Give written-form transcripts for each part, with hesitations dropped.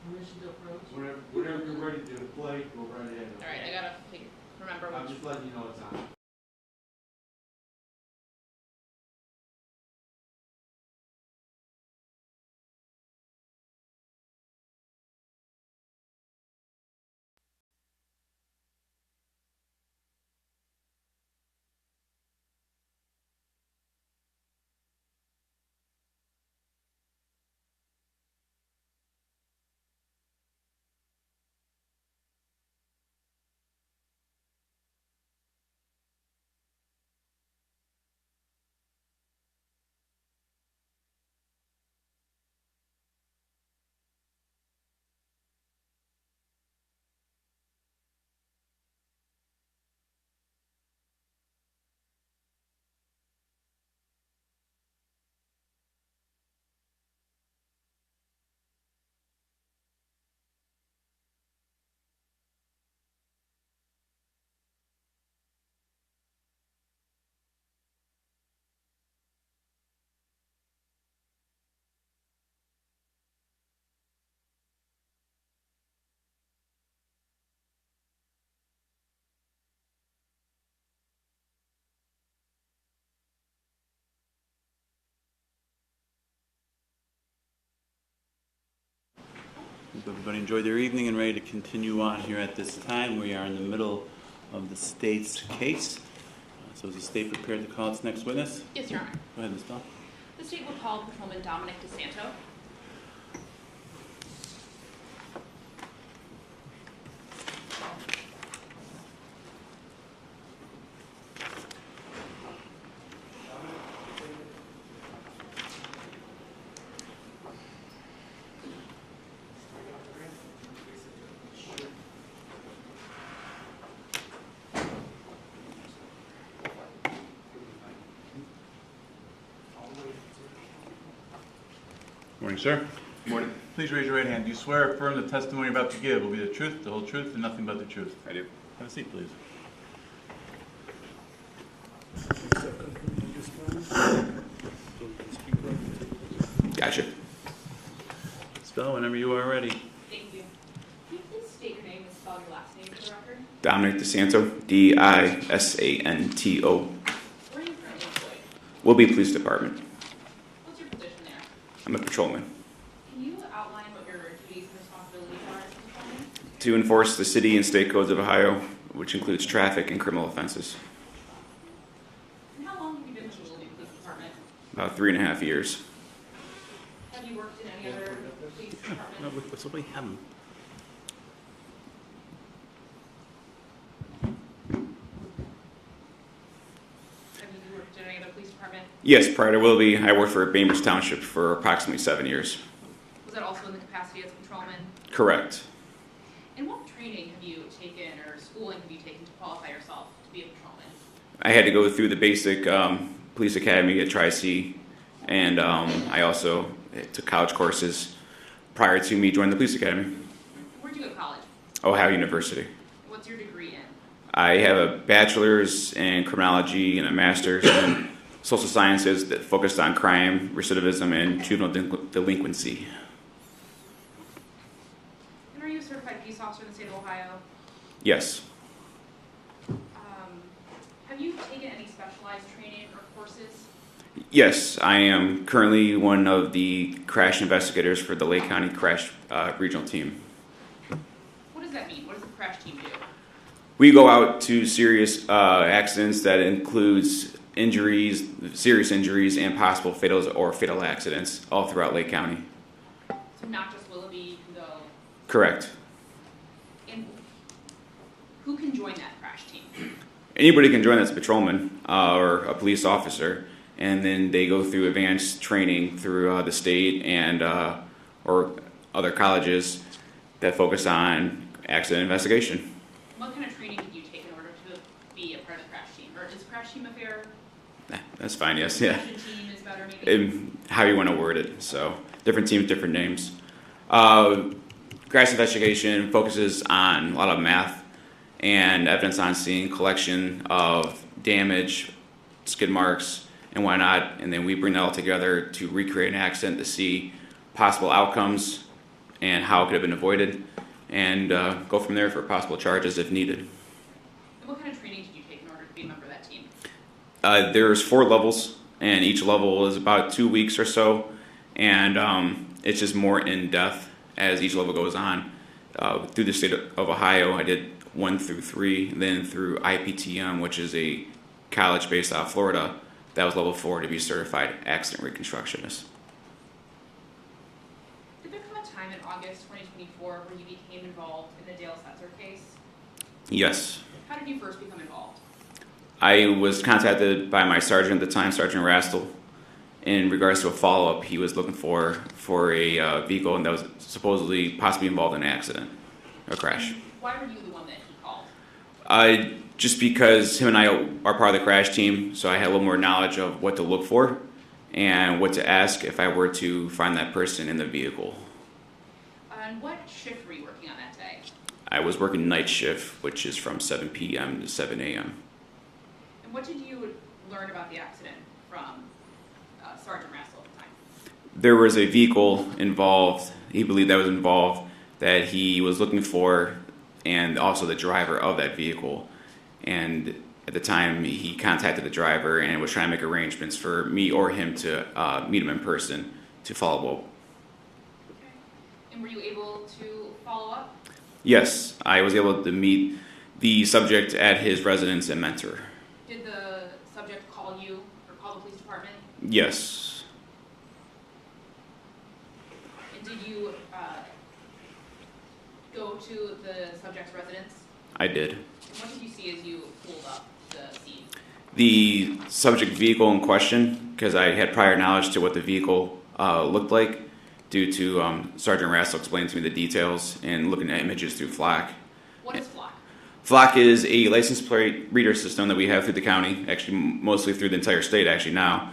permission to approach? Whenever you're ready to play, go right ahead. All right, I gotta remember I'm which. just letting you know it's on. Hope everybody enjoyed their evening and ready to continue on here at this time. We are in the middle of the state's case. So is the state prepared to call its next witness? Yes, Your Honor. Go ahead, Ms. Dahl. The state will call Patrolman Dominic DeSanto. Morning, sir. Morning. Please raise your right hand. Do you swear or affirm the testimony you're about to give will be the truth, the whole truth, and nothing but the truth? I do. Have a seat, please. Gotcha. Spell whenever you are ready. Thank you. Can you please state your name and spell your last name for the record? Dominic DeSanto, D-I-S-A-N-T-O. Where are you currently employed? Willoughby Police Department. What's your position there? I'm a patrolman. Can you outline what your duties and responsibilities are as a patrolman? To enforce the city and state codes of Ohio, which includes traffic and criminal offenses. And how long have you been with the Willoughby Police Department? About 3.5 years. Have you worked in any other police department? No, what's somebody have them? Have you worked in any other police department? Yes, prior to Willoughby, I worked for Bainbridge Township for approximately 7 years. Was that also in the capacity as patrolman? Correct. And what training have you taken or schooling have you taken to qualify yourself to be a patrolman? I had to go through the basic police academy at Tri-C, and I also took college courses prior to me joining the police academy. Where'd you go to college? Ohio University. What's your degree in? I have a bachelor's in criminology and a master's in social sciences that focused on crime, recidivism, and juvenile delinquency. And are you a certified peace officer in the state of Ohio? Yes. Have you taken any specialized training or courses? Yes, I am currently one of the crash investigators for the Lake County Crash Regional Team. What does that mean? What does the crash team do? We go out to serious accidents that includes injuries, serious injuries, and possible fatals or fatal accidents all throughout Lake County. So not just Willoughby, you can go. Correct. And who can join that crash team? Anybody can join as a patrolman or a police officer, and then they go through advanced training through the state and or other colleges that focus on accident investigation. What kind of training did you take in order to be a part of the crash team? Or is crash team a fair? That's fine, yes, yeah. Team is better, maybe? How you want to word it. So different teams, different names. Crash investigation focuses on a lot of math and evidence on scene, collection of damage, skid marks, and whatnot, and then we bring that all together to recreate an accident to see possible outcomes and how it could have been avoided, and go from there for possible charges if needed. And what kind of training did you take in order to be a member of that team? There's 4 levels, and each level is about 2 weeks or so, and it's just more in depth as each level goes on. Through the state of Ohio, I did 1 through 3, then through IPTM, which is a college based out of Florida. That was level 4 to be certified accident reconstructionist. Did there come a time in August 2024 where you became involved in the Dale Setzer case? Yes. How did you first become involved? I was contacted by my sergeant at the time, Sergeant Rastel, in regards to a follow-up he was looking for a vehicle and that was supposedly possibly involved in an accident or crash. Why were you the one that he called? Just because him and I are part of the crash team, so I had a little more knowledge of what to look for and what to ask if I were to find that person in the vehicle. And what shift were you working on that day? I was working night shift, which is from 7 p.m. to 7 a.m. And what did you learn about the accident from Sergeant Rassel at the time? There was a vehicle involved, he believed that was involved, that he was looking for, and also the driver of that vehicle. And at the time, he contacted the driver and was trying to make arrangements for me or him to meet him in person to follow up. Okay. And were you able to follow up? Yes, I was able to meet the subject at his residence and mentor. Did the subject call you or call the police department? Yes. And did you go to the subject's residence? I did. And what did you see as you pulled up the scene? The subject vehicle in question, because I had prior knowledge to what the vehicle looked like, due to Sergeant Rassel explaining to me the details and looking at images through FLAC. What is FLOC? FLAC is a license plate reader system that we have through the county, actually mostly through the entire state actually now.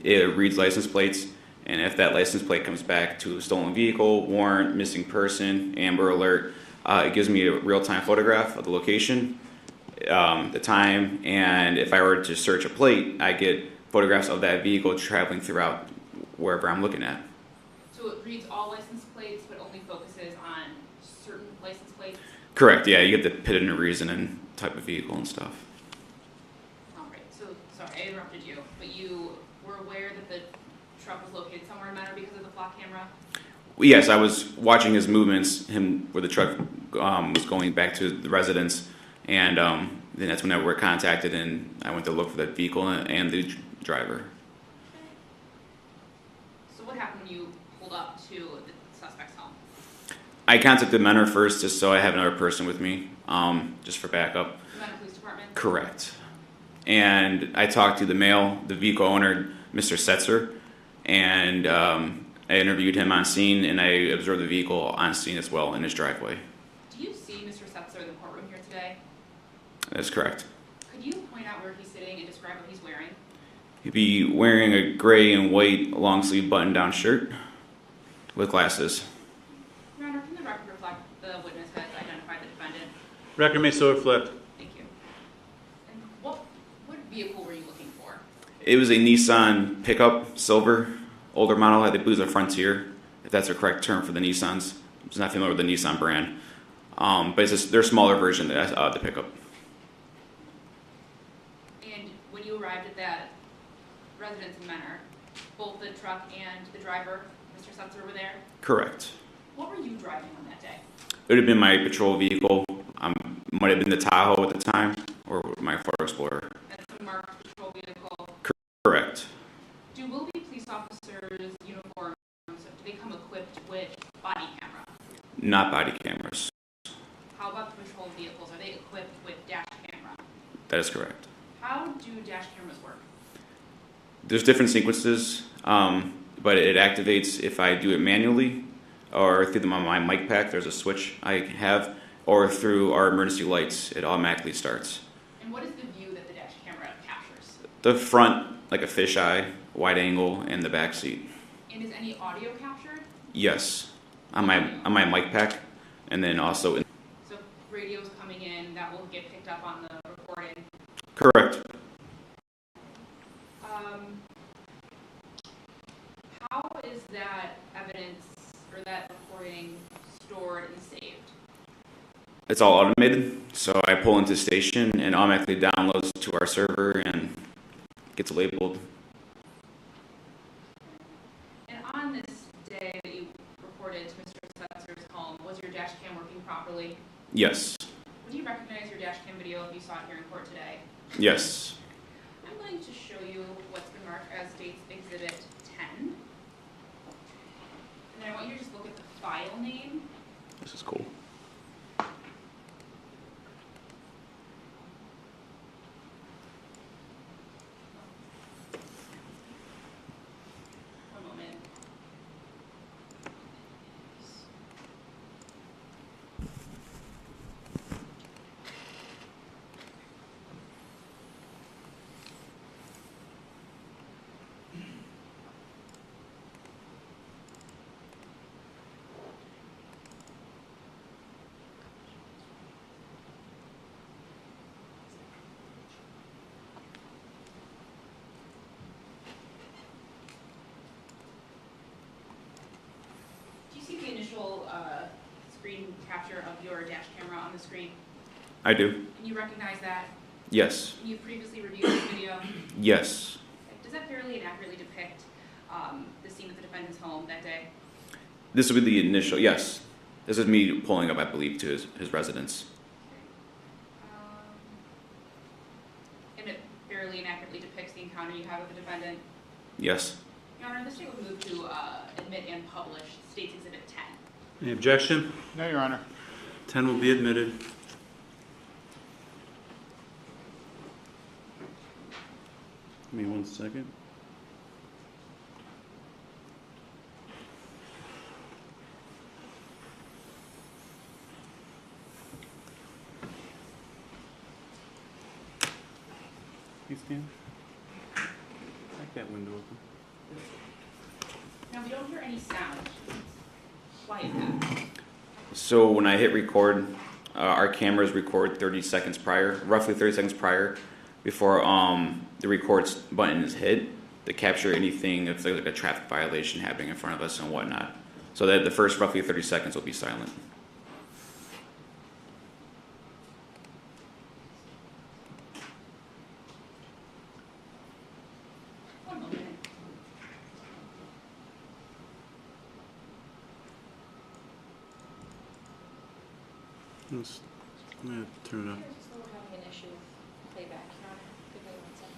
It reads license plates, and if that license plate comes back to a stolen vehicle, warrant, missing person, Amber Alert, it gives me a real-time photograph of the location, the time, and if I were to search a plate, I get photographs of that vehicle traveling throughout wherever I'm looking at. So it reads all license plates, but only focuses on certain license plates? Correct, yeah, you get the pit and reason and type of vehicle and stuff. All right, so, sorry, I interrupted you, but you were aware that the truck was located somewhere in Menor because of the FLOC camera? Yes, I was watching his movements, where the truck was going back to the residence, and then that's when I were contacted, and I went to look for that vehicle and the driver. So what happened when you pulled up to the suspect's home? I contacted Menor first, just so I have another person with me, just for backup. The Menor Police Department? Correct. And I talked to the vehicle owner, Mr. Setzer, and I interviewed him on scene, and I observed the vehicle on scene as well in his driveway. Do you see Mr. Setzer in the courtroom here today? That's correct. Could you point out where he's sitting and describe what he's wearing? He'd be wearing a gray and white long-sleeve button-down shirt with glasses. Your Honor, can the record reflect the witness has identified the defendant? Record may so reflect. Thank you. And what vehicle were you looking for? It was a Nissan pickup, silver, older model. I think it was a Frontier, if that's the correct term for the Nissans. I'm just not familiar with the Nissan brand. But it's their smaller version of the pickup. And when you arrived at that residence in Menor, both the truck and the driver, Mr. Setzer, were there? Correct. What were you driving on that day? It would have been my patrol vehicle. Might have been the Tahoe at the time, or my Ford Explorer. That's a marked patrol vehicle. Correct. Do Willoughby police officers' uniforms, do they come equipped with body camera? Not body cameras. How about the patrol vehicles? Are they equipped with dash camera? That is correct. How do dash cameras work? There's different sequences, but it activates if I do it manually, or through my mic pack. There's a switch I have, or through our emergency lights. It automatically starts. And what is the view that the dash camera captures? The front, like a fisheye, wide angle, and the back seat. And is any audio captured? Yes, on my mic pack, and then also in. So radio's coming in, that will get picked up on the recording. Correct. How is that evidence or that recording stored and saved? It's all automated, so I pull into the station and automatically downloads to our server and gets labeled. And on this day that you reported to Mr. Setzer's home, was your dash cam working properly? Yes. Would you recognize your dash cam video if you saw it here in court today? Yes. I'm going to show you what's been marked as State's Exhibit 10. And I want you to just look at the file name. This is cool. One moment. Do you see the initial screen capture of your dash camera on the screen? I do. And you recognize that? Yes. And you've previously reviewed this video? Yes. Does that fairly and accurately depict the scene at the defendant's home that day? This would be the initial, yes. This is me pulling up, I believe, to his residence. And it fairly and accurately depicts the encounter you have with the defendant? Yes. Your Honor, the state would move to admit and publish State's Exhibit 10. Any objection? No, Your Honor. 10 will be admitted. Give me 1 second. Hey, Stan. Back that window open. Now, we don't hear any sound. Why is that? So when I hit record, our cameras record 30 seconds prior, roughly 30 seconds prior, before the record button is hit to capture anything if there's like a traffic violation happening in front of us and whatnot. So that the first roughly 30 seconds will be silent. One moment. I'm going to turn it up. We're having an issue with playback, Your Honor. Give me 1 second.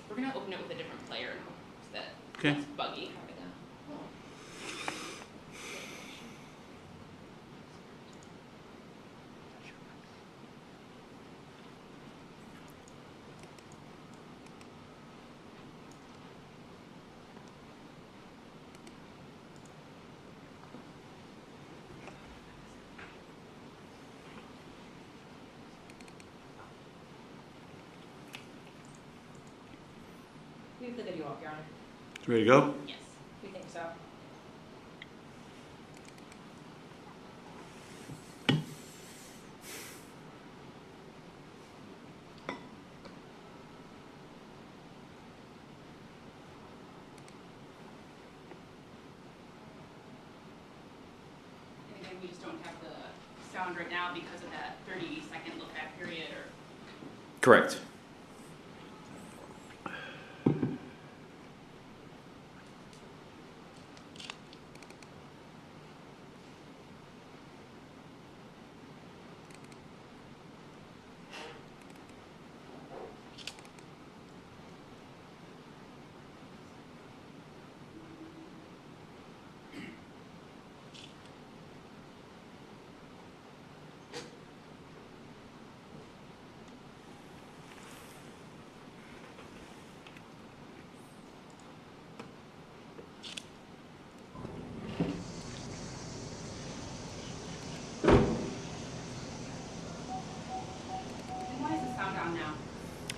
We're going to open it with a different player in hopes that Okay. it's buggy. We have the video up, Your Honor. Ready to go? Yes. We think so. And again, we just don't have the sound right now because of that 30-second look-back period or... Correct.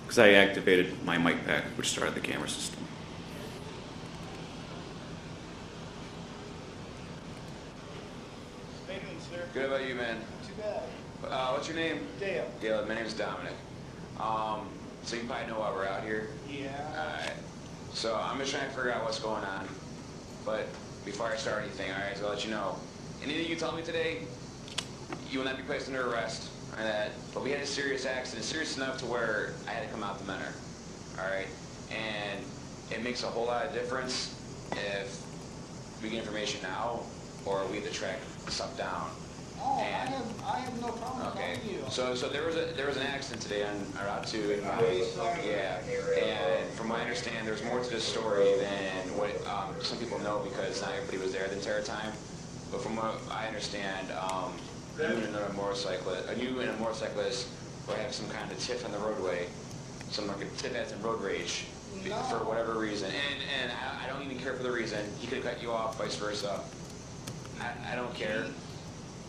because I activated my mic pack, which started the camera system. How you doing, sir? Good about you, man. Too bad. What's your name? Dale. Dale, my name is Dominic. So you probably know why we're out here. Yeah. Alright. So I'm just trying to figure out what's going on. But before I start anything, alright, so I'll let you know. Anything you tell me today, you will not be placed under arrest or that. But we had a serious accident, serious enough to where I had to come out the mentor. Alright? And it makes a whole lot of difference if we get information now or we have to track stuff down. Oh, And- I have no problem Okay, talking to you. so there was an accident today on Route 2 in Really sorry. yeah, and from what I understand, there's more to this story than what some people know because not everybody was there the entire time. But from what I understand, you and a motorcyclist were having some kind of tiff on the roadway, some like a tiff as in road rage, No. for whatever reason. And I don't even care for the reason. He could have cut you off, vice versa. I don't care.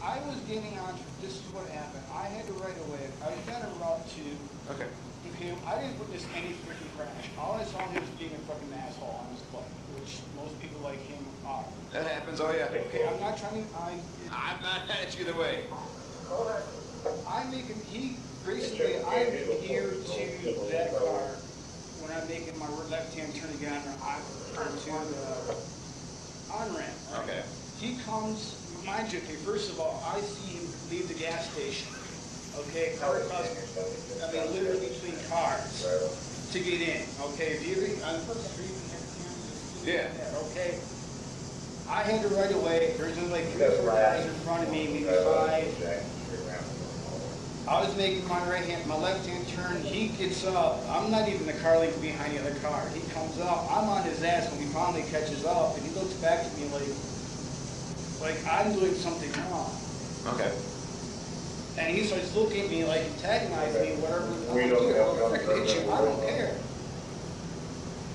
I was getting on, this is what happened. I had to right away, I was on a Route 2. Okay. Okay, I didn't witness any freaking crash. All I saw him was being a fucking asshole on his bike, which most people like him are. That happens. Oh yeah. Okay, I'm not trying to, I'm not mad at you either way. I'm making, basically, I'm here to that car when I'm making my left-hand turn again onto the on-ramp. right? Okay. He comes, mind you, okay, first of all, I see him leave the gas station. Okay, car across, I mean, literally between cars to get in. Okay, if you, on the street, Yeah. okay. I had to right away, there's only like 3 or 4 guys in front of me, maybe 5. I was making my my left-hand turn, he gets up, I'm not even the car link behind the other car. He comes up, I'm on his ass when he finally catches up, and he looks back at me like I'm doing something wrong. Okay. And he starts looking at me like antagonizing me, whatever. I'm like, dude, I don't care.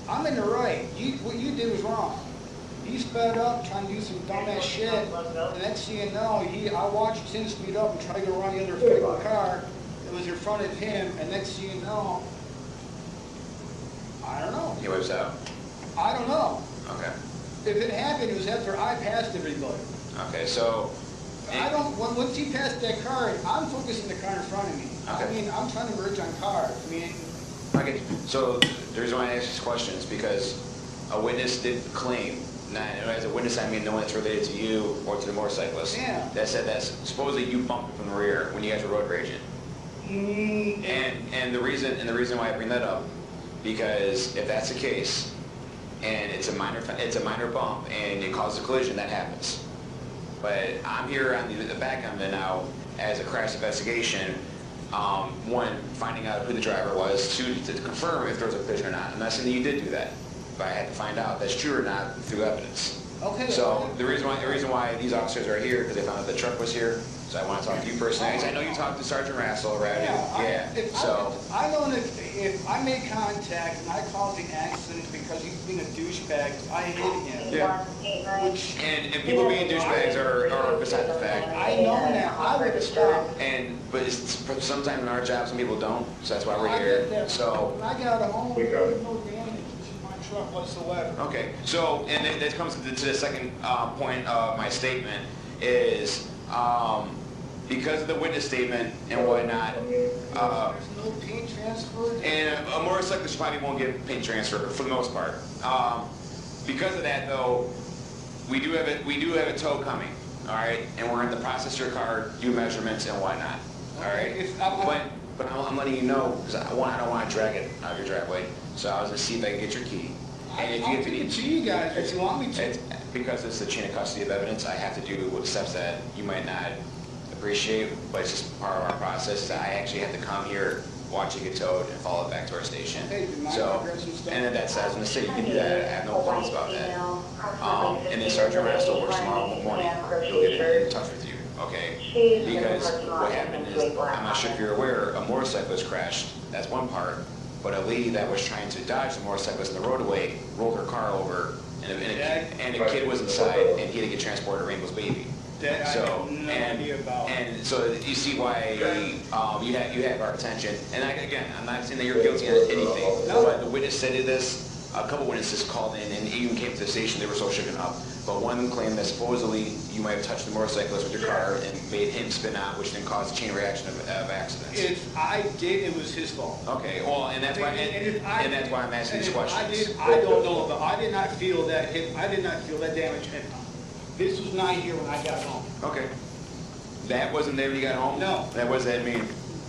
I'm in the right. What you did was wrong. He sped up, trying to do some dumbass shit. The next thing you know, I watched him speed up and try to go around the other freaking car that was in front of him. And next thing you know, I don't know. He wipes out. I don't know. Okay. If it happened, it was after I passed everybody. Okay, so. Once he passed that car, I'm focusing the car in front of me. I Okay. mean, I'm trying to merge on cars. I mean, Okay, so the reason why I ask these questions is because a witness did claim, and as a witness I mean no one that's related to you or to the motorcyclist. Yeah. That said that supposedly you bumped him from the rear when you guys were road raging. And the reason why I bring that up, because if that's the case, and it's a minor bump and it causes a collision, that happens. But I'm here on the back end of it now as a crash investigation. One, finding out who the driver was. 2, to confirm if there was a collision or not. I'm not saying that you did do that, but I had to find out if that's true or not through evidence. okay. So the reason why these officers are here because they found out the truck was here. So I want to talk to you personally. 'Cause I know you talked to Sergeant Rassel, right? I know that if I make contact and I cause the accident because he's being a douchebag, I hit him. Yeah. Which And people being douchebags are beside the fact. I know now. I would have stopped. But sometimes in our job, some people don't. So that's why we're I here. get that. So. When I got home, there was no damage to my truck whatsoever. Okay, so, and that comes to the second point of my statement, is because of the witness statement and whatnot, There's no paint transfer. and a motorcyclist probably won't get paint transfer for the most part. Because of that, though, we do have a tow coming, all right, and we're in the process of your car, do measurements and whatnot, all right. But I'm letting you know because I don't want to drag it out of your driveway. So I was gonna see if I can get your key. And if I'll you give it to you guys if you want me to. because it's the chain of custody of evidence, I have to do steps that you might not appreciate, but it's just part of our process. I actually have to come here, watch it get towed, and follow it back to our station. Hey, do you mind So, if I grab some stuff? and then that's, I was gonna say, you can do that, I have no problems about that. And then Sergeant Rassel works tomorrow morning, he'll get in touch with you, okay? Because what happened is, I'm not sure if you're aware, a motorcyclist crashed, that's one part, but a lady that was trying to dodge the motorcyclist in the roadway rolled her car over, and a kid was inside, and he had to get transported to Rainbow's baby. That I So, have no idea about. and so you see why you have our attention. And again, I'm not saying that you're guilty on anything, No. but the witness said this. A couple witnesses called in and even came to the station. They were so shaken up. But one of them claimed that supposedly you might have touched the motorcyclist with your car and made him spin out, which then caused a chain reaction of accidents. If I did, it was his fault. Okay, well, and that's why, and that's why I'm asking these questions. I don't know, but I did not feel that damage hit. This was not here when I got home. Okay. That wasn't there when you got home? No. What does that mean?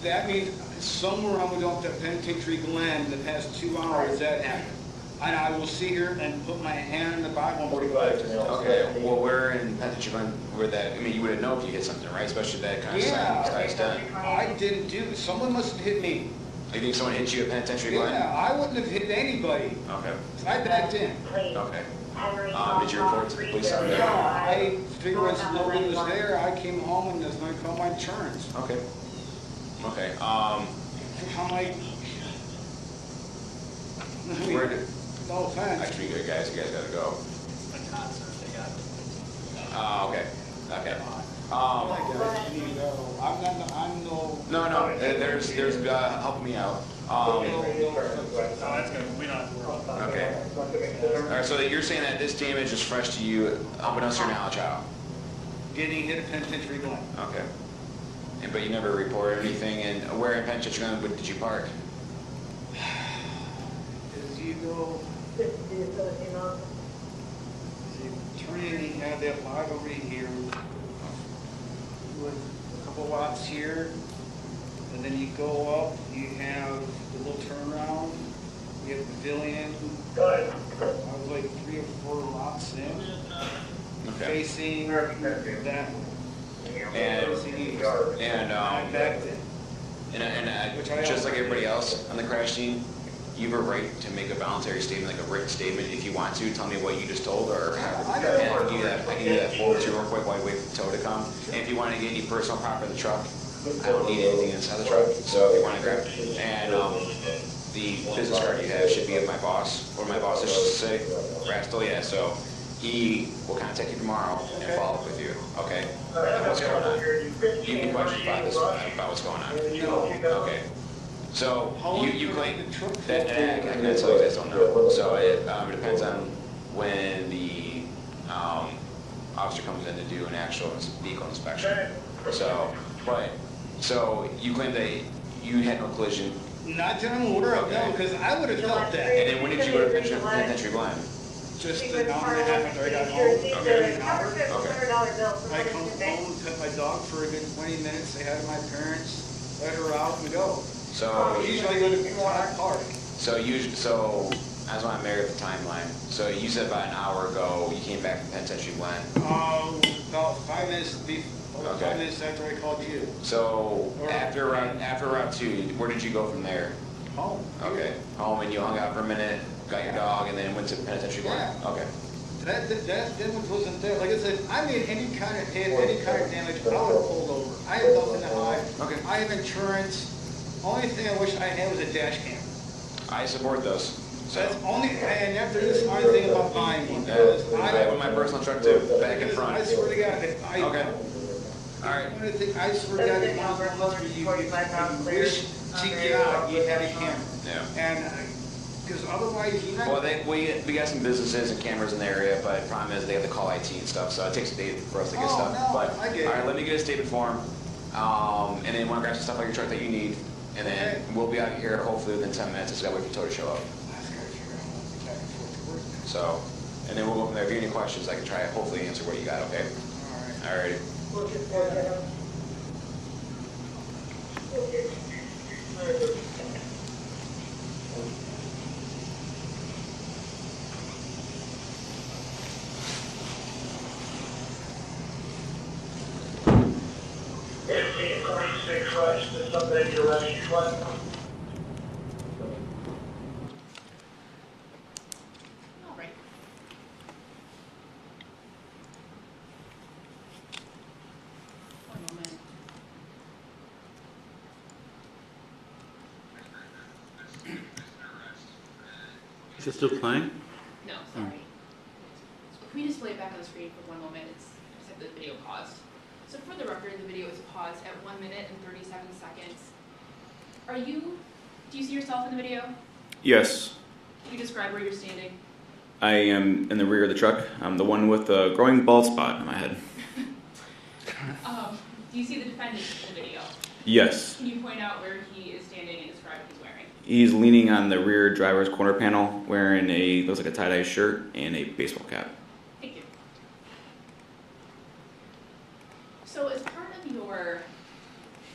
That means somewhere I went up to Penitentiary Glen in the past 2 hours that happened. And I will sit here and put my hand in the Bible. Okay, well, where in Penitentiary, where that, I mean, you would know if you hit something, right? Especially that kind of size done. I didn't do, someone must have hit me. You think someone hit you at Penitentiary Glen? Yeah, I wouldn't have hit anybody. Okay, I backed in. okay. Did you report to the police on Yeah, that? I figured once nobody was there, I came home and was going to call my insurance. Okay. Okay, How am I? where did, No offense. actually, you guys gotta go. A concert, they Okay, okay. I need to go. I'm no. No, there's, help me out. No, that's good. We don't have to worry about Okay. All right, so you're saying that this damage is fresh to you, unbeknownst to your knowledge, how? getting hit at Penitentiary Glen. Okay. But you never reported anything, and where in Penitentiary Glen did you park? As you go, turn in, you have that lot over here with a couple lots here, and then you go up, you have the little turnaround, you have the pavilion. I was like 3 or 4 lots in, Okay. facing that. And I backed in. just like everybody else on the crash scene, you have a right to make a voluntary statement, like a written statement, if you want to. Tell me what you just told, or I and I can give you that forward to you real quick while you wait for the tow to come. And if you want to get any personal property in the truck, I don't need anything inside the truck. So if you want to grab it, and the business card you have should be of my boss, or my boss, I should say, Rastel. Yeah. So he will contact you tomorrow and follow up with you. Okay. And what's going on? You have any questions about this? About what's going on? Okay. So you claim that I can tell you guys don't know. So it depends on when the officer comes in to do an actual vehicle inspection. So you claim that you had no collision. Not that I'm aware of, no, because I would have felt that. And then when did you go to Penitentiary Glen? Just an hour and a half after I got home. Okay. An hour. Okay. I come home, pet my dog for a good 20 minutes, say hi to my parents, let her out and go. So Usually I go to park. So that's why I'm married with the timeline. So you said about an hour ago you came back from Penitentiary Glen. About 5 minutes, Okay. 5 minutes after I called you. So after route 2, where did you go from there? Home. Okay, home, and you hung out for a minute, got your dog, and then went to Penitentiary Glen? Yeah. Okay. That one wasn't there. Like I said, I made any kind of hit, any kind of damage, I would have pulled over. I have nothing to hide. Okay. I have insurance. Only thing I wish I had was a dash cam. I support those. So That's only, and after this, the only thing about buying one. I have with my personal truck too, back and front. I swear to God, Okay. All right. One of the things, I swear to God, it's one of the ones where you wish to God you had a camera. Yeah. And, because otherwise, you're not. Well, we got some businesses and cameras in the area, but the problem is they have to call IT and stuff, so it takes a day for us to get Oh, stuff. no, But I get it. all right, let me get a statement form, and then want to grab some stuff out of your truck that you need, and then Okay. we'll be out here hopefully within 10 minutes. Just gotta wait for Tow to show up. So, and then we'll go from there. If you have any questions, I can try to hopefully answer what you got. Okay. All right. All righty. West, the subject rescue fund. All right. One moment. Is it still playing? No, sorry. Can we just play it back on the screen for one moment? It's a that the video paused. So for the record, the video is paused at 1 minute and 37 seconds. Do you see yourself in the video? Yes. Can you describe where you're standing? I am in the rear of the truck. I'm the one with the growing bald spot on my head. Do you see the defendant in the video? Yes. Can you point out where he is standing and describe what he's wearing? He's leaning on the rear driver's corner panel, wearing looks like a tie-dye shirt and a baseball cap. Thank you. So as part of your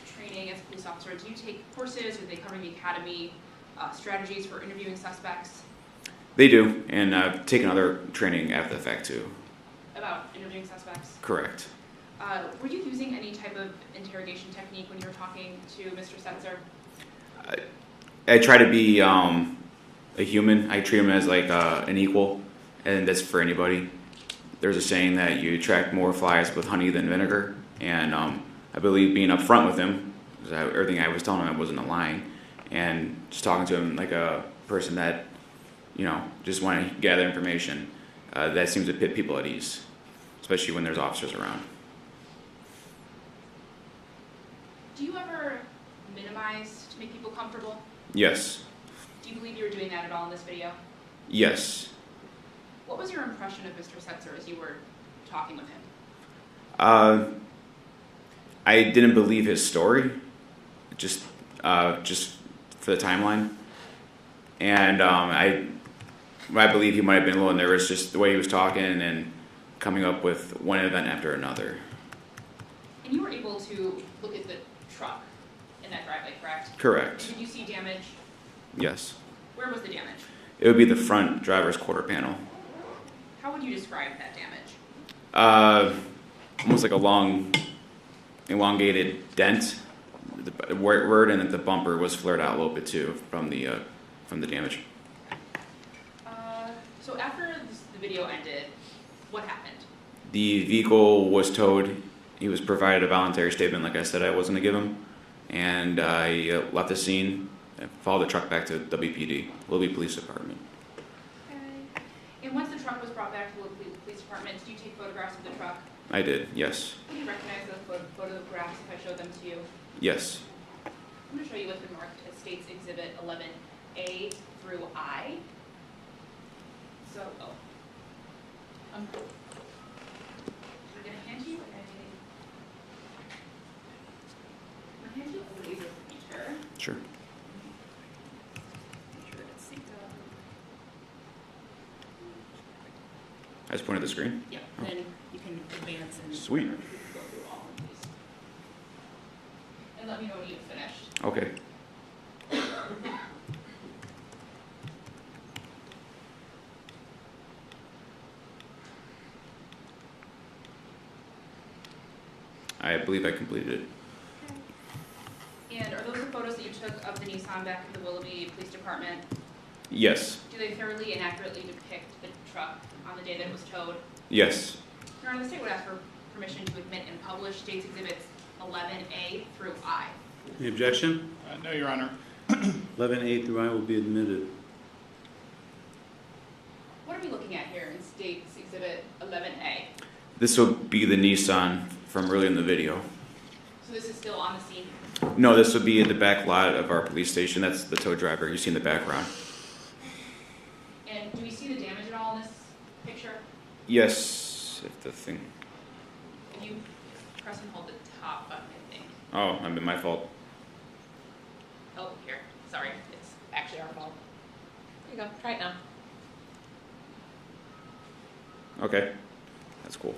training as a police officer, do you take courses, or do they cover the academy, strategies for interviewing suspects? They do, and I've taken other training after the fact too. About interviewing suspects? Correct. Were you using any type of interrogation technique when you were talking to Mr. Setzer? I try to be a human. I treat him as like an equal, and that's for anybody. There's a saying that you attract more flies with honey than vinegar, and I believe being upfront with him, everything I was telling him I wasn't lying, and just talking to him like a person that, just want to gather information, that seems to put people at ease, especially when there's officers around. Do you ever minimize to make people comfortable? Yes. Do you believe you were doing that at all in this video? Yes. What was your impression of Mr. Setzer as you were talking with him? I didn't believe his story, just for the timeline, and I believe he might have been a little nervous, just the way he was talking and coming up with one event after another. And you were able to look at the truck in that driveway, correct? Correct. Did you see damage? Yes. Where was the damage? It would be the front driver's quarter panel. How would you describe that damage? Almost like a long, elongated dent. The word and the bumper was flared out a little bit too from the damage. So after the video ended, what happened? The vehicle was towed. He was provided a voluntary statement, like I said I was going to give him, and I left the scene and followed the truck back to WPD, Willoughby Police Department. Okay. And once the truck was brought back to the police department, did you take photographs of the truck? I did, yes. Can you recognize those photographs if I showed them to you? Yes. I'm going to show you what's been marked as States Exhibit 11A through I. So, I'm going to hand you a laser feature. Sure. Make sure that it's synced up. I just pointed at the screen? Yeah, then you can advance and Sweet. go through all of these. And let me know when you've finished. Okay. I believe I completed it. And are those the photos that you took of the Nissan back at the Willoughby Police Department? Yes. Do they thoroughly and accurately depict the truck on the day that it was towed? Yes. Your Honor, the state would ask for permission to admit and publish States Exhibits 11A through I. Any objection? No, Your Honor. 11A through I will be admitted. What are we looking at here in States Exhibit 11A? This will be the Nissan from earlier in the video. So this is still on the scene? No, this would be in the back lot of our police station. That's the tow driver you see in the background. And do we see the damage at all in this picture? Yes, if the thing. If you press and hold the top button, I think. Oh, I mean, my fault. Oh, here. Sorry. It's actually our fault. There you go, try it now. Okay, that's cool.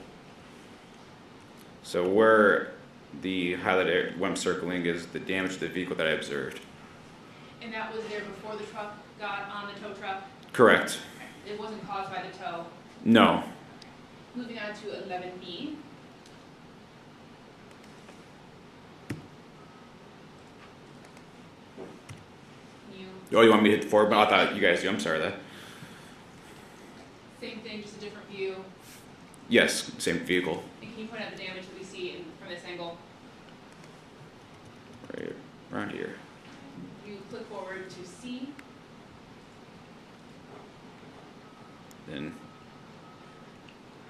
So where the highlighted what I'm circling is the damage to the vehicle that I observed. And that was there before the truck got on the tow truck? Correct. Okay. It wasn't caused by the tow? No. Moving on to 11B. Oh, you want me to hit the forward button? I thought you guys do. I'm sorry that. Same thing, just a different view. Yes, same vehicle. And can you point out the damage that we see from this angle? Right around here. You click forward to C. Then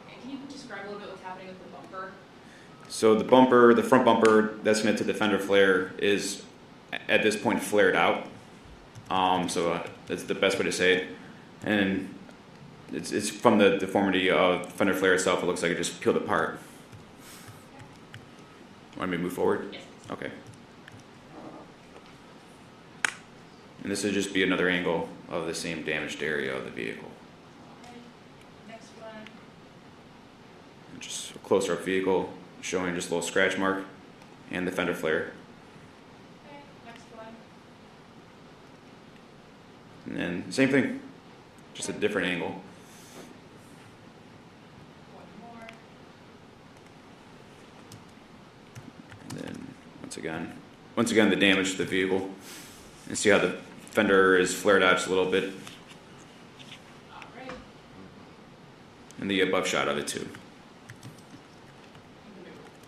And can you just describe a little bit what's happening with the bumper? So the bumper, the front bumper that's connected to the fender flare is at this point flared out. That's the best way to say it. And it's from the deformity of the fender flare itself, it looks like it just peeled apart. Want me to move forward? Yes. Okay. And this would just be another angle of the same damaged area of the vehicle. Okay. Next one. Just a closer up vehicle showing just a little scratch mark and the fender flare. Okay. Next one. And then same thing, just a different angle. One more. And then once again the damage to the vehicle. And see how the fender is flared out just a little bit. All right. And the above shot of it too.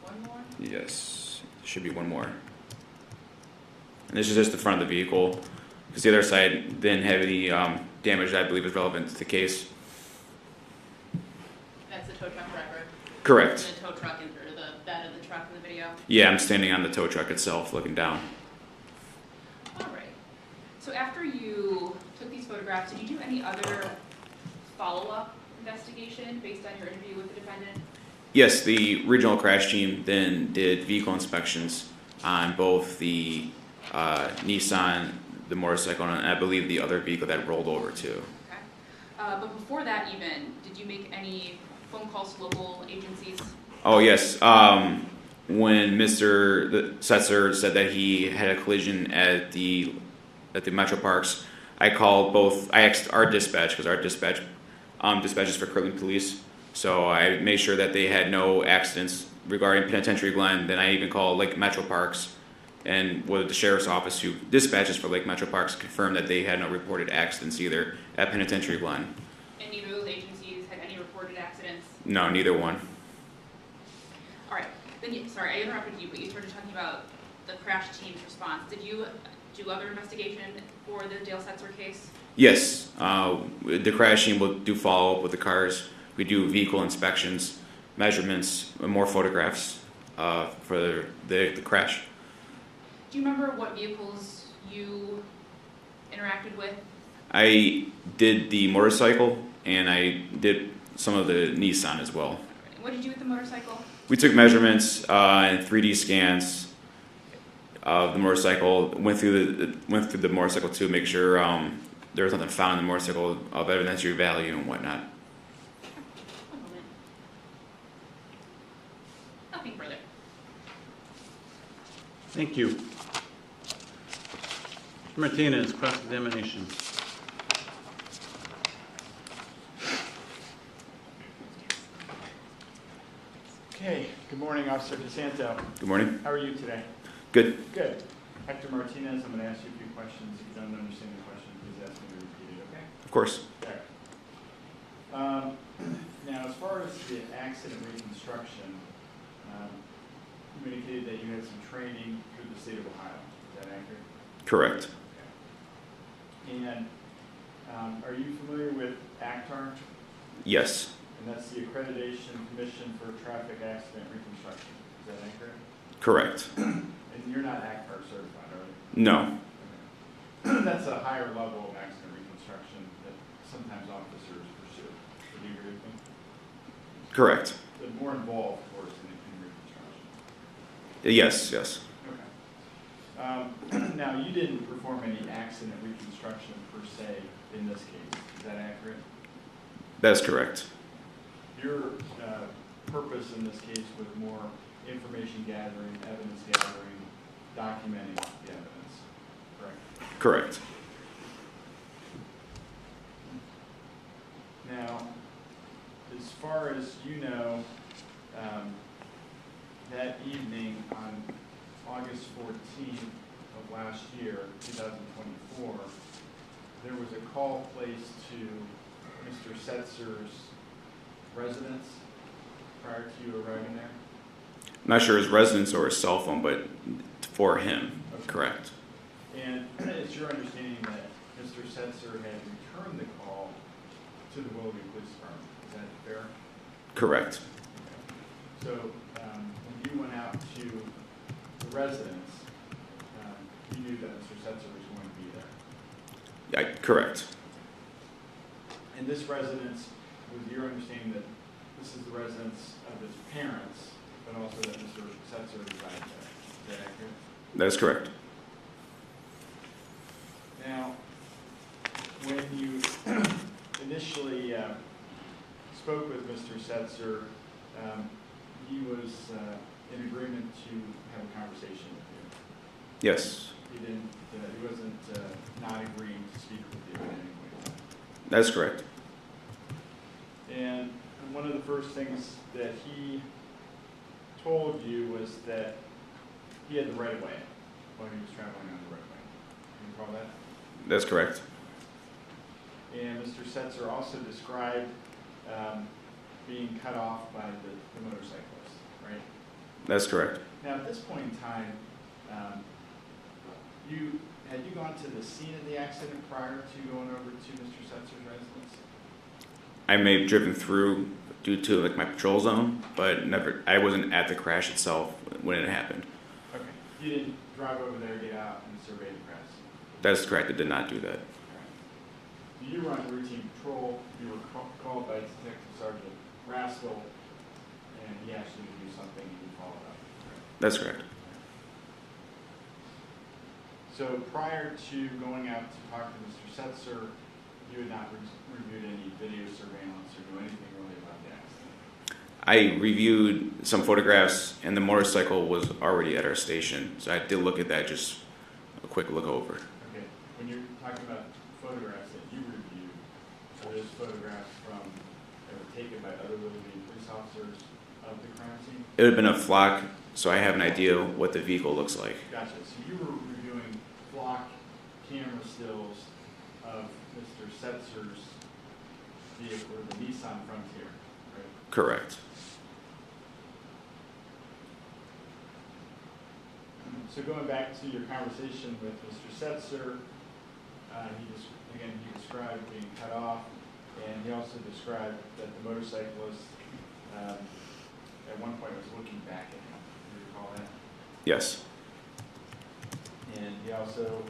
One more. Yes, should be one more. And this is just the front of the vehicle, because the other side didn't have any damage that I believe is relevant to the case. That's the tow truck driver. Correct. The tow truck or the bed of the truck in the video. Yeah, I'm standing on the tow truck itself, looking down. All right. So after you took these photographs, did you do any other follow-up investigation based on your interview with the defendant? Yes, the regional crash team then did vehicle inspections on both the Nissan, the motorcycle, and I believe the other vehicle that rolled over too. Okay. But before that even, did you make any phone calls to local agencies? Oh yes, when Mr. Setzer said that he had a collision at the Metro Parks, I asked our dispatch, because our dispatch dispatches for Kirtland Police, so I made sure that they had no accidents regarding Penitentiary Glen. Then I even called Lake Metro Parks, and with the sheriff's office who dispatches for Lake Metro Parks confirmed that they had no reported accidents either at Penitentiary Glen. And neither of those agencies had any reported accidents? No, neither one. All right. Then, sorry, I interrupted you, but you started talking about the crash team's response. Did you do other investigation for the Dale Setzer case? Yes, the crash team will do follow-up with the cars. We do vehicle inspections, measurements, and more photographs for the crash. Do you remember what vehicles you interacted with? I did the motorcycle, and I did some of the Nissan as well. What did you do with the motorcycle? We took measurements and 3D scans of the motorcycle. Went through the motorcycle to make sure there was nothing found in the motorcycle of evidentiary value and whatnot. One moment. Nothing further. Thank you. Mr. Martinez, cross-examination. Okay, good morning, Officer DeSanto. Good morning. How are you today? Good. Good. Hector Martinez, I'm going to ask you a few questions. If you don't understand the question, please ask me to repeat it, okay? Of course. Okay. Now, as far as the accident reconstruction, you indicated that you had some training through the state of Ohio. Is that accurate? Correct. Okay. And are you familiar with ACTAR? Yes. And that's the Accreditation Commission for Traffic Accident Reconstruction. Is that accurate? Correct. And you're not ACTAR certified, are you? No. Okay. That's a higher level of accident reconstruction that sometimes officers pursue. Would you agree with me? Correct. But more involved, of course, in reconstruction. Yes. Yes. Okay. Now, you didn't perform any accident reconstruction per se in this case. Is that accurate? That is correct. Your purpose in this case was more information gathering, evidence gathering, documenting the evidence, correct? Correct. Now, as far as you know, that evening on August 14th of last year, 2024, there was a call placed to Mr. Setzer's residence prior to you arriving there? I'm not sure his residence or his cell phone, but for him, Okay. correct. And it's your understanding that Mr. Setzer had returned the call to the Willoughby Police Department. Is that fair? Correct. So when you went out to the residence, you knew that Mr. Setzer was going to be there. Yeah, correct. And this residence, was your understanding that this is the residence of his parents, but also that Mr. Setzer resides there? Is that accurate? That is correct. Now, when you initially spoke with Mr. Setzer, he was in agreement to have a conversation with you. Yes, He didn't. He wasn't not agreeing to speak with you at any point. that is correct. And one of the first things that he told you was that he had the right of way while he was traveling on the roadway. Can you recall that? That's correct. And Mr. Setzer also described being cut off by the motorcyclist, right? That's correct. Now, at this point in time, had you gone to the scene of the accident prior to going over to Mr. Setzer's residence? I may have driven through due to like my patrol zone, but never. I wasn't at the crash itself when it happened. Okay. You didn't drive over there, get out, and survey the crash? That is correct. I did not do that. So you were on routine patrol. You were called by Detective Sergeant Rascal, and he asked you to do something, and you followed up. Right? That's correct. So prior to going out to talk to Mr. Setzer, you had not reviewed any video surveillance or knew anything really about the accident? I reviewed some photographs, and the motorcycle was already at our station, so I did look at that, just a quick look over. Okay. When you're talking about photographs that you reviewed, are those photographs that were taken by other Liberty police officers of the crime scene? It would have been a flock, so I have an idea what the vehicle looks like. Gotcha. So you were reviewing flock camera stills of Mr. Setzer's vehicle, or the Nissan Frontier, right? Correct. So going back to your conversation with Mr. Setzer, he described being cut off, and he also described that the motorcyclist at one point was looking back at him. Do you recall that? Yes. And he also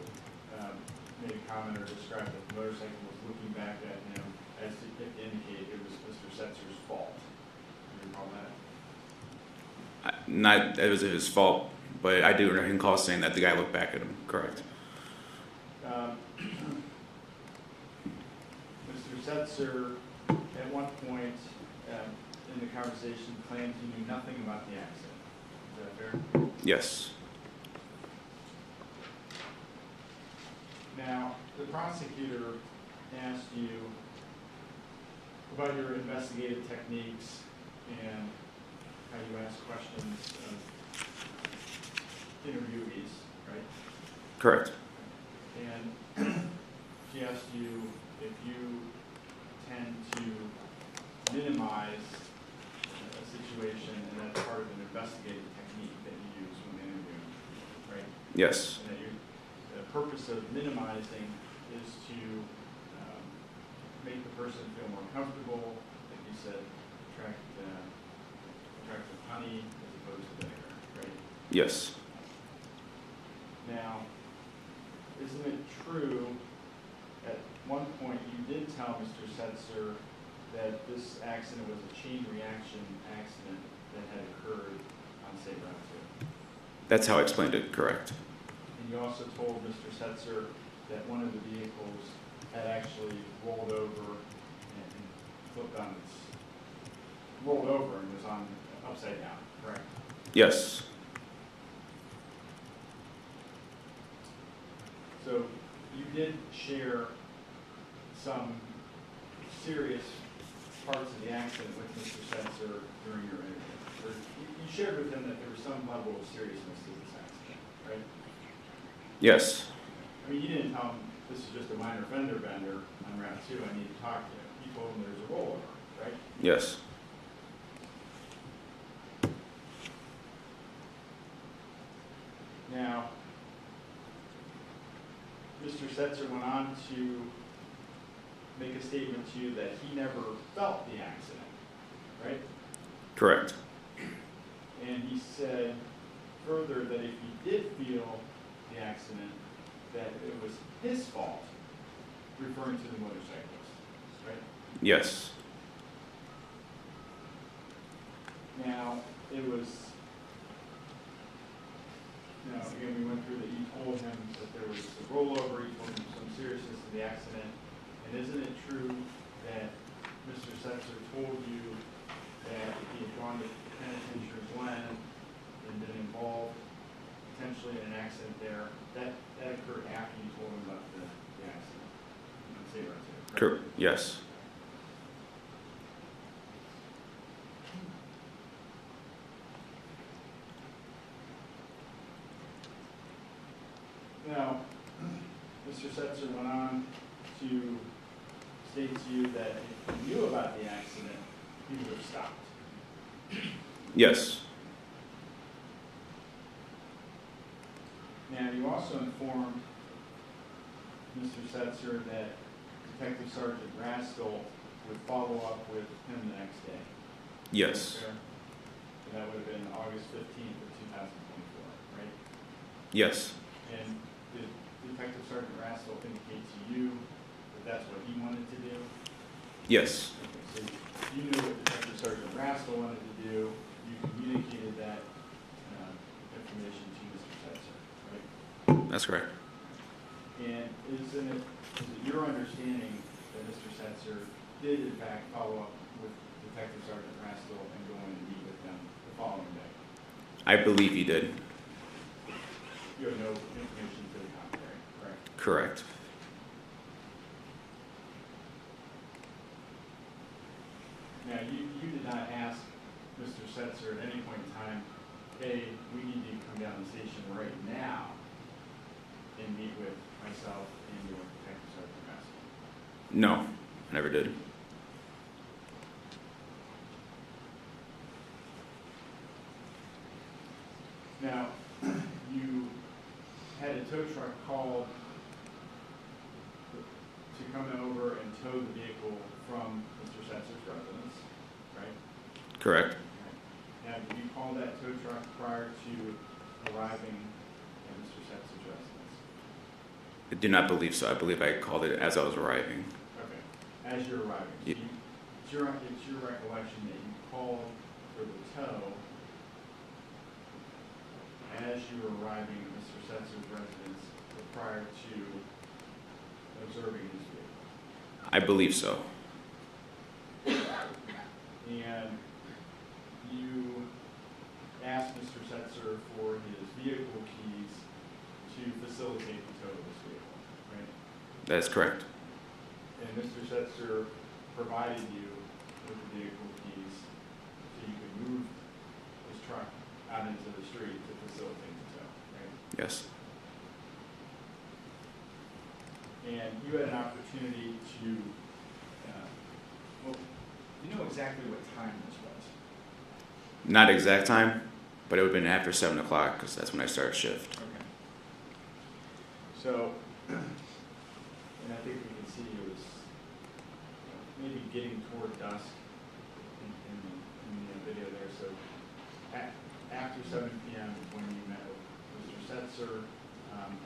made a comment or described that the motorcycle was looking back at him as to indicate it was Mr. Setzer's fault. Do you recall that? Not that it was his fault, but I do recall saying that the guy looked back at him. Correct. Mr. Setzer, at one point in the conversation, claimed he knew nothing about the accident. Is that fair? Yes. Now, the prosecutor asked you about your investigative techniques and how you ask questions of interviewees, right? Correct. And she asked you if you tend to minimize a situation, and that's part of an investigative technique that you use when interviewing, right? Yes. And that the purpose of minimizing is to make the person feel more comfortable, like you said, attract honey as opposed to vinegar, right? Yes. Now, isn't it true at one point you did tell Mr. Setzer that this accident was a chain reaction accident that had occurred on State Route 2? That's how I explained it. Correct. And you also told Mr. Setzer that one of the vehicles had actually rolled over and flipped on rolled over and was on upside down, correct? Yes. So you did share some serious parts of the accident with Mr. Setzer during your interview. Or you shared with him that there was some level of seriousness to this accident, right? Yes. I mean, you didn't tell him this is just a minor fender bender on Route 2, I need to talk to him. You told him there's a rollover, right? Yes. Now, Mr. Setzer went on to make a statement to you that he never felt the accident, right? Correct. And he said further that if he did feel the accident, that it was his fault, referring to the motorcyclist, right? Yes. Now, it was, again, we went through that you told him that there was a rollover, you told him some seriousness to the accident. And isn't it true that Mr. Setzer told you that if he had gone to Penitentiary Glen and been involved potentially in an accident there, that occurred after you told him about the accident? Let's say right there. Correct. Yes. Now, Mr. Setzer went on to state to you that if he knew about the accident, he would have stopped. Yes. Now, you also informed Mr. Setzer that Detective Sergeant Rastel would follow up with him the next day. Yes. Fair? So that would have been August 15th of 2024, right? Yes. And did Detective Sergeant Rastel indicate to you that that's what he wanted to do? Yes. Okay, so you knew what Detective Sergeant Rastel wanted to do. You communicated that information to Mr. Setzer, right? That's correct. And is it your understanding that Mr. Setzer did in fact follow up with Detective Sergeant Rastel and go in and meet with them the following day? I believe he did. You have no information to the contrary, correct? Correct. Now, you did not ask Mr. Setzer at any point in time, hey, we need you to come down to the station right now and meet with myself and your Detective Sergeant Rastel. No, I never did. Now, you had a tow truck called to come over and tow the vehicle from Mr. Setzer's residence, right? Correct. Now, did you call that tow truck prior to arriving at Mr. Setzer's residence? I do not believe so. I believe I called it as I was arriving. Okay, as you're arriving. So Ye- it's your recollection that you called for the tow as you were arriving at Mr. Setzer's residence prior to observing his vehicle. I believe so. And you asked Mr. Setzer for his vehicle keys to facilitate the tow of this vehicle, right? That is correct. And Mr. Setzer provided you with the vehicle keys so you could move his truck out into the street to facilitate the tow, right? Yes. And you had an opportunity to, you know exactly what time this was? Not exact time, but it would have been after 7 o'clock because that's when I started shift. Okay. So, and I think we can see it was maybe getting toward dusk in the video there. So, after 7 p.m. is when you met with Mr. Setzer.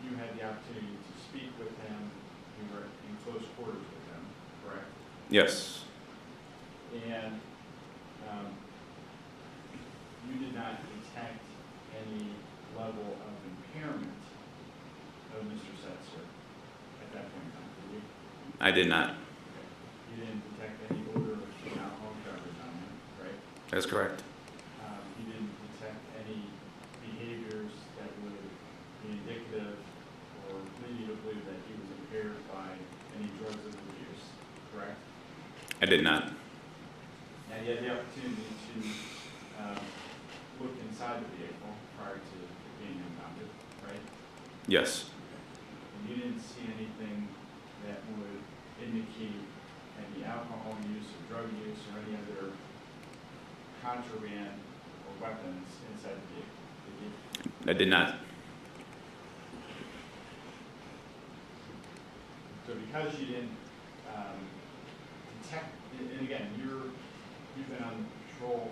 You had the opportunity to speak with him. You were in close quarters with him, correct? Yes. And you did not detect any level of impairment of Mr. Setzer at that point in time, did you? I did not. Okay. You didn't detect any odor of alcohol drivers on him, right? That's correct. You didn't detect any behaviors that would be indicative or lead you to believe that he was impaired by any drugs of abuse, correct? I did not. Now, you had the opportunity to look inside the vehicle prior to being impounded, right? Yes. And you didn't see anything that would indicate any alcohol use or drug use or any other contraband or weapons inside the vehicle, did you? I did not. So because you didn't detect, and again, you've been on patrol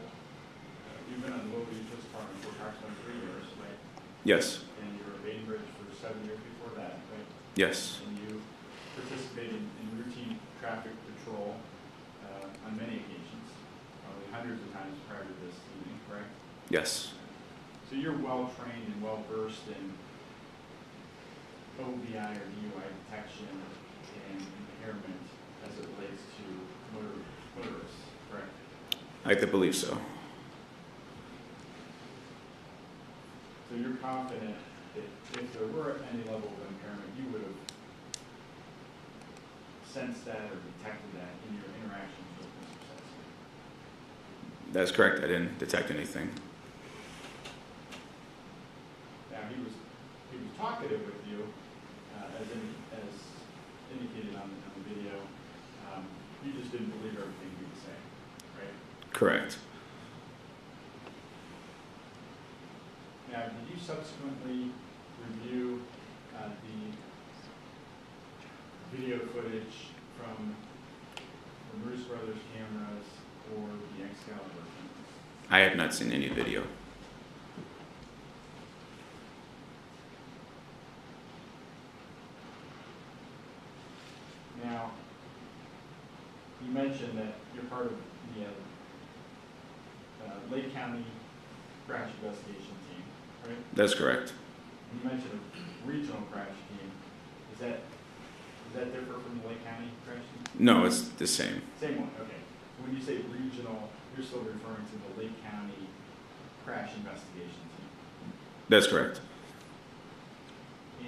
you've been on the Mobile Police Department for approximately 3 years, right? Yes. And you were a Bainbridge for 7 years before that, right? Yes. And you participated in routine traffic patrol on many occasions, probably hundreds of times prior to this evening, correct? Yes. So you're well trained and well versed in OBI or DUI detection and impairment as it relates to motorists, correct? I like to believe so. So you're confident that if there were any level of impairment, you would have sensed that or detected that in your interactions with Mr. Setzer? That's correct. I didn't detect anything. Now, he was talkative with you, as indicated on the video. You just didn't believe everything he was saying, right? Correct. Now, did you subsequently review the video footage from the Bruce Brothers cameras or the Excalibur cameras? I have not seen any video. Now, you mentioned that you're part of the Lake County crash investigation team, right? That's correct. You mentioned a regional crash team. Does that differ from the Lake County crash team? No, it's the same. Same one, okay. When you say regional, you're still referring to the Lake County crash investigation team. That's correct.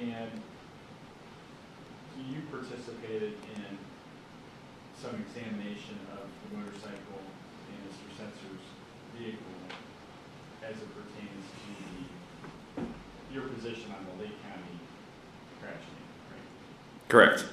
And you participated in some examination of the motorcycle and Mr. Setzer's vehicle as it pertains to your position on the Lake County crash team, right? Correct.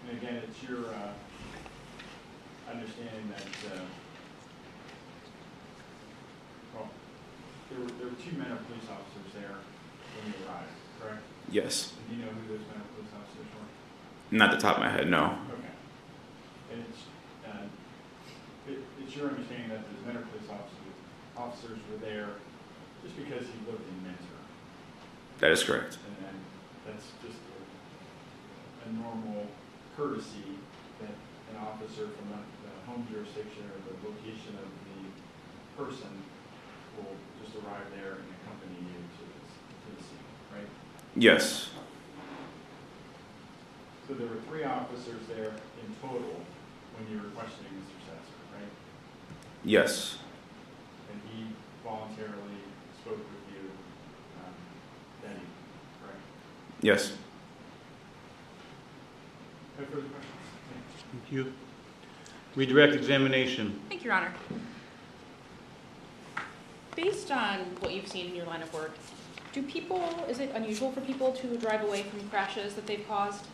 And again, it's your understanding that, well, there were 2 men or police officers there when you arrived, correct? Yes. And do you know who those men or police officers were? Not the top of my head, no. Okay. And it's your understanding that those men or police officers were there just because he lived in Mentor? That is correct. And then that's just a normal courtesy that an officer from the home jurisdiction or the location of the person will just arrive there and accompany you to the scene, right? Yes. So there were 3 officers there in total when you were questioning Mr. Setzer, right? Yes. And he voluntarily spoke with you that evening, right? Yes. No further questions? Thank you. Redirect examination. Thank you, Your Honor. Based on what you've seen in your line of work, is it unusual for people to drive away from crashes that they've caused?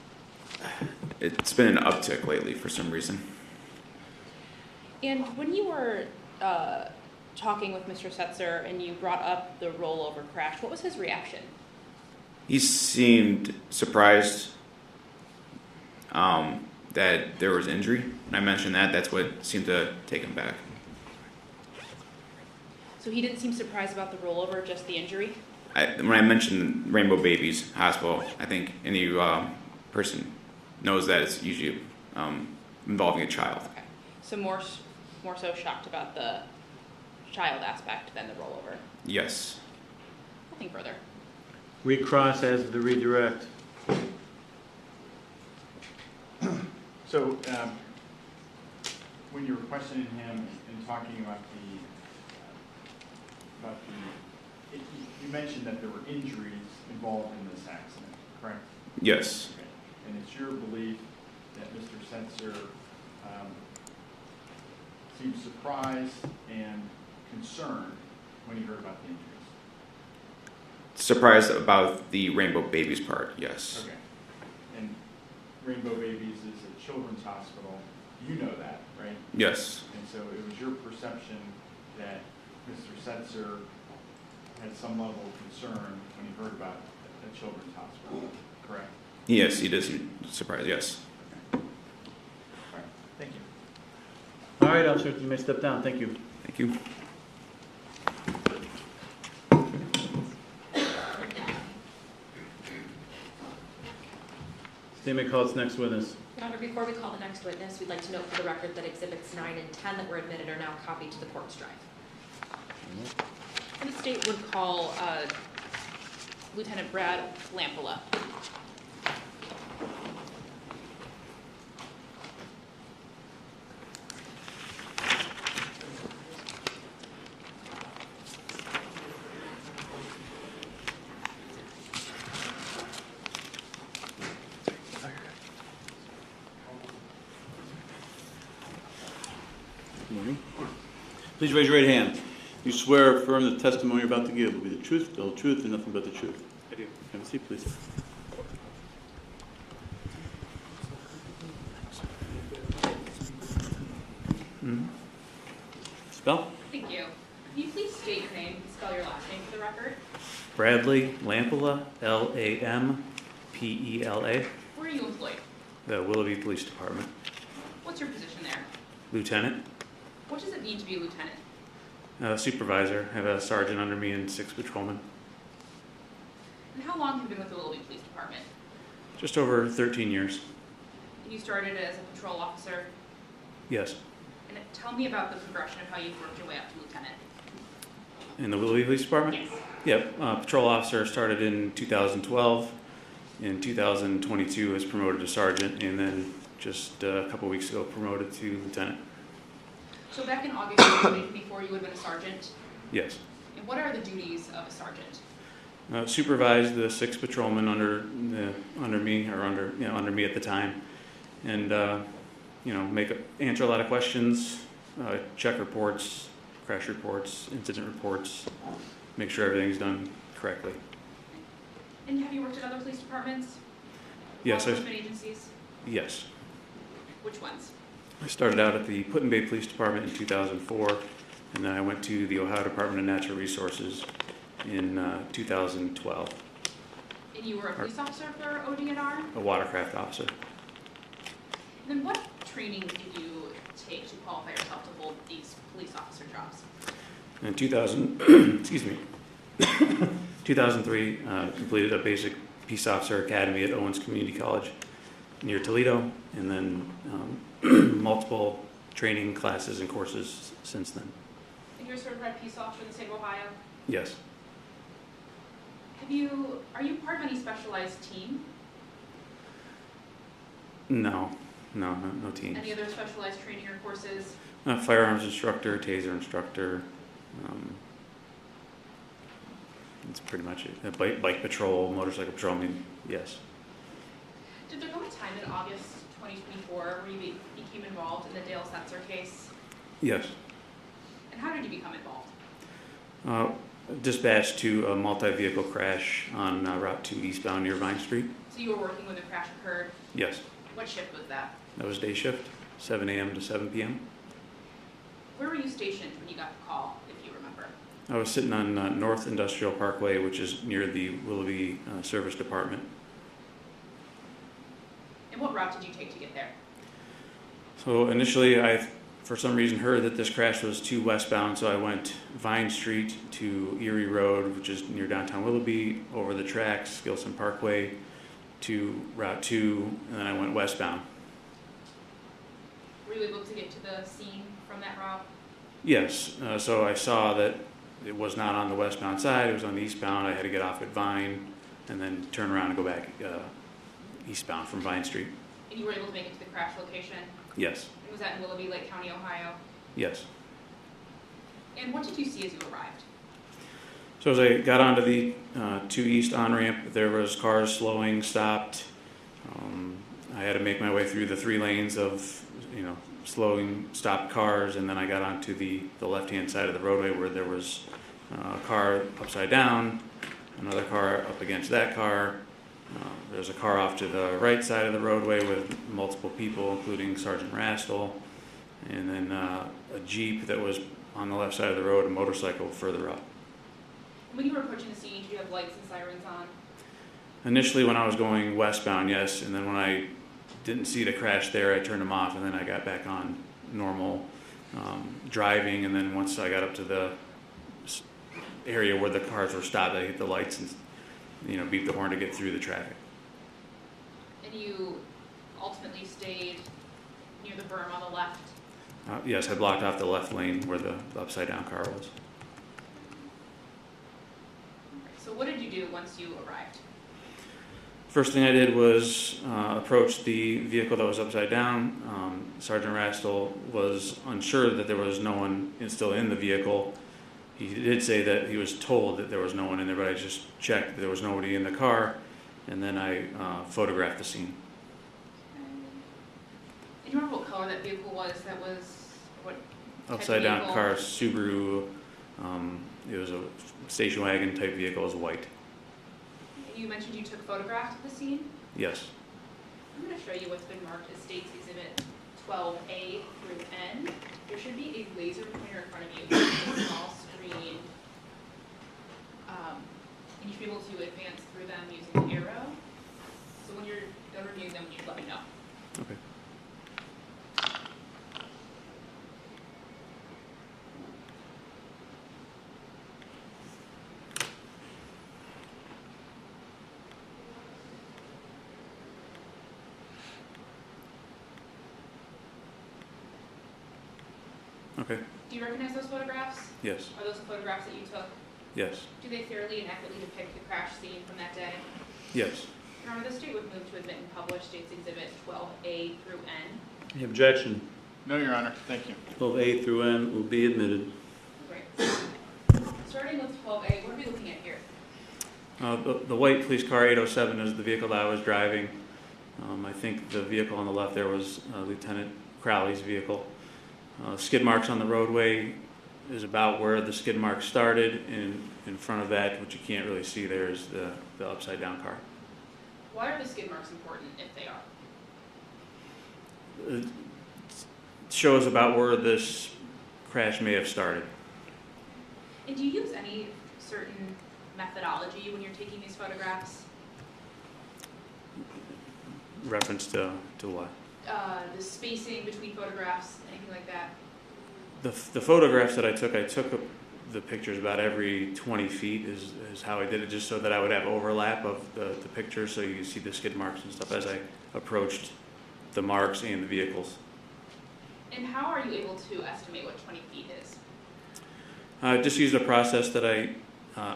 It's been an uptick lately for some reason. And when you were talking with Mr. Setzer and you brought up the rollover crash, what was his reaction? He seemed surprised that there was injury. When I mentioned that, that's what seemed to take him back. So he didn't seem surprised about the rollover, just the injury? When I mentioned Rainbow Babies Hospital, I think any person knows that it's usually involving a child. Okay. So more so shocked about the child aspect than the rollover? Yes. Nothing further. Recross as the redirect. So, when you were questioning him and talking about you mentioned that there were injuries involved in this accident, correct? Yes. Okay. And it's your belief that Mr. Setzer seemed surprised and concerned when he heard about the injuries? Surprised about the Rainbow Babies part, yes. Okay. And Rainbow Babies is a children's hospital You know that, right? Yes. And so it was your perception that Mr. Setzer had some level of concern when he heard about a children's hospital, correct? Yes, he does. Surprise. Yes. All right, thank you. All right, officers, you may step down. Thank you. Thank you. State may call its next witness. Your Honor, before we call the next witness, we'd like to note for the record that exhibits 9 and 10 that were admitted are now copied to the court's drive. And the state would call Lieutenant Brad Lampola. Good morning. Please raise your right hand. You swear or affirm the testimony you're about to give will be the truth, the whole truth, and nothing but the truth. I do. Have a seat, please. Spell? Thank you. Can you please state your name and spell your last name for the record? Bradley Lampola, Lampela. Where are you employed? The Willoughby Police Department. What's your position there? Lieutenant, What does it mean to be a lieutenant? supervisor. I have a sergeant under me and 6 patrolmen. And how long have you been with the Willoughby Police Department? Just over 13 years. And you started as a patrol officer. Yes. And tell me about the progression of how you've worked your way up to lieutenant. In the Willoughby Police Department? Yes. Yep. Patrol officer started in 2012. In 2022 was promoted to sergeant, and then just a couple weeks ago promoted to lieutenant. So back in August of 2024, you would have been a sergeant. Yes. And what are the duties of a sergeant? Supervised the 6 patrolmen under me under me at the time, and answer a lot of questions, check reports, crash reports, incident reports, make sure everything's done correctly. And have you worked at other police departments? Yes, Law enforcement agencies? Yes. Which ones? I started out at the Put-in-Bay Police Department in 2004, and then I went to the Ohio Department of Natural Resources in 2012, And you were a police officer for ODNR? a watercraft officer. And then what training did you take to qualify yourself to hold these police officer jobs? In 2003, completed a basic peace officer academy at Owens Community College near Toledo, and then multiple training classes and courses since then. And you're a certified peace officer in the state of Ohio? Yes. Are you part of any specialized team? No teams. Any other specialized training or courses? Firearms instructor, taser instructor. That's pretty much it. Bike patrol, motorcycle patrol. I mean, yes. Did there come a time in August 2024 where you became involved in the Dale Setzer case? Yes. And how did you become involved? Dispatched to a multi-vehicle crash on Route 2 eastbound near Vine Street. So you were working when the crash occurred. Yes. What shift was that? That was day shift, 7 a.m. to 7 p.m. Where were you stationed when you got the call, if you remember? I was sitting on North Industrial Parkway, which is near the Willoughby Service Department. And what route did you take to get there? So initially, I, for some reason, heard that this crash was too westbound, so I went Vine Street to Erie Road, which is near downtown Willoughby, over the tracks, Gilson Parkway, to Route 2, and then I went westbound. Were you able to get to the scene from that route? Yes, so I saw that it was not on the westbound side, it was on the eastbound. I had to get off at Vine and then turn around and go back eastbound from Vine Street. And you were able to make it to the crash location? Yes. And was that in Willoughby, Lake County, Ohio? Yes. And what did you see as you arrived? So as I got onto the 2 East on-ramp, there was cars slowing, stopped. I had to make my way through the 3 lanes of, slowing, stopped cars, and then I got onto the left-hand side of the roadway where there was a car upside down, another car up against that car, There's a car off to the right side of the roadway with multiple people, including Sergeant Rastel, and then a Jeep that was on the left side of the road, a motorcycle further up. When you were approaching the scene, did you have lights and sirens on? Initially, when I was going westbound, yes, and then when I didn't see the crash there, I turned them off, and then I got back on normal driving, and then once I got up to the area where the cars were stopped, I hit the lights and beat the horn to get through the traffic. And you ultimately stayed near the berm on the left? Yes, I blocked off the left lane where the upside down car was. So what did you do once you arrived? First thing I did was approach the vehicle that was upside down. Sergeant Rastel was unsure that there was no one still in the vehicle. He did say that he was told that there was no one in there, but I just checked that there was nobody in the car, and then I photographed the scene. Do you remember what color that vehicle was? That was what type of Upside down vehicle? car, Subaru. It was a station wagon type vehicle. It was white. You mentioned you took photographs of the scene? Yes. I'm going to show you what's been marked as State's Exhibit 12A through N. There should be a laser pointer in front of you, a small screen, and you should be able to advance through them using the arrow. So when you're done reviewing them, you should let me know. Okay. Okay. Do you recognize those photographs? Yes. Are those the photographs that you took? Yes. Do they fairly and accurately depict the crash scene from that day? Yes. Your Honor, the state would move to admit and publish State's Exhibit 12A through N. Any objection? No, Your Honor. Thank you. 12A through N will be admitted. Great. Starting with 12A, what are we looking at here? The white police car 807 is the vehicle that I was driving. I think the vehicle on the left there was Lieutenant Crowley's vehicle. Skid marks on the roadway is about where the skid marks started, and in front of that, which you can't really see there, is the upside down car. Why are the skid marks important if they are? It shows about where this crash may have started. And do you use any certain methodology when you're taking these photographs? Reference to what? The spacing between photographs, anything like that? The photographs that I took the pictures about every 20 feet is how I did it, just so that I would have overlap of the pictures, so you see the skid marks and stuff as I approached the marks and the vehicles. And how are you able to estimate what 20 feet is? I just used a process that I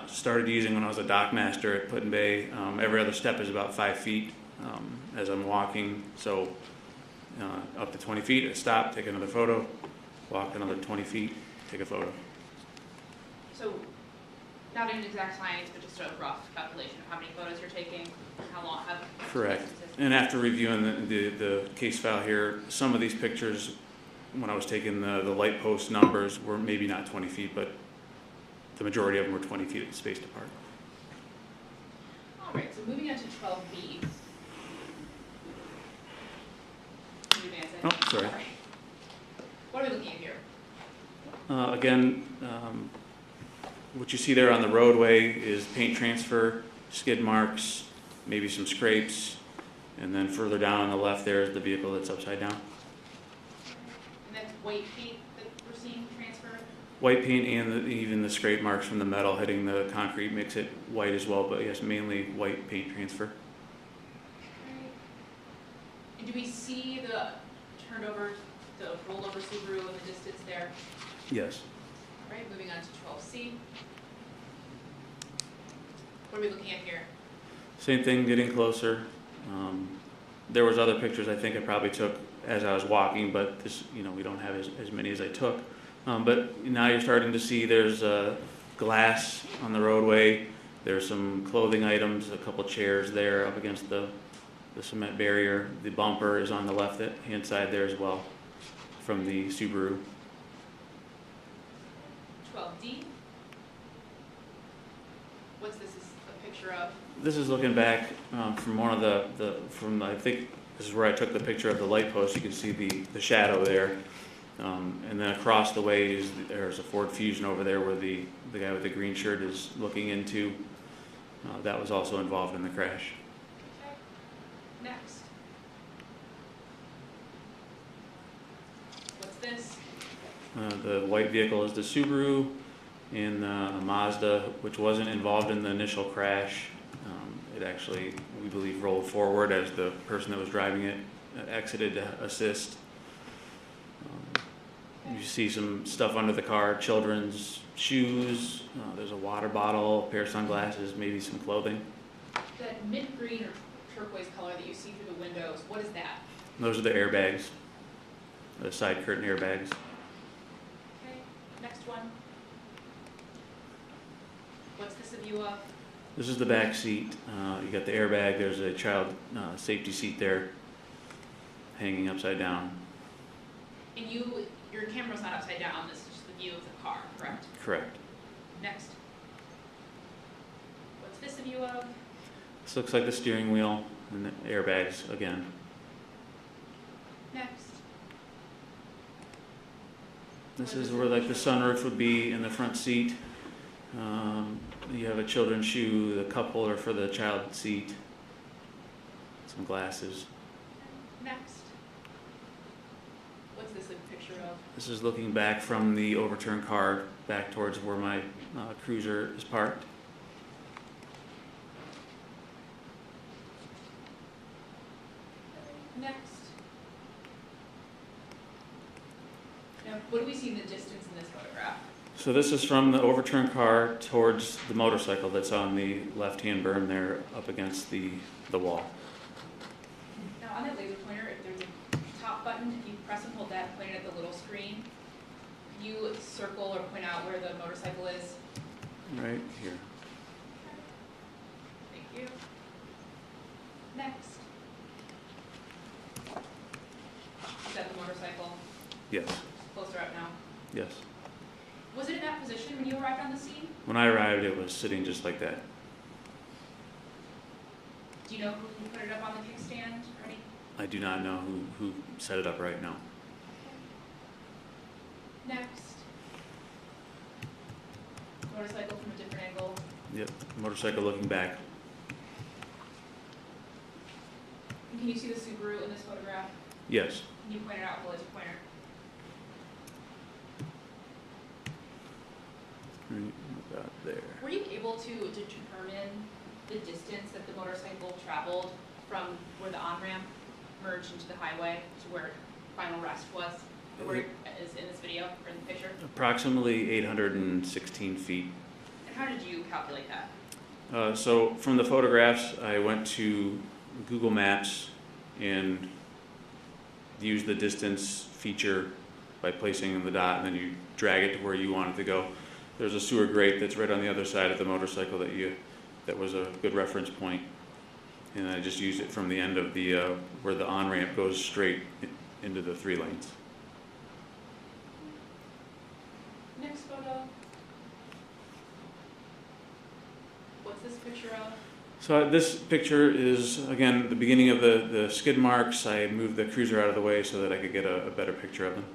started using when I was a dock master at Put-in-Bay. Every other step is about 5 feet as I'm walking, so up to 20 feet, I stop, take another photo, walk another 20 feet, take a photo. So, not an exact science, but just a rough calculation of how many photos you're taking, how long, how Correct. And after reviewing the case file here, some of these pictures, when I was taking the light post numbers, were maybe not 20 feet, but the majority of them were 20 feet spaced apart. All right, so moving on to 12B. Can you advance it? Oh, sorry. What are we looking at here? Again, what you see there on the roadway is paint transfer, skid marks, maybe some scrapes, and then further down on the left there is the vehicle that's upside down. And that's white paint that we're seeing transfer? White paint and even the scrape marks from the metal hitting the concrete makes it white as well, but yes, mainly white paint transfer. Right. And do we see the turned over, the rollover Subaru in the distance there? Yes. All right, moving on to 12C. What are we looking at here? Same thing, getting closer. There was other pictures I think I probably took as I was walking, but this, we don't have as many as I took. But now you're starting to see there's glass on the roadway. There's some clothing items, a couple chairs there up against the cement barrier. The bumper is on the left-hand side there as well from the Subaru. 12D. What's this? Is a picture picture of? This is looking back from one of from I think this is where I took the picture of the light post. You can see the shadow there. And then across the way there's a Ford Fusion over there where the guy with the green shirt is looking into. That was also involved in the crash. Okay. Next. What's this? The white vehicle is the Subaru, and a Mazda, which wasn't involved in the initial crash. It actually, we believe, rolled forward as the person that was driving it exited to assist. You see some stuff under the car, children's shoes, there's a water bottle, a pair of sunglasses, maybe some clothing. That mint green or turquoise color that you see through the windows, what is that? Those are the airbags, the side curtain airbags. Okay, next one. What's this a view of? This is the back seat. You got the airbag, there's a child safety seat there hanging upside down. And your camera's not upside down, this is just the view of the car, correct? Correct. Next. What's this a view of? This looks like the steering wheel and the airbags again. Next. This is where like the sunroof would be in the front seat. You have a children's shoe, the cup holder for the child seat, some glasses. Next. What's this a picture of? This is looking back from the overturned car back towards where my cruiser is parked. Next. Now, what do we see in the distance in this photograph? So this is from the overturned car towards the motorcycle that's on the left-hand berm there up against the wall. Now, on that laser pointer, if there's a top button, if you press and hold that and point it at the little screen, can you circle or point out where the motorcycle is? Right here. Thank you. Next. Is that the motorcycle? Yes. Closer up now. Yes. Was it in that position when you arrived on the scene? When I arrived, it was sitting just like that. Do you know who put it up on the kickstand or any? I do not know who set it up right now. Next. Motorcycle from a different angle. Yep. Motorcycle looking back. And can you see the Subaru in this photograph? Yes. Can you point it out with the laser pointer? Right about there. Were you able to determine the distance that the motorcycle traveled from where the on-ramp merged into the highway to where final rest was? Or where it is in this video or in the picture? Approximately 816 feet. And how did you calculate that? So from the photographs, I went to Google Maps and used the distance feature by placing the dot, and then you drag it to where you want it to go. There's a sewer grate that's right on the other side of the motorcycle that was a good reference point, and I just used it from the end of the where the on-ramp goes straight into the 3 lanes. Next photo. What's this picture of? So this picture is, again, the beginning of the skid marks. I moved the cruiser out of the way so that I could get a better picture of them.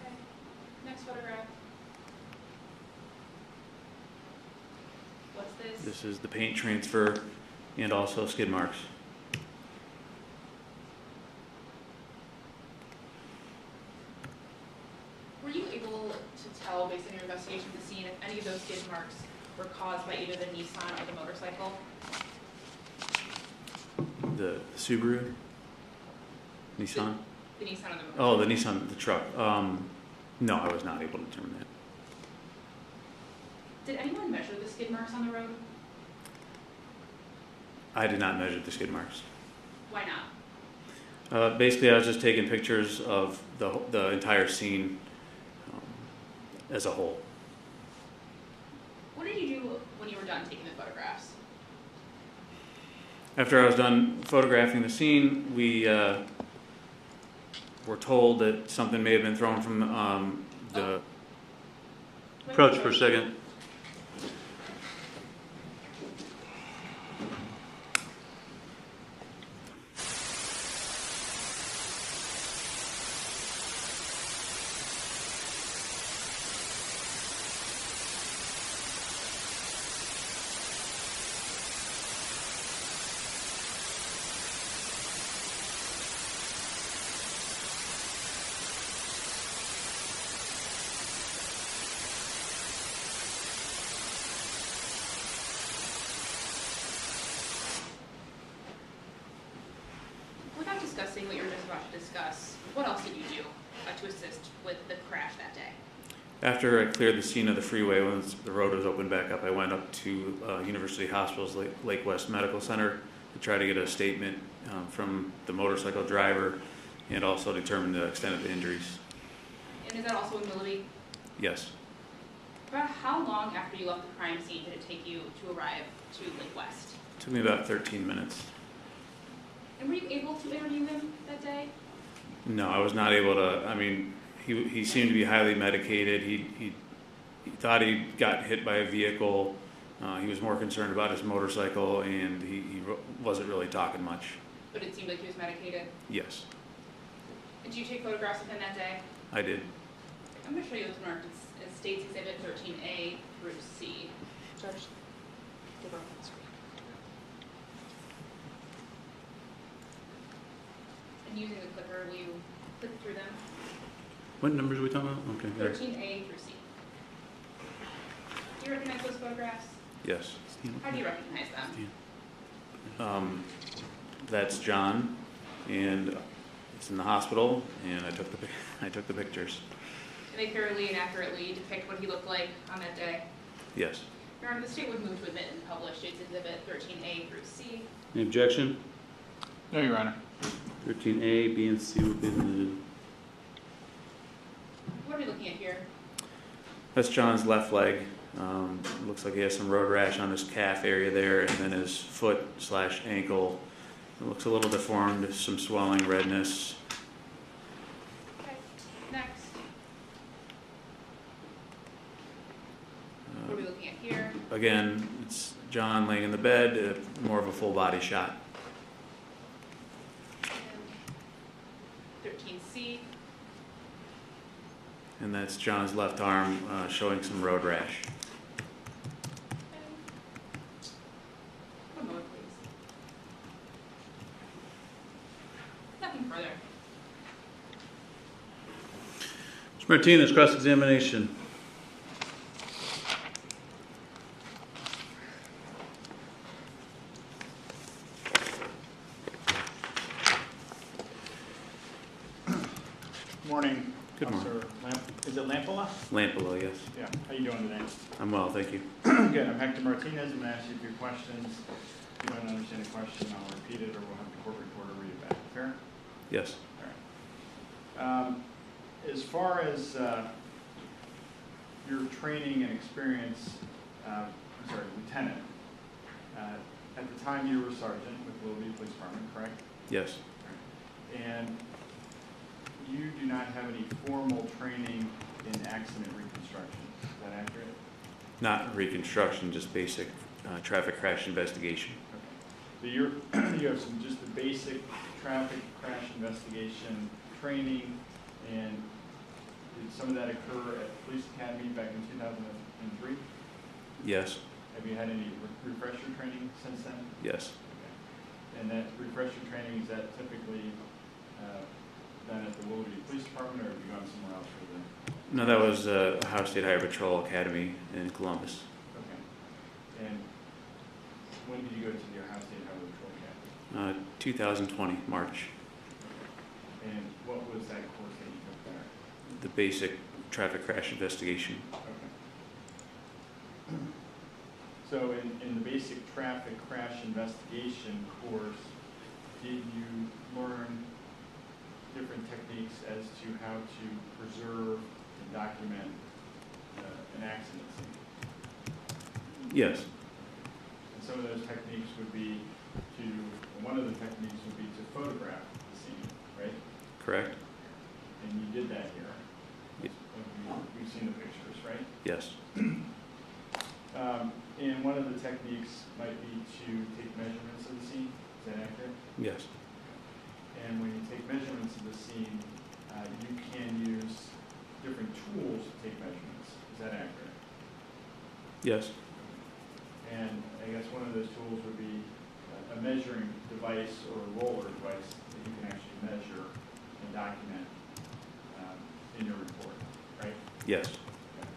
Okay. Next photograph. What's this? This is the paint transfer and also skid marks. Were you able to tell, based on your investigation of the scene, if any of those skid marks were caused by either the Nissan or the motorcycle? The Subaru? Nissan? The Nissan or the motorcycle? Oh, the Nissan, the truck. No, I was not able to determine that. Did anyone measure the skid marks on the road? I did not measure the skid marks. Why not? Basically, I was just taking pictures of the entire scene as a whole. What did you do when you were done taking the photographs? After I was done photographing the scene, we were told that something may have been thrown from the... Approach for a second. discussing what you were just about to discuss, what else did you do to assist with the crash that day? After I cleared the scene of the freeway, once the road was opened back up, I went up to University Hospital's Lake West Medical Center to try to get a statement from the motorcycle driver and also determine the extent of the injuries. And is that also in Willoughby? Yes. About how long after you left the crime scene did it take you to arrive to Lake West? It took me about 13 minutes. And were you able to interview him that day? No, I was not able to. I mean, he seemed to be highly medicated. He thought he got hit by a vehicle. He was more concerned about his motorcycle, and he wasn't really talking much. But it seemed like he was medicated? Yes. Did you take photographs of him that day? I did. I'm going to show you what's marked as States Exhibit 13A through C. George, give her that screen. And using the clicker, will you click through them? What numbers are we talking about? Okay. There. 13A through C. Do you recognize those photographs? Yes. How do you recognize them? That's John, and it's in the hospital, and I took the pictures. Do they fairly and accurately depict what he looked like on that day? Yes. Your Honor, the state would move to admit and publish States Exhibit 13A through C. Any objection? No, Your Honor. 13A, B, and C will be admitted. What are we looking at here? That's John's left leg. Looks like he has some road rash on his calf area there, and then his foot/ankle. It looks a little deformed, some swelling, redness. Okay, next. What are we looking at here? Again, it's John laying in the bed, more of a full body shot. And 13C. And that's John's left arm showing some road rash. One moment, please. Nothing further. Mr. Martinez, cross-examination. Morning. Good morning. Officer is it Lampola? Lampola, yes. Yeah. How you doing today? I'm well, thank you. Good. I'm Hector Martinez. I'm going to ask you a few questions. If you don't understand a question, I'll repeat it, or we'll have the court reporter read it back. Fair? Yes. All right. As far as your training and experience, lieutenant, at the time you were sergeant with Willoughby Police Department, correct? Yes. And you do not have any formal training in accident reconstruction. Is that accurate? Not reconstruction, just basic traffic crash investigation. Okay. So you have just the basic traffic crash investigation training, and did some of that occur at Police Academy back in 2003? Yes. Have you had any refresher training since then? Yes. Okay. And that refresher training, is that typically done at the Willoughby Police Department, or have you gone somewhere else for the? No, that was Ohio State Highway Patrol Academy in Columbus. Okay. And when did you go to the Ohio State Highway Patrol Academy? 2020, March. And what was that course that you took there? The basic traffic crash investigation. Okay. So in the basic traffic crash investigation course, did you learn different techniques as to how to preserve and document an accident scene? Yes. And some of those techniques would be one of the techniques would be to photograph the scene, right? Correct. And you did that here. Yes. We've seen the pictures, right? Yes. And one of the techniques might be to take measurements of the scene. Is that accurate? Yes. And when you take measurements of the scene, you can use different tools to take measurements. Is that accurate? Yes. And I guess one of those tools would be a measuring device or a roller device that you can actually measure and document in your report, right? Yes. Okay.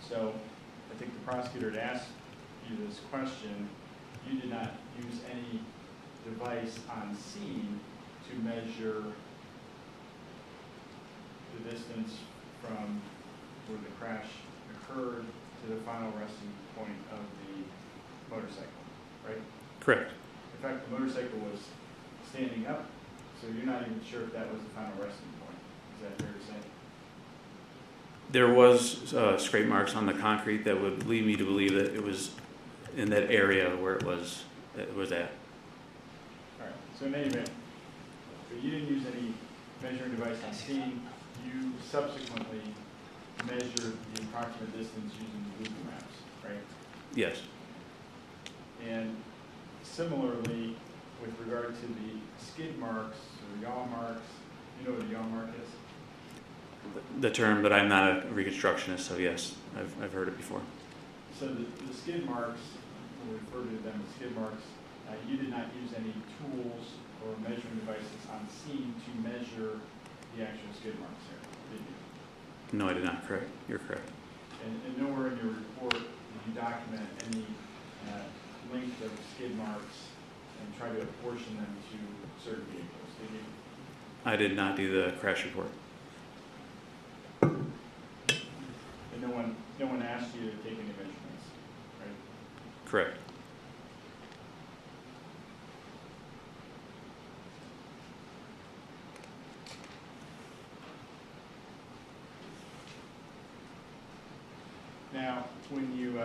So I think the prosecutor had asked you this question. You did not use any device on scene to measure the distance from where the crash occurred to the final resting point of the motorcycle, right? Correct. In fact, the motorcycle was standing up, so you're not even sure if that was the final resting point. Is that fair to say? There was scrape marks on the concrete that would lead me to believe that it was in that area where it was at. All right, so in any event, but you didn't use any measuring device on scene. You subsequently measured the approximate distance using the Google Maps, right? Yes. And similarly, with regard to the skid marks or yaw marks, you know what a yaw mark is? The term, but I'm not a reconstructionist, so yes, I've heard it before. So the skid marks, we'll refer to them as skid marks, you did not use any tools or measuring devices on scene to measure the actual skid marks there, did you? No, I did not. Correct. You're correct. And nowhere in your report did you document any length of skid marks and try to apportion them to certain vehicles, did you? I did not do the crash report. And no one asked you to take any measurements, right? Correct. Now, when you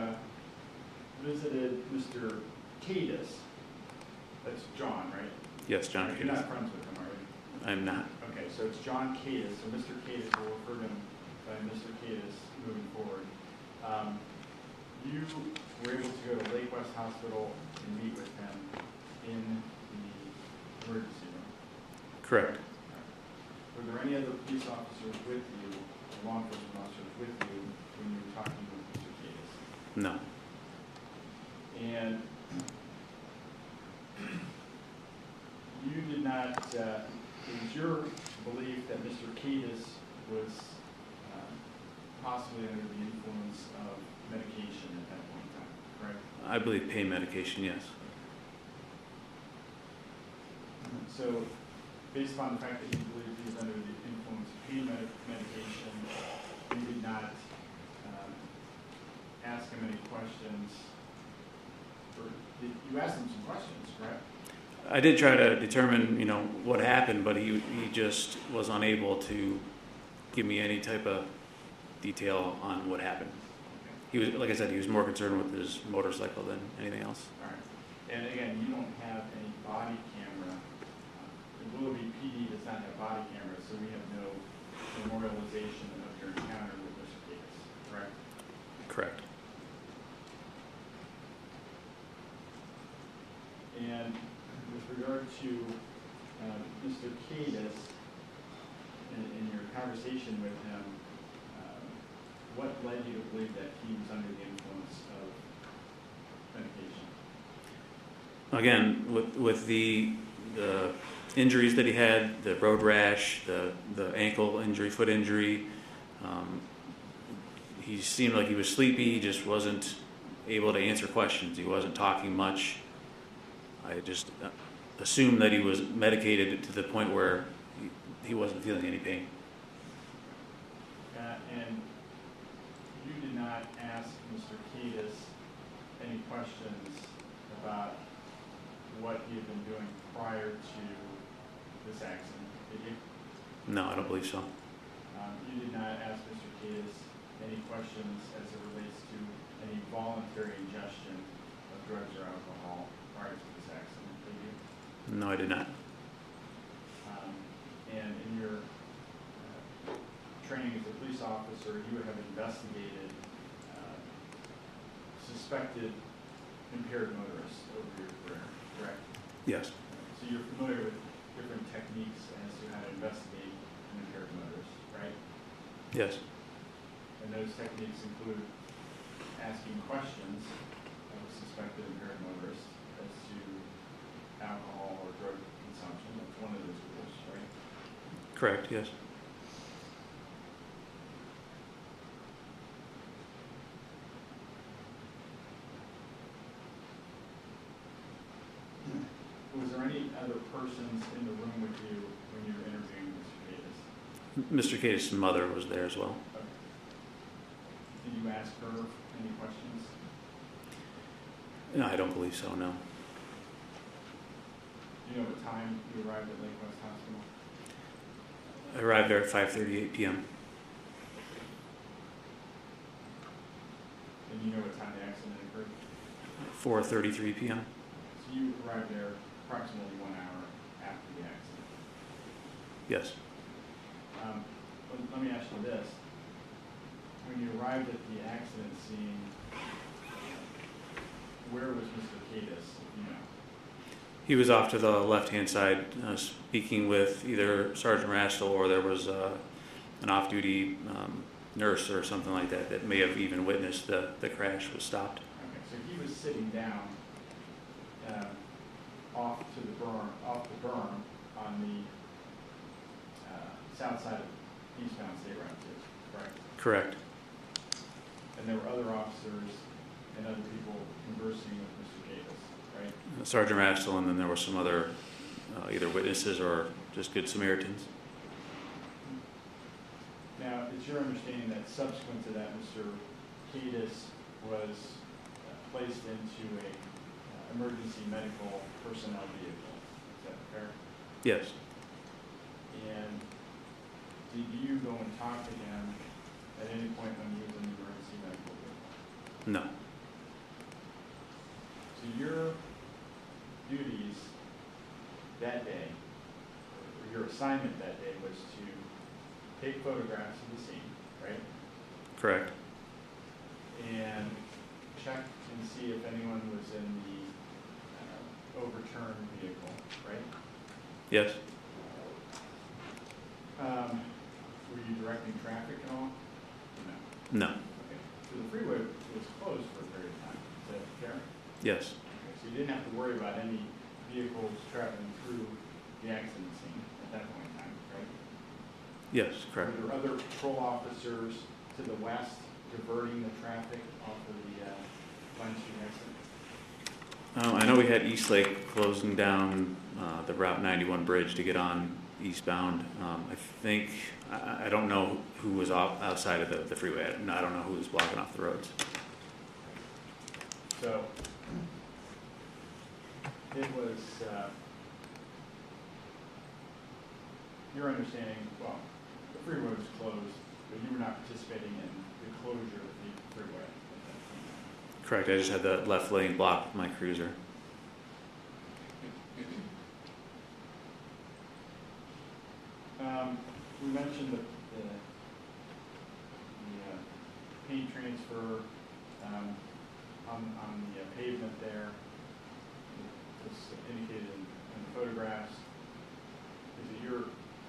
visited Mr. Cadis, that's John, right? Yes, John You're Cadis. not friends with him, are you? I'm not. Okay, so it's John Cadis, so Mr. Cadis, we'll refer to him by Mr. Cadis moving forward. You were able to go to Lake West Hospital and meet with him in the emergency room. Correct. Were there any other police officers with you, or law enforcement officers with you, when you were talking with Mr. Cadis? No. And you did not, it was your belief that Mr. Cadis was possibly under the influence of medication at that point in time, correct? I believe pain medication, yes. So, based upon the fact that you believe he was under the influence of pain medication, you did not ask him any questions, or you asked him some questions, correct? I did try to determine, what happened, but he just was unable to give me any type of detail on what happened. He was, like I said, he was more concerned with his motorcycle than anything else. All right. And again, you don't have any body camera. The Willoughby PD does not have body cameras, so we have no memorialization of your encounter with Mr. Cadis, correct? Correct. And with regard to Mr. Cadis, in your conversation with him, what led you to believe that he was under the influence of medication? Again, with the injuries that he had, the road rash, the ankle injury, foot injury, he seemed like he was sleepy. He just wasn't able to answer questions. He wasn't talking much. I just assumed that he was medicated to the point where he wasn't feeling any pain. And you did not ask Mr. Cadis any questions about what he had been doing prior to this accident, did you? No, I don't believe so. You did not ask Mr. Cadis any questions as it relates to any voluntary ingestion of drugs or alcohol prior to this accident, did you? No, I did not. And in your training as a police officer, you would have investigated suspected impaired motorists over your career, correct? Yes. So you're familiar with different techniques as to how to investigate an impaired motorist, right? Yes. And those techniques include asking questions of a suspected impaired motorist as to alcohol or drug consumption. That's one of those rules, right? Correct, yes. Was there any other persons in the room with you Mr. Cadis' mother was there as well. Okay. Did you ask her any questions? No, I don't believe so, no. Do you know what time you arrived at Lake West Hospital? I arrived there at 5:38 p.m. And you know what time the accident occurred? 4:33 p.m. So you arrived there approximately 1 hour after the accident. Yes. Let me ask you this. When you arrived at the accident scene, where was Mr. Cadis, if you know? He was off to the left-hand side, speaking with either Sergeant Rastel or there was an off-duty nurse or something like that that may have even witnessed the crash was stopped. Okay, so he was sitting down off the berm on the south side of eastbound State Route 2, correct? Correct. And there were other officers and other people conversing with Mr. Cadis, right? Sergeant Rastel, and then there were some other either witnesses or just good Samaritans. Now, it's your understanding that subsequent to that, Mr. Cadis was placed into a emergency medical personnel vehicle. Is that fair? Yes. And did you go and talk to him at any point when he was in the emergency medical vehicle? No. So your duties that day, or your assignment that day, was to take photographs of the scene, right? Correct. And check and see if anyone was in the overturned vehicle, right? Yes. Were you directing traffic at all? No. No. Okay. So the freeway was closed for a period of time. Is that fair? Yes. Okay. So you didn't have to worry about any vehicles traveling through the accident scene at that point in time, right? Yes, correct. Were there other patrol officers to the west diverting the traffic off of the Vine Street accident? I know we had East Lake closing down the Route 91 bridge to get on eastbound. I don't know who was outside of the freeway. I don't know who was blocking off the roads. So it was your understanding, well, the freeway was closed, but you were not participating in the closure of the freeway at that point. Correct. I just had the left lane blocked with my cruiser. We mentioned the paint transfer on the pavement there. It's indicated in the photographs. Is it your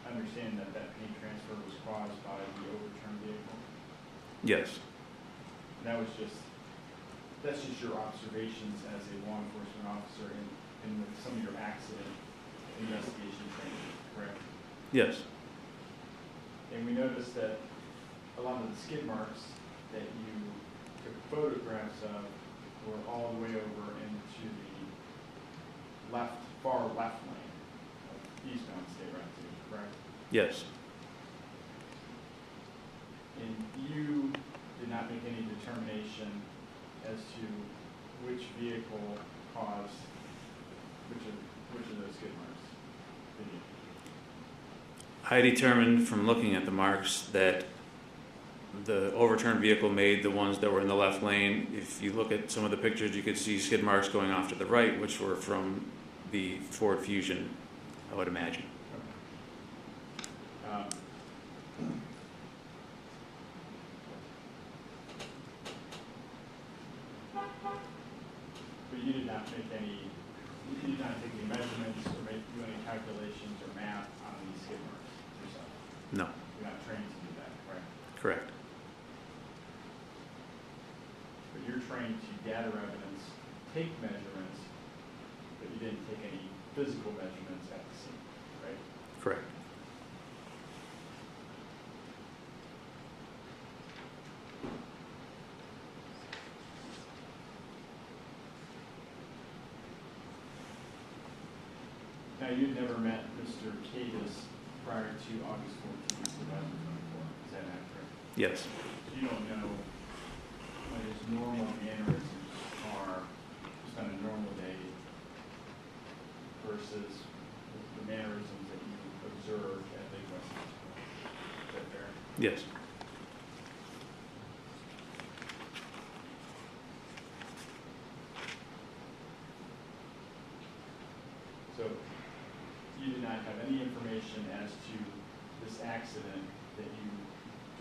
understanding that that paint transfer was caused by the overturned vehicle? Yes. And that's just your observations as a law enforcement officer in with some of your accident investigation training, correct? Yes. And we noticed that a lot of the skid marks that you took photographs of were all the way over into the far left lane of eastbound State Route 2, correct? Yes. And you did not make any determination as to which vehicle caused which of those skid marks, did you? I determined from looking at the marks that the overturned vehicle made the ones that were in the left lane. If you look at some of the pictures, you could see skid marks going off to the right, which were from the Ford Fusion, I would imagine. Okay. But you did not take any measurements or do any calculations or math on these skid marks yourself? No. You're not trained to do that, correct? Correct. But you're trained to gather evidence, take measurements, but you didn't take any physical measurements at the scene, right? Correct. Now, you'd never met Mr. Cadis prior to August 14th, 2024. Is that accurate? Yes. So you don't know what his normal mannerisms are just on a normal day versus the mannerisms that you observed at Lake Weston. Is that fair? Yes. So you did not have any information as to this accident that you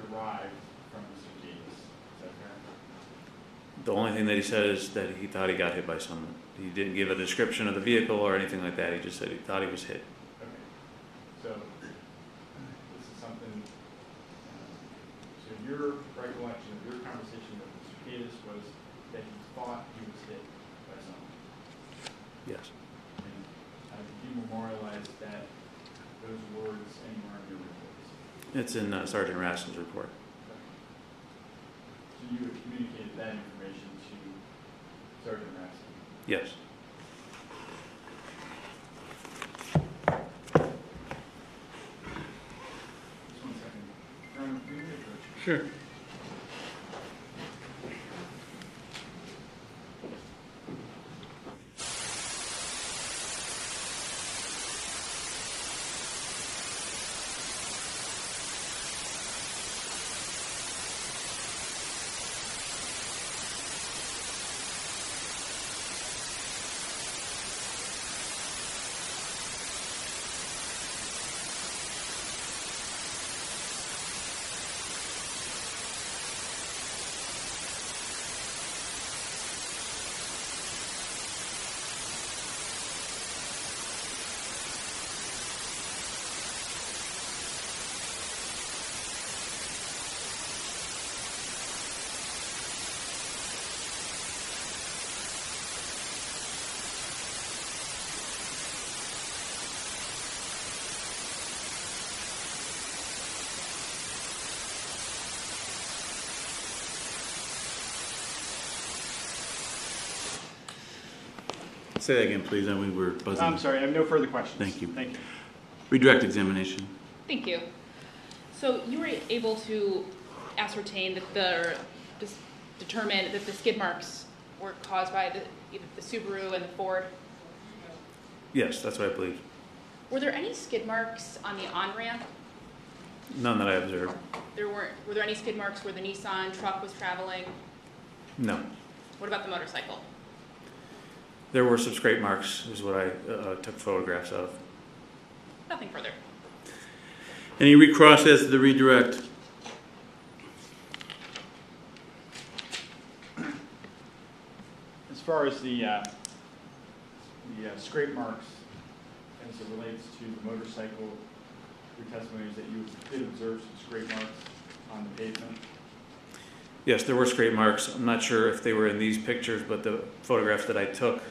derived from Mr. Davis. Is that fair? The only thing that he said is that he thought he got hit by someone. He didn't give a description of the vehicle or anything like that. He just said he thought he was hit. Okay. So this is something, so your recollection of your conversation with Mr. Davis was that he thought he was hit by someone. Yes. And did you memorialize those words anywhere in your reports? It's in Sergeant Raskin's report. Okay. So you had communicated that information to Sergeant Raskin? Yes. Just 1 second. Ron, can you approach? Sure. Say that again, please. We were buzzing. I'm sorry, I have no further questions. Thank you. Thank you. Redirect examination. Thank you. So you were able to ascertain that determine that the skid marks were caused by either the Subaru and the Ford. Yes, that's what I believe. Were there any skid marks on the on-ramp? None that I observed. Were there any skid marks where the Nissan truck was traveling? No. What about the motorcycle? There were some scrape marks, is what I took photographs of. Nothing further. Any recross as to the redirect? As far as the scrape marks as it relates to the motorcycle, your testimony is that you did observe some scrape marks on the pavement. Yes, there were scrape marks. I'm not sure if they were in these pictures, but the photographs that I took,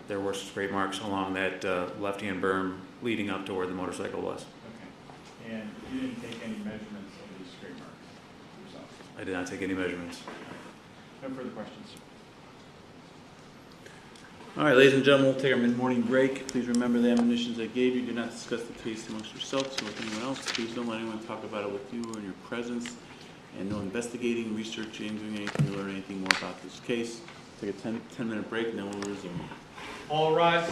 there were scrape marks along that left-hand berm leading up to where the motorcycle was. Okay. And you didn't take any measurements of these scrape marks yourself? I did not take any measurements. No further questions. All right, ladies and gentlemen, we'll take our mid-morning break. Please remember the admonitions I gave you. Do not discuss the case amongst yourselves or with anyone else. Please don't let anyone talk about it with you or in your presence. And no investigating, researching, doing anything to learn anything more about this case. Take a 10-minute break, and then we'll resume. All rise.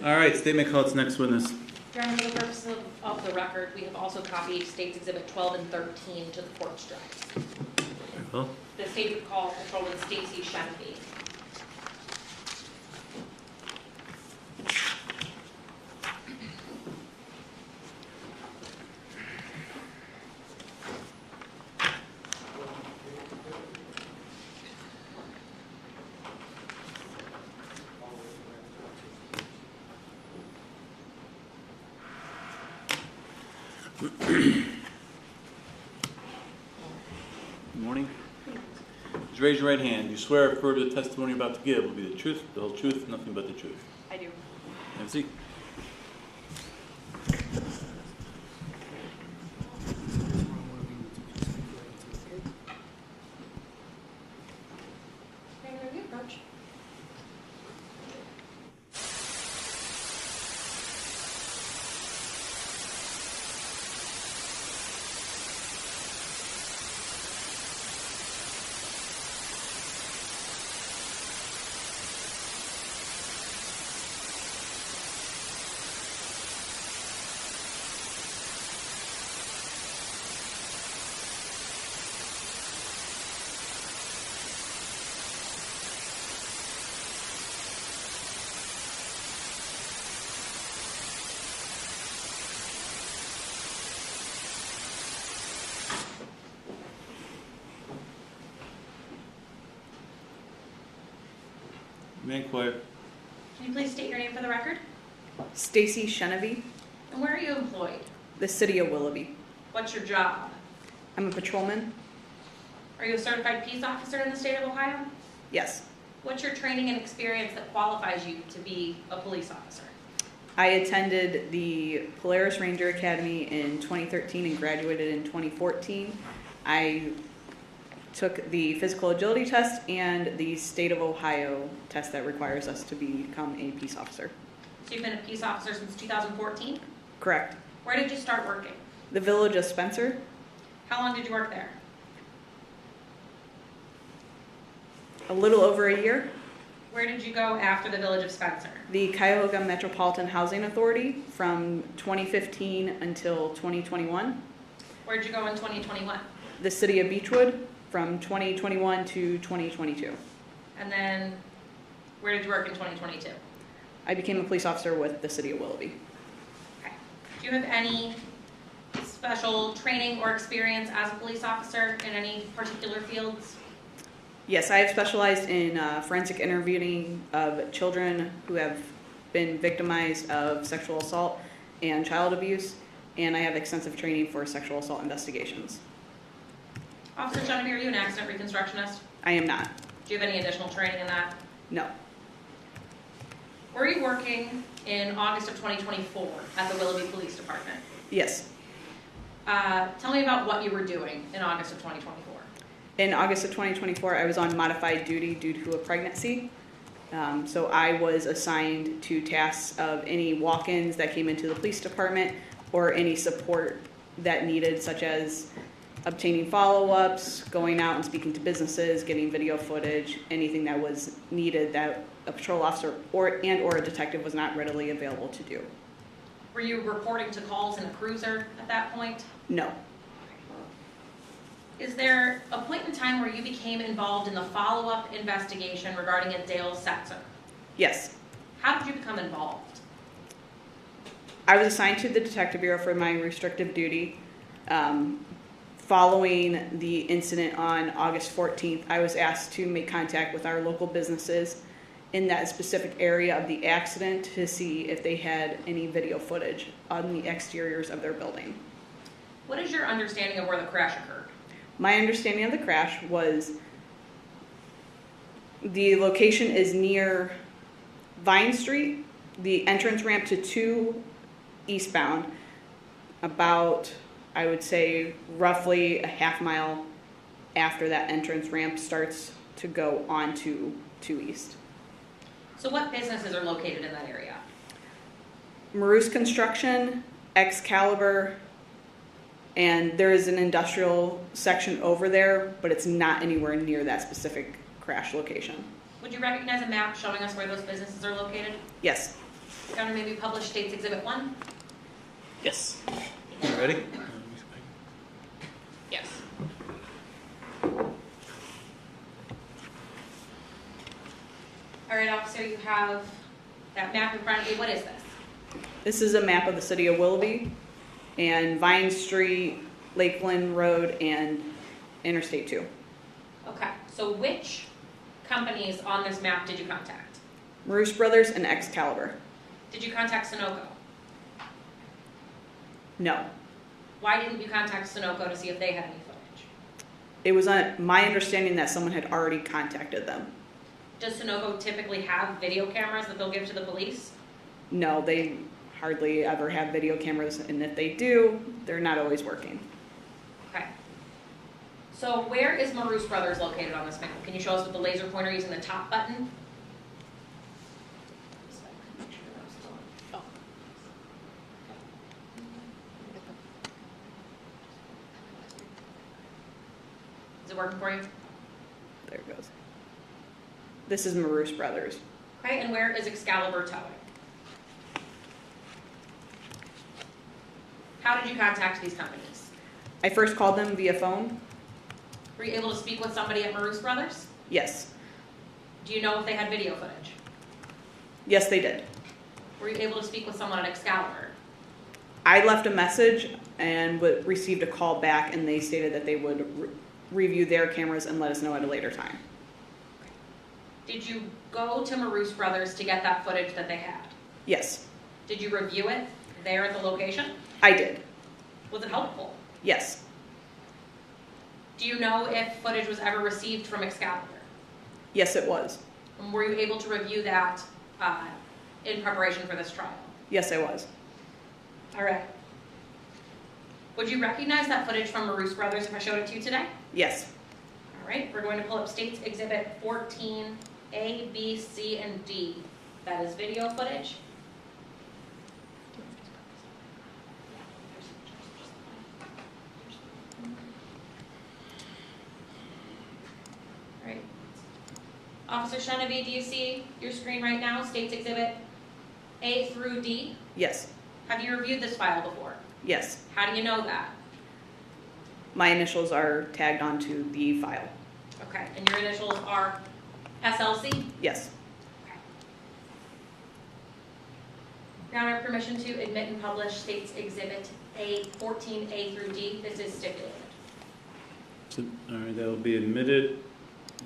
All right, statement call its next witness. Your Honor, for the purpose of the record, we have also copied States Exhibit 12 and 13 to the court's drive. Well, The state would call Patrolman Stacy Shenby. good morning. Just raise your right hand. You swear or affirm the testimony you're about to give will be the truth, the whole truth, and nothing but the truth. I do. Have a seat. Can we approach? Man quiet. Can you please state your name for the record? Stacy Shenevy, And where are you employed? the city of Willoughby. What's your job? I'm a patrolman. Are you a certified peace officer in the state of Ohio? Yes. What's your training and experience that qualifies you to be a police officer? I attended the Polaris Ranger Academy in 2013 and graduated in 2014. I took the physical agility test and the state of Ohio test that requires us to become a peace officer. So you've been a peace officer since 2014? Correct. Where did you start working? The village of Spencer, How long did you work there? a little over a year. Where did you go after the village of Spencer? The Cuyahoga Metropolitan Housing Authority from 2015 until 2021. Where'd you go in 2021? The city of Beechwood from 2021 to 2022. And then where did you work in 2022? I became a police officer with the city of Willoughby. Okay. Do you have any special training or experience as a police officer in any particular fields? Yes, I have specialized in forensic interviewing of children who have been victimized of sexual assault and child abuse, and I have extensive training for sexual assault investigations. Officer Genevieve, are you an accident reconstructionist? I am not. Do you have any additional training in that? No. Were you working in August of 2024 at the Willoughby Police Department? Yes. Tell me about what you were doing in August of 2024. In August of 2024, I was on modified duty due to a pregnancy. So I was assigned to tasks of any walk-ins that came into the police department or any support that needed, such as obtaining follow-ups, going out and speaking to businesses, getting video footage, anything that was needed that a patrol officer or a detective was not readily available to do. Were you reporting to calls in a cruiser at that point? No. Is there a point in time where you became involved in the follow-up investigation regarding a Dale Setzer? Yes. How did you become involved? I was assigned to the Detective Bureau for my restrictive duty. Following the incident on August 14th, I was asked to make contact with our local businesses in that specific area of the accident to see if they had any video footage on the exteriors of their building. What is your understanding of where the crash occurred? My understanding of the crash was the location is near Vine Street, the entrance ramp to 2 eastbound, about, I would say, roughly a half mile after that entrance ramp starts to go onto 2 east. So what businesses are located in that area? Maroos Construction, Excalibur, and there is an industrial section over there, but it's not anywhere near that specific crash location. Would you recognize a map showing us where those businesses are located? Yes. Governor, may we publish State's Exhibit 1? Yes. You ready? Yes. All right, officer, you have that map in front of you. What is this? This is a map of the city of Willoughby and Vine Street, Lakeland Road, and Interstate 2. Okay, so which companies on this map did you contact? Maroos Brothers and Excalibur. Did you contact Sunoco? No. Why didn't you contact Sunoco to see if they had any footage? It was my understanding that someone had already contacted them. Does Sunoco typically have video cameras that they'll give to the police? No, they hardly ever have video cameras, and if they do, they're not always working. Okay. So where is Maroos Brothers located on this map? Can you show us with the laser pointer using the top button? Oh. Is it working for you? There it goes. This is Maroos Brothers. Okay, and where is Excalibur Towing? How did you contact these companies? I first called them via phone. Were you able to speak with somebody at Maroos Brothers? Yes. Do you know if they had video footage? Yes, they did. Were you able to speak with someone at Excalibur? I left a message and received a call back, and they stated that they would review their cameras and let us know at a later time. Did you go to Maroos Brothers to get that footage that they had? Yes, Did you review it there at the location? I did. Was it helpful? Yes. Do you know if footage was ever received from Excalibur? Yes, it was. And were you able to review that in preparation for this trial? Yes, I was. All right. Would you recognize that footage from Maroos Brothers if I showed it to you today? Yes. All right, we're going to pull up State's Exhibit 14, A, B, C, and D. That is video footage. All right. Officer Chenevieve, do you see your screen right now? State's Exhibit A through D. Yes. Have you reviewed this file before? Yes. How do you know that? My initials are tagged onto the file. Okay, and your initials are SLC? Yes. Okay. Now I have permission to admit and publish State's Exhibit A, 14A through D. This is stipulated. So, all right, that will be admitted.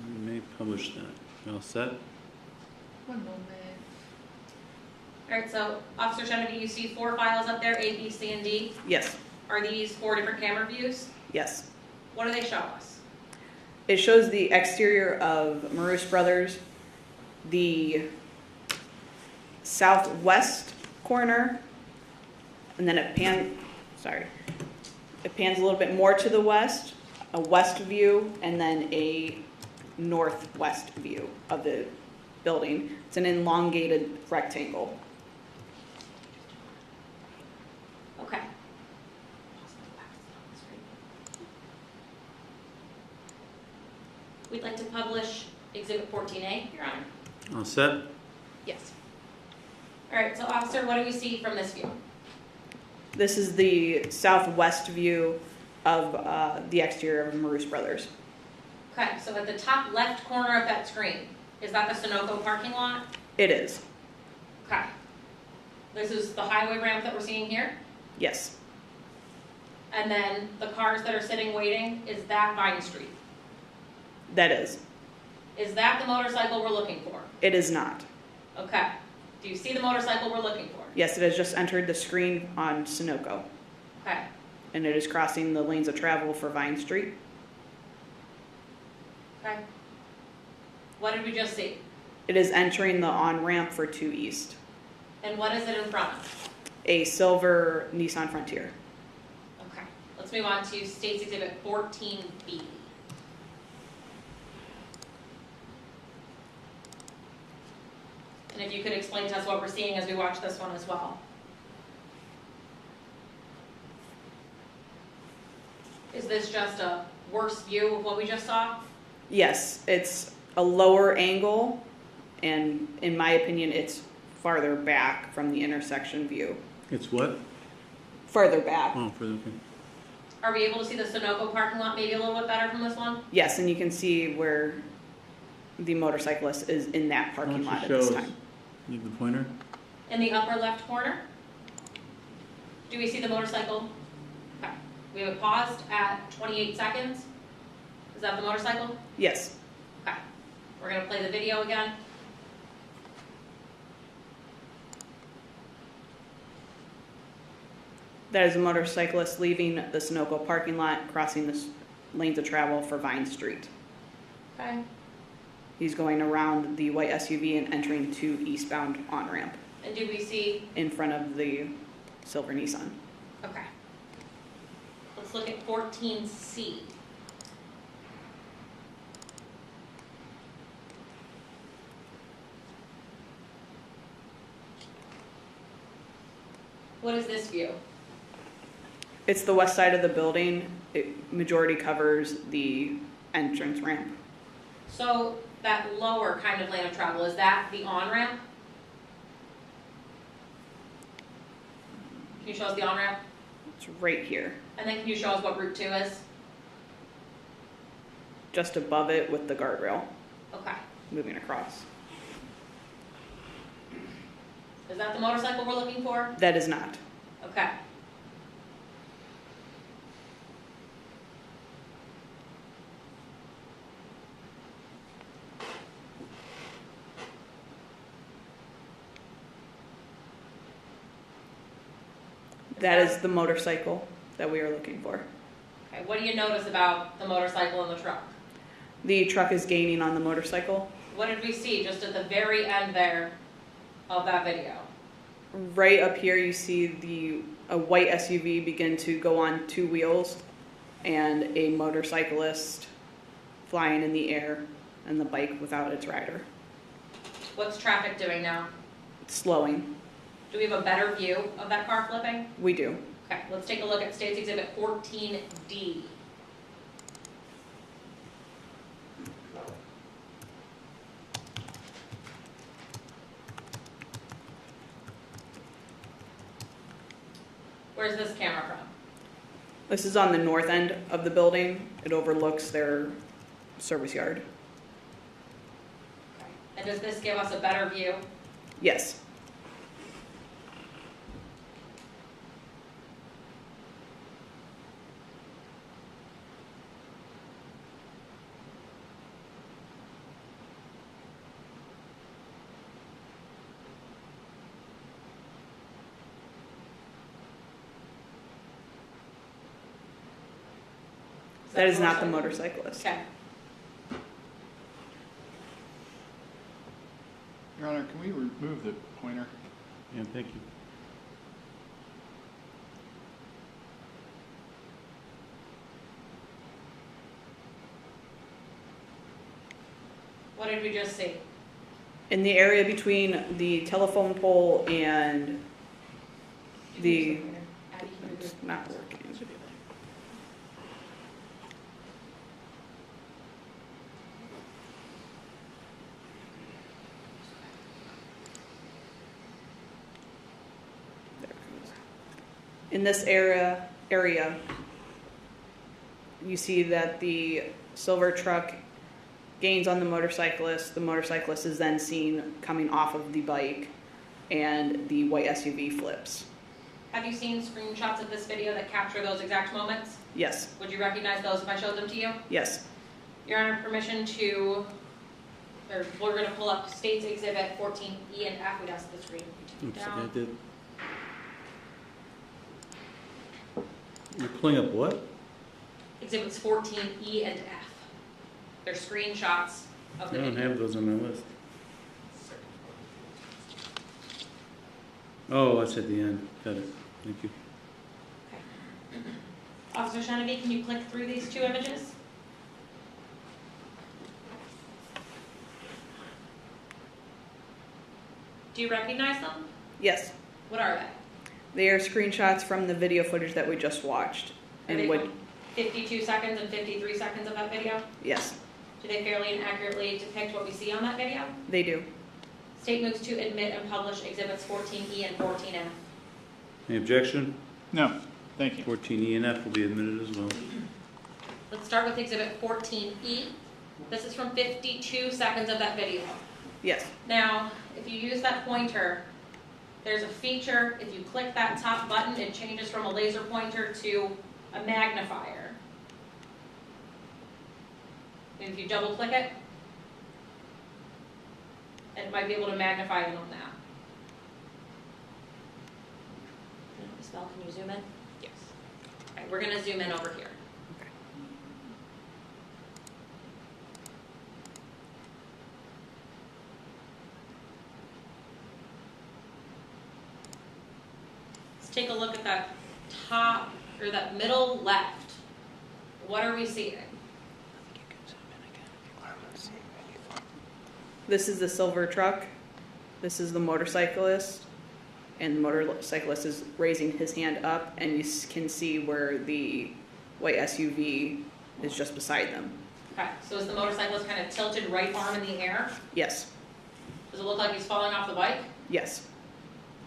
We may publish that. You all set? One moment. All right, so Officer Chenevieve, you see 4 files up there, A, B, C, and D. Yes. Are these 4 different camera views? Yes. What do they show us? It shows the exterior of Maroos Brothers, the southwest corner, and then it pans a little bit more to the west, a west view, and then a northwest view of the building. It's an elongated rectangle. Okay. We'd like to publish Exhibit 14A, Your Honor. All set? Yes. All right, so officer, what do we see from this view? This is the southwest view of the exterior of Maroos Brothers. Okay, so at the top left corner of that screen, is that the Sunoco parking lot? It is. Okay. This is the highway ramp that we're seeing here? Yes. And then the cars that are sitting waiting, is that Vine Street? That is. Is that the motorcycle we're looking for? It is not. Okay. Do you see the motorcycle we're looking for? Yes, it has just entered the screen on Sunoco, Okay. and it is crossing the lanes of travel for Vine Street. Okay. What did we just see? It is entering the on-ramp for 2 East, And what is it in front of? a silver Nissan Frontier. Okay. Let's move on to State's Exhibit 14B. And if you could explain to us what we're seeing as we watch this one as well. Is this just a worse view of what we just saw? Yes, it's a lower angle, and in my opinion, it's farther back from the intersection view. It's what? Farther back. Oh, for the, okay. Are we able to see the Sunoco parking lot maybe a little bit better from this one? Yes, and you can see where the motorcyclist is in that Why parking don't you lot at show this us- time. Leave the pointer. In the upper left corner? Do we see the motorcycle? Okay. We have it paused at 28 seconds. Is that the motorcycle? Yes. Okay. We're gonna play the video again. That is a motorcyclist leaving the Sunoco parking lot, crossing the lanes of travel for Vine Street. Okay. He's going around the white SUV and entering to eastbound on-ramp And do we see, in front of the silver Nissan. okay. Let's look at 14C. What is this view? It's the west side of the building. It majority covers the entrance ramp. So that lower kind of lane of travel, is that the on-ramp? Can you show us the on-ramp? It's right here, And then can you show us what Route 2 is? just above it with the guardrail Okay. moving across. Is that the motorcycle we're looking for? That is not. Okay. That is the motorcycle that we are looking for. Okay, what do you notice about the motorcycle and the truck? The truck is gaining on the motorcycle. What did we see just at the very end there of that video? Right up here, you see a white SUV begin to go on two wheels and a motorcyclist flying in the air and the bike without its rider. What's traffic doing now? It's slowing. Do we have a better view of that car flipping? We do. Okay, let's take a look at State's Exhibit 14D. Where's this camera from? This is on the north end of the building. It overlooks their service yard. Okay. And does this give us a better view? Yes. That is not the motorcyclist. Okay. Your Honor, can we remove the pointer? Yeah, thank you. What did we just see? In the area between the telephone pole and the, it's not working. There it goes. In this area, you see that the silver truck gains on the motorcyclist is then seen coming off of the bike, and the white SUV flips. Have you seen screenshots of this video that capture those exact moments? Yes, Would you recognize those if I showed them to you? yes. Your Honor, permission to, or we're gonna pull up State's Exhibit 14E and F, we'd ask the screen to Oops, take I down. did. You're pulling up what? Exhibits 14E and F. They're screenshots of I the don't video. have those on my list. Oh, that's at the end. Got it. Thank you. Officer Shenevy, can you click through these two images? Do you recognize them? Yes. What are they? They are screenshots from the video footage that we just watched. Are And they would, from 52 seconds and 53 seconds of that video? yes, Do they fairly and accurately depict what we see on that video? they do. State moves to admit and publish exhibits 14E and 14F. Any objection? No, thank you. 14E and F will be admitted as well. Let's start with exhibit 14E. This is from 52 seconds of that video. Yes. Now, if you use that pointer, there's a feature, if you click that top button, it changes from a laser pointer to a magnifier. And if you double click it, it might be able to magnify it on that. Spell, can you zoom in? Yes. All right, we're gonna zoom in over here. Take a look at that top, or that middle left. What are we seeing? This is the silver truck. This is the motorcyclist. And the motorcyclist is raising his hand up, and you can see where the white SUV is just beside them. Okay, so is the motorcyclist kind of tilted right arm in the air? Yes. Does it look like he's falling off the bike? Yes.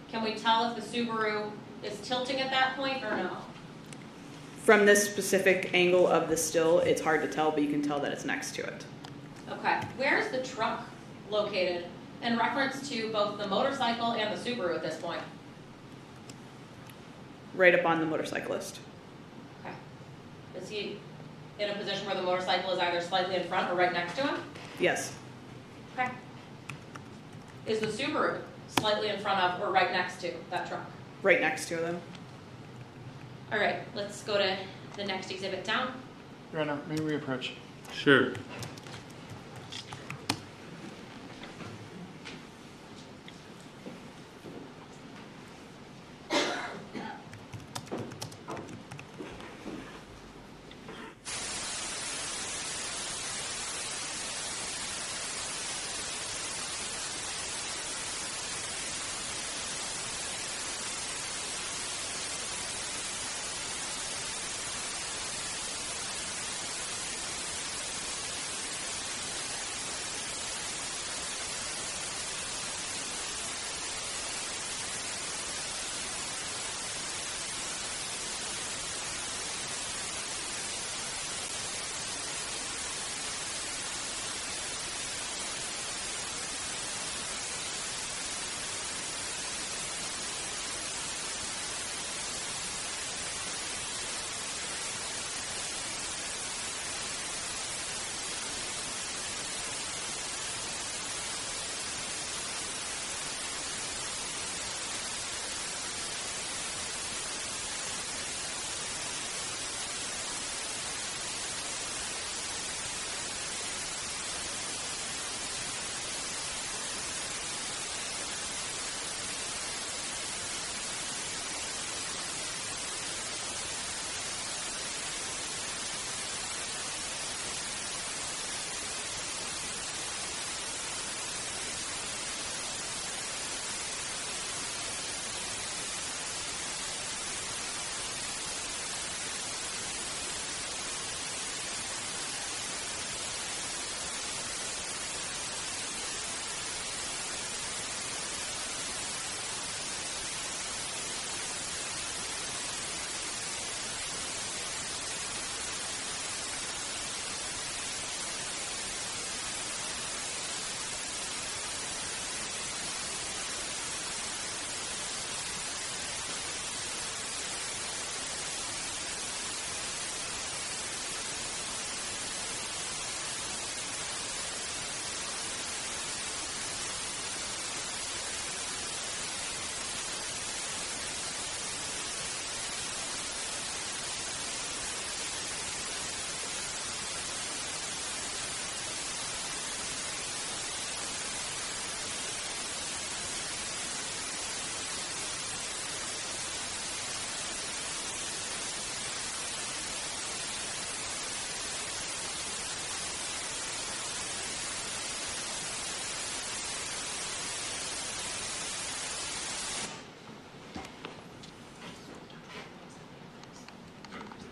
Can we tell if the Subaru is tilting at that point or no? From this specific angle of the still, it's hard to tell, but you can tell that it's next to it. Okay, where's the truck located in reference to both the motorcycle and the Subaru at this point? Right up on the motorcyclist. Okay. Is he in a position where the motorcycle is either slightly in front or right next to him? Yes. Okay. Is the Subaru slightly in front of or right next to that truck? Right next to them. All right, let's go to the next exhibit down. Your Honor, may we approach? Sure.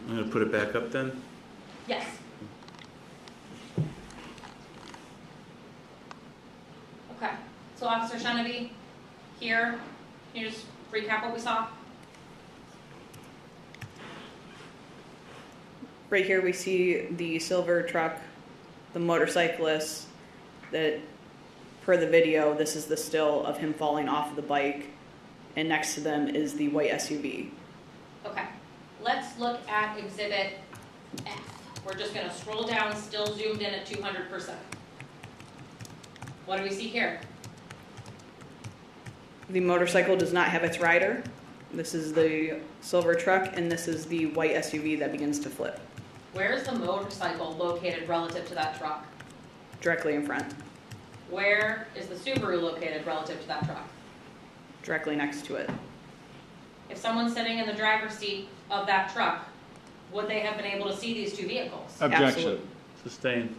I'm going to put it back up then. Yes. Okay, so Officer Genevieve, here, can you just recap what we saw? Right here, we see the silver truck, the motorcyclist, that, per the video, this is the still of him falling off of the bike, and next to them is the white SUV. Okay, let's look at Exhibit F. We're just gonna scroll down, still zoomed in at 200%. What do we see here? The motorcycle does not have its rider. This is the silver truck, and this is the white SUV that begins to flip. Where is the motorcycle located relative to that truck? Directly in front, Where is the Subaru located relative to that truck? directly next to it. If someone's sitting in the driver's seat of that truck, would they have been able to see these two vehicles? Objection. Absolutely. Sustained.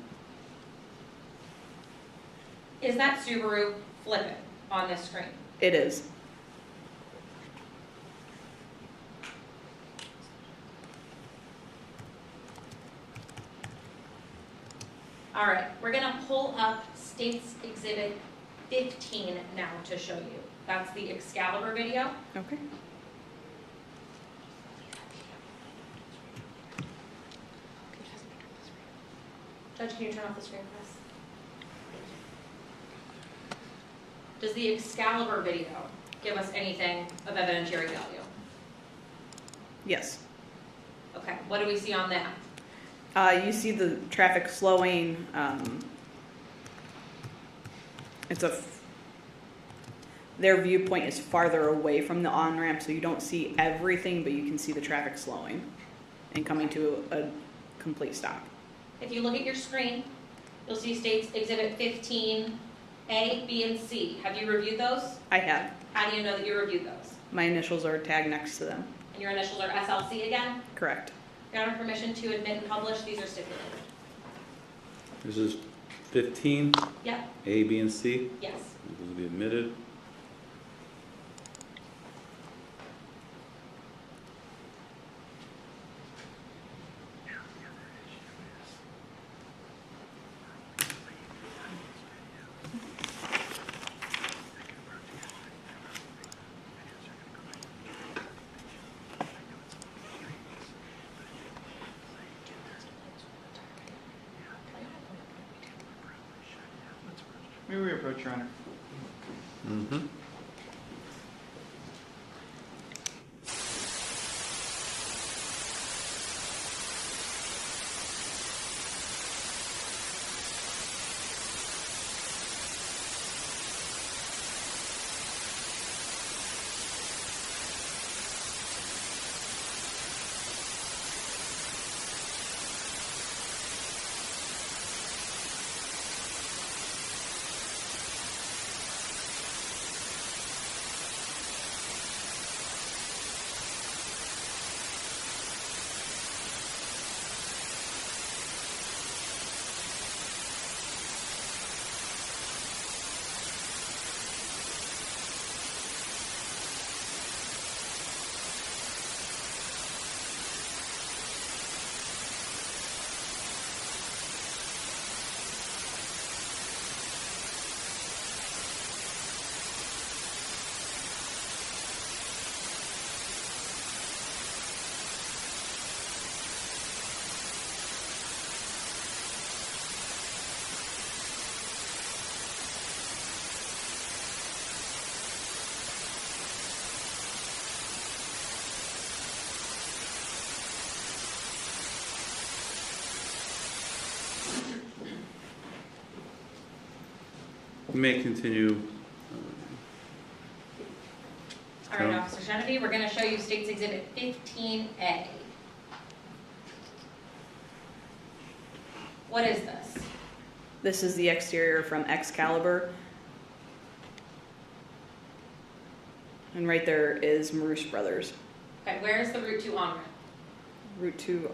Is that Subaru flipping on this screen? It is. All right, we're gonna pull up State's Exhibit 15 now to show you. That's the Excalibur video. Okay. Judge, can you turn off the screen for us? Does the Excalibur video give us anything of evidentiary value? Yes. Okay, what do we see on that? You see the traffic slowing. Their viewpoint is farther away from the on-ramp, so you don't see everything, but you can see the traffic slowing and coming to a complete stop. If you look at your screen, you'll see State's Exhibit 15A, B, and C. Have you reviewed those? I have. How do you know that you reviewed those? My initials are tagged next to them. And your initials are SLC again? Correct. Your Honor, permission to admit and publish, these are stipulated. This is 15, Yep, A, B, and C. yes. Those will be admitted. May we approach, Your Honor? Mm-hmm. You may continue. All right, Officer Genevieve, we're gonna show you State's Exhibit 15A. What is this? This is the exterior from Excalibur. And right there is Marush Brothers. Okay, where is the Route 2 on-ramp? Route 2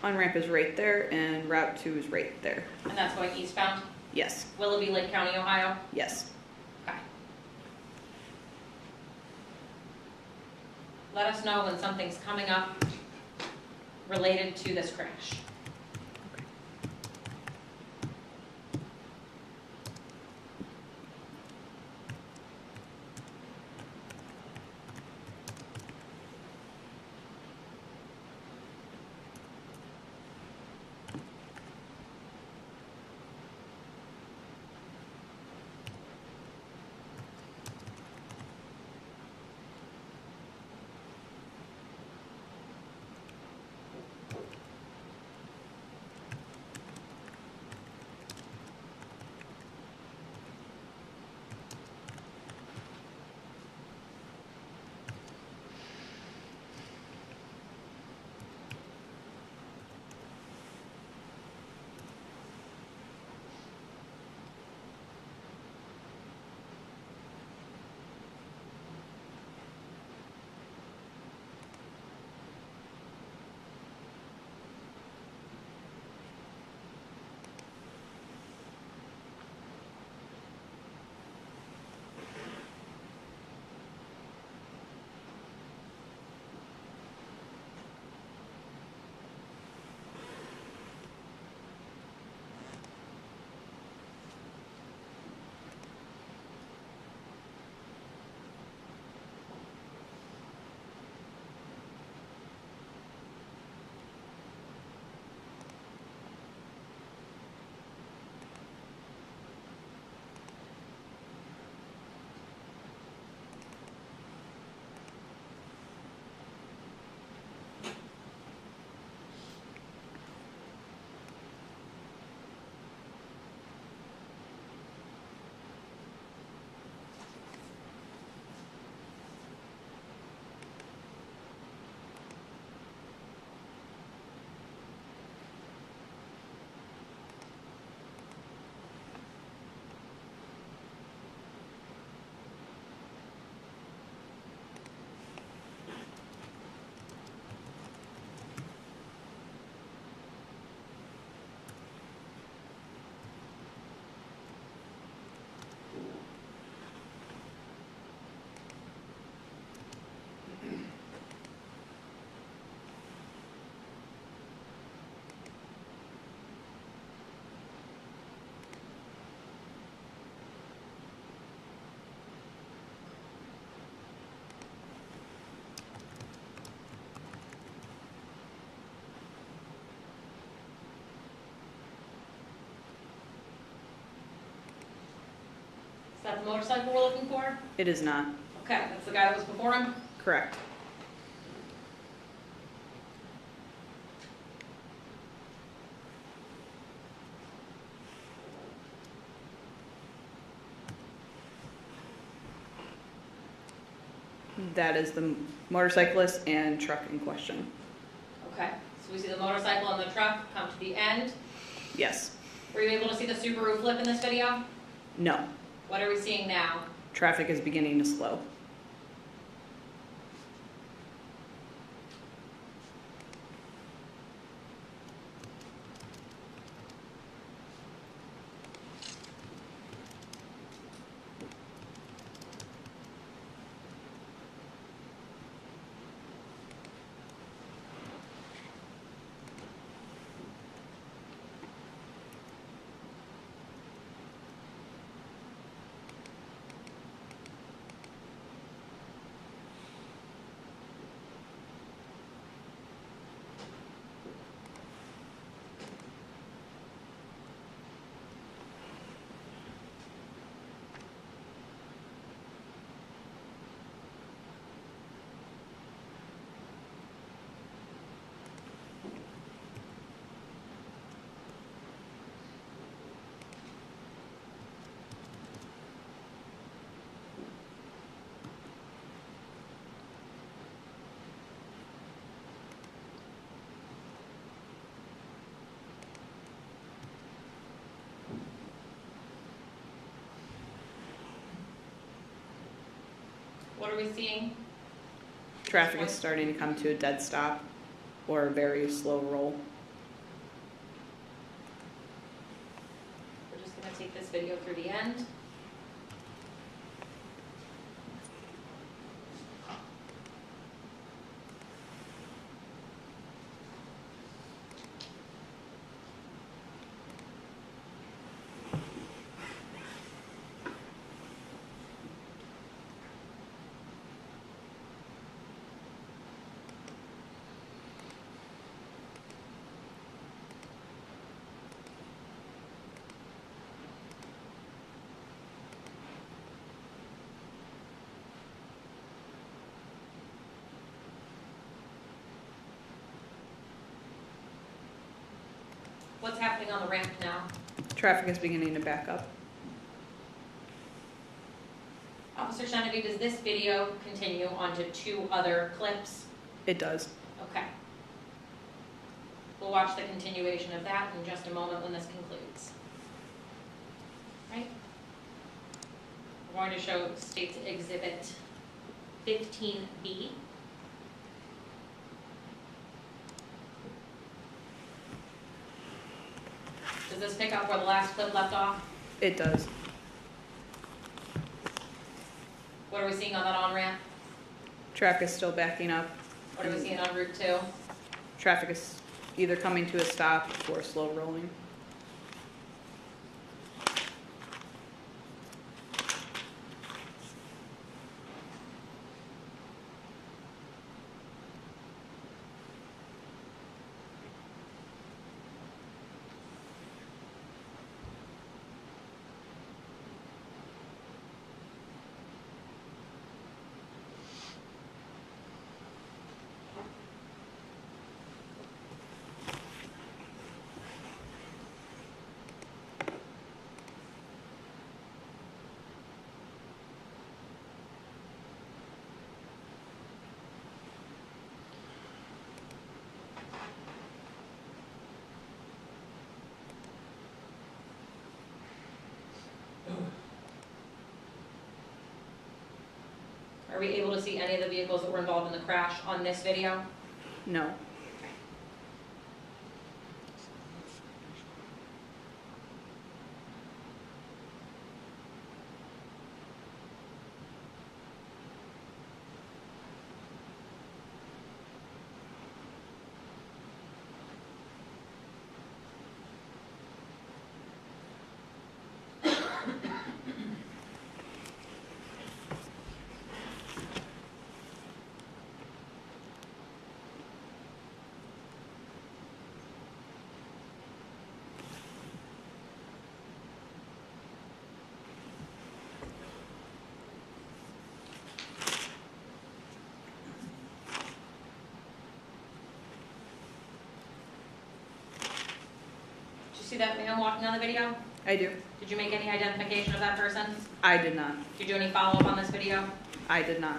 on-ramp is right there, and Route 2 is right there. And that's going eastbound? Yes, Willoughby, Lake County, Ohio? yes. Okay. Let us know when something's coming up related to this crash. motorcycle we're looking for? It is not. Okay, that's the guy that was before him? Correct. That is the motorcyclist and truck in question. Okay, so we see the motorcycle and the truck come to the end. Yes. Were you able to see the Subaru flip in this video? No. What are we seeing now? Traffic is beginning to slow. What are we seeing? Traffic is starting to come to a dead stop or a very slow roll. We're just gonna take this video through the end. What's happening on the ramp now? Traffic is beginning to back up. Officer Genevieve, does this video continue onto 2 other clips? It does. Okay. We'll watch the continuation of that in just a moment when this concludes. Right? We're going to show State's Exhibit 15B. Does this pick up where the last clip left off? It does. What are we seeing on that on-ramp? Traffic is still backing up. What are we seeing on Route 2? Traffic is either coming to a stop or slow rolling. Are we able to see any of the vehicles that were involved in the crash on this video? No. see that man walking on the video? I do. Did you make any identification of that person? I did not. Did you do any follow-up on this video? I did not.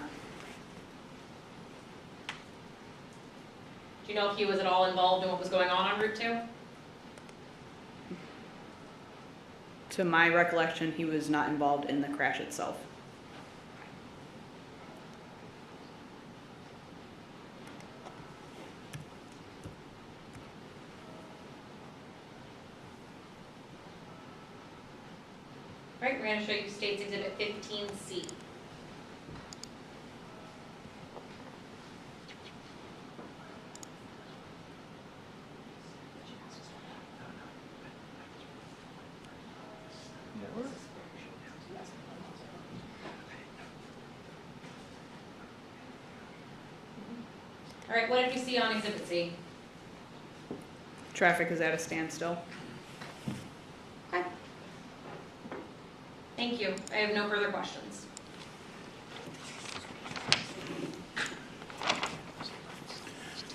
Do you know if he was at all involved in what was going on Route 2? To my recollection, he was not involved in the crash itself. All right, we're going to show you State's Exhibit 15C. All right, what did you see on Exhibit C? Traffic is at a standstill. Okay. Thank you. I have no further questions.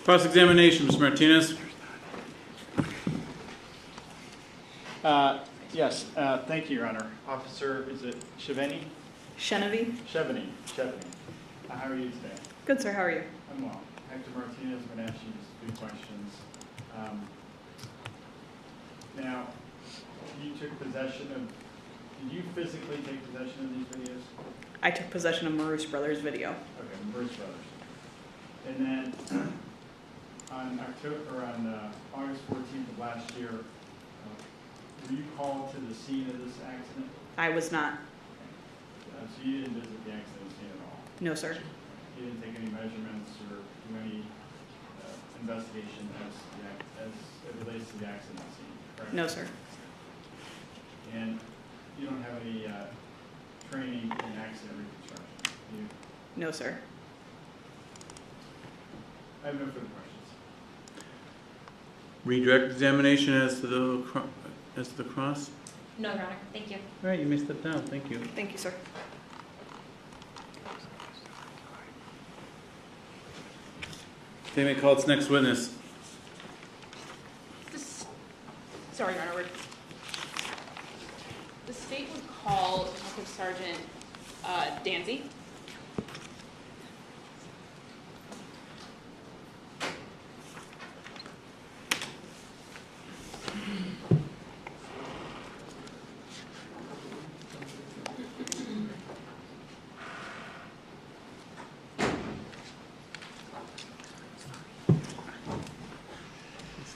Cross-examination, Ms. Martinez. Yes, thank you, Your Honor. Officer, is it Sheveni? Shenevy? Sheveni. How are you today? Good, sir. How are you? I'm well. Hector Martinez, I'm going to ask you just a few questions. Now, you took possession of, did you physically take possession of these videos? I took possession of Maroos Brothers video. Okay, Bruce Brothers. And then on August 14th of last year, were you called to the scene of this accident? I was not. So you didn't visit the accident scene at all? No, sir. You didn't take any measurements or do any investigation as it relates to the accident scene, correct? No, sir. And you don't have any training in accident reconstruction, do you? No, sir. I have no further questions. Redirect examination as to the cross. No, Your Honor. Thank you. All right, you may step down. Thank you. Thank you, sir. They may call its next witness. Sorry, Your Honor. The state would call Detective Sergeant Danzy.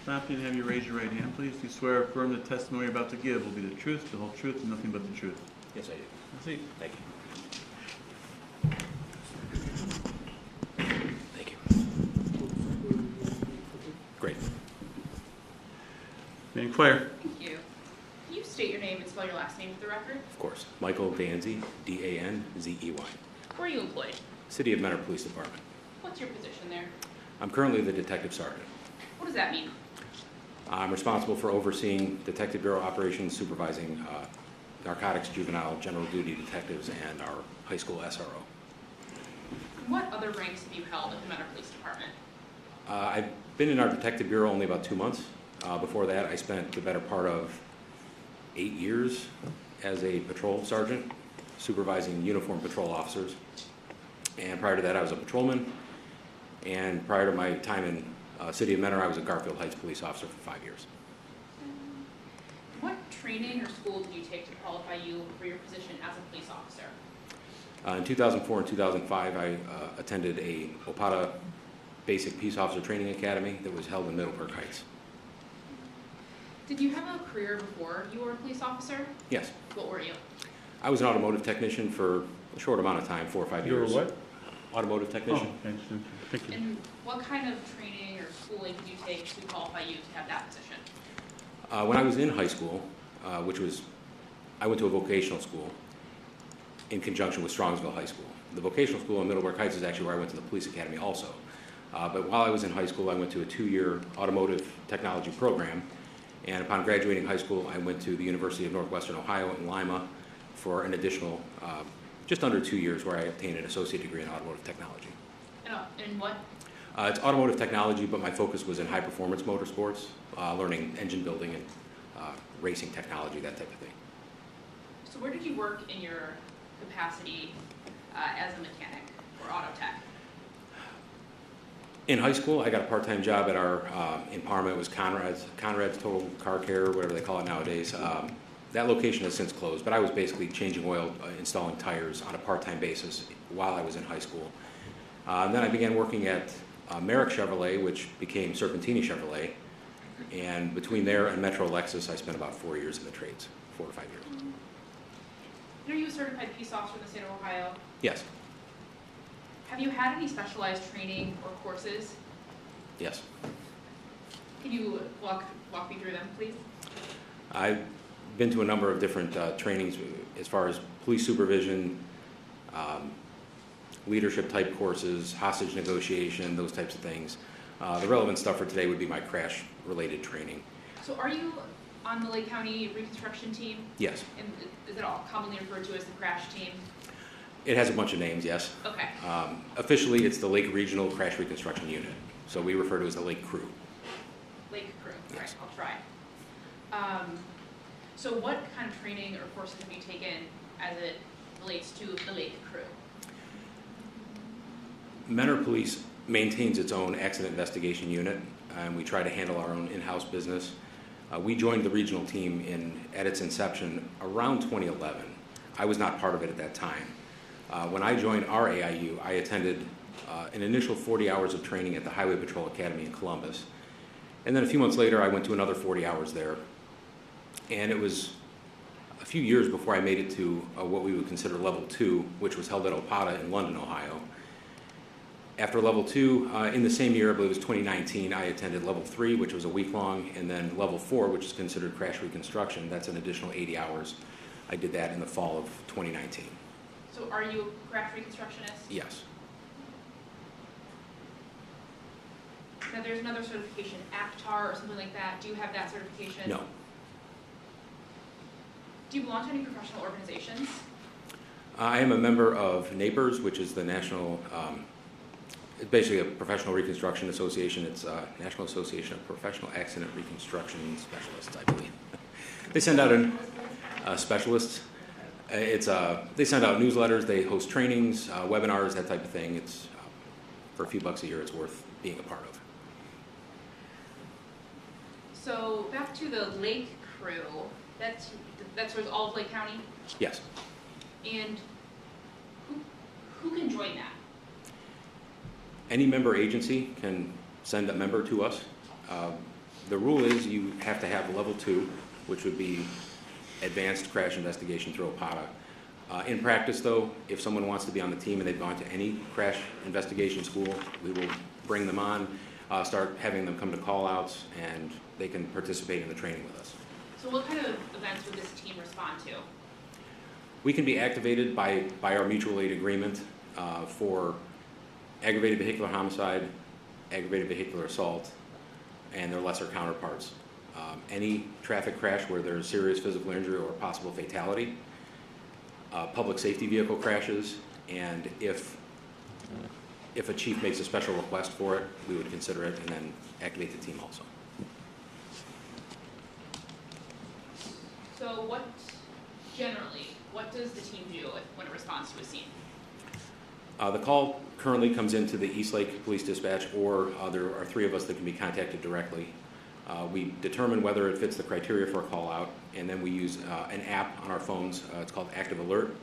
Stop you and have you raise your right hand, please. Do you swear or affirm the testimony you're about to give will be the truth, the whole truth, and nothing but the truth? Yes, I do. Proceed. Thank you. Thank you. Great. May I inquire? Thank you. Can you state your name and spell your last name for the record? Of course. Michael Danzy, D-A-N-Z-E-Y. Where are you employed? City of Mentor Police Department. What's your position there? I'm currently the detective sergeant. What does that mean? I'm responsible for overseeing Detective Bureau operations, supervising narcotics, juvenile, general duty detectives, and our high school SRO. What other ranks have you held at the Mentor Police Department? I've been in our Detective Bureau only about 2 months. Before that, I spent the better part of 8 years as a patrol sergeant, supervising uniformed patrol officers. And prior to that, I was a patrolman. And prior to my time in City of Mentor, I was a Garfield Heights police officer for 5 years. What training or school did you take to qualify you for your position as a police officer? In 2004 and 2005, I attended a OPATA Basic Peace Officer Training Academy that was held in Middleburg Heights. Did you have a career before you were a police officer? Yes. What were you? I was an automotive technician for a short amount of time, 4 or 5 years. You were what? Automotive technician. Oh, thank you. And what kind of training or schooling did you take to qualify you to have that position? When I was in high school, I went to a vocational school in conjunction with Strongsville High School. The vocational school in Middleburg Heights is actually where I went to the police academy also. But while I was in high school, I went to a 2-year automotive technology program. And upon graduating high school, I went to the University of Northwestern Ohio in Lima for an additional just under 2 years, where I obtained an associate degree in automotive technology. And what? It's automotive technology, but my focus was in high performance motorsports, learning engine building and racing technology, that type of thing. So where did you work in your capacity as a mechanic or auto tech? In high school, I got a part-time job at our, in Parma, it was Conrad's Total Car Care, whatever they call it nowadays. That location has since closed, but I was basically changing oil, installing tires on a part-time basis while I was in high school. Then I began working at Merrick Chevrolet, which became Serpentini Chevrolet. And between there and Metro Lexus, I spent about 4 years in the trades, 4 to 5 years. Are you a certified peace officer in the state of Ohio? Yes, Have you had any specialized training or courses? yes. Can you walk me through them, please? I've been to a number of different trainings as far as police supervision, leadership type courses, hostage negotiation, those types of things. The relevant stuff for today would be my crash related training. So are you on the Lake County reconstruction team? Yes, And is it all commonly referred to as the crash team? it has a bunch of names, yes. Okay. Officially, it's the Lake Regional Crash Reconstruction Unit, so we refer to it as the Lake Crew. Lake Crew. All right, Yes. I'll try. So what kind of training or courses have you taken as it relates to the Lake Crew? Mentor Police maintains its own accident investigation unit, and we try to handle our own in-house business. We joined the regional team at its inception around 2011. I was not part of it at that time. When I joined our AIU, I attended an initial 40 hours of training at the Highway Patrol Academy in Columbus. And then a few months later, I went to another 40 hours there. And it was a few years before I made it to what we would consider level 2, which was held at Opata in London, Ohio. After level 2, in the same year, I believe it was 2019, I attended level 3, which was a week long, and then level 4, which is considered crash reconstruction. That's an additional 80 hours. I did that in the fall of 2019. So are you a crash reconstructionist? Yes. Now there's another certification, ACTAR or something like that. Do you have that certification? No. Do you belong to any professional organizations? I am a member of NAPERS, which is the national, it's basically a professional reconstruction association. It's National Association of Professional Accident Reconstruction Specialists, I believe. They send out specialists. They send out newsletters, they host trainings, webinars, that type of thing. It's for a few bucks a year, it's worth being a part of. So back to the Lake Crew, that's sort of all of Lake County? Yes. And who can join that? Any member agency can send a member to us. The rule is you have to have level 2, which would be advanced crash investigation through OPATA. In practice, though, if someone wants to be on the team and they've gone to any crash investigation school, we will bring them on, start having them come to call-outs, and they can participate in the training with us. So what kind of events would this team respond to? We can be activated by our mutual aid agreement for aggravated vehicular homicide, aggravated vehicular assault, and their lesser counterparts. Any traffic crash where there's serious physical injury or possible fatality, public safety vehicle crashes, and if a chief makes a special request for it, we would consider it and then activate the team also. So what does the team do when it responds to a scene? The call currently comes into the Eastlake Police Dispatch, or there are 3 of us that can be contacted directly. We determine whether it fits the criteria for a call out, and then we use an app on our phones. It's called Active Alert,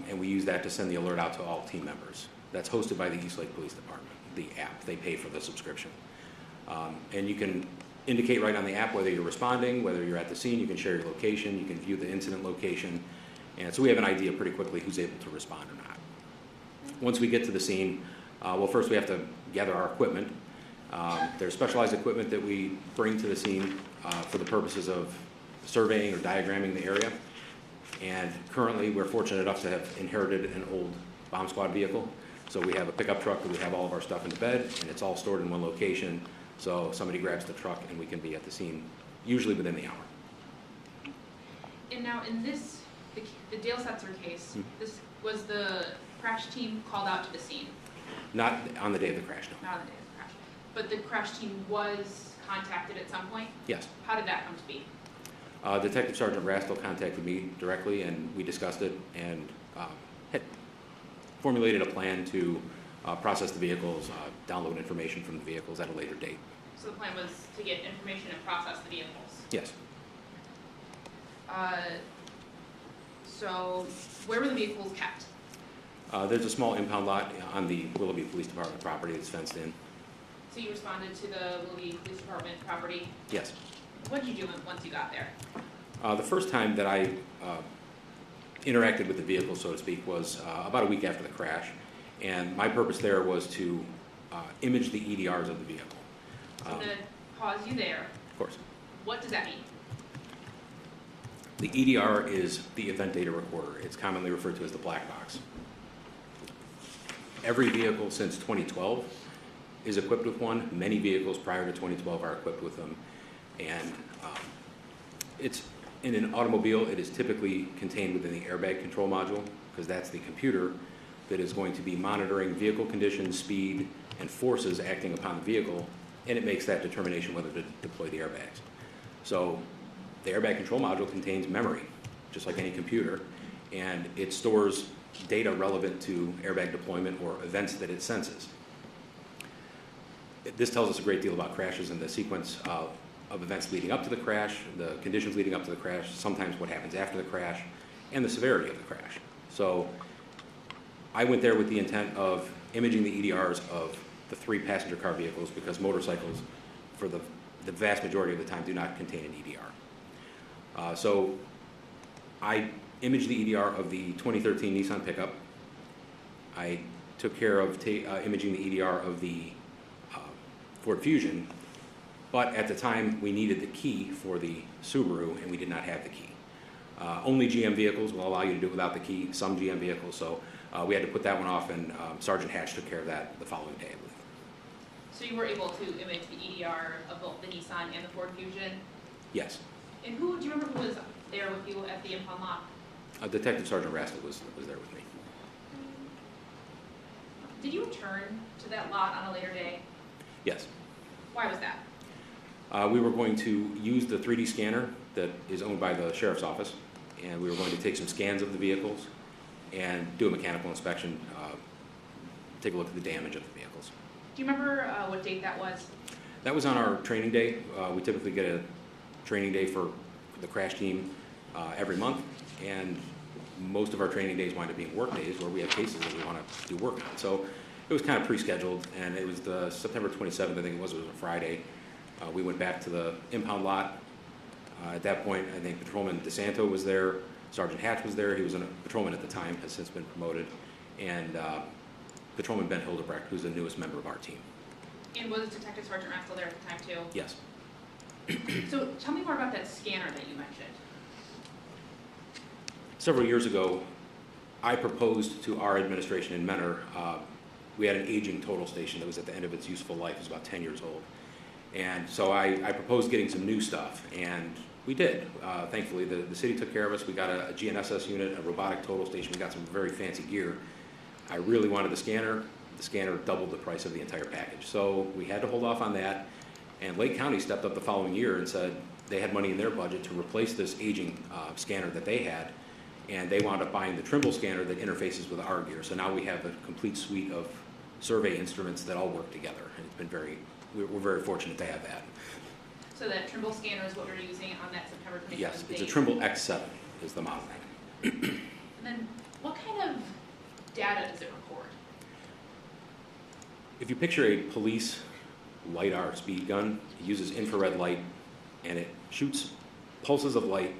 and we use that to send the alert out to all team members. That's hosted by the Eastlake Police Department, the app. They pay for the subscription. And you can indicate right on the app whether you're responding, whether you're at the scene. You can share your location. You can view the incident location. And so we have an idea pretty quickly who's able to respond or not. Once we get to the scene, well, first we have to gather our equipment. There's specialized equipment that we bring to the scene for the purposes of surveying or diagramming the area. And currently, we're fortunate enough to have inherited an old bomb squad vehicle. So we have a pickup truck that we have all of our stuff in the bed, and it's all stored in one location. So somebody grabs the truck, and we can be at the scene usually within the hour. And now in the Dale Setzer case, this was the crash team called out to the scene? Not on the day of the crash, no. Not on the day of the crash. But the crash team was contacted at some point? Yes. How did that come to be? Detective Sergeant Rastel contacted me directly, and we discussed it and had formulated a plan to process the vehicles, download information from the vehicles at a later date. So the plan was to get information and process the vehicles. Yes. So where were the vehicles kept? There's a small impound lot on the Willoughby Police Department property that's fenced in. So you responded to the Willoughby Police Department property. Yes. What did you do once you got there? The first time that I interacted with the vehicle, so to speak, was about a week after the crash. And my purpose there was to image the EDRs of the vehicle. So I'm going to pause you there. Of course. What does that mean? The EDR is the event data recorder. It's commonly referred to as the black box. Every vehicle since 2012 is equipped with one. Many vehicles prior to 2012 are equipped with them. And it's in an automobile, it is typically contained within the airbag control module, because that's the computer that is going to be monitoring vehicle conditions, speed, and forces acting upon the vehicle, and it makes that determination whether to deploy the airbags. So the airbag control module contains memory, just like any computer, and it stores data relevant to airbag deployment or events that it senses. This tells us a great deal about crashes and the sequence of events leading up to the crash, the conditions leading up to the crash, sometimes what happens after the crash, and the severity of the crash. So I went there with the intent of imaging the EDRs of the 3 passenger car vehicles, because motorcycles, for the vast majority of the time, do not contain an EDR. So I imaged the EDR of the 2013 Nissan pickup. I took care of imaging the EDR of the Ford Fusion, but at the time we needed the key for the Subaru, and we did not have the key. Only GM vehicles will allow you to do it without the key, some GM vehicles, so we had to put that one off, and Sergeant Hatch took care of that the following day, I believe. So you were able to image the EDR of both the Nissan and the Ford Fusion? Yes. And do you remember who was there with you at the impound lot? Detective Sergeant Rastel was there with me. Did you return to that lot on a later day? Yes. Why was that? We were going to use the 3D scanner that is owned by the Sheriff's Office, and we were going to take some scans of the vehicles and do a mechanical inspection, take a look at the damage of the vehicles. Do you remember what date that was? That was on our training day. We typically get a training day for the crash team every month, and most of our training days wind up being work days where we have cases that we want to do work on. So it was kind of pre-scheduled, and it was the September 27th, I think it was a Friday. We went back to the impound lot. At that point, I think Patrolman DeSanto was there, Sergeant Hatch was there, he was a patrolman at the time, has since been promoted, and Patrolman Ben Hildebrecht, who's the newest member of our team. And was Detective Sergeant Rastel there at the time too? Yes. So tell me more about that scanner that you mentioned. Several years ago, I proposed to our administration in Mentor, we had an aging total station that was at the end of its useful life, it was about 10 years old. And so I proposed getting some new stuff, and we did. Thankfully, the city took care of us. We got a GNSS unit, a robotic total station. We got some very fancy gear. I really wanted the scanner. The scanner doubled the price of the entire package. So we had to hold off on that. And Lake County stepped up the following year and said they had money in their budget to replace this aging scanner that they had. And they wound up buying the Trimble scanner that interfaces with our gear. So now we have a complete suite of survey instruments that all work together. And it's been we're very fortunate to have that. So that Trimble scanner is what you're using on that September 27th date? Yes, it's a Trimble X7 is the model name. And then what kind of data does it record? If you picture a police LiDAR speed gun, it uses infrared light, and it shoots pulses of light,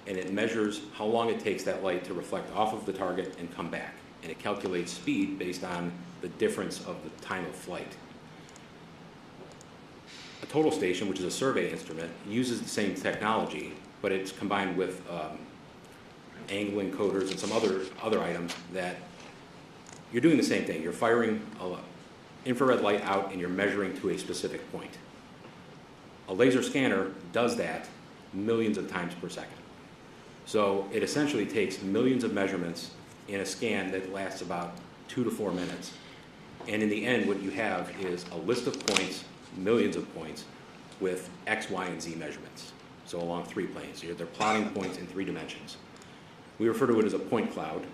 and it measures how long it takes that light to reflect off of the target and come back. And it calculates speed based on the difference of the time of flight. A total station, which is a survey instrument, uses the same technology, but it's combined with angle encoders and some other items that you're doing the same thing. You're firing infrared light out and you're measuring to a specific point. A laser scanner does that millions of times per second. So it essentially takes millions of measurements in a scan that lasts about 2 to 4 minutes. And in the end, what you have is a list of points, millions of points, with X, Y, and Z measurements. so along 3 planes. They're plotting points in 3 dimensions. We refer to it as a point cloud.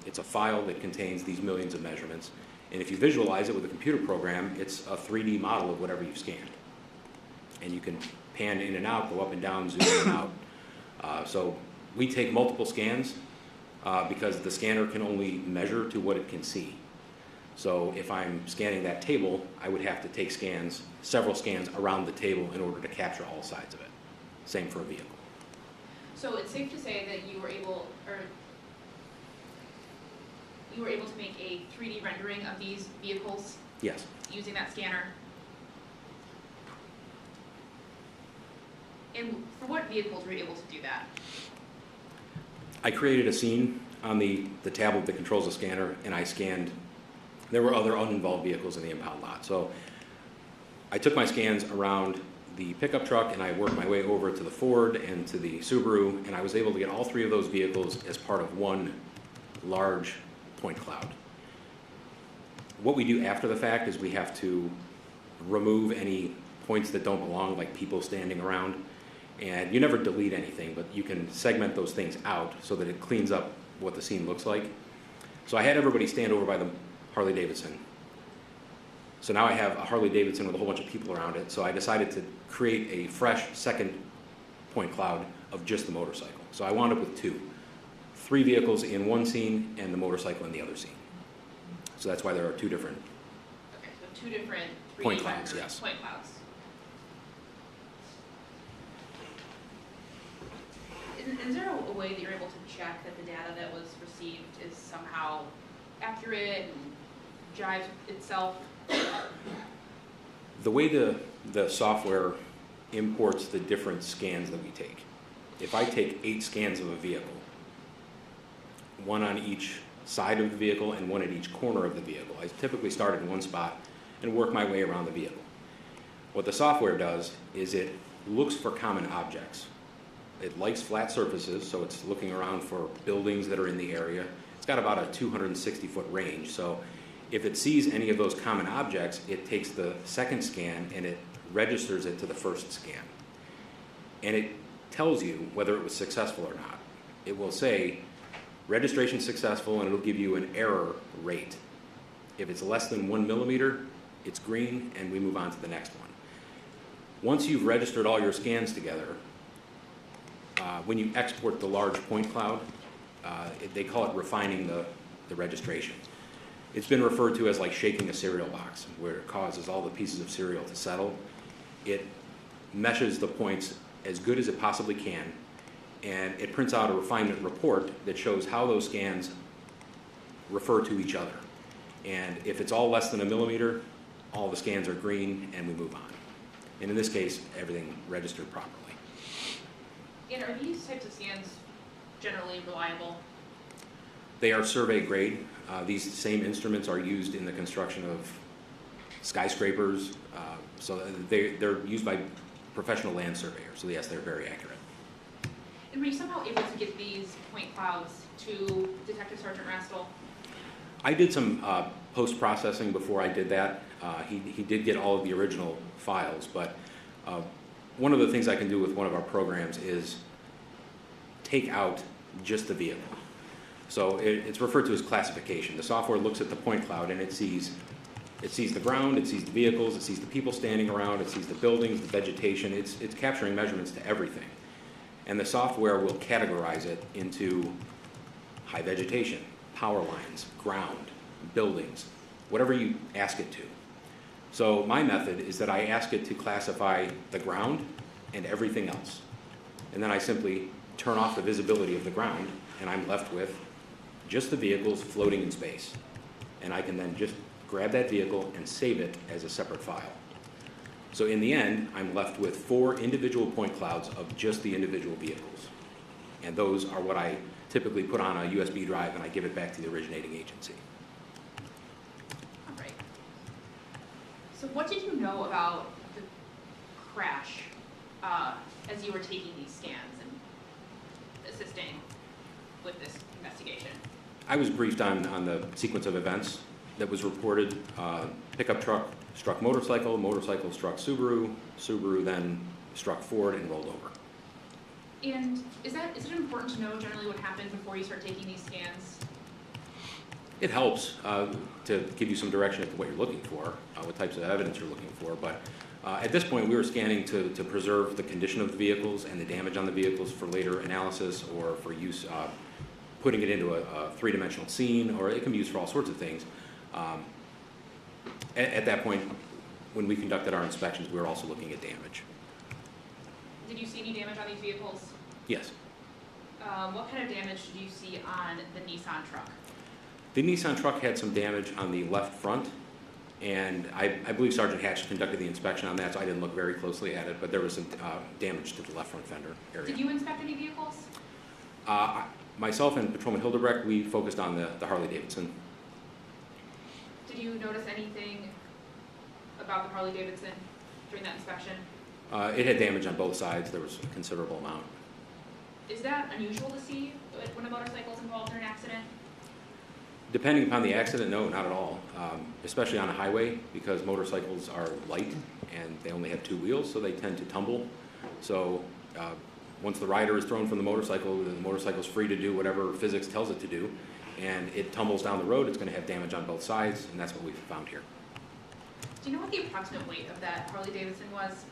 It's a file that contains these millions of measurements, and if you visualize it with a computer program, it's a 3D model of whatever you've scanned. And you can pan in and out, go up and down, zoom in and out. So we take multiple scans because the scanner can only measure to what it can see. So if I'm scanning that table, I would have to take scans, several scans around the table in order to capture all sides of it. Same for a vehicle. So it's safe to say that you were able to make a 3D rendering of these vehicles Yes. using that scanner? And for what vehicles were you able to do that? I created a scene on the tablet that controls the scanner, and I scanned. There were other uninvolved vehicles in the impound lot. So I took my scans around the pickup truck, and I worked my way over to the Ford and to the Subaru, and I was able to get all 3 of those vehicles as part of one large point cloud. What we do after the fact is we have to remove any points that don't belong, like people standing around. And you never delete anything, but you can segment those things out so that it cleans up what the scene looks like. So I had everybody stand over by the Harley Davidson. So now I have a Harley Davidson with a whole bunch of people around it. So I decided to create a fresh second point cloud of just the motorcycle. So I wound up with 2. 3 vehicles in one scene and the motorcycle in the other scene. So that's why there are 2 different Okay, so 2 different 3D point clouds, rendering yes. point clouds. Is there a way that you're able to check that the data that was received is somehow accurate and jives itself? The way the software imports the different scans that we take. If I take 8 scans of a vehicle, 1 on each side of the vehicle and 1 at each corner of the vehicle, I typically start in one spot and work my way around the vehicle. What the software does is it looks for common objects. It likes flat surfaces, so it's looking around for buildings that are in the area. It's got about a 260-foot range, so if it sees any of those common objects, it takes the second scan and it registers it to the first scan. And it tells you whether it was successful or not. It will say, registration successful, and it'll give you an error rate. If it's less than 1 millimeter, it's green, and we move on to the next one. Once you've registered all your scans together, when you export the large point cloud, they call it refining the registration. It's been referred to as like shaking a cereal box, where it causes all the pieces of cereal to settle. It meshes the points as good as it possibly can, and it prints out a refinement report that shows how those scans refer to each other. And if it's all less than 1 millimeter, all the scans are green, and we move on. And in this case, everything registered properly. And are these types of scans generally reliable? They are survey grade. These same instruments are used in the construction of skyscrapers, so they're used by professional land surveyors. So yes, they're very accurate. And were you somehow able to get these point clouds to Detective Sergeant Rastel? I did some post-processing before I did that. He did get all of the original files, but one of the things I can do with one of our programs is take out just the vehicle. So it's referred to as classification. The software looks at the point cloud and it sees the ground, it sees the vehicles, it sees the people standing around, it sees the buildings, the vegetation. It's capturing measurements to everything. And the software will categorize it into high vegetation, power lines, ground, buildings, whatever you ask it to. So my method is that I ask it to classify the ground and everything else. And then I simply turn off the visibility of the ground, and I'm left with just the vehicles floating in space. And I can then just grab that vehicle and save it as a separate file. So in the end, I'm left with 4 individual point clouds of just the individual vehicles. And those are what I typically put on a USB drive, and I give it back to the originating agency. All right. So what did you know about the crash as you were taking these scans and assisting with this investigation? I was briefed on the sequence of events that was reported. Pickup truck struck motorcycle, motorcycle struck Subaru, Subaru then struck Ford and rolled over. And is it important to know generally what happened before you start taking these scans? It helps to give you some direction as to what you're looking for, what types of evidence you're looking for. But at this point, we were scanning to preserve the condition of the vehicles and the damage on the vehicles for later analysis or for use, putting it into a three-dimensional scene, or it can be used for all sorts of things. At that point, when we conducted our inspections, we were also looking at damage. Did you see any damage on these vehicles? Yes. What kind of damage did you see on the Nissan truck? The Nissan truck had some damage on the left front, and I believe Sergeant Hatch conducted the inspection on that, so I didn't look very closely at it, but there was some damage to the left front fender area. Did you inspect any vehicles? Myself and Patrolman Hildebrecht, we focused on the Harley-Davidson. Did you notice anything about the Harley-Davidson during that inspection? It had damage on both sides. There was a considerable amount. Is that unusual to see when a motorcycle is involved in an accident? Depending upon the accident, no, not at all. Especially on a highway, because motorcycles are light and they only have two wheels, so they tend to tumble. So once the rider is thrown from the motorcycle is free to do whatever physics tells it to do, and it tumbles down the road, it's going to have damage on both sides, and that's what we've found here. Do you know what the approximate weight of that Harley-Davidson was?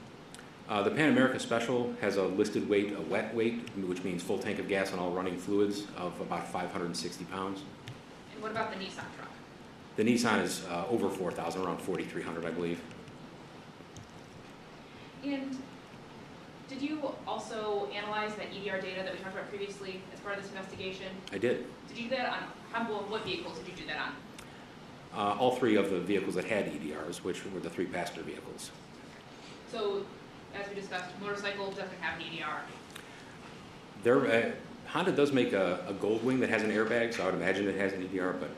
The Pan America Special has a listed weight, a wet weight, which means full tank of gas and all running fluids, of about 560 pounds. And what about the Nissan truck? The Nissan is over 4,000, around 4,300, I believe. And did you also analyze that EDR data that we talked about previously as part of this investigation? I did. Did you do that on, what vehicles did you do that on? All three of the vehicles that had EDRs, which were the three passenger vehicles. So, as we discussed, motorcycle doesn't have an EDR. Honda does make a Gold Wing that has an airbag, so I would imagine it has an EDR, but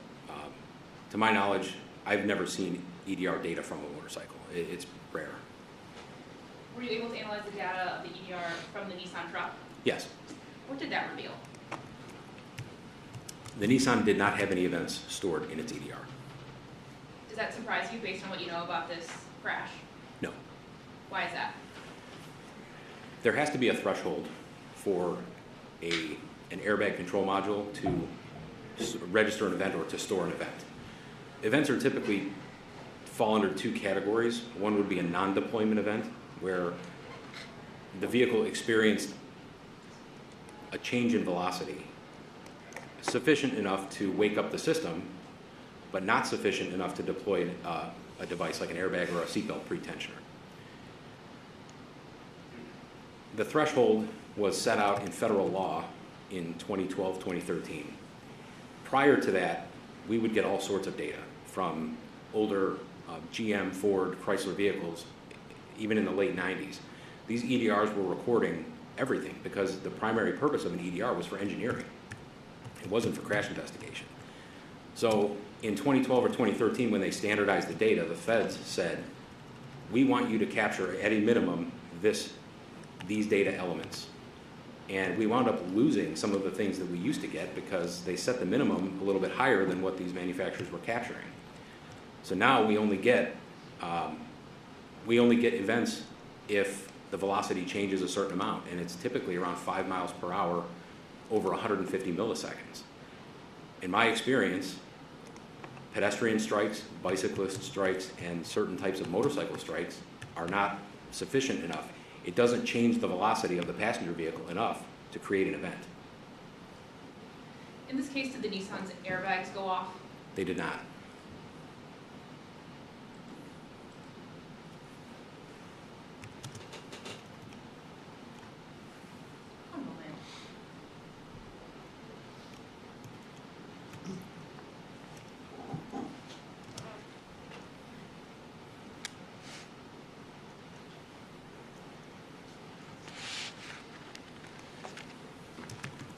to my knowledge, I've never seen EDR data from a motorcycle. It's rare. Were you able to analyze the data of the EDR from the Nissan truck? Yes. What did that reveal? The Nissan did not have any events stored in its EDR. Does that surprise you based on what you know about this crash? No. Why is that? There has to be a threshold for an airbag control module to register an event or to store an event. Events are typically fall under two categories. One would be a non-deployment event, where the vehicle experienced a change in velocity sufficient enough to wake up the system, but not sufficient enough to deploy a device like an airbag or a seatbelt pretensioner. The threshold was set out in federal law in 2012, 2013. Prior to that, we would get all sorts of data from older GM, Ford, Chrysler vehicles, even in the late 90s. These EDRs were recording everything because the primary purpose of an EDR was for engineering. It wasn't for crash investigation. So in 2012 or 2013, when they standardized the data, the feds said, we want you to capture at a minimum these data elements. And we wound up losing some of the things that we used to get because they set the minimum a little bit higher than what these manufacturers were capturing. So now we only get events if the velocity changes a certain amount, and it's typically around 5 miles per hour over 150 milliseconds. In my experience, pedestrian strikes, bicyclist strikes, and certain types of motorcycle strikes are not sufficient enough. It doesn't change the velocity of the passenger vehicle enough to create an event. In this case, did the Nissan's airbags go off? They did not. One moment.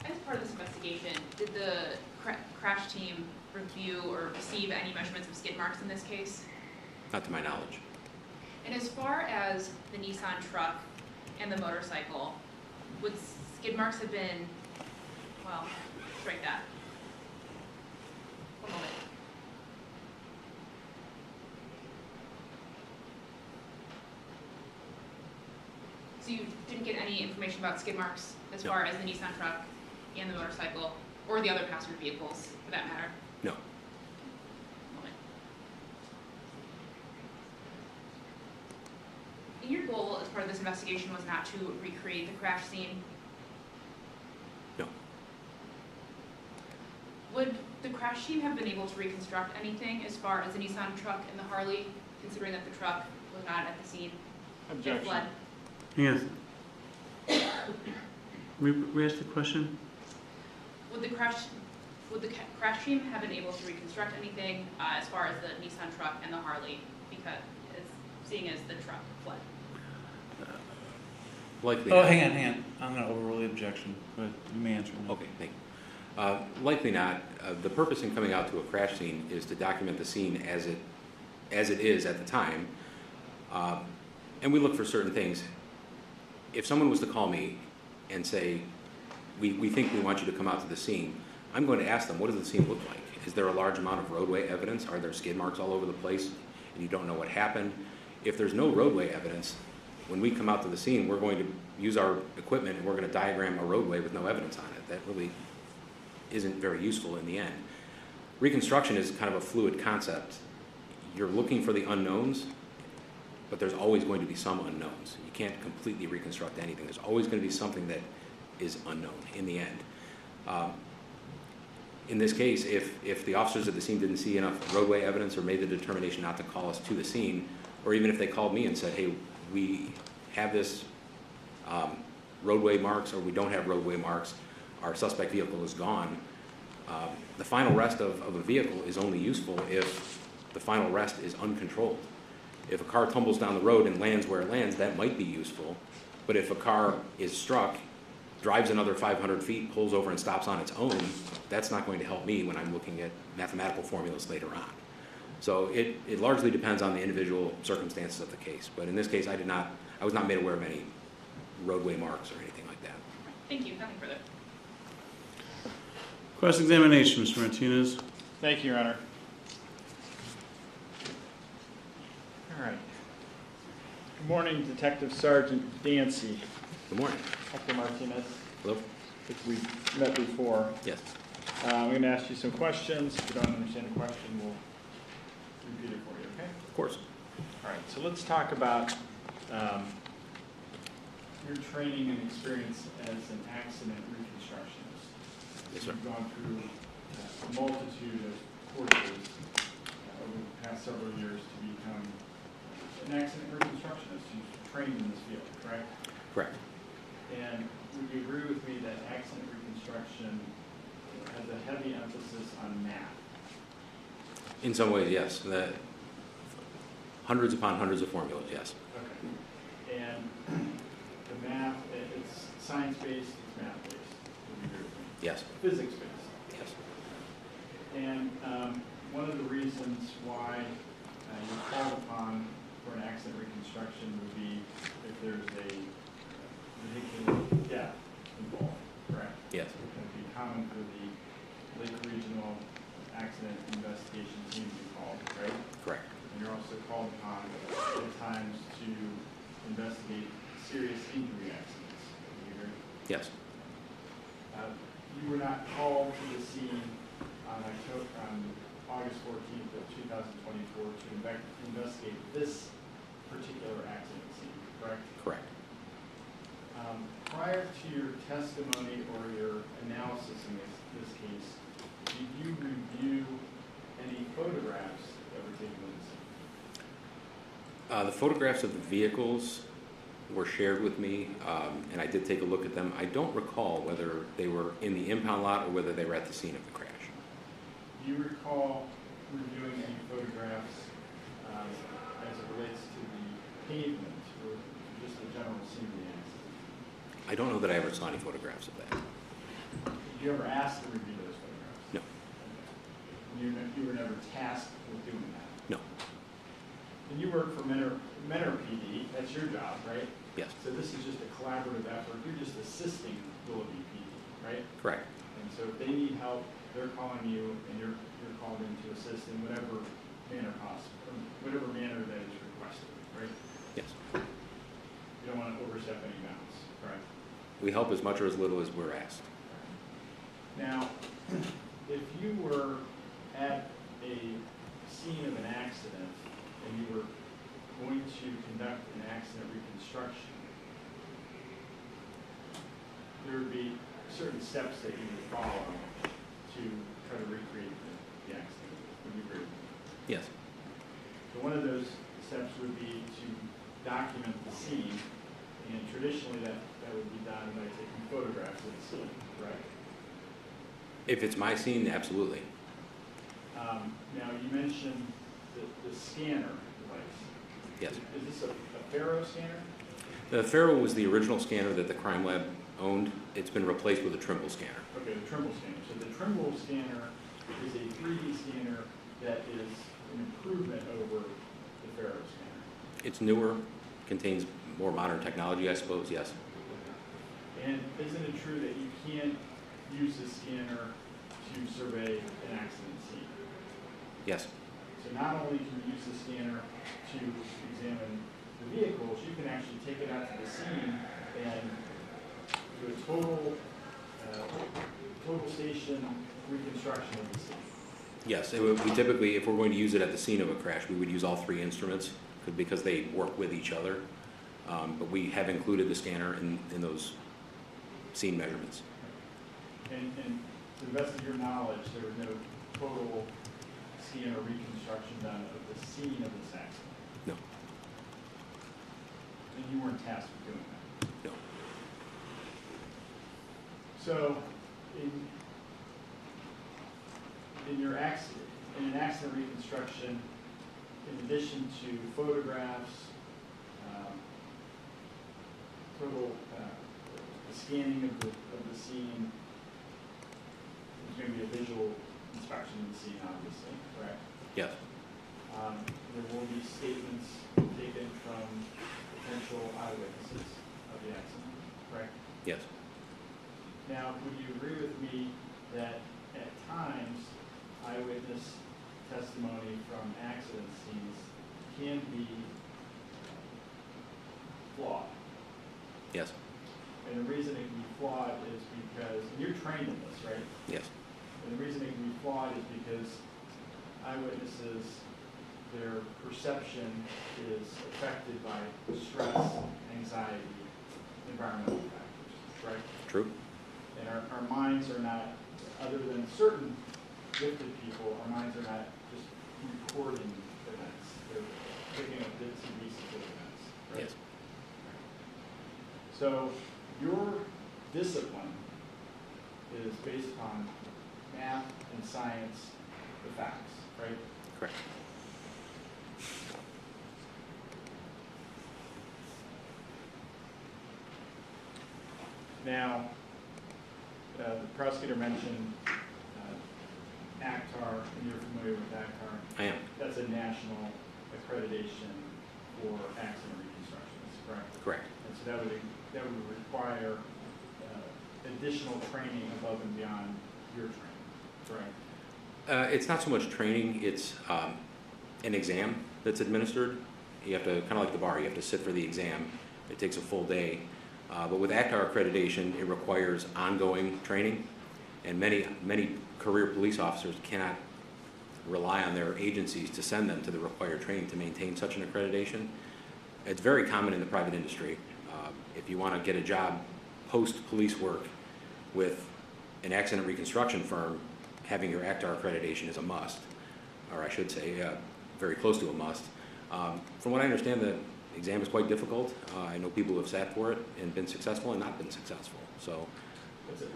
As part of this investigation, did the crash team review or receive any measurements of skid marks in this case? Not to my knowledge. And as far as the Nissan truck and the motorcycle, would skid marks have been, well, strike that. One moment. So you didn't get any information about skid marks as No. far as the Nissan truck and the motorcycle, or the other passenger vehicles, for that matter? No. Your goal as part of this investigation was not to recreate the crash scene? No. Would the crash team have been able to reconstruct anything as far as the Nissan truck and the Harley, considering that the truck was not at the scene? It Objection. fled. Yes. Re-ask the question? Would the crash team have been able to reconstruct anything as far as the Nissan truck and the Harley, because seeing as the truck fled? Likely. Oh, not. hang on. I'm going to overrule the objection, but you may answer now. Okay, thank you. Likely not. The purpose in coming out to a crash scene is to document the scene as it is at the time, and we look for certain things. If someone was to call me and say, we think we want you to come out to the scene, I'm going to ask them, what does the scene look like? Is there a large amount of roadway evidence? Are there skid marks all over the place and you don't know what happened? If there's no roadway evidence, when we come out to the scene, we're going to use our equipment and we're going to diagram a roadway with no evidence on it. That really isn't very useful in the end. Reconstruction is kind of a fluid concept. You're looking for the unknowns, but there's always going to be some unknowns. You can't completely reconstruct anything. There's always going to be something that is unknown in the end. In this case, if the officers at the scene didn't see enough roadway evidence or made the determination not to call us to the scene, or even if they called me and said, hey, we have this roadway marks or we don't have roadway marks, our suspect vehicle is gone, the final rest of a vehicle is only useful if the final rest is uncontrolled. If a car tumbles down the road and lands where it lands, that might be useful, but if a car is struck, drives another 500 feet, pulls over and stops on its own, that's not going to help me when I'm looking at mathematical formulas later on. So it largely depends on the individual circumstances of the case. But in this case, I was not made aware of any roadway marks or anything like that. Thank you, nothing further. Cross-examination, Mr. Martinez. Thank you, Your Honor. All right. Good morning, Detective Sergeant Dancy. Good morning. Dr. Martinez. Hello? I think we've met before. Yes. I'm going to ask you some questions. If you don't understand the question, we'll repeat it for you, okay? Of course. All right, so let's talk about your training and experience as an accident reconstructionist. Yes, sir. You've gone through a multitude of courses over the past several years to become an accident reconstructionist. You've trained in this field, correct? Correct. And would you agree with me that accident reconstruction has a heavy emphasis on math? In some ways, yes. Hundreds upon hundreds of formulas, yes. Okay. And the math, it's science-based, it's math-based. Would you agree with me? Yes. Physics-based. Yes. And one of the reasons why you're called upon for an accident reconstruction would be if there's a vehicular death involved, correct? Yes. It would be common for the Lake Regional Accident Investigation Team to be called, right? Correct. And you're also called upon at times to investigate serious injury accidents. Do you agree? Yes. You were not called to the scene on August 14th of 2024 to investigate this particular accident scene, correct? Correct. Prior to your testimony or your analysis in this case, did you review any photographs that were taken of the scene? The photographs of the vehicles were shared with me, and I did take a look at them. I don't recall whether they were in the impound lot or whether they were at the scene of the crash. Do you recall reviewing any photographs as it relates to the pavement or just the general scene of the accident? I don't know that I ever saw any photographs of that. Did you ever ask to review those photographs? No. You were never tasked with doing that? No. And you work for Menor PD, that's your job, right? Yes. So this is just a collaborative effort, you're just assisting Willoughby PD, right? Correct. And so if they need help, they're calling you and you're called in to assist in whatever manner possible, or whatever manner that is requested, right? Yes. You don't want to overstep any bounds, correct? We help as much or as little as we're asked. Now, if you were at a scene of an accident and you were going to conduct an accident reconstruction, there would be certain steps that you would follow to try to recreate the accident. Would you agree? Yes. So one of those steps would be to document the scene, and traditionally that would be done by taking photographs of the scene, correct? If it's my scene, absolutely. Now, you mentioned the scanner device. Yes. Is this a Faro scanner? The Faro was the original scanner that the crime lab owned. It's been replaced with a Trimble scanner. Okay, the Trimble scanner. So the Trimble scanner is a 3D scanner that is an improvement over the Faro scanner. It's newer, contains more modern technology, I suppose, yes. And isn't it true that you can't use the scanner to survey an accident scene? Yes. So not only can you use the scanner to examine the vehicles, you can actually take it out to the scene and do a total station reconstruction of the scene. Yes, we typically, if we're going to use it at the scene of a crash, we would use all three instruments because they work with each other. But we have included the scanner in those scene measurements. And to the best of your knowledge, there was no total scanner reconstruction done of the scene of this accident? No. And you weren't tasked with doing that? No. So, in an accident reconstruction, in addition to photographs, total scanning of the scene, there's going to be a visual inspection of the scene, obviously, correct? Yes. There will be statements taken from potential eyewitnesses of the accident, correct? Yes. Now, would you agree with me that at times eyewitness testimony from accident scenes can be flawed? Yes. And the reason it can be flawed is because, and you're trained in this, right? Yes. And the reason it can be flawed is because eyewitnesses, their perception is affected by stress, anxiety, environmental factors, right? True. And our minds are not, other than certain gifted people, our minds are not just recording events. They're picking up bits and pieces of events, right? Yes. So your discipline is based upon math and science, the facts, right? Correct. Now, the prosecutor mentioned ACTAR, and you're familiar with ACTAR. I am. That's a national accreditation for accident reconstructions, correct? Correct. And so that would require additional training above and beyond your training, correct? It's not so much training, it's an exam that's administered. You have to, kind of like the bar, you have to sit for the exam. It takes a full day. But with ACTAR accreditation, it requires ongoing training, and many career police officers cannot rely on their agencies to send them to the required training to maintain such an accreditation. It's very common in the private industry. If you want to get a job post-police work with an accident reconstruction firm, having your ACTAR accreditation is a must, or I should say very close to a must. From what I understand, the exam is quite difficult. I know people who have sat for it and been successful and not been successful. So It's a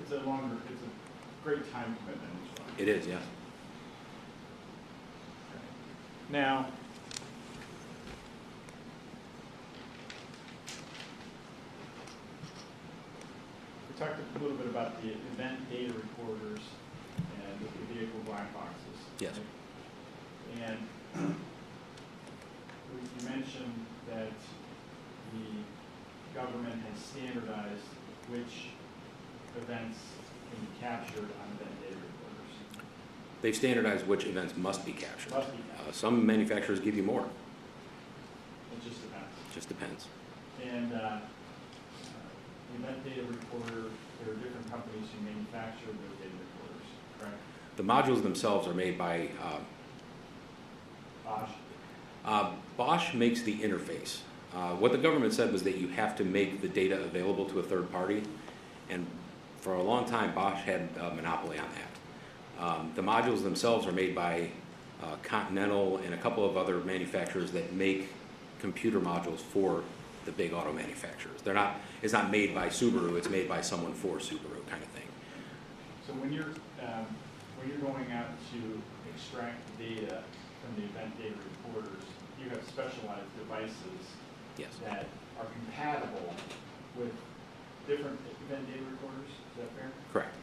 great time commitment as well. it is, yes. Now, we talked a little bit about the event data recorders and the vehicle black boxes. Yes. And you mentioned that the government has standardized which events can be captured on event data recorders. They've standardized which events must be captured. Must be captured. Some manufacturers give you more. It just depends. Just depends. And the event data recorder, there are different companies who manufacture those data recorders, correct? The modules themselves are made by Bosch? Bosch makes the interface. What the government said was that you have to make the data available to a third party, and for a long time Bosch had a monopoly on that. The modules themselves are made by Continental and a couple of other manufacturers that make computer modules for the big auto manufacturers. It's not made by Subaru, it's made by someone for Subaru kind of thing. So when you're going out to extract data from the event data recorders, you have specialized devices Yes. that are compatible with different event data recorders, is that fair? Correct.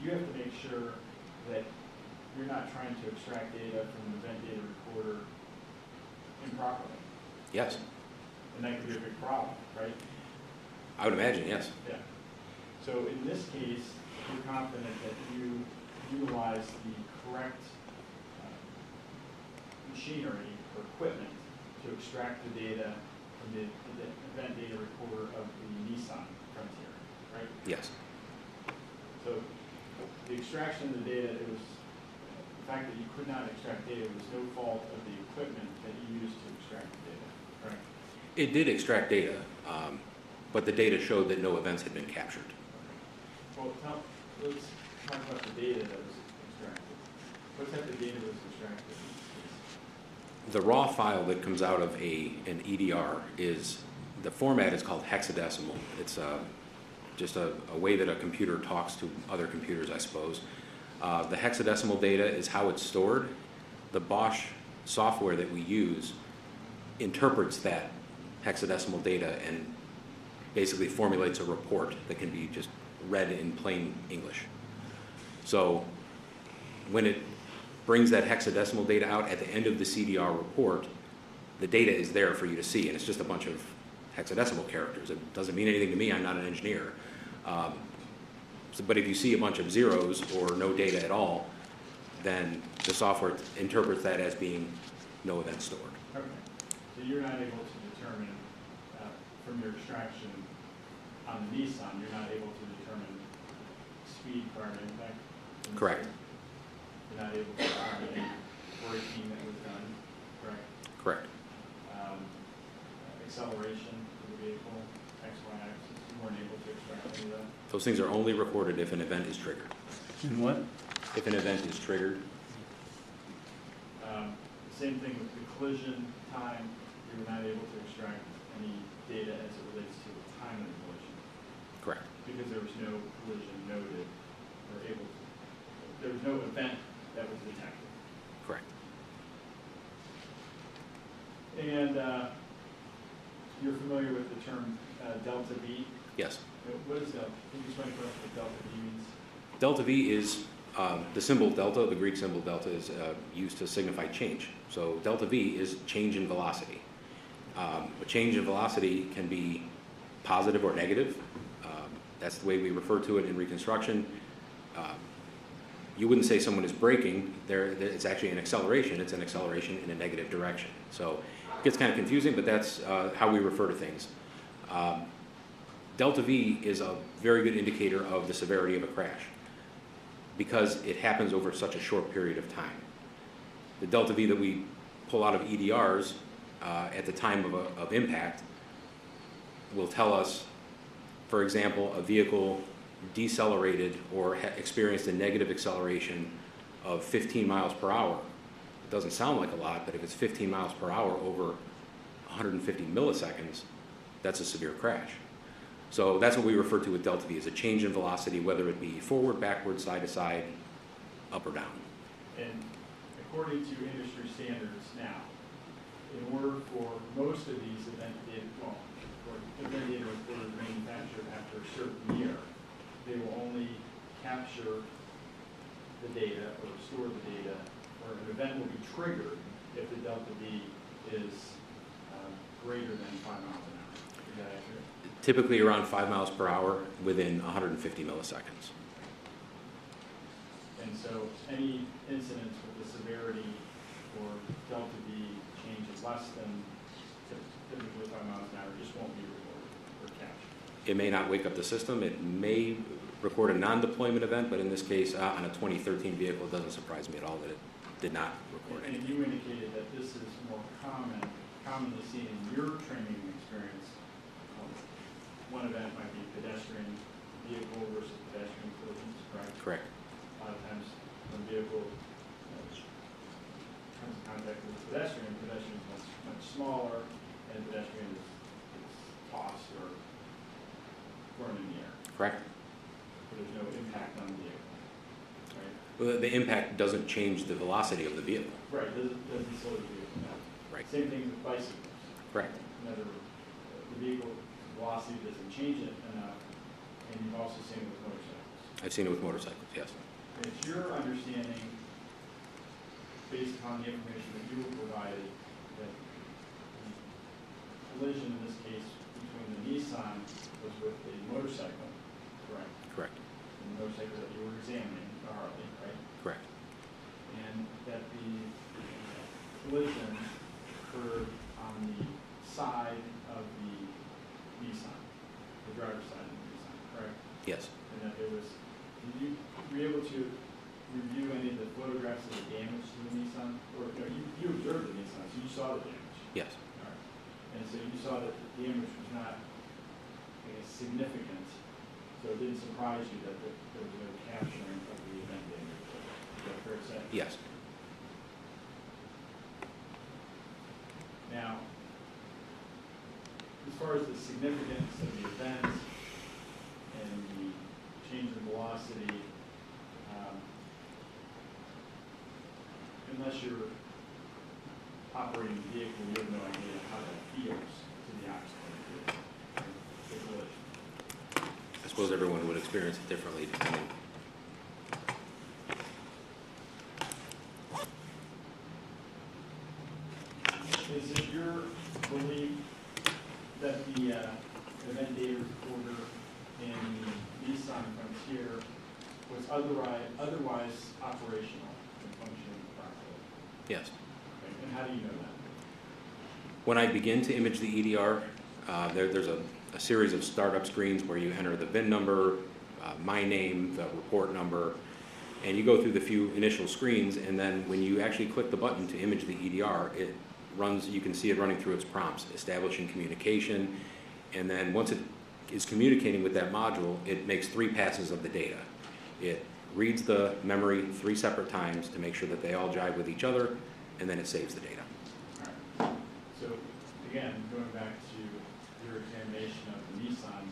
You have to make sure that you're not trying to extract data from an event data recorder improperly. Yes. And that could be a big problem, right? I would imagine, yes. Yeah. So in this case, you're confident that you utilize the correct machinery or equipment to extract the data from the event data recorder of the Nissan Frontier, right? Yes. So the extraction of the data, the fact that you could not extract data was no fault of the equipment that you used to extract the data, right? It did extract data, but the data showed that no events had been captured. Well, let's talk about the data that was extracted. What type of data was extracted? The raw file that comes out of an EDR the format is called hexadecimal. It's just a way that a computer talks to other computers, I suppose. The hexadecimal data is how it's stored. The Bosch software that we use interprets that hexadecimal data and basically formulates a report that can be just read in plain English. So when it brings that hexadecimal data out at the end of the CDR report, the data is there for you to see, and it's just a bunch of hexadecimal characters. It doesn't mean anything to me, I'm not an engineer. But if you see a bunch of zeros or no data at all, then the software interprets that as being no event stored. Okay. So you're not able to determine from your extraction on the Nissan, you're not able to determine speed prior to impact? Correct. You're not able to determine any braking that was done, correct? Correct. Acceleration of the vehicle, X, Y axis, you weren't able to extract any of that? Those things are only recorded if an event is triggered. And what? If an event is triggered, Same thing with the collision time, you were not able to extract any data as it relates to the time of the collision. correct. Because there was no collision noted or able to, there was no event that was detected. Correct. And you're familiar with the term delta V? Yes. What is delta? Can you explain for us what delta V means? Delta V is the symbol delta, the Greek symbol delta, is used to signify change. So delta V is change in velocity. A change in velocity can be positive or negative. That's the way we refer to it in reconstruction. You wouldn't say someone is braking. It's actually an acceleration. It's an acceleration in a negative direction. So it gets kind of confusing, but that's how we refer to things. Delta V is a very good indicator of the severity of a crash because it happens over such a short period of time. The delta V that we pull out of EDRs at the time of impact will tell us, for example, a vehicle decelerated or experienced a negative acceleration of 15 miles per hour. It doesn't sound like a lot, but if it's 15 miles per hour over 150 milliseconds, that's a severe crash. So that's what we refer to with delta V, as a change in velocity, whether it be forward, backward, side to side, up or down. And according to industry standards now, in order for most of these event data recorders manufactured after a certain year, they will only capture the data or store the data, or an event will be triggered if the delta V is greater than 5 miles an hour. Is that accurate? Typically around 5 miles per hour within 150 milliseconds. And so any incidents with the severity or delta V change is less than typically 5 miles an hour, just won't be recorded or captured. It may not wake up the system. It may record a non-deployment event, but in this case, on a 2013 vehicle, it doesn't surprise me at all that it did not record And anything. you indicated that this is more commonly seen in your training experience. One event might be pedestrian vehicle versus pedestrian collisions, correct? Correct. A lot of times when a vehicle comes in contact with a pedestrian is much smaller, and pedestrian is tossed or thrown in the air. Correct. But there's no impact on the vehicle, right? Well, the impact doesn't change the velocity of the vehicle. Right, doesn't slow the vehicle down. Right. Same thing with bicycles. Correct. Another, the vehicle velocity doesn't change it enough, and you've also seen it with motorcycles. I've seen it with motorcycles, yes. And it's your understanding, based upon the information that you were provided, that the collision in this case between the Nissan was with a motorcycle, correct? Correct. And the motorcycle that you were examining, the Harley, right? Correct. And that the collision occurred on the side of the Nissan, the driver's side of the Nissan, correct? Yes. And that there was, were you able to review any of the photographs of the damage to the Nissan? Or, no, you observed the Nissan, so you saw the damage. Yes. All right. And so you saw that the damage was not, I guess, significant, so it didn't surprise you that there was no capturing of the event damage. Is that fair to say? Yes. Now, as far as the significance of the event and the change in velocity, unless you're operating the vehicle, you have no idea how that feels to the occupant. I suppose everyone would experience it differently depending. Is it your belief that the event data recorder in the Nissan Frontier was otherwise operational and functioning properly? Yes. Okay. And how do you know that? When I begin to image the EDR, there's a series of startup screens where you enter the VIN number, my name, the report number, and you go through the few initial screens, and then when you actually click the button to image the EDR, it runs, you can see it running through its prompts, establishing communication, and then once it is communicating with that module, it makes 3 passes of the data. It reads the memory 3 separate times to make sure that they all jive with each other, and then it saves the data. All right. So again, going back to your examination of the Nissan,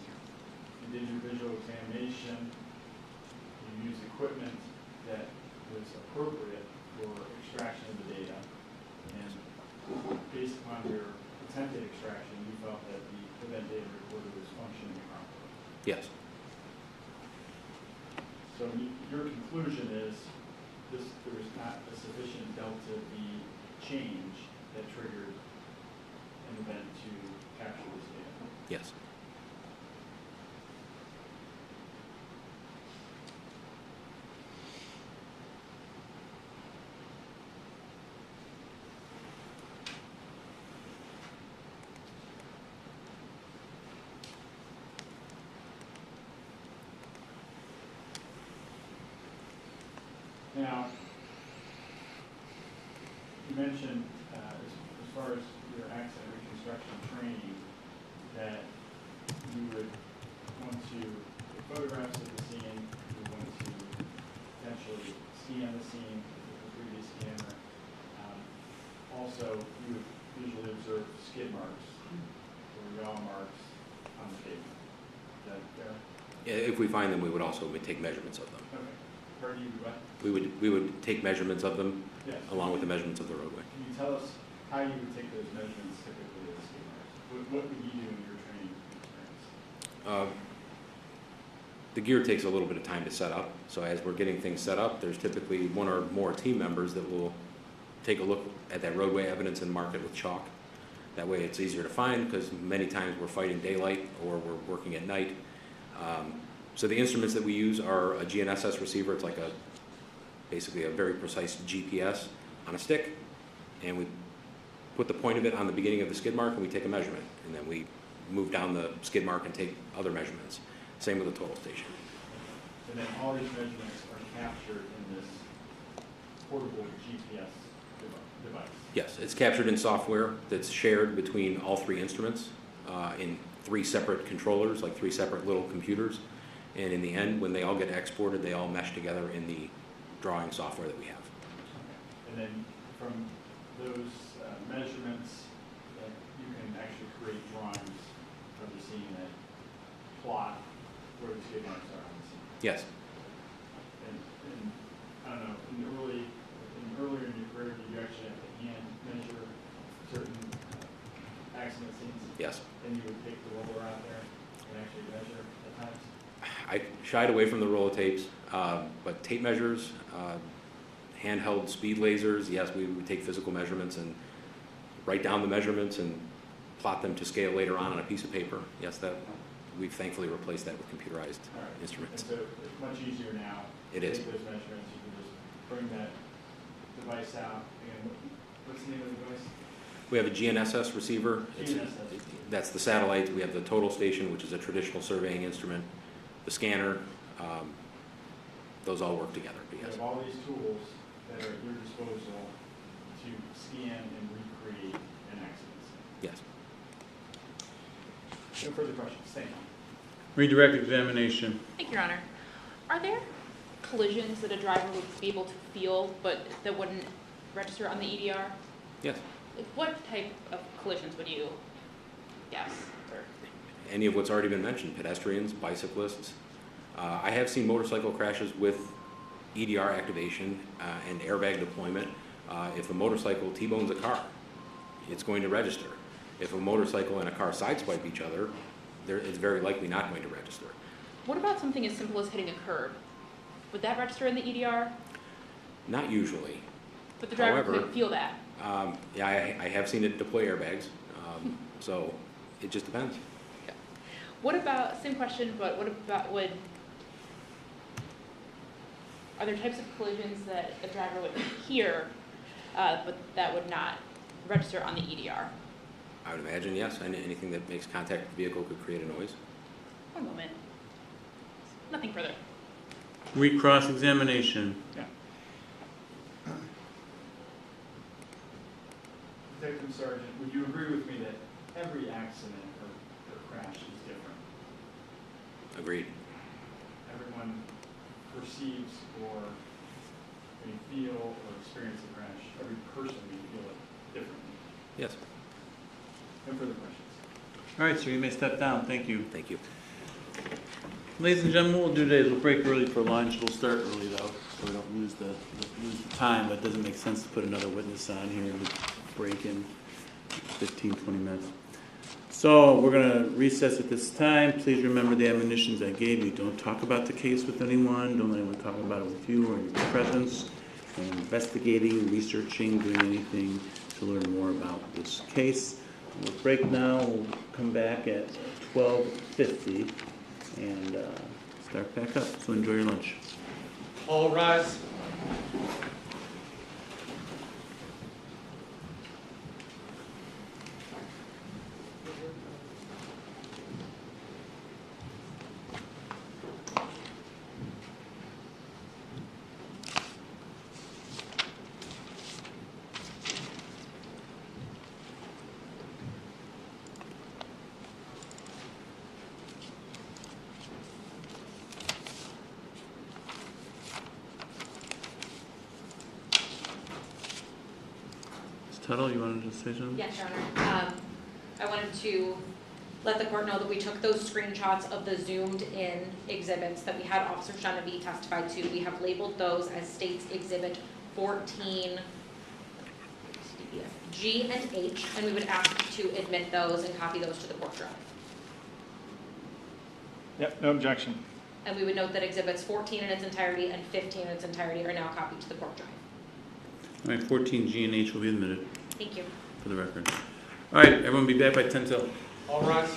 you did your visual examination, you used equipment that was appropriate for extraction of the data, and based upon your attempted extraction, you felt that the event data recorder was functioning properly. Yes. So your conclusion is there was not a sufficient delta V change that triggered an event to capture this data? Yes. Now, you mentioned, as far as your accident reconstruction training, that you would want to take photographs of the scene, you would want to potentially scan the scene with a 3D scanner. Also, you would visually observe skid marks or yaw marks on the pavement. Is that fair? If we find them, we would also take measurements of them. Okay. Where do you, what? We would take measurements of them Yes. along with the measurements of the roadway. Can you tell us how you would take those measurements typically of the skid marks? What would you do in your training experience? The gear takes a little bit of time to set up, so as we're getting things set up, there's typically 1 or more team members that will take a look at that roadway evidence and mark it with chalk. That way it's easier to find because many times we're fighting daylight or we're working at night. So the instruments that we use are a GNSS receiver. It's like basically a very precise GPS on a stick, and we put the point of it on the beginning of the skid mark and we take a measurement. And then we move down the skid mark and take other measurements. Same with the total station. And then all these measurements are captured in this portable GPS device. Yes, it's captured in software that's shared between all three instruments in 3 separate controllers, like 3 separate little computers. And in the end, when they all get exported, they all mesh together in the drawing software that we have. And then from those measurements, you can actually create drawings of the scene that plot where the skid marks are on the scene. Yes. And I don't know, earlier in your career, did you actually have to hand measure certain accident scenes? Yes. And you would take the roller out there and actually measure at times? I shied away from the roll of tapes, but tape measures, handheld speed lasers, yes, we would take physical measurements and write down the measurements and plot them to scale later on a piece of paper. Yes, that we've thankfully replaced that with computerized instruments. And so it's much easier now. It is. Take those measurements, you can just bring that device out. And what's the name of the device? We have a GNSS receiver. GNSS. That's the satellite. We have the total station, which is a traditional surveying instrument. The scanner, those all work together. You Yes. have all these tools that are at your disposal to scan and recreate an accident scene. Yes. No further questions. Thank you. Redirect examination. Thank you, Your Honor. Are there collisions that a driver would be able to feel but that wouldn't register on the EDR? Yes. Like what type of collisions would you guess? Or Any of what's already been mentioned, pedestrians, bicyclists. I have seen motorcycle crashes with EDR activation and airbag deployment. If a motorcycle T-bones a car, it's going to register. If a motorcycle and a car sideswipe each other, it's very likely not going to register. what about something as simple as hitting a curb? Would that register in the EDR? Not usually. But the driver However, could feel that. Yeah, I have seen it deploy airbags, so it just depends. What about, same question, but what about are there types of collisions that a driver would hear, but that would not register on the EDR? I would imagine, yes. Anything that makes contact with the vehicle could create a noise. One moment. Nothing further. Recross examination. Detective Sergeant, would you agree with me that every accident or crash is different? Agreed. Everyone perceives or may feel or experience a crash. Every person may feel it differently. Yes. No further questions. All right, sir, you may step down. Thank you. Thank you. Ladies and gentlemen, what we'll do today is we'll break early for lunch. We'll start early though, so we don't lose the time. But it doesn't make sense to put another witness on here and break in 15, 20 minutes. So we're going to recess at this time. Please remember the admonitions I gave you. Don't talk about the case with anyone. Don't let anyone talk about it with you or in your presence. And investigating, researching, doing anything to learn more about this case. We'll break now. We'll come back at 12:50 and start back up. So enjoy your lunch. All rise. Tuttle, you wanted to say something? Yes, Your Honor. I wanted to let the court know that we took those screenshots of the zoomed in exhibits that we had Officer Genevieve testify to. We have labeled those as State's Exhibit 14, G and H, and we would ask to admit those and copy those to the court drive. Yep, no objection. And we would note that Exhibits 14 in its entirety and 15 in its entirety are now copied to the court drive. All right, 14G and H will be admitted Thank you. for the record. All right, everyone be back by 10 till. All rise.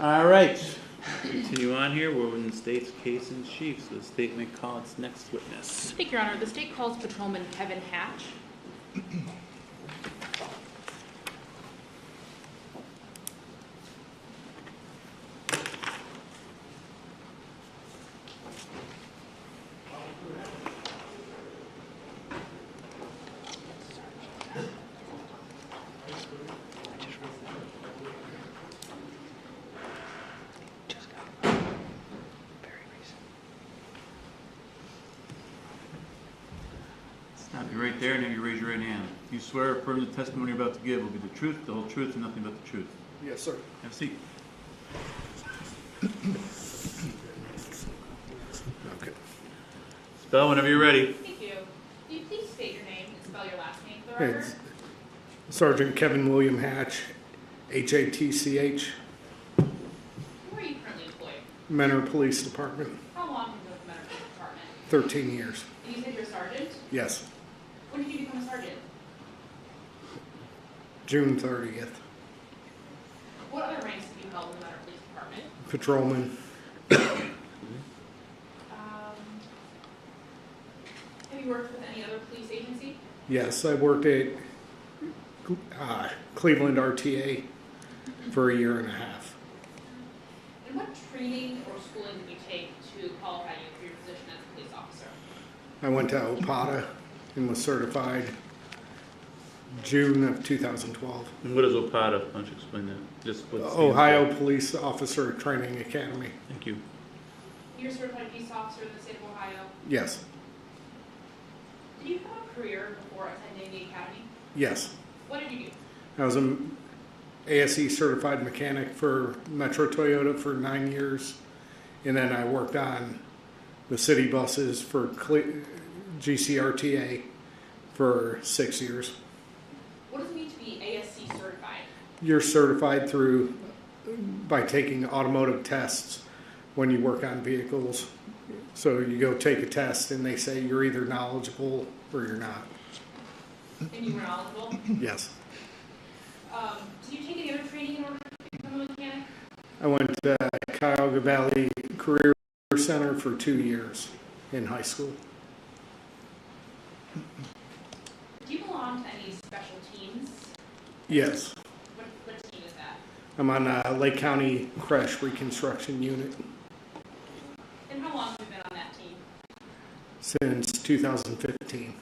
All right, continue on here. We're in the state's case in chief, so the state may call its next witness. Thank you, Your Honor. The state calls Patrolman Kevin Hatch. Stop you right there and have you raise your right hand. You swear or affirm the testimony you're about to give will be the truth, the whole truth, and nothing but the truth. Yes, sir. Have a seat. Okay. Spell whenever you're ready. Thank you. Can you please state your name and spell your last name for the record? It's Sergeant Kevin William Hatch, Hatch. Where are you currently employed? Menor Police Department, How long have you been with the Menor Police Department? 13 years. And you said you're a sergeant? Yes, When did you become a sergeant? June 30th. What other ranks have you held in the Menor Police Department? Patrolman. Have you worked with any other police agency? Yes, I worked at Cleveland RTA for a year and a half. And what training or schooling did you take to qualify you for your position as a police officer? I went to OPATA and was certified June of 2012. And what is OPATA? Why don't you explain that? Just what it stands Ohio for. Police Officer Training Academy. Thank you. You're a certified peace officer in the state of Ohio. Yes, Did you have a career before attending the academy? yes. What did you do? I was an ASE certified mechanic for Metro Toyota for 9 years. And then I worked on the city buses for GCRTA for 6 years. What does it mean to be ASC certified? You're certified by taking automotive tests when you work on vehicles. So you go take a test and they say you're either knowledgeable or you're not. And you were knowledgeable? Yes. Did you take any other training in order to become a mechanic? I went to Cuyahoga Valley Career Center for 2 years in high school. Do you belong to any special teams? Yes. What team is that? I'm on Lake County Crash Reconstruction Unit And how long have you been on that team? since 2015.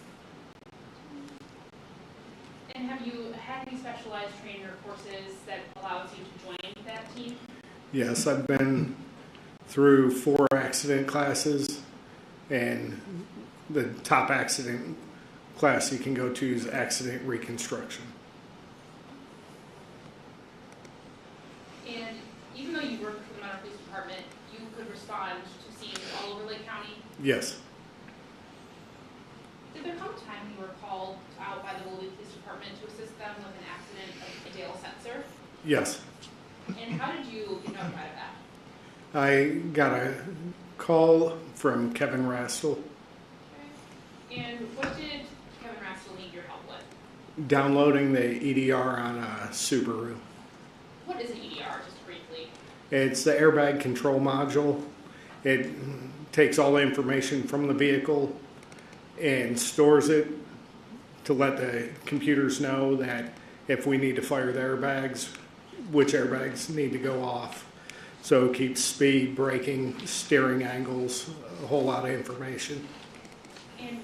And have you had any specialized training or courses that allows you to join that team? Yes, I've been through 4 accident classes, and the top accident class you can go to is accident reconstruction. And even though you work for the Menor Police Department, you could respond to scenes all over Lake County? Yes, Did there come a time you were called out by the Louisville Police Department to assist them with an accident of a Dale sensor? yes. And how did you get notified of that? I got a call from Kevin Rastel And what did Kevin Rastel need your help with? downloading the EDR on a Subaru. What is an EDR, just briefly? It's the airbag control module. It takes all the information from the vehicle and stores it to let the computers know that if we need to fire the airbags, which airbags need to go off. So it keeps speed, braking, steering angles, a whole lot of information. And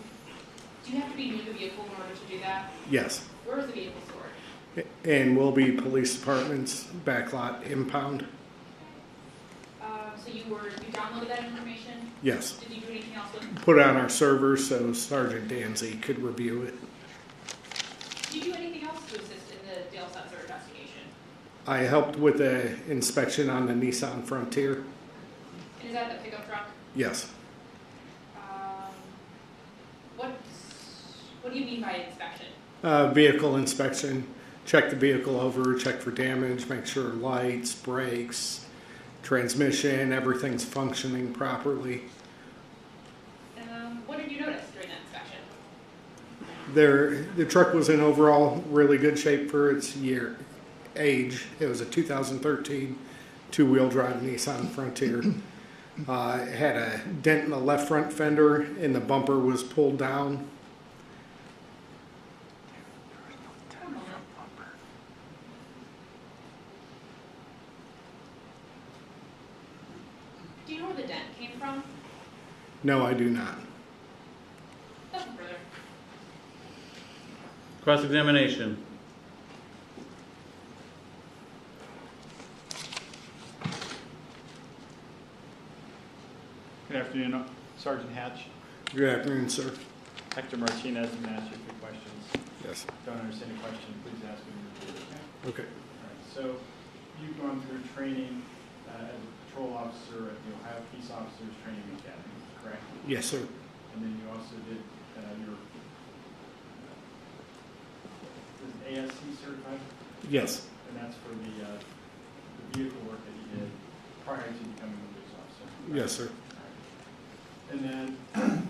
do you have to be near the vehicle in order to do that? Yes. Where is the vehicle stored? And will be police department's backlot impound. So you downloaded that information? Yes. Did you do anything else with it? Put it on our server so Sergeant Danzy could review it. Did you do anything else to assist in the Dale sensor investigation? I helped with the inspection on the Nissan Frontier. And is that the pickup truck? Yes. What do you mean by inspection? Vehicle inspection. Check the vehicle over, check for damage, make sure lights, brakes, transmission, everything's functioning properly. What did you notice during that inspection? The truck was in overall really good shape for its age. It was a 2013 two-wheel drive Nissan Frontier. It had a dent in the left front fender and the bumper was pulled down. Do you know where the dent came from? No, I do not. Nothing further. Cross-examination. Good afternoon, Sergeant Hatch. Good afternoon, sir. Hector Martinez, I'm going to ask you a few questions. Yes. Don't understand a question, please ask me to repeat, okay? Okay. All right, so you've gone through training as a patrol officer at the Ohio Peace Officers Training Academy, correct? Yes, sir. And then you also did your is it ASC certified? Yes. And that's for the vehicle work that you did prior to becoming a police officer? Correct? Yes, sir. And then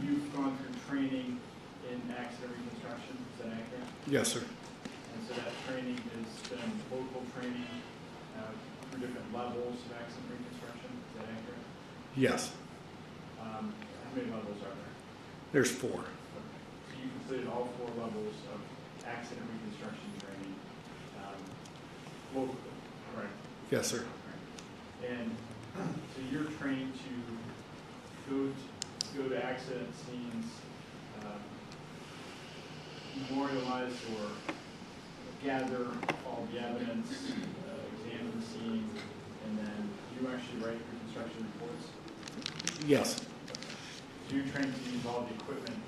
you've gone through training in accident reconstruction, is that accurate? Yes, sir. And so that training has been local training through different levels of accident reconstruction, is that accurate? Yes. How many levels are there? There's 4. Okay. So you completed all 4 levels of accident reconstruction training locally, correct? Yes, sir. Right. And so you're trained to go to accident scenes, memorialize or gather all the evidence, examine the scene, and then you actually write reconstruction reports? Yes. So you're trained to use all the equipment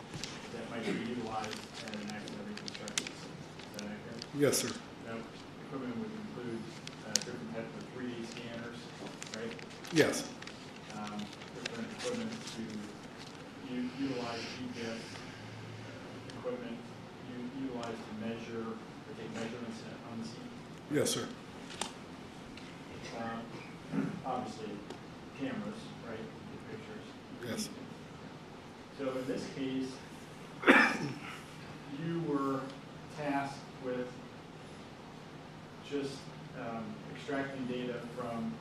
that might be utilized at an accident reconstruction scene, is that accurate? Yes, sir. That equipment would include different types of 3D scanners, right? Yes. Different equipment to utilize GPS equipment, utilize to measure or take measurements on the scene. Yes, sir. Obviously, cameras, right? Pictures. Yes. So in this case, you were tasked with just extracting data from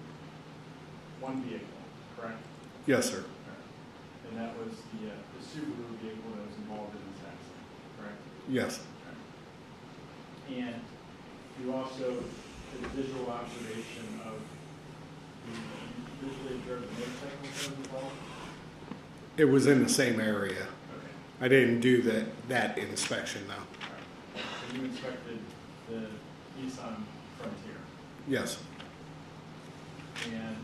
one vehicle, correct? Yes, sir. And that was the Subaru vehicle that was involved in this accident, correct? Yes. And you also did a visual observation of the visually observed the motorcycle that was involved? It was in the same area. Okay. I didn't do that inspection, though. All right. So you inspected the Nissan Frontier? Yes. And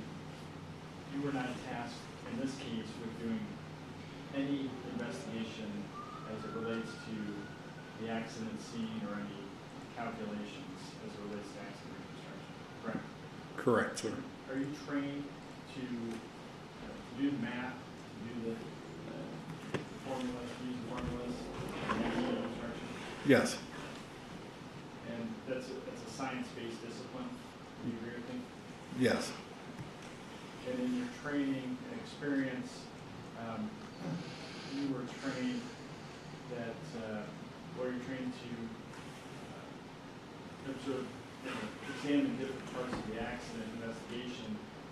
you were not tasked, in this case, with doing any investigation as it relates to the accident scene or any calculations as it relates to accident reconstruction, correct? Correct, sir. Are you trained to do the math, to do the formulas, to use the formulas in accident reconstruction? Yes. And that's a science-based discipline, do you agree with me? Yes. And in your training and experience, you were trained that, you're trained to observe, examine different parts of the accident investigation,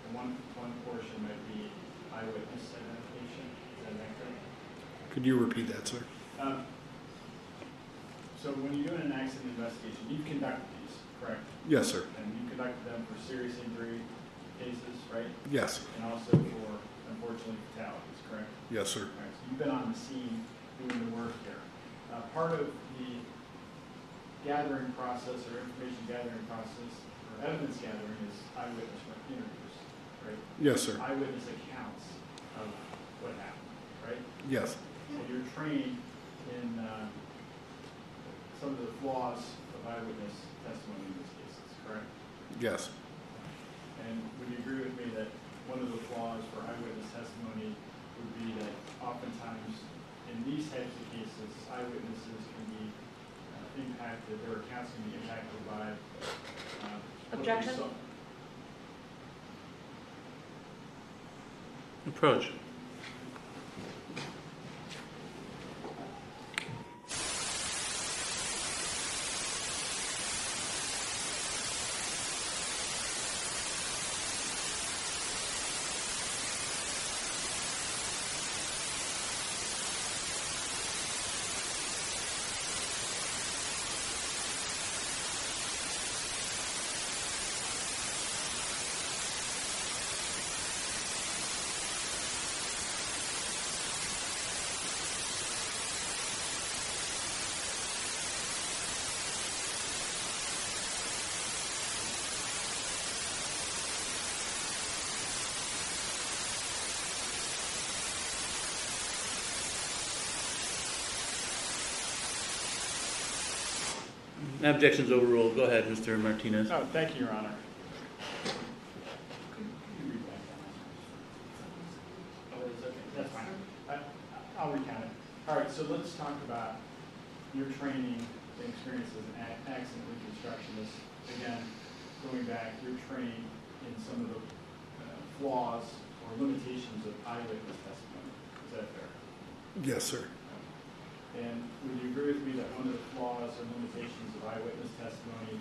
and one portion might be eyewitness identification. Is that accurate? Could you repeat that, sir? So when you're doing an accident investigation, you conduct these, correct? Yes, sir. And you conduct them for serious injury cases, right? Yes. And also for, unfortunately, fatalities, correct? Yes, sir. All right, so you've been on the scene doing the work here. Part of the gathering process or information gathering process or evidence gathering is eyewitness interviews, right? Yes, sir. Eyewitness accounts of what happened, right? Yes. So you're trained in some of the flaws of eyewitness testimony in these cases, correct? Yes. And would you agree with me that one of the flaws for eyewitness testimony would be that oftentimes in these types of cases, eyewitnesses can be impacted, their accounts can be impacted by what they Objection? saw. Approach. Objections overruled. Go ahead, Mr. Martinez. Oh, thank you, Your Honor. That's fine. I'll recount it. All right, so let's talk about your training and experience as an accident reconstructionist. Again, going back, you're trained in some of the flaws or limitations of eyewitness testimony. Is that fair? Yes, sir. And would you agree with me that one of the flaws or limitations of eyewitness testimony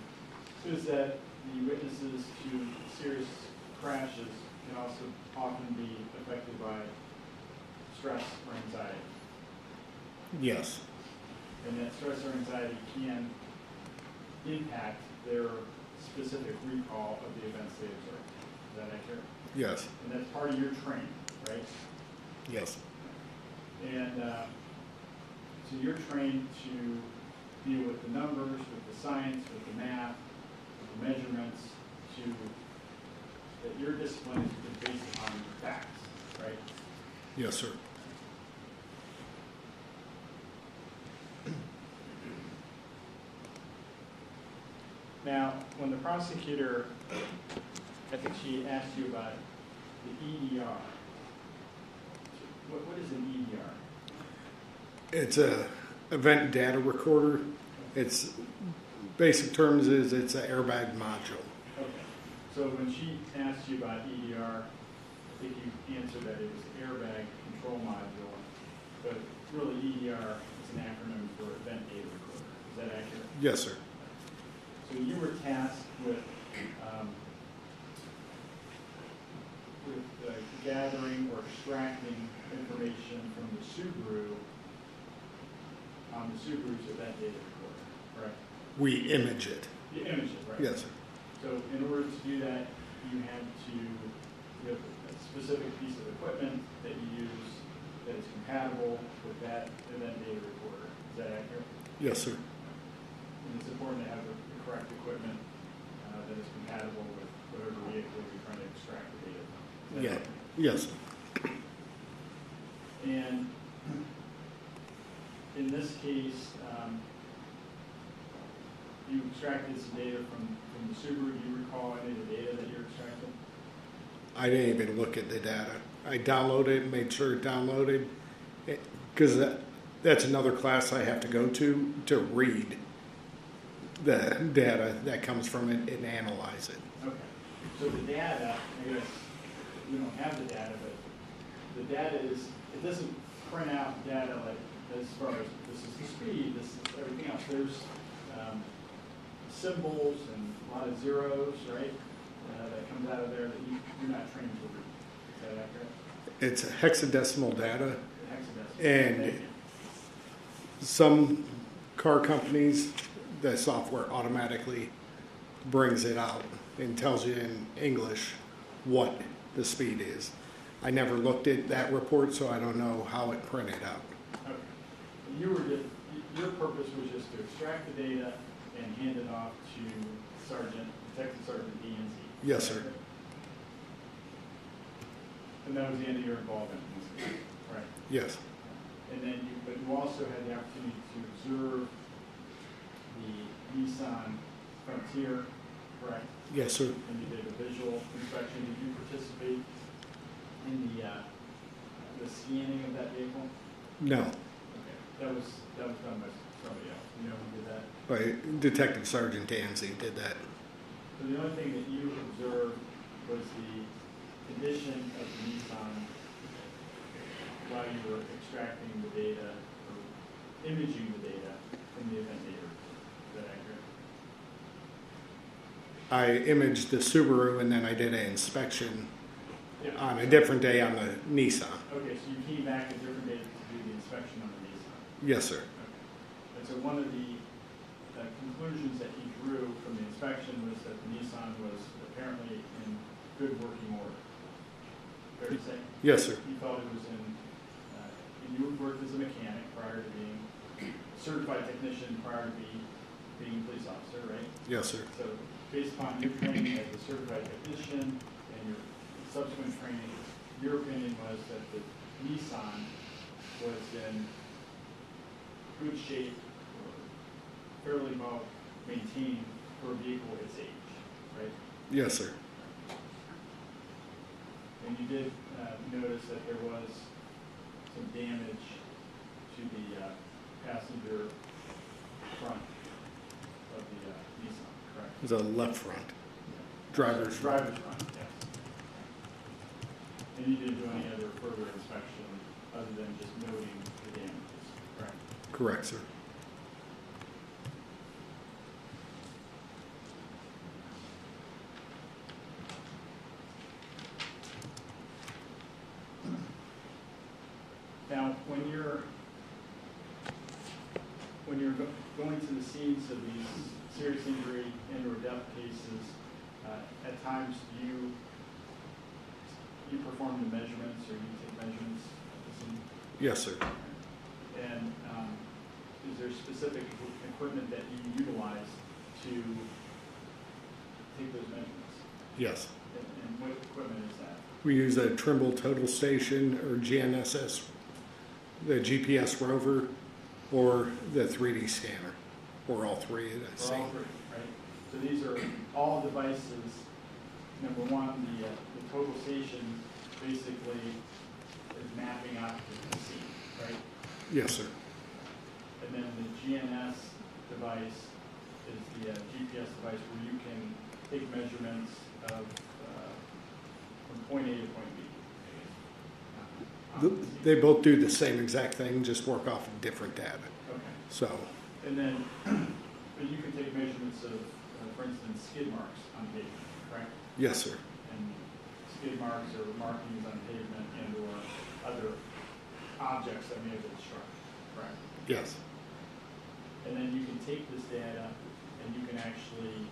is that the witnesses to serious crashes can also often be affected by stress or anxiety? Yes. And that stress or anxiety can impact their specific recall of the events they observed. Is that accurate? Yes. And that's part of your training, right? Yes. And so you're trained to deal with the numbers, with the science, with the math, with the measurements, that your discipline is based on facts, right? Yes, sir. Now, when the prosecutor, I think she asked you about the EDR. What is an EDR? It's a event data recorder. Its basic terms is it's an airbag module. Okay. So when she asked you about EDR, I think you answered that it was airbag control module, but really EDR is an acronym for event data recorder. Is that accurate? Yes, sir. So you were tasked with gathering or extracting information from the Subaru on the Subaru's event data recorder, correct? We image it. You image it, right? Yes, sir. So in order to do that, you have a specific piece of equipment that you use that is compatible with that event data recorder. Is that accurate? Yes, sir. And it's important to have the correct equipment that is compatible with whatever vehicle you're trying to extract the data from. Is that Yeah. right? Yes. And in this case, you extracted some data from the Subaru. Do you recall any of the data that you extracted? I didn't even look at the data. I downloaded it, made sure it downloaded, because that's another class I have to go to read the data that comes from it and analyze it. Okay. So the data, I guess we don't have the data, but the data it doesn't print out data like as far as this is the speed, this is everything else. There's symbols and a lot of zeros, right, that comes out of there that you're not trained to read. Is that accurate? It's hexadecimal data, Hexadecimal. and Thank you. some car companies, the software automatically brings it out and tells you in English what the speed is. I never looked at that report, so I don't know how it printed out. Okay. Your purpose was just to extract the data and hand it off to Detective Sergeant DNZ. Yes, sir. And that was the end of your involvement in this case, right? Yes. And then but you also had the opportunity to observe the Nissan Frontier, correct? Yes, sir. And you did a visual inspection. Did you participate in the scanning of that vehicle? No. Okay. That was done by somebody else. You know who did that? By Detective Sergeant Danzy did that. So the only thing that you observed was the condition of the Nissan while you were extracting the data or imaging the data from the event data. Is that accurate? I imaged the Subaru and then I did an inspection Yeah. on a different day on the Nissan. Okay, so you came back a different day to do the inspection on the Nissan. Yes, sir. Okay. And so one of the conclusions that he drew from the inspection was that the Nissan was apparently in good working order. Fair to say? Yes, sir. He thought it was and you worked as a mechanic prior to being a certified technician prior to being a police officer, right? Yes, sir. So based upon your training as a certified technician and your subsequent training, your opinion was that the Nissan was in good shape or fairly well maintain per vehicle its age, right? Yes, sir. And you did notice that there was some damage to the passenger front of the Nissan, correct? It was a left front. Driver's front. Driver's front, yes. And you didn't do any other further inspection other than just noting the damages, correct? Correct, sir. Now, when you're going to the scenes of these serious injury and or death cases, at times you perform the measurements or you take measurements at the scene? Yes, sir. And is there specific equipment that you utilize to take those measurements? Yes. And what equipment is that? We use a Trimble Total Station or GNSS, the GPS rover, or the 3D scanner, or all three at the For same. all three, right? So these are all devices. Number one, the total station basically is mapping out the scene, right? Yes, sir. And then the GNS device is the GPS device where you can take measurements of from point A to point B. They both do the same exact thing, just work off of different data. Okay. So, And then but you can take measurements of, for instance, skid marks on pavement, correct? yes, sir. And skid marks or markings on pavement and or other objects that may have been struck, correct? Yes. And then you can take this data and you can actually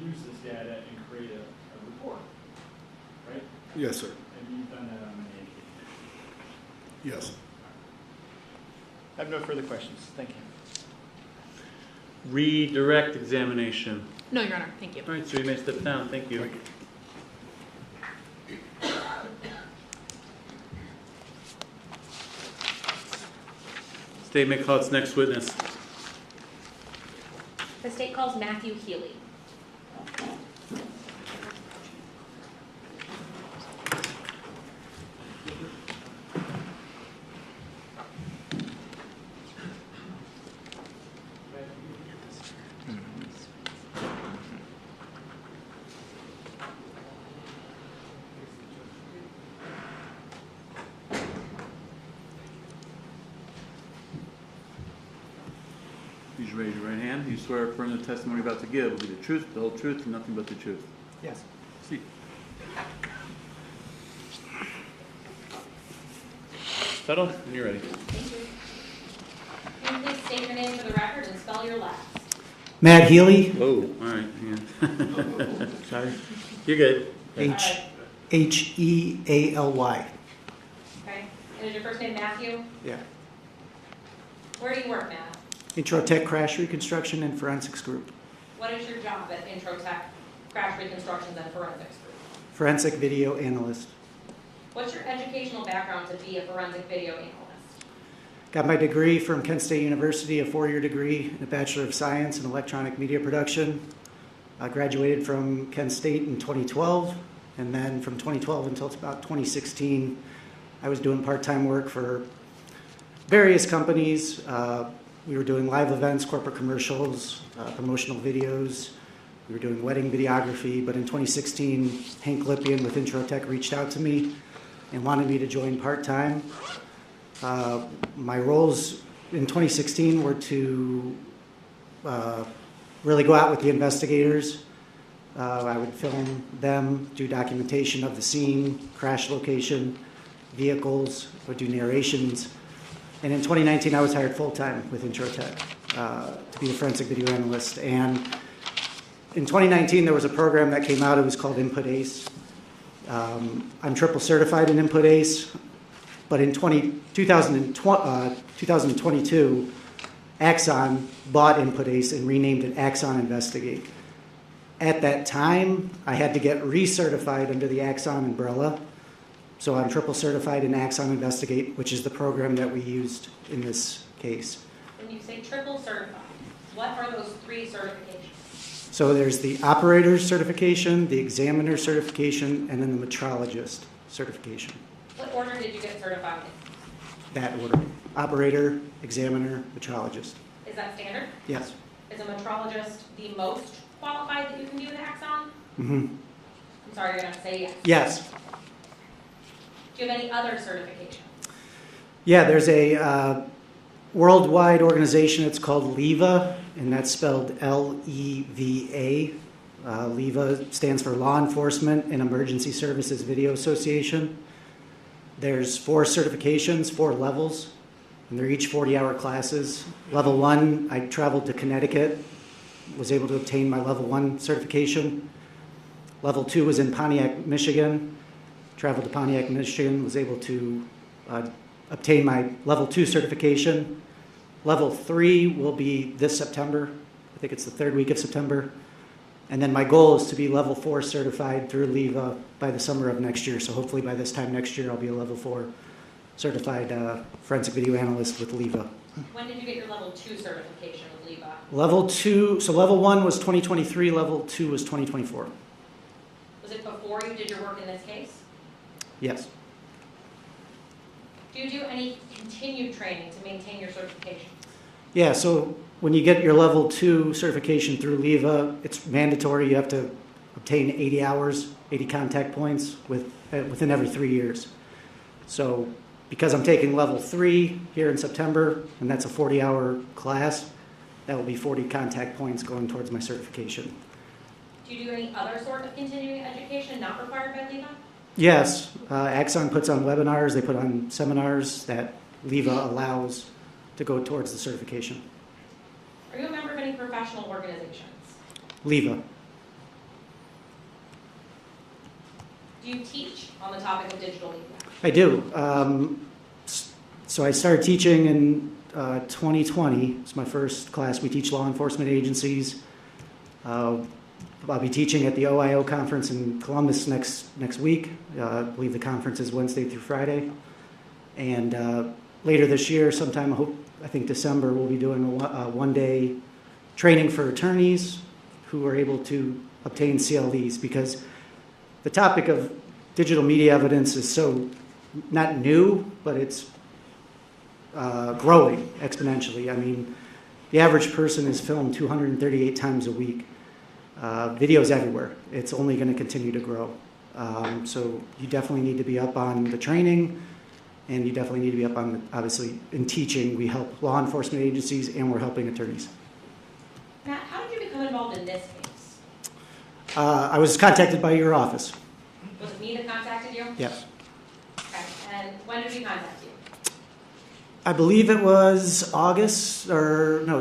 use this data and create a report, right? Yes, sir. And you've done that on many occasions. Yes. I have no further questions. Thank you. Redirect examination. No, Your Honor, thank you. All right, so you may step down. Thank you. Thank you. State may call its next witness. The state calls Matthew Healy. Please raise your right hand. Do you swear or affirm the testimony you're about to give will be the truth, the whole truth, and nothing but the truth? Yes. See. Settle, and you're ready. Thank you. Can you please state your name for the record and spell your last? Matt Healy, Whoa, all right, yeah. sorry, You're good. Healy. Okay. And is your first name Matthew? Yeah. Where do you work, Matt? Intro Tech Crash Reconstruction and Forensics Group. What is your job at Intro Tech Crash Reconstructions and Forensics Group? Forensic Video Analyst. What's your educational background to be a forensic video analyst? Got my degree from Kent State University, a 4-year degree, and a Bachelor of Science in Electronic Media Production. I graduated from Kent State in 2012, and then from 2012 until about 2016, I was doing part-time work for various companies. We were doing live events, corporate commercials, promotional videos. We were doing wedding videography, but in 2016, Hank Lippian with Intro Tech reached out to me and wanted me to join part-time. My roles in 2016 were to really go out with the investigators. I would film them, do documentation of the scene, crash location, vehicles, would do narrations. And in 2019, I was hired full-time with Intro Tech to be a forensic video analyst. And in 2019, there was a program that came out. It was called Input Ace. I'm triple certified in Input Ace. But in 2022, Axon bought Input Ace and renamed it Axon Investigate. At that time, I had to get recertified under the Axon umbrella. So I'm triple certified in Axon Investigate, which is the program that we used in this case. when you say triple certified, what are those 3 certifications? So there's the operator certification, the examiner certification, and then the metrologist certification. What order did you get certified in? That order. Operator, examiner, metrologist. Is that standard? Yes. Is a metrologist the most qualified that you can do the Axon? Mm-hmm. I'm sorry, you're going to say yes. Yes. Do you have any other certifications? Yeah, there's a worldwide organization. It's called LEVA, and that's spelled L-E-V-A. LEVA stands for Law Enforcement and Emergency Services Video Association. There's 4 certifications, 4 levels, and they're each 40-hour classes. Level 1, I traveled to Connecticut, was able to obtain my Level 1 certification. Level 2 was in Pontiac, Michigan. Traveled to Pontiac, Michigan, was able to obtain my Level 2 certification. Level 3 will be this September. I think it's the 3rd week of September. And then my goal is to be Level 4 certified through LEVA by the summer of next year. So hopefully by this time next year, I'll be a Level 4 certified forensic video analyst with LEVA. When did you get your Level 2 certification with LEVA? Level 2, so Level 1 was 2023, Level 2 was 2024. Was it before you did your work in this case? Yes. Do you do any continued training to maintain your certification? Yeah, so when you get your Level 2 certification through LEVA, it's mandatory. You have to obtain 80 hours, 80 contact points within every 3 years. So because I'm taking Level 3 here in September, and that's a 40-hour class, that will be 40 contact points going towards my certification. Do you do any other sort of continuing education not required by LEVA? Yes, Axon puts on webinars, they put on seminars that LEVA allows to go towards the certification. Are you a member of any professional organizations? LEVA. Do you teach on the topic of digital media? I do. So I started teaching in 2020. It's my first class. We teach law enforcement agencies. I'll be teaching at the OIO conference in Columbus next week. I believe the conference is Wednesday through Friday. And later this year, sometime, I think December, we'll be doing a one-day training for attorneys who are able to obtain CLEs, because the topic of digital media evidence is so not new, but it's growing exponentially. I mean, the average person is filmed 238 times a week. Videos everywhere. It's only going to continue to grow. So you definitely need to be up on the training, and you definitely need to be up on, obviously, in teaching. We help law enforcement agencies, and we're helping attorneys. Matt, how did you become involved in this case? I was contacted by your office. Was it me that contacted you? Yes. Okay, and when did we contact you? I believe it was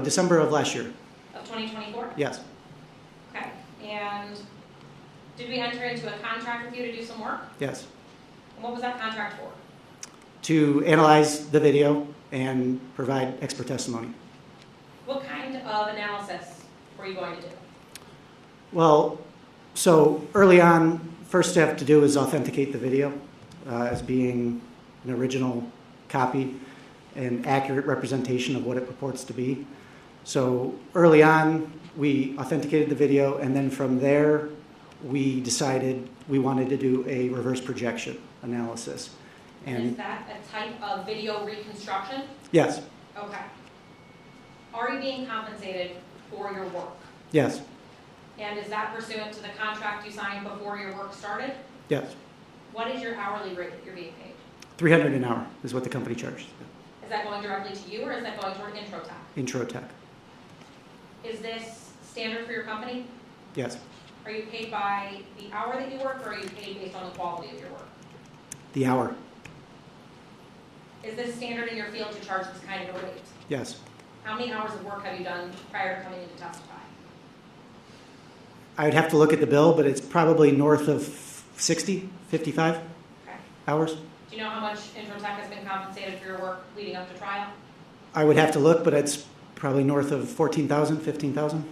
December of last year. Of 2024? Yes. Okay, and did we enter into a contract with you to do some work? Yes. And what was that contract for? To analyze the video and provide expert testimony. What kind of analysis were you going to do? Well, so early on, first step to do is authenticate the video as being an original copy, an accurate representation of what it purports to be. So early on, we authenticated the video, and then from there, we decided we wanted to do a reverse projection analysis. And is that a type of video reconstruction? Yes. Okay. Are you being compensated for your work? Yes. And is that pursuant to the contract you signed before your work started? Yes. What is your hourly rate that you're being paid? $300 an hour is what the company charges. Is that going directly to you, or is that going toward IntroTech? Intro-tech. Is this standard for your company? Yes. Are you paid by the hour that you work, or are you paid based on the quality of your work? The hour. Is this standard in your field to charge this kind of a rate? Yes. How many hours of work have you done prior to coming in to testify? I would have to look at the bill, but it's probably north of 60, 55 Okay. hours. Do you know how much IntroTech has been compensated for your work leading up to trial? I would have to look, but it's probably north of 14,000, 15,000.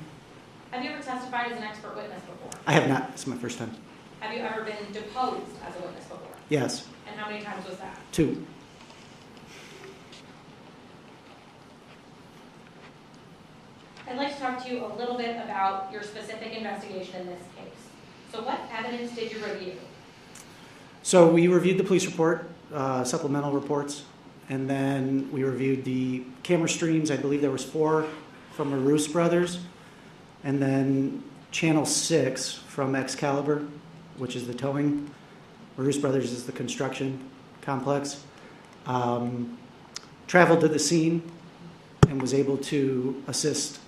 Have you ever testified as an expert witness before? I have not. It's my first time. Have you ever been deposed as a witness before? Yes. And how many times was that? 2. I'd like to talk to you a little bit about your specific investigation in this case. So what evidence did you review? So we reviewed the police report, supplemental reports, and then we reviewed the camera streams. I believe there was 4 from Arus Brothers, and then Channel 6 from Excalibur, which is the towing. Arus Brothers is the construction complex. Traveled to the scene and was able to assist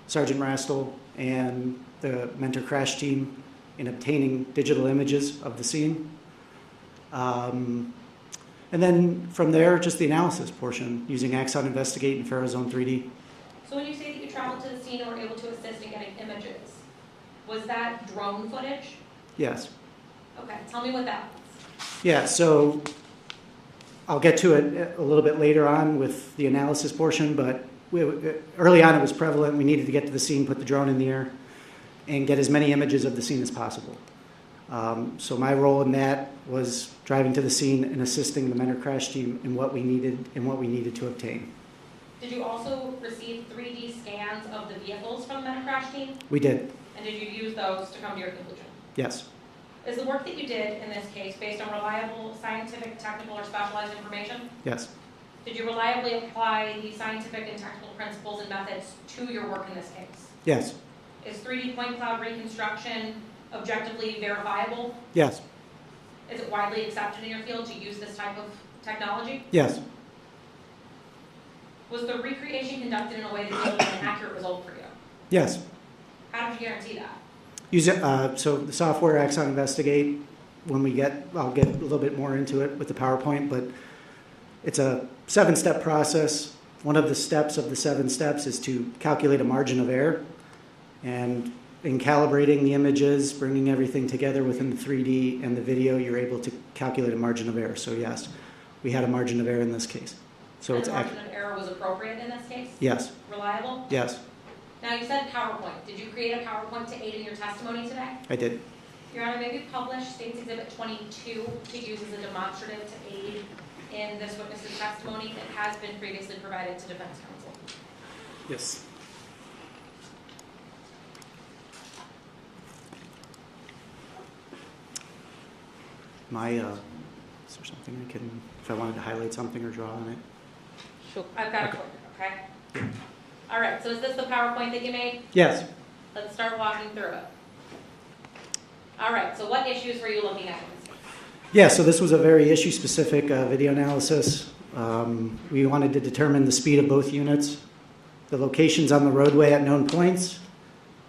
Sergeant Rastel and the Mentor Crash team in obtaining digital images of the scene. And then from there, just the analysis portion, using Axon Investigate and Ferrozone 3D. So when you say that you traveled to the scene and were able to assist in getting images, was that drone footage? Yes. Okay, tell me what that was. Yeah, so I'll get to it a little bit later on with the analysis portion, but early on it was prevalent. We needed to get to the scene, put the drone in the air, and get as many images of the scene as possible. So my role in that was driving to the scene and assisting the Mentor Crash team in what we needed to obtain. Did you also receive 3D scans of the vehicles from the Mentor Crash team? We did, And did you use those to come to your conclusion? yes. Is the work that you did in this case based on reliable scientific, technical, or specialized information? Yes, Did you reliably apply the scientific and technical principles and methods to your work in this case? yes, Is 3D point cloud reconstruction objectively verifiable? yes, Is it widely accepted in your field to use this type of technology? yes, Was the recreation conducted in a way that yielded an accurate result for you? yes. How did you guarantee that? Use it, so the software Axon Investigate, I'll get a little bit more into it with the PowerPoint, but it's a 7-step process. One of the steps of the 7 steps is to calculate a margin of error. And in calibrating the images, bringing everything together within the 3D and the video, you're able to calculate a margin of error. So yes, we had a margin of error in this case. So And it's the margin of error was appropriate in this case? Yes, Reliable? yes, Now, you said PowerPoint. Did you create a PowerPoint to aid in your testimony today? I did. Your Honor, may we publish State's Exhibit 22 to use as a demonstrative to aid in this witness's testimony? It has been previously provided to defense counsel. Yes. Is there something I can, if I wanted to highlight something or draw on it? Sure. I've got it, okay? All right, so is this the PowerPoint that you made? Yes. Let's start walking through it. All right, so what issues were you looking at in this case? Yeah, so this was a very issue-specific video analysis. We wanted to determine the speed of both units, the locations on the roadway at known points,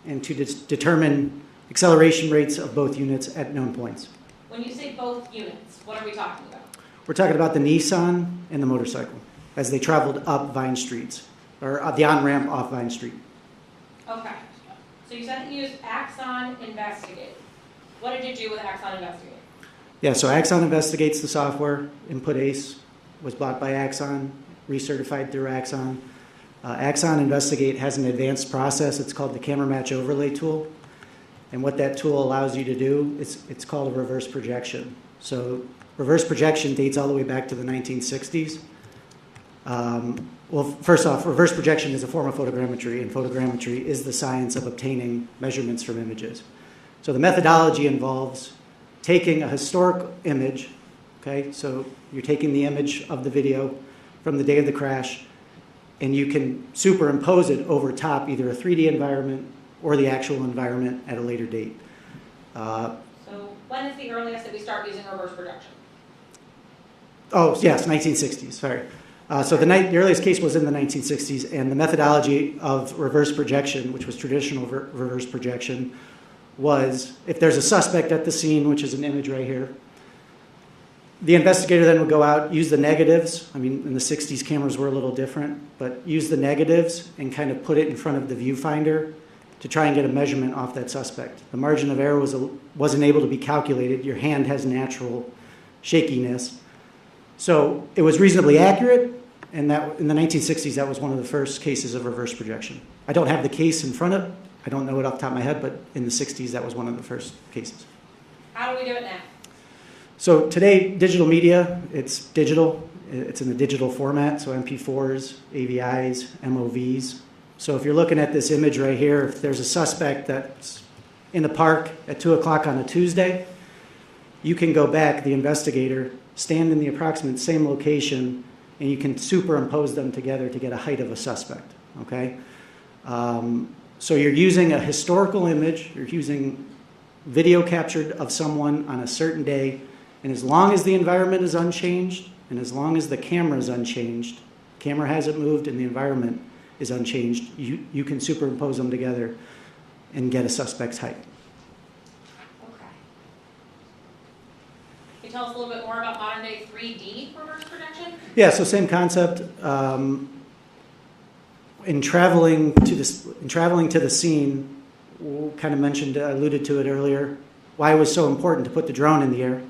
and to determine acceleration rates of both units at known points. When you say both units, what are we talking about? We're talking about the Nissan and the motorcycle as they traveled up Vine Streets, or the on-ramp off Vine Street. Okay, so you said that you used Axon Investigate. What did you do with Axon Investigate? Yeah, so Axon Investigates the software. Input Ace was bought by Axon, recertified through Axon. Axon Investigate has an advanced process. It's called the Camera Match Overlay tool. And what that tool allows you to do, it's called a reverse projection. So reverse projection dates all the way back to the 1960s. Well, first off, reverse projection is a form of photogrammetry, and photogrammetry is the science of obtaining measurements from images. So the methodology involves taking a historic image, okay? So you're taking the image of the video from the day of the crash, and you can superimpose it over top either a 3D environment or the actual environment at a later date. So when is the earliest that we start using reverse projection? Oh, yes, 1960s, sorry. So the earliest case was in the 1960s, and the methodology of reverse projection, which was traditional reverse projection, was if there's a suspect at the scene, which is an image right here, the investigator then would go out, use the negatives. I mean, in the 60s, cameras were a little different, but use the negatives and kind of put it in front of the viewfinder to try and get a measurement off that suspect. The margin of error wasn't able to be calculated. Your hand has natural shakiness. So it was reasonably accurate, and that in the 1960s, that was one of the first cases of reverse projection. I don't have the case in front of, I don't know it off the top of my head, but in the 60s, that was one of the first cases. How do we do it now? So today, digital media, it's digital. It's in the digital format, so MP4s, AVIs, MOVs. So if you're looking at this image right here, if there's a suspect that's in the park at 2 o'clock on a Tuesday, you can go back, the investigator, stand in the approximate same location, and you can superimpose them together to get a height of a suspect, okay? So you're using a historical image, you're using video captured of someone on a certain day, and as long as the environment is unchanged, and as long as the camera is unchanged, camera hasn't moved and the environment is unchanged, you can superimpose them together and get a suspect's height. Okay. Can you tell us a little bit more about modern day 3D reverse projection? Yeah, so same concept. In traveling to the scene, we kind of alluded to it earlier. Why it was so important to put the drone in the air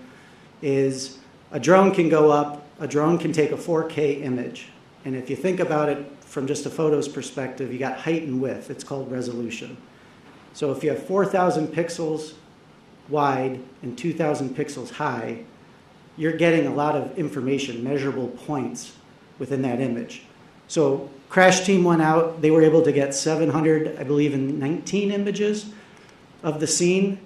is a drone can go up, a drone can take a 4K image. And if you think about it from just a photo's perspective, you got height and width. It's called resolution. So if you have 4,000 pixels wide and 2,000 pixels high, you're getting a lot of information, measurable points within that image. So crash team went out, they were able to get 700, I believe, in 19 images of the scene.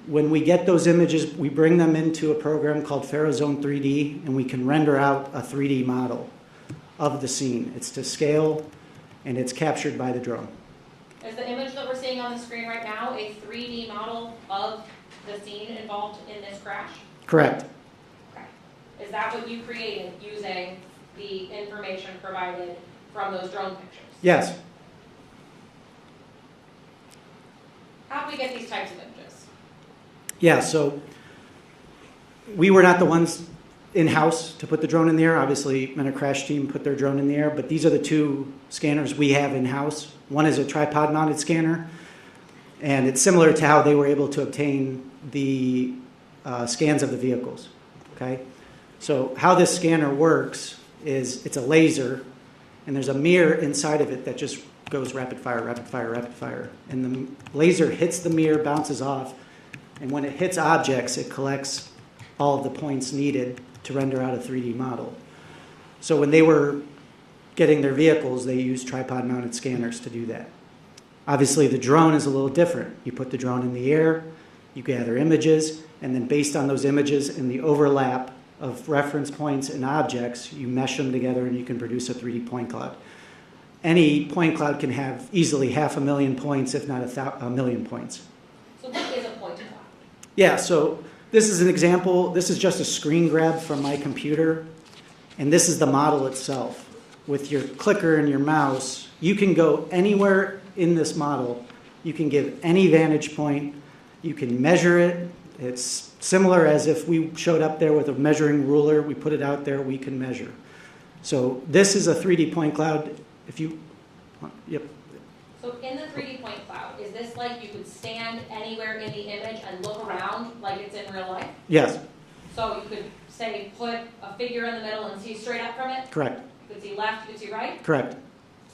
When we get those images, we bring them into a program called Farazone 3D, and we can render out a 3D model of the scene. It's to scale, and it's captured by the drone. Is the image that we're seeing on the screen right now a 3D model of the scene involved in this crash? Correct. Okay. Is that what you created using the information provided from those drone pictures? Yes. How do we get these types of images? Yeah, so we were not the ones in-house to put the drone in the air. Obviously, when a crash team put their drone in the air, but these are the two scanners we have in-house. One is a tripod-mounted scanner, and it's similar to how they were able to obtain the scans of the vehicles, okay? So how this scanner works is it's a laser, and there's a mirror inside of it that just goes rapid fire, rapid fire, rapid fire. And the laser hits the mirror, bounces off, and when it hits objects, it collects all of the points needed to render out a 3D model. So when they were getting their vehicles, they used tripod-mounted scanners to do that. Obviously, the drone is a little different. You put the drone in the air, you gather images, and then based on those images and the overlap of reference points and objects, you mesh them together and you can produce a 3D point cloud. Any point cloud can have easily 500,000 points, if not a million points. So what is a point cloud? Yeah, so this is an example. This is just a screen grab from my computer, and this is the model itself. With your clicker and your mouse, you can go anywhere in this model. You can give any vantage point. You can measure it. It's similar as if we showed up there with a measuring ruler. We put it out there, we can measure. So this is a 3D point cloud. If you, yep. So in the 3D point cloud, is this like you could stand anywhere in the image and look around like it's in real life? Yes. So you could, say, put a figure in the middle and see straight up from it? Correct. You could see left, you could see right? Correct.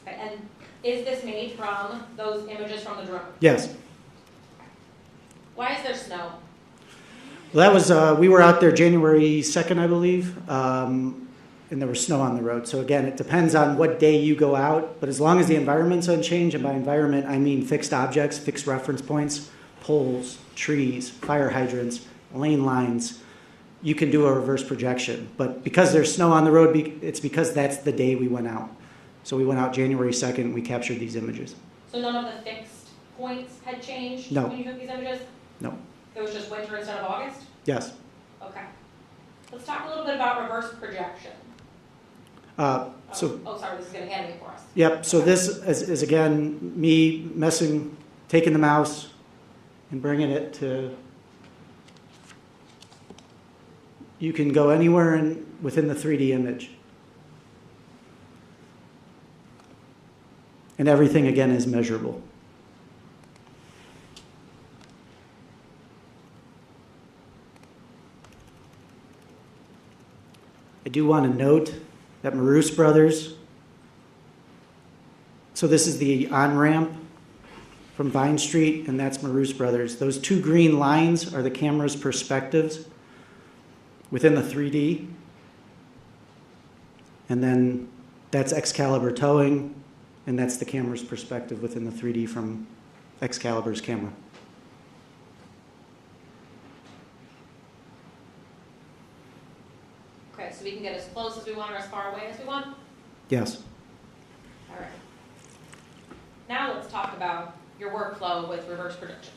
Okay. And is this made from those images from the drone? Yes. Why is there snow? Well, that was, we were out there January 2nd, I believe, and there was snow on the road. So again, it depends on what day you go out, but as long as the environment's unchanged, and by environment, I mean fixed objects, fixed reference points, poles, trees, fire hydrants, lane lines, you can do a reverse projection. But because there's snow on the road, it's because that's the day we went out. So we went out January 2nd, we captured these images. So none of the fixed points had changed No. when you took these images? No. It was just winter instead of August? Yes. Okay. Let's talk a little bit about reverse projection. So, sorry, this is going to animate for us. yep, so this is again me taking the mouse and bringing it to, you can go anywhere within the 3D image. And everything again is measurable. I do want to note that Maroos Brothers, so this is the on-ramp from Vine Street, and that's Maroos Brothers. Those two green lines are the camera's perspectives within the 3D. And then that's Excalibur Towing, and that's the camera's perspective within the 3D from Excalibur's camera. Okay, so we can get as close as we want or as far away as we want? Yes. All right. Now let's talk about your workflow with reverse projection.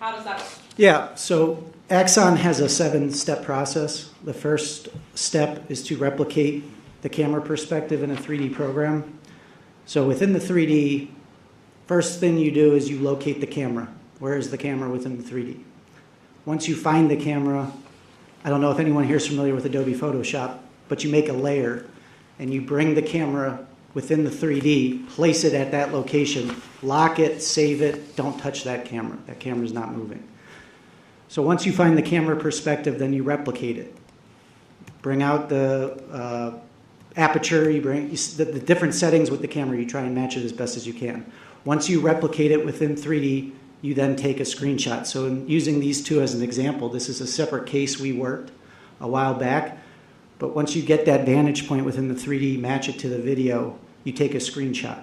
How does that work? Yeah, so Axon has a 7-step process. The first step is to replicate the camera perspective in a 3D program. So within the 3D, first thing you do is you locate the camera. Where is the camera within the 3D? Once you find the camera, I don't know if anyone here is familiar with Adobe Photoshop, but you make a layer and you bring the camera within the 3D, place it at that location, lock it, save it, don't touch that camera. That camera's not moving. So once you find the camera perspective, then you replicate it. Bring out the aperture, you bring the different settings with the camera, you try and match it as best as you can. Once you replicate it within 3D, you then take a screenshot. So in using these two as an example, this is a separate case we worked a while back, but once you get that vantage point within the 3D, match it to the video, you take a screenshot.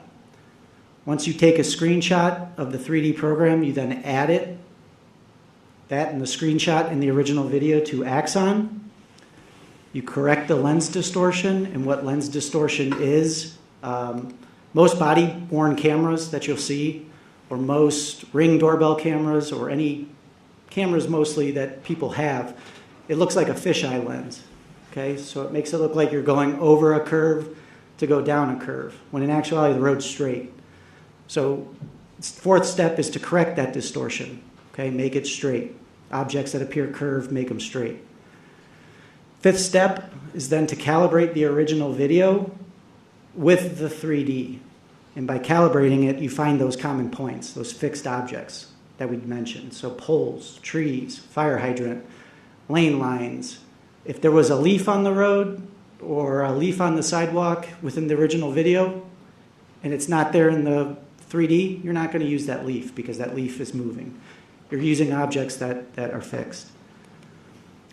Once you take a screenshot of the 3D program, you then add it, that and the screenshot in the original video to Axon. You correct the lens distortion, and what lens distortion is, most body-worn cameras that you'll see, or most Ring doorbell cameras, or any cameras mostly that people have, it looks like a fisheye lens. Okay, so it makes it look like you're going over a curve to go down a curve, when in actuality the road's straight. So fourth step is to correct that distortion. Okay, make it straight. Objects that appear curved, make them straight. Fifth step is then to calibrate the original video with the 3D. And by calibrating it, you find those common points, those fixed objects that we mentioned. So poles, trees, fire hydrant, lane lines. If there was a leaf on the road or a leaf on the sidewalk within the original video, and it's not there in the 3D, you're not going to use that leaf because that leaf is moving. You're using objects that are fixed.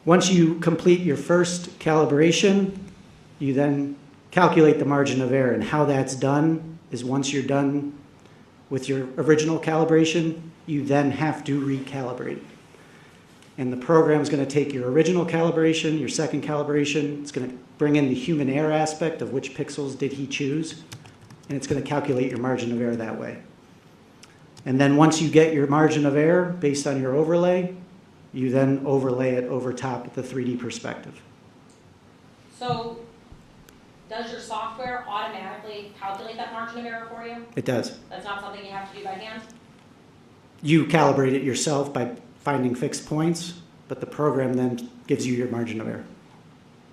Once you complete your first calibration, you then calculate the margin of error, and how that's done is once you're done with your original calibration, you then have to recalibrate. And the program is going to take your original calibration, your second calibration, it's going to bring in the human error aspect of which pixels did he choose, and it's going to calculate your margin of error that way. And then once you get your margin of error based on your overlay, you then overlay it over top of the 3D perspective. So does your software automatically calculate that margin of error for you? It does. That's not something you have to do by hand? You calibrate it yourself by finding fixed points, but the program then gives you your margin of error.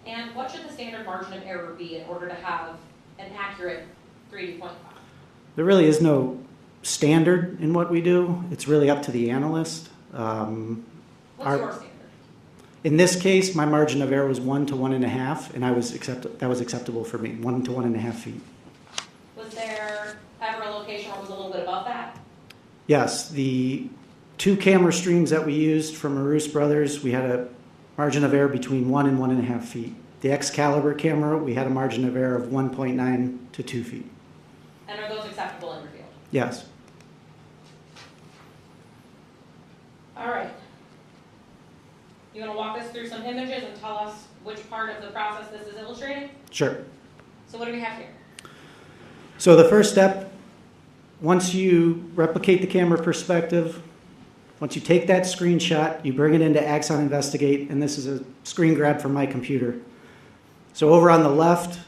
And what should the standard margin of error be in order to have an accurate 3D point cloud? There really is no standard in what we do. It's really up to the analyst. What's your standard? In this case, my margin of error was 1 to 1.5, and that was acceptable for me, 1 to 1.5 feet. Was there ever a location where it was a little bit above that? Yes, the 2 camera streams that we used from Marus Brothers, we had a margin of error between 1 and 1.5 feet. The Excalibur camera, we had a margin of error of 1.9 to 2 feet. And are those acceptable in your field? Yes. All right. You want to walk us through some images and tell us which part of the process this is illustrating? Sure. So what do we have here? So the first step, once you replicate the camera perspective, once you take that screenshot, you bring it into Axon Investigate, and this is a screen grab from my computer. So over on the left,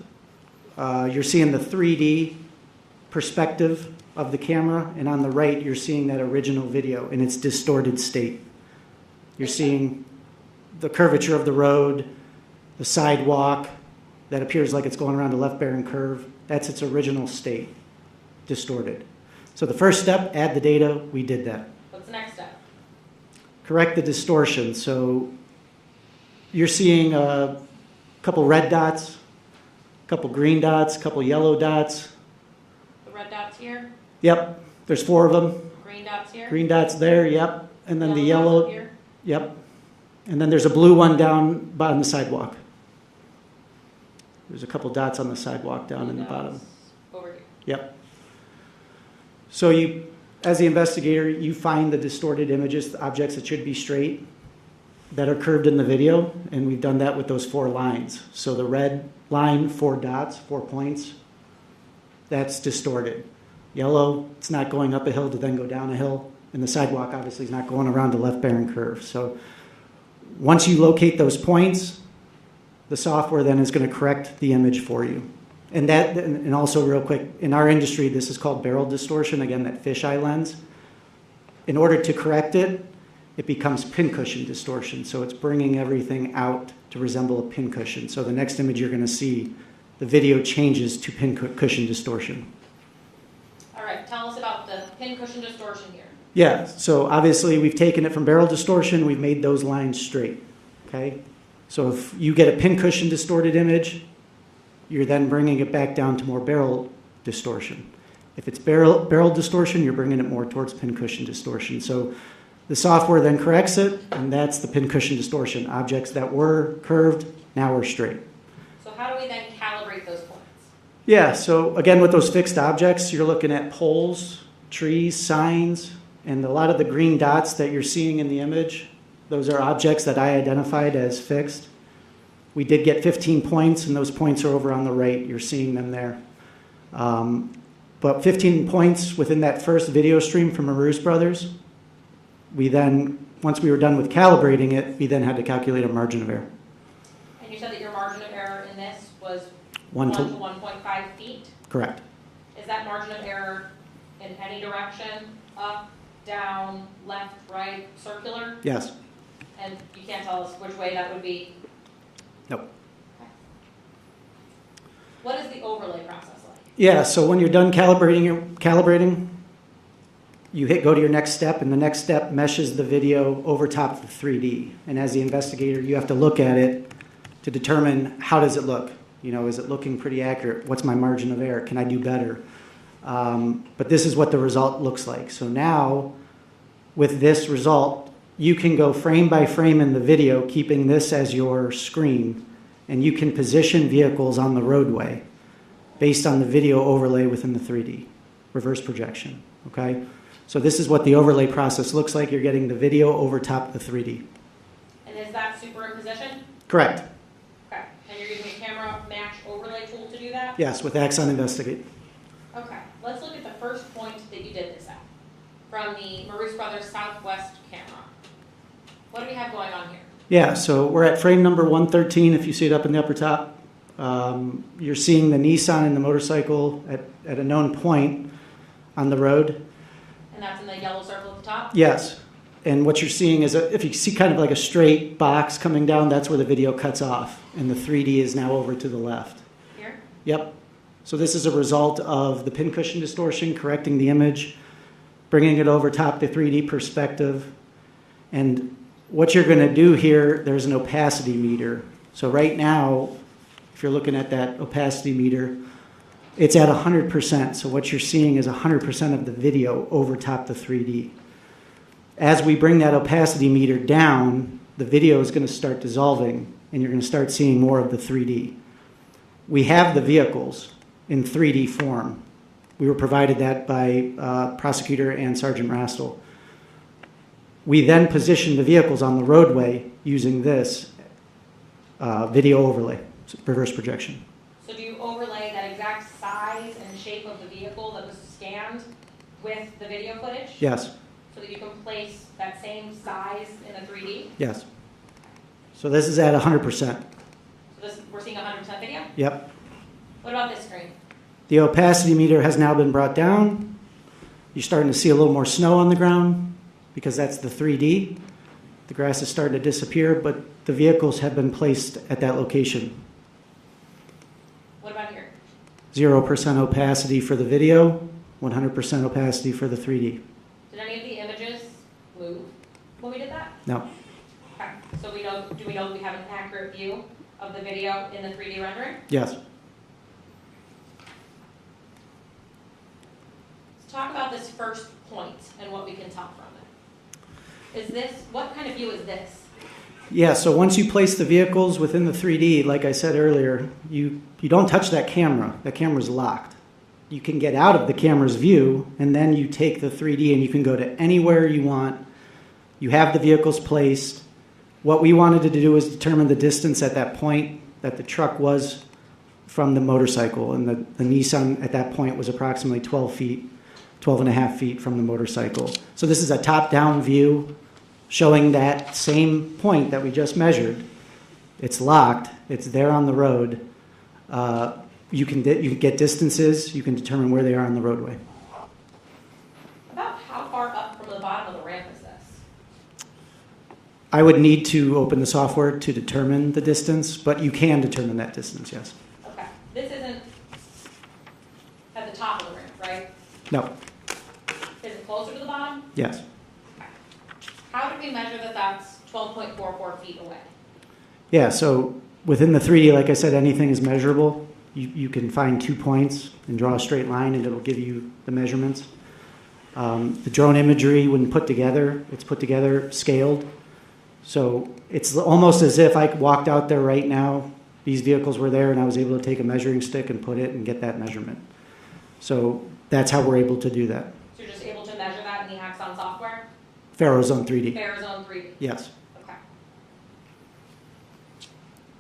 you're seeing the 3D perspective of the camera, and on the right, you're seeing that original video in its distorted state. You're seeing the curvature of the road, the sidewalk that appears like it's going around a left bearing curve. That's its original state, distorted. So the first step, add the data, we did that. What's the next step? Correct the distortion. So you're seeing a couple red dots, a couple green dots, a couple yellow dots. The red dots here? Yep, there's 4 of them. Green dots here? Green dots there, yep. And then the yellow, dots here? yep. And then there's a blue one down bottom of the sidewalk. There's a couple dots on the sidewalk down in the bottom. Over here. Yep. So you, as the investigator, you find the distorted images, the objects that should be straight, that are curved in the video, and we've done that with those 4 lines. So the red line, 4 dots, 4 points, that's distorted. Yellow, it's not going up a hill to then go down a hill, and the sidewalk obviously is not going around a left bearing curve. So once you locate those points, the software then is going to correct the image for you. And also real quick, in our industry, this is called barrel distortion, again, that fisheye lens. In order to correct it, it becomes pincushion distortion. So it's bringing everything out to resemble a pincushion. So the next image you're going to see, the video changes to pincushion distortion. All right, tell us about the pincushion distortion here. Yeah, so obviously we've taken it from barrel distortion, we've made those lines straight, okay? So if you get a pincushion distorted image, you're then bringing it back down to more barrel distortion. If it's barrel distortion, you're bringing it more towards pincushion distortion. So the software then corrects it, and that's the pincushion distortion. Objects that were curved now are straight. So how do we then calibrate those points? Yeah, so again, with those fixed objects, you're looking at poles, trees, signs, and a lot of the green dots that you're seeing in the image, those are objects that I identified as fixed. We did get 15 points, and those points are over on the right. You're seeing them there. But 15 points within that first video stream from Maroos Brothers, we then, once we were done with calibrating it, we then had to calculate a margin of error. And you said that your margin of error in this was 1 to 1.5 feet? Correct. Is that margin of error in any direction? Up, down, left, right, circular? Yes. And you can't tell us which way that would be? Nope. Okay. What is the overlay process like? Yeah, so when you're done calibrating, you go to your next step, and the next step meshes the video over top of the 3D. And as the investigator, you have to look at it to determine how does it look. You know, is it looking pretty accurate? What's my margin of error? Can I do better? But this is what the result looks like. So now, with this result, you can go frame by frame in the video, keeping this as your screen, and you can position vehicles on the roadway based on the video overlay within the 3D, reverse projection, okay? So this is what the overlay process looks like. You're getting the video over top of the 3D. And is that superimposition? Correct. Okay. And you're using a camera match overlay tool to do that? Yes, with Axon Investigate. Okay. Let's look at the first point that you did this at, from the Maroos Brothers Southwest camera. What do we have going on here? Yeah, so we're at frame number 113, if you see it up in the upper top. You're seeing the Nissan and the motorcycle at a known point on the road. And that's in the yellow circle at the top? Yes, and what you're seeing is, if you see kind of like a straight box coming down, that's where the video cuts off, and the 3D is now over to the left. Here? Yep. So this is a result of the pincushion distortion, correcting the image, bringing it over top to 3D perspective, and what you're going to do here, there's an opacity meter. So right now, if you're looking at that opacity meter, it's at 100%. So what you're seeing is 100% of the video over top the 3D. As we bring that opacity meter down, the video is going to start dissolving, and you're going to start seeing more of the 3D. We have the vehicles in 3D form. We were provided that by Prosecutor and Sergeant Rastel. We then position the vehicles on the roadway using this video overlay, reverse projection. So do you overlay that exact size and shape of the vehicle that was scanned with the video footage? Yes. So that you can place that same size in a 3D? Yes. So this is at 100%. So this, we're seeing 100% video? Yep. What about this screen? The opacity meter has now been brought down. You're starting to see a little more snow on the ground because that's the 3D. The grass is starting to disappear, but the vehicles have been placed at that location. What about here? 0% opacity for the video, 100% opacity for the 3D. Did any of the images move when we did that? No. Okay. So do we know we have an accurate view of the video in the 3D rendering? Yes. Let's talk about this first point and what we can tell from it. Is this, what kind of view is this? Yeah, so once you place the vehicles within the 3D, like I said earlier, you don't touch that camera. That camera's locked. you can get out of the camera's view, and then you take the 3D and you can go to anywhere you want. You have the vehicles placed. What we wanted to do was determine the distance at that point that the truck was from the motorcycle, and the Nissan at that point was approximately 12 and a half feet from the motorcycle. So this is a top-down view showing that same point that we just measured. It's locked. It's there on the road. You can get distances. You can determine where they are on the roadway. About how far up from the bottom of the ramp is this? I would need to open the software to determine the distance, but you can determine that distance, yes. Okay, this isn't at the top of the ramp, right? No, Is it closer to the bottom? yes. How did we measure that that's 12.44 feet away? Yeah, so within the 3D, like I said, anything is measurable. You can find 2 points and draw a straight line, and it'll give you the measurements. The drone imagery, when put together, it's put together scaled. So it's almost as if I walked out there right now, these vehicles were there, and I was able to take a measuring stick and put it and get that measurement. So that's how we're able to do that. So you're just able to measure that in the Axon software? Ferrozone 3D. Arizona 3D? Yes. Okay.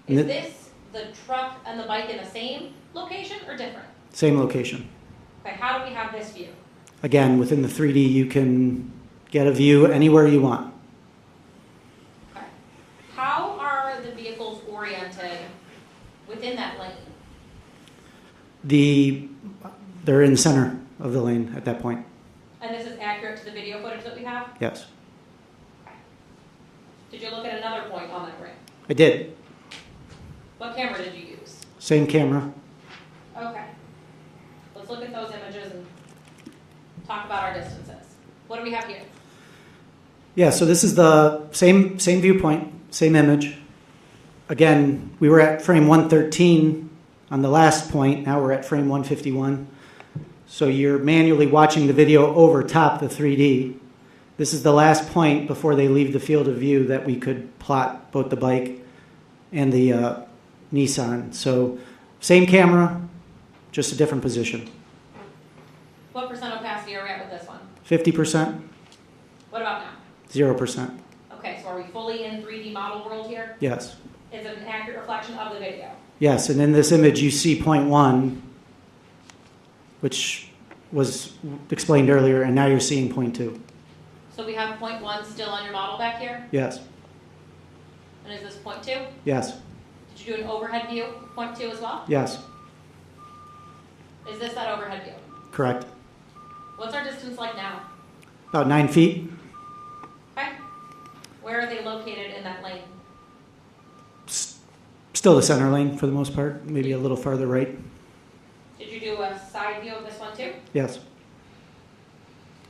And Is this the truck and the bike in the same location or different? Same location. Okay, how do we have this view? Again, within the 3D, you can get a view anywhere you want. Okay. How are the vehicles oriented within that lane? They're in the center of the lane at that point. And this is accurate to the video footage that we have? Yes. Okay. Did you look at another point on that ramp? I did. What camera did you use? Same camera. Okay. Let's look at those images and talk about our distances. What do we have here? Yeah, so this is the same viewpoint, same image. Again, we were at frame 113 on the last point. Now we're at frame 151. So you're manually watching the video over top the 3D. This is the last point before they leave the field of view that we could plot both the bike and the Nissan. So same camera, just a different position. What percent opacity are we at with this one? 50%, What about now? 0%. Okay, so are we fully in 3D model world here? Yes. Is it an accurate reflection of the video? Yes, and in this image you see point 1, which was explained earlier, and now you're seeing point 2. So we have point 1 still on your model back here? Yes. And is this point 2? Yes. Did you do an overhead view of point 2 as well? Yes. Is this that overhead view? Correct. What's our distance like now? About 9 feet. Okay. Where are they located in that lane? Still the center lane for the most part, maybe a little farther right. Did you do a side view of this one too? Yes.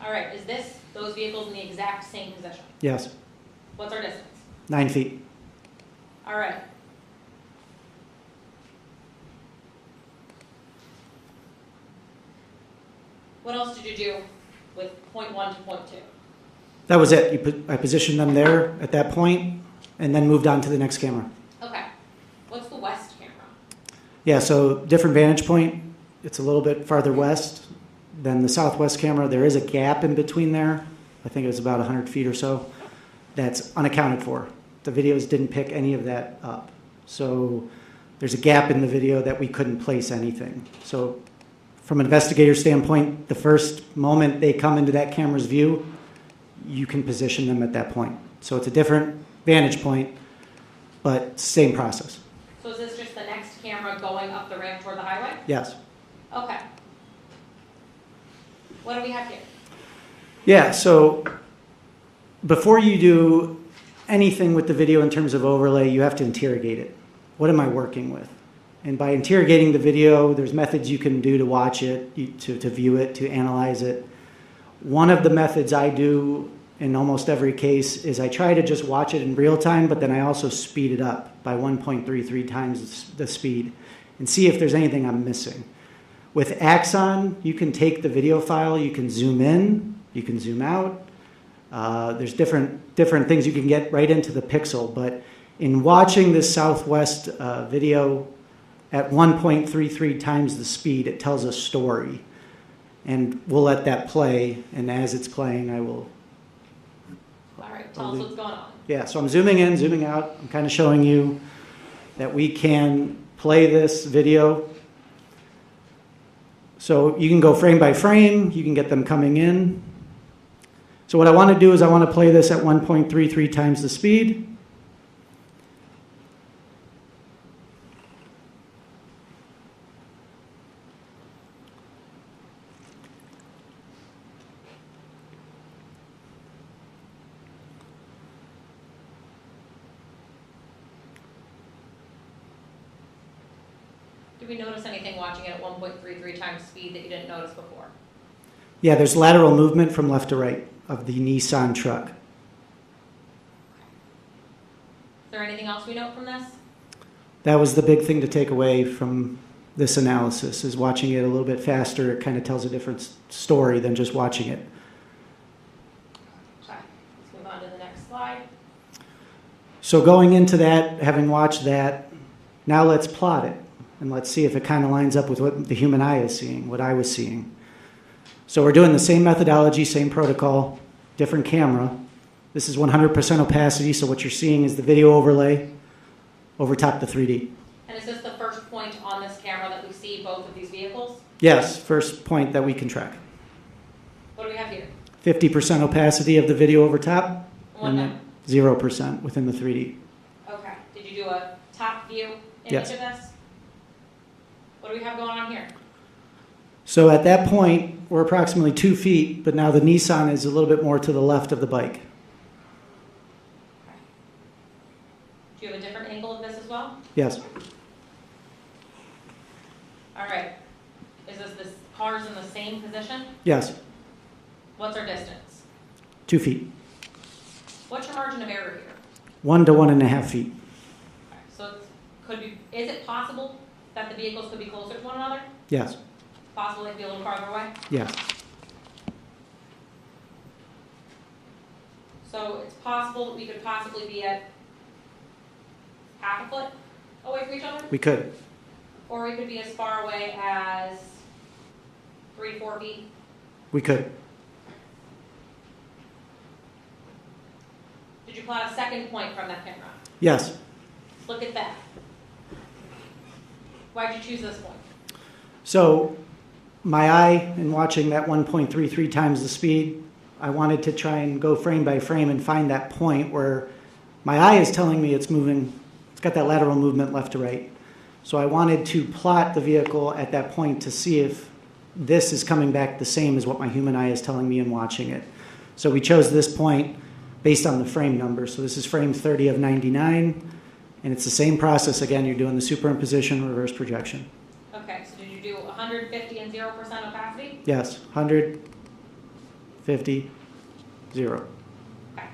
All right, is those vehicles in the exact same position? Yes. What's our distance? 9 feet. All right. What else did you do with point 1 to point 2? That was it. I positioned them there at that point and then moved on to the next camera. Okay. What's the west camera? Yeah, so different vantage point. It's a little bit farther west than the southwest camera. There is a gap in between there. I think it was about 100 feet or so. That's unaccounted for. The videos didn't pick any of that up. So there's a gap in the video that we couldn't place anything. So from an investigator standpoint, the first moment they come into that camera's view, you can position them at that point. So it's a different vantage point, but same process. So is this just the next camera going up the ramp toward the highway? Yes. Okay. What do we have here? Yeah, so before you do anything with the video in terms of overlay, you have to interrogate it. What am I working with? And by interrogating the video, there's methods you can do to watch it, to view it, to analyze it. One of the methods I do in almost every case is I try to just watch it in real time, but then I also speed it up by 1.33 times the speed and see if there's anything I'm missing. With Axon, you can take the video file, you can zoom in, you can zoom out. There's different things you can get right into the pixel, but in watching this Southwest video, at 1.33 times the speed, it tells a story. And we'll let that play, and as it's playing, I will... All right, tell us what's going on. Yeah, so I'm zooming in, zooming out. I'm kind of showing you that we can play this video. So you can go frame by frame. You can get them coming in. So what I want to do is I want to play this at 1.33 times the speed. Did we notice anything watching it at 1.33 times speed that you didn't notice before? Yeah, there's lateral movement from left to right of the Nissan truck. Is there anything else we note from this? That was the big thing to take away from this analysis, is watching it a little bit faster. It kind of tells a different story than just watching it. Okay, let's move on to the next slide. So going into that, having watched that, now let's plot it. And let's see if it kind of lines up with what the human eye is seeing, what I was seeing. So we're doing the same methodology, same protocol, different camera. This is 100% opacity, so what you're seeing is the video overlay over top the 3D. And is this the first point on this camera that we see both of these vehicles? Yes, first point that we can track. What do we have here? 50% opacity of the video over top, And and 0% within the 3D. Okay, did you do a top view image Yes. of this? What do we have going on here? So at that point, we're approximately 2 feet, but now the Nissan is a little bit more to the left of the bike. Do you have a different angle of this as well? Yes, All right. Is this cars in the same position? yes, What's our distance? 2 feet. What's your margin of error here? 1 to 1.5 feet. Okay, so is it possible that the vehicles could be closer to one another? Yes, Possible they could be a little farther away? yes, So it's possible that we could possibly be at half a foot away from each other? we could. Or we could be as far away as 3 to 4 feet? We could. Did you plot a second point from that camera? Yes. Look at that. Why'd you choose this point? So my eye, in watching that 1.33 times the speed, I wanted to try and go frame by frame and find that point where my eye is telling me it's moving. It's got that lateral movement left to right. So I wanted to plot the vehicle at that point to see if this is coming back the same as what my human eye is telling me in watching it. So we chose this point based on the frame number. So this is frame 30 of 99, and it's the same process. Again, you're doing the superimposition, reverse projection. Okay, so did you do 150 and 0% opacity? Yes, 100, 50, 0. Okay.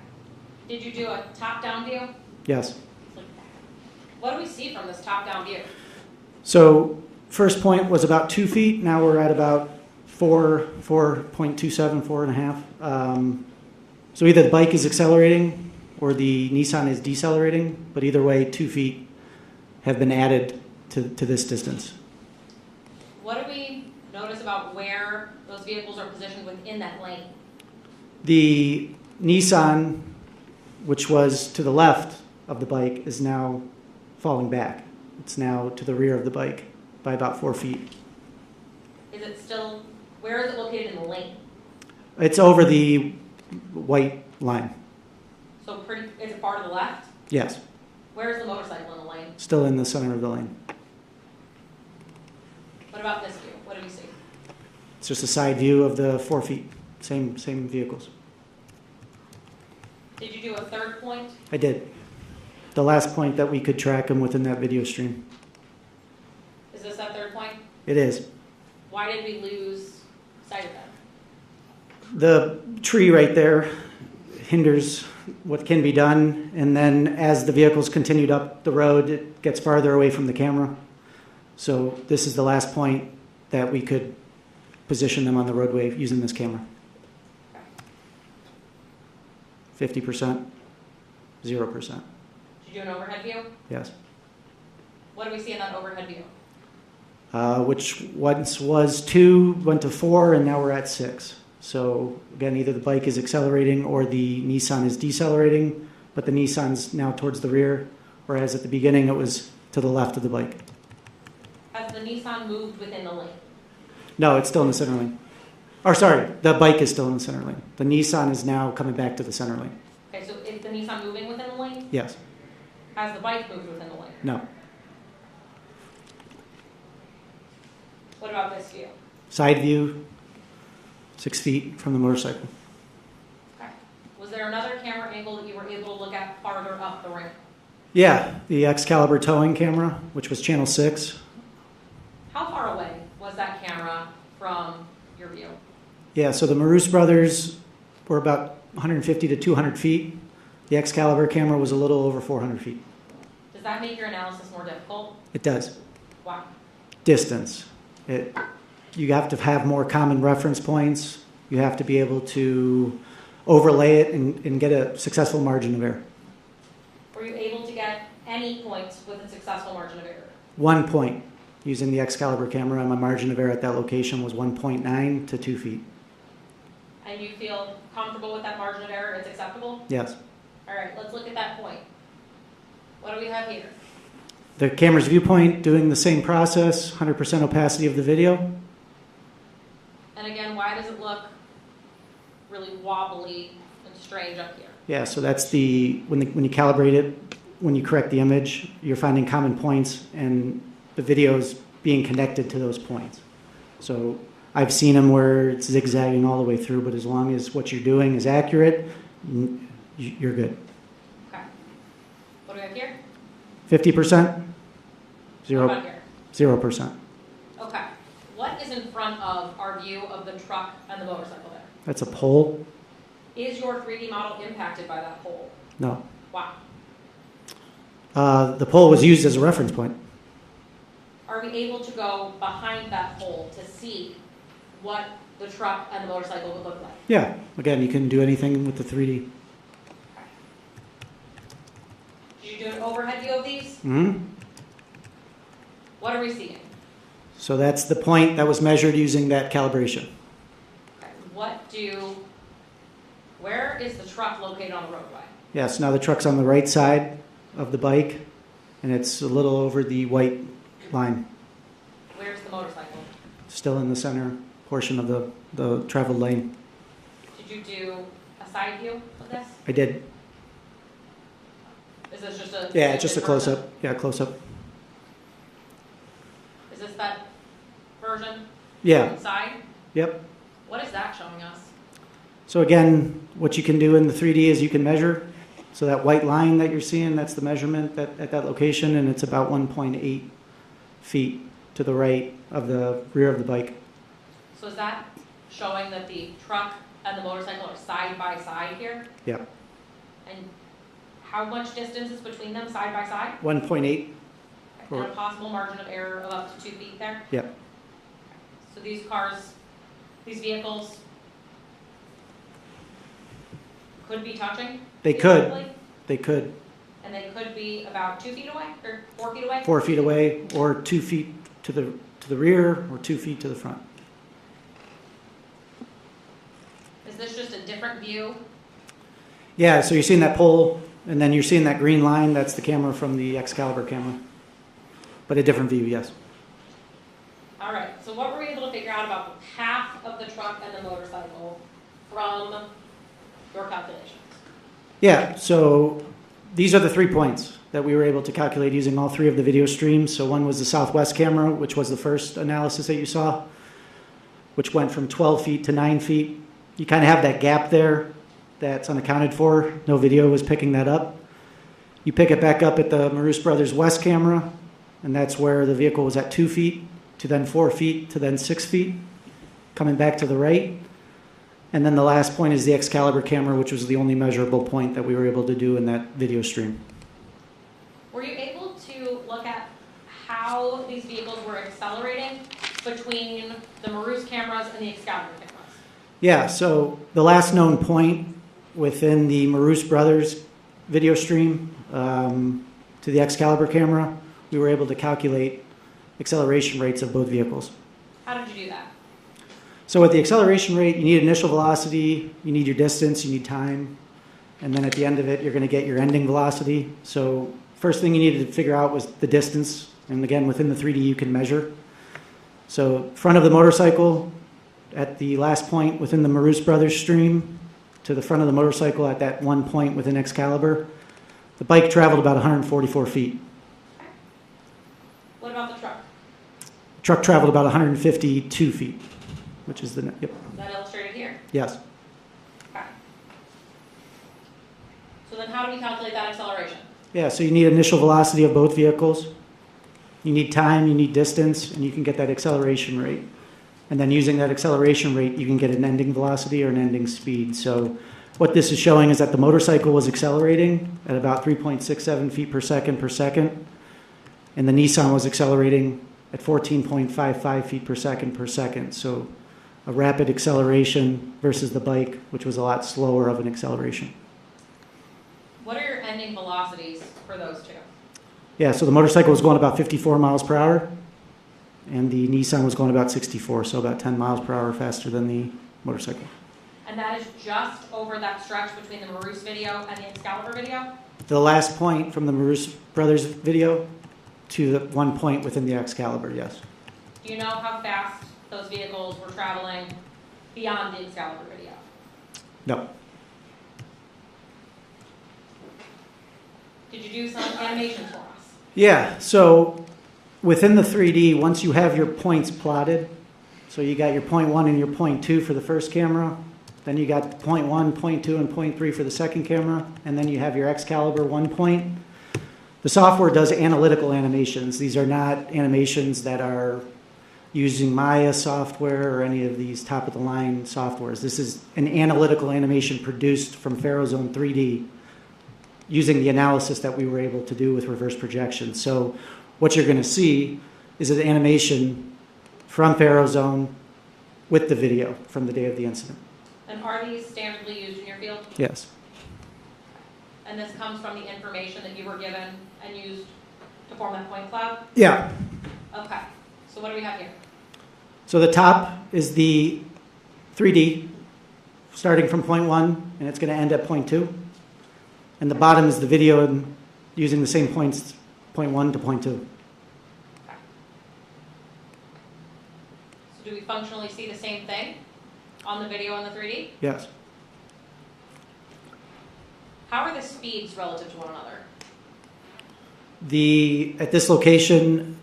Did you do a top-down view? Yes. What do we see from this top-down view? So first point was about 2 feet. Now we're at about 4.27, 4.5. So either the bike is accelerating or the Nissan is decelerating, but either way, 2 feet have been added to this distance. What do we notice about where those vehicles are positioned within that lane? The Nissan, which was to the left of the bike, is now falling back. It's now to the rear of the bike by about 4 feet. Is it still, where is it located in the lane? It's over the white line. So is it far to the left? Yes, Where is the motorcycle in the lane? still in the center of the lane. What about this view? What do we see? It's just a side view of the 4 feet, same vehicles. Did you do a third point? I did. The last point that we could track them within that video stream. Is this that third point? It is. Why did we lose sight of them? The tree right there hinders what can be done, and then as the vehicles continued up the road, it gets farther away from the camera. So this is the last point that we could position them on the roadway using this camera. 50%, 0%. Did you do an overhead view? Yes. What do we see in that overhead view? which once was 2, went to 4, and now we're at 6. So again, either the bike is accelerating or the Nissan is decelerating, but the Nissan's now towards the rear, whereas at the beginning it was to the left of the bike. Has the Nissan moved within the lane? No, it's still in the center lane. Or sorry, the bike is still in the center lane. The Nissan is now coming back to the center lane. Okay, so is the Nissan moving within the lane? Yes. Has the bike moved within the lane? No. What about this view? Side view, 6 feet from the motorcycle. Okay. Was there another camera angle that you were able to look at farther up the ramp? Yeah, the Excalibur towing camera, which was channel 6. How far away was that camera from your view? Yeah, so the Maroos brothers were about 150 to 200 feet. The Excalibur camera was a little over 400 feet. Does that make your analysis more difficult? It does. Why? Distance. You have to have more common reference points. You have to be able to overlay it and get a successful margin of error. Were you able to get any points with a successful margin of error? 1 point using the Excalibur camera, and my margin of error at that location was 1.9 to 2 feet. And you feel comfortable with that margin of error? It's acceptable? Yes. All right, let's look at that point. What do we have here? The camera's viewpoint doing the same process, 100% opacity of the video. And again, why does it look really wobbly and strange up here? Yeah, so that's when you calibrate it, when you correct the image, you're finding common points, and the video is being connected to those points. So I've seen them where it's zigzagging all the way through, but as long as what you're doing is accurate, you're good. Okay. What do we have here? 50%? What about here? 0%. Okay. What is in front of our view of the truck and the motorcycle there? That's a pole? Is your 3D model impacted by that pole? No. Wow. The pole was used as a reference point. Are we able to go behind that pole to see what the truck and the motorcycle would look like? Yeah, again, you can do anything with the 3D. Did you do an overhead view of these? Mm-hmm. What are we seeing? So that's the point that was measured using that calibration. Okay. Where is the truck located on the roadway? Yes, now the truck's on the right side of the bike, and it's a little over the white line. Where's the motorcycle? Still in the center portion of the traveled lane. Did you do a side view of this? I did. Is this just a... Yeah, just a close-up. Yeah, close-up. Is this that version? Yeah. Inside? Yep. What is that showing us? So again, what you can do in the 3D is you can measure. So that white line that you're seeing, that's the measurement at that location, and it's about 1.8 feet to the right of the rear of the bike. So is that showing that the truck and the motorcycle are side by side here? Yep. And how much distance is between them side by side? 1.8. And a possible margin of error of up to 2 feet there? Yep. So these vehicles could be touching? They could. theoretically? They could. And they could be about 2 feet away, or 4 feet away? 4 feet away, or 2 feet to the rear, or 2 feet to the front. Is this just a different view? Yeah, so you're seeing that pole, and then you're seeing that green line. That's the camera from the Excalibur camera. But a different view, yes. All right, so what were we able to figure out about the path of the truck and the motorcycle from your calculations? Yeah, so these are the 3 points that we were able to calculate using all 3 of the video streams. So one was the southwest camera, which was the first analysis that you saw, which went from 12 feet to 9 feet. You kind of have that gap there that's unaccounted for. No video was picking that up. You pick it back up at the Maroos Brothers West camera, and that's where the vehicle was at 2 feet, to then 4 feet, to then 6 feet, coming back to the right. And then the last point is the Excalibur camera, which was the only measurable point that we were able to do in that video stream. Were you able to look at how these vehicles were accelerating between the Maroos cameras and the Excalibur cameras? Yeah, so the last known point within the Maroos Brothers video stream to the Excalibur camera, we were able to calculate acceleration rates of both vehicles. How did you do that? So with the acceleration rate, you need initial velocity, you need your distance, you need time, and then at the end of it, you're going to get your ending velocity. So first thing you needed to figure out was the distance, and again, within the 3D, you can measure. So front of the motorcycle at the last point within the Maroos Brothers stream to the front of the motorcycle at that one point within Excalibur, the bike traveled about 144 feet. What about the truck? The truck traveled about 152 feet, which is the, yep, Is that illustrated here? yes. Okay. So then how do we calculate that acceleration? Yeah, so you need initial velocity of both vehicles. You need time, you need distance, and you can get that acceleration rate. And then using that acceleration rate, you can get an ending velocity or an ending speed. So what this is showing is that the motorcycle was accelerating at about 3.67 feet per second, and the Nissan was accelerating at 14.55 feet per second. So a rapid acceleration versus the bike, which was a lot slower of an acceleration. What are your ending velocities for those two? Yeah, so the motorcycle was going about 54 miles per hour, and the Nissan was going about 64, so about 10 miles per hour faster than the motorcycle. And that is just over that stretch between the Maroos video and the Excalibur video? The last point from the Maroos Brothers video to the one point within the Excalibur, yes. Do you know how fast those vehicles were traveling beyond the Excalibur video? No. Did you do some animations for us? Yeah, so within the 3D, once you have your points plotted, so you got your point 1 and your point 2 for the first camera, then you got point 1, point 2, and point 3 for the second camera, and then you have your Excalibur 1 point. The software does analytical animations. These are not animations that are using Maya software or any of these top-of-the-line softwares. This is an analytical animation produced from Ferrozone 3D using the analysis that we were able to do with reverse projection. So what you're going to see is an animation from Ferrozone with the video from the day of the incident. And are these standardly used in your field? Yes. And this comes from the information that you were given and used to form that point cloud? Yeah. Okay. So what do we have here? So the top is the 3D starting from point 1, and it's going to end at point 2. And the bottom is the video and using the same points, point 1 to point 2. Okay. So do we functionally see the same thing on the video and the 3D? Yes. How are the speeds relative to one another? At this location,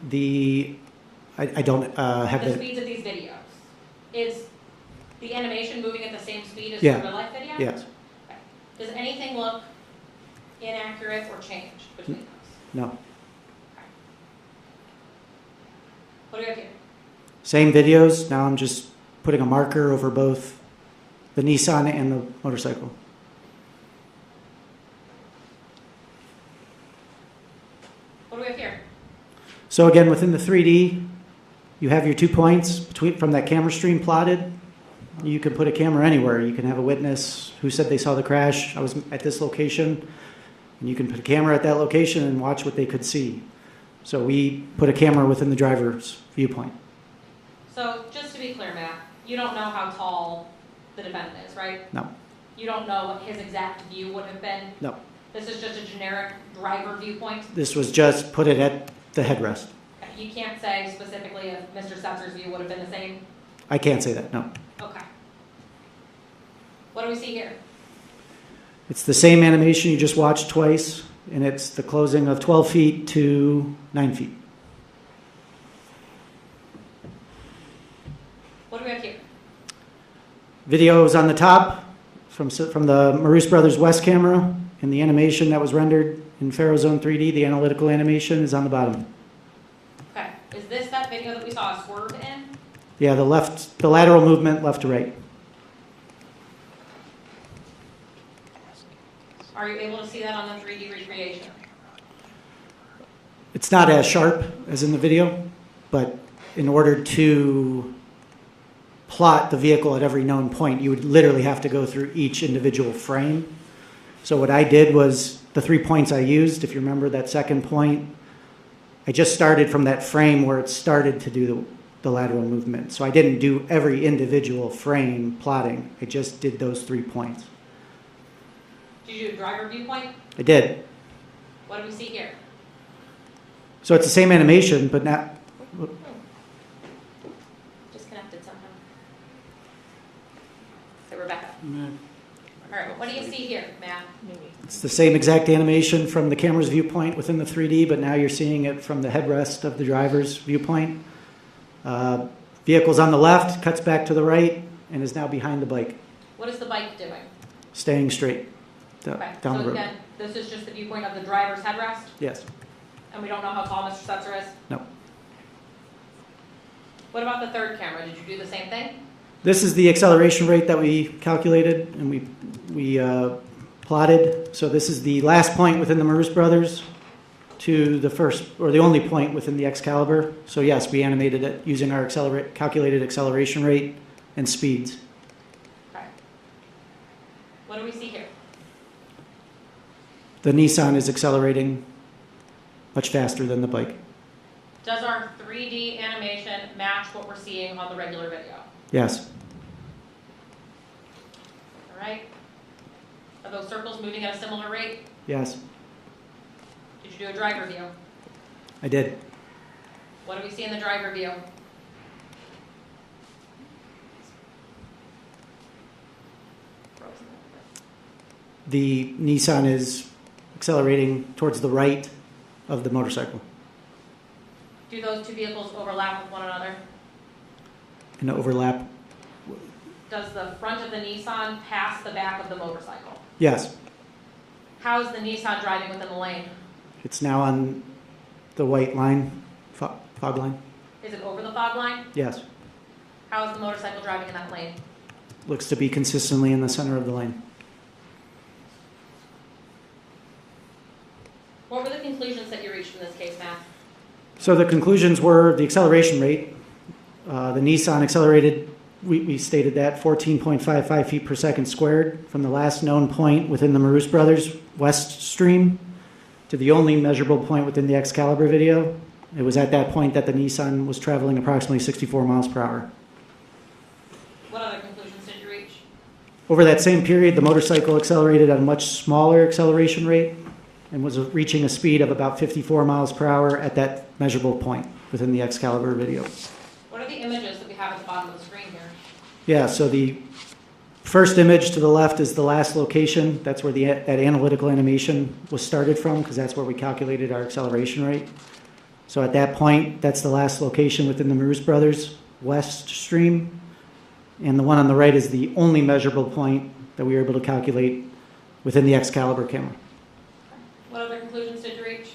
I don't have The the speeds of these videos. Is the animation moving at the same speed as Yeah. the real life video? Yes. Okay. Does anything look inaccurate or changed between those? No. Okay. What do we have here? Same videos. Now I'm just putting a marker over both the Nissan and the motorcycle. What do we have here? So again, within the 3D, you have your 2 points from that camera stream plotted. You can put a camera anywhere. You can have a witness who said they saw the crash. I was at this location. And you can put a camera at that location and watch what they could see. So we put a camera within the driver's viewpoint. So just to be clear, Matt, you don't know how tall the defendant is, right? No. You don't know what his exact view would have been? No. This is just a generic driver viewpoint? This was just put it at the headrest. You can't say specifically if Mr. Setzer's view would have been the same? I can't say that, no. Okay. What do we see here? It's the same animation you just watched twice, and it's the closing of 12 feet to 9 feet. What do we have here? Video is on the top from the Maroos Brothers West camera, and the animation that was rendered in Ferrozone 3D, the analytical animation, is on the bottom. Okay. Is this that video that we saw a swerve in? Yeah, the lateral movement left to right. Are you able to see that on the 3D recreation? It's not as sharp as in the video, but in order to plot the vehicle at every known point, you would literally have to go through each individual frame. So what I did was the 3 points I used, if you remember that second point, I just started from that frame where it started to do the lateral movement. So I didn't do every individual frame plotting. I just did those 3 points. Did you do a driver viewpoint? I did. What do we see here? So it's the same animation, but not. Disconnected somehow. So Rebecca. All right, what do you see here, Matt? It's the same exact animation from the camera's viewpoint within the 3D, but now you're seeing it from the headrest of the driver's viewpoint. Vehicle's on the left, cuts back to the right, and is now behind the bike, What is the bike doing? staying straight Okay, down the so road. again, this is just the viewpoint of the driver's headrest, Yes. and we don't know how tall Mr. Setzer is? No. What about the third camera? Did you do the same thing? This is the acceleration rate that we calculated and we plotted. So this is the last point within the Maroos brothers to the first, or the only point within the Excalibur. So yes, we animated it using our calculated acceleration rate and speeds. Okay. What do we see here? The Nissan is accelerating much faster than the bike. Does our 3D animation match what we're seeing on the regular video? Yes. All right. Are those circles moving at a similar rate? Yes. Did you do a driver view? I did. What do we see in the driver view? The Nissan is accelerating towards the right of the motorcycle Do those two vehicles overlap with one another? in an overlap. Does the front of the Nissan pass the back of the motorcycle? Yes. How is the Nissan driving within the lane? It's now on the white line, fog line. Is it over the fog line? Yes. How is the motorcycle driving in that lane? Looks to be consistently in the center of the lane. What were the conclusions that you reached in this case, Matt? So the conclusions were the acceleration rate. The Nissan accelerated, we stated that, 14.55 feet per second squared from the last known point within the Maroos brothers west stream to the only measurable point within the Excalibur video. It was at that point that the Nissan was traveling approximately 64 miles per hour. What other conclusions did you reach? Over that same period, the motorcycle accelerated at a much smaller acceleration rate and was reaching a speed of about 54 miles per hour at that measurable point within the Excalibur video. What are the images that we have at the bottom of the screen here? Yeah, so the first image to the left is the last location. That's where that analytical animation was started from, because that's where we calculated our acceleration rate. So at that point, that's the last location within the Maroos brothers west stream. And the one on the right is the only measurable point that we were able to calculate within the Excalibur camera. What other conclusions did you reach?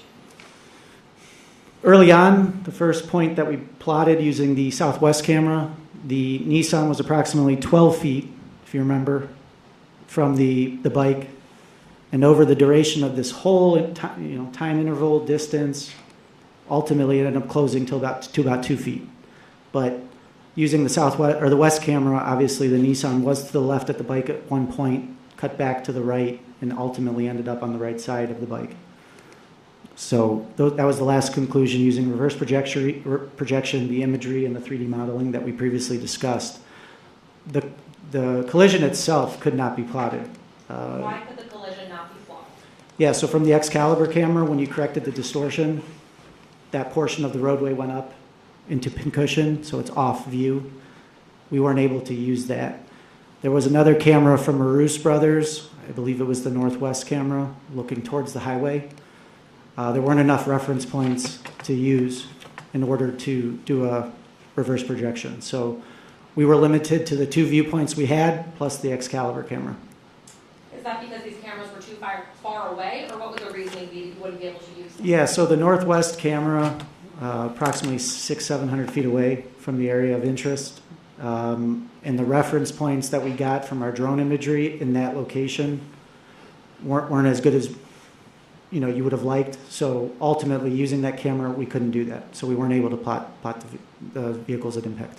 Early on, the first point that we plotted using the Southwest camera, the Nissan was approximately 12 feet, if you remember, from the bike. And over the duration of this whole time interval, distance, ultimately it ended up closing to about 2 feet. But using the Southwest or the West camera, obviously the Nissan was to the left at the bike at one point, cut back to the right, and ultimately ended up on the right side of the bike. So that was the last conclusion using reverse projection, the imagery, and the 3D modeling that we previously discussed. The collision itself could not be plotted. Why could the collision not be plotted? Yeah, so from the Excalibur camera, when you corrected the distortion, that portion of the roadway went up into pincushion, so it's off view. We weren't able to use that. There was another camera from Maroos Brothers, I believe it was the Northwest camera, looking towards the highway. There weren't enough reference points to use in order to do a reverse projection. So we were limited to the 2 viewpoints we had, plus the Excalibur camera. Is that because these cameras were too far away, or what was the reasoning you wouldn't be able to use them? Yeah, so the Northwest camera, approximately 600-700 feet away from the area of interest. And the reference points that we got from our drone imagery in that location weren't as good as you would have liked. So ultimately, using that camera, we couldn't do that. So we weren't able to plot the vehicles at impact.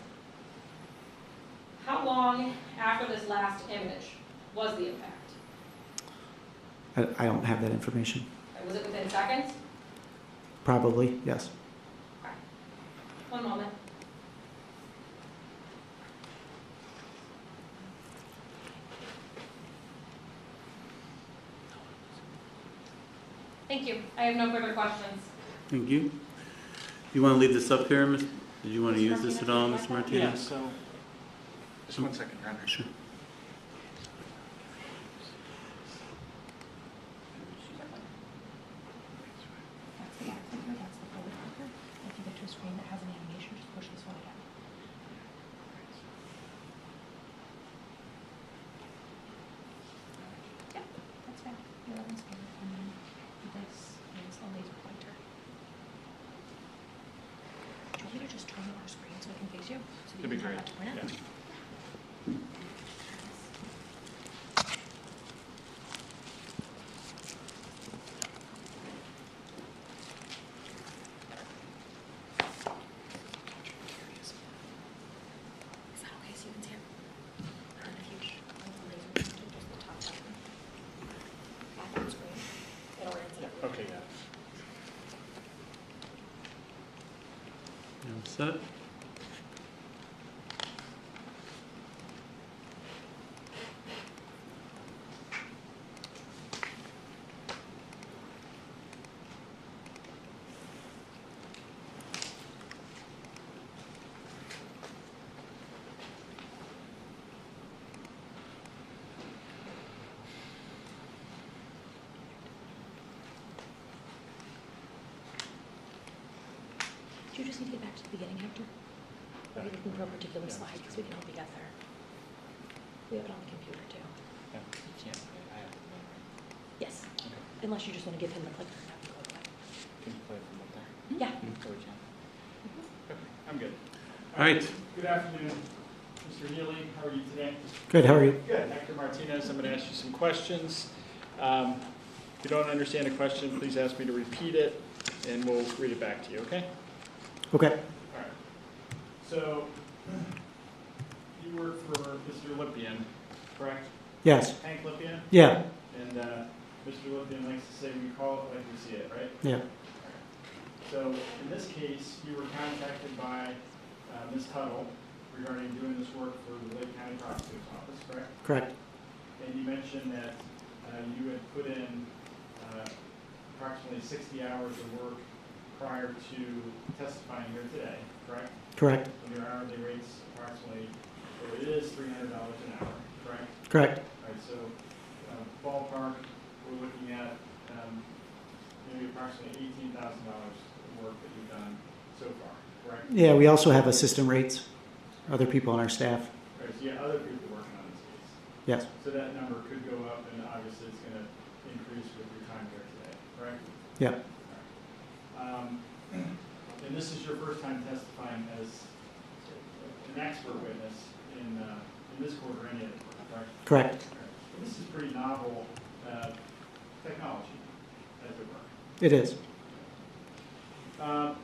How long after this last image was the impact? I don't have that information. Was it within seconds? Probably, yes. Okay. One moment. Thank you. I have no further questions. Thank you. You want to leave this up here, Ms.? Did you want to use this at all, Mr. Martinez? Yeah, so, just 1 second, Your Honor. Sure. That'd be great. Yeah. Is that okay so you can see it? And if you hold the laser to just the top button. At that screen, it'll answer it. Okay, yeah. You all set? Do you just need to get back to the beginning, Hector? Or are you looking for a particular slide? Because we can help you get there. We have it on the computer too. Yeah, you can't, I have to remember. Yes. Okay. Unless you just want to give him the clicker and have to go to that. Can you play from up there? Yeah. Or we can? Okay, I'm good. All right. Good afternoon, Mr. Healy. How are you today? Good, how are you? Good. Hector Martinez, I'm going to ask you some questions. If you don't understand a question, please ask me to repeat it, and we'll read it back to you, okay? Okay. All right. So, you work for Mr. Lippian, correct? Yes. Hank Lippian? Yeah. And Mr. Lippian likes to say we call it like we see it, right? Yeah. So, in this case, you were contacted by Ms. Tuttle regarding doing this work for the Lake County Prosecutor's Office, correct? Correct. And you mentioned that you had put in approximately 60 hours of work prior to testifying here today, correct? Correct. And your hourly rate's approximately, or it is $300 an hour, correct? Correct. All right, so ballpark, we're looking at maybe approximately $18,000 of work that you've done so far, correct? Yeah, we also have assistant rates, other people on our staff. All right, so you have other people working on this case. Yes. So that number could go up, and obviously it's going to increase with your time here today, correct? Yeah. And this is your first time testifying as an expert witness in this court or any other court, correct? Correct. Right. This is pretty novel technology, as it were. It is. Now,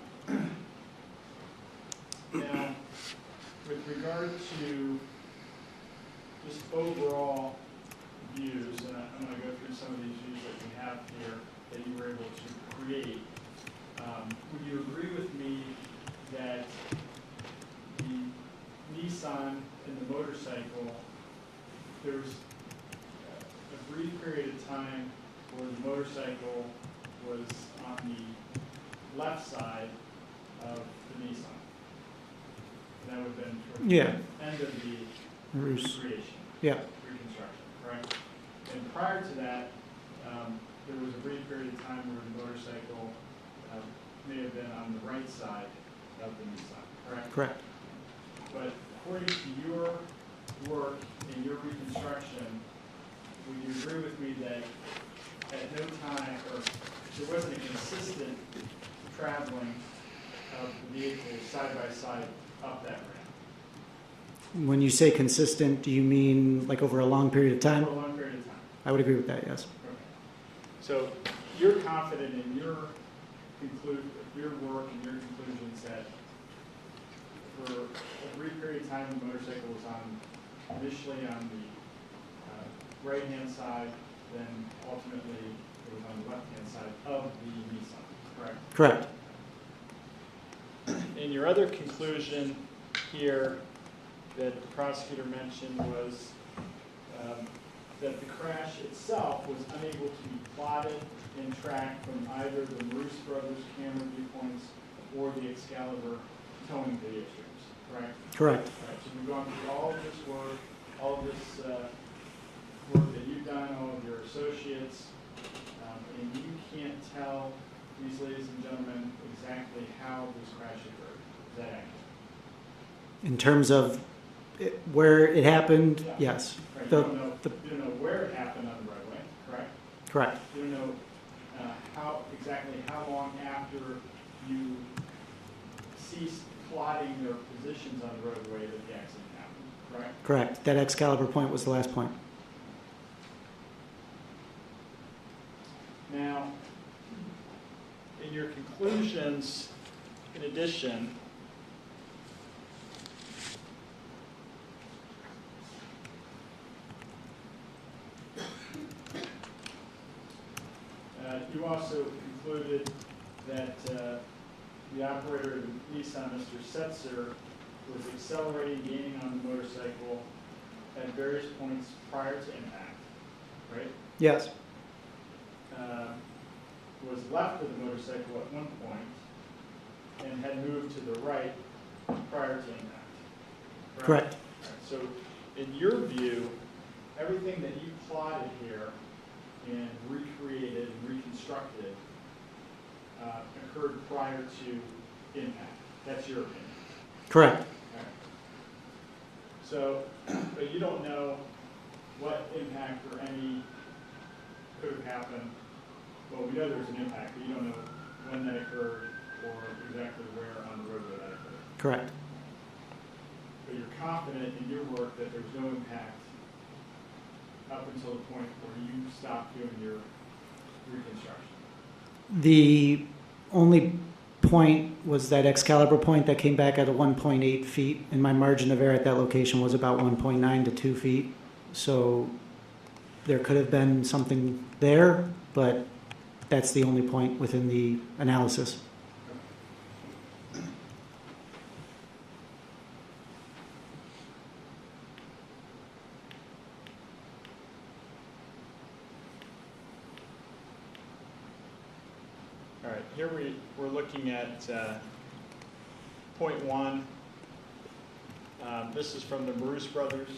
with regard to just overall views, and I'm going to go through some of these views that we have here that you were able to create. Would you agree with me that the Nissan and the motorcycle, there was a brief period of time where the motorcycle was on the left side of the Nissan? That would have been toward the end of the Bruce. creation, Yeah. reconstruction, correct? And prior to that, there was a brief period of time where the motorcycle may have been on the right side of the Nissan, correct? Correct. But according to your work and your reconstruction, would you agree with me that at no time, or there wasn't a consistent traveling of the vehicle side by side up that ramp? When you say consistent, do you mean like over a long period of time? For a long period of time. I would agree with that, yes. Okay. So you're confident in your work and your conclusions that for a brief period of time the motorcycle was initially on the right-hand side, then ultimately it was on the left-hand side of the Nissan, correct? Correct. And your other conclusion here that the prosecutor mentioned was that the crash itself was unable to be plotted and tracked from either the Bruce Brothers camera viewpoints or the Excalibur towing video streams, correct? Correct. All right, so we've gone through all of this work, all of this work that you've done, all of your associates, and you can't tell these ladies and gentlemen exactly how this crash occurred. Is that accurate? In terms of where it happened, Yeah. yes. Right, The- you don't know where it happened on the roadway, correct? Correct. You don't know how long after you ceased plotting their positions on the roadway that the accident happened, correct? Correct. That Excalibur point was the last point. Now, in your conclusions, in addition, you also concluded that the operator of the Nissan, Mr. Setzer, was accelerating, gaining on the motorcycle at various points prior to impact, right? Yes. Was left of the motorcycle at one point and had moved to the right prior to impact. Correct. Right. So, in your view, everything that you plotted here and recreated and reconstructed occurred prior to impact. That's your opinion. Correct. Right. So, but you don't know what impact or any could have happened. Well, we know there was an impact, but you don't know when that occurred or exactly where on the roadway that occurred. Correct. But you're confident in your work that there was no impact up until the point where you stopped doing your reconstruction. The only point was that Excalibur point that came back at a 1.8 feet, and my margin of error at that location was about 1.9 to 2 feet. So there could have been something there, but that's the only point within the analysis. All right, here we're looking at point one. This is from the Bruce Brothers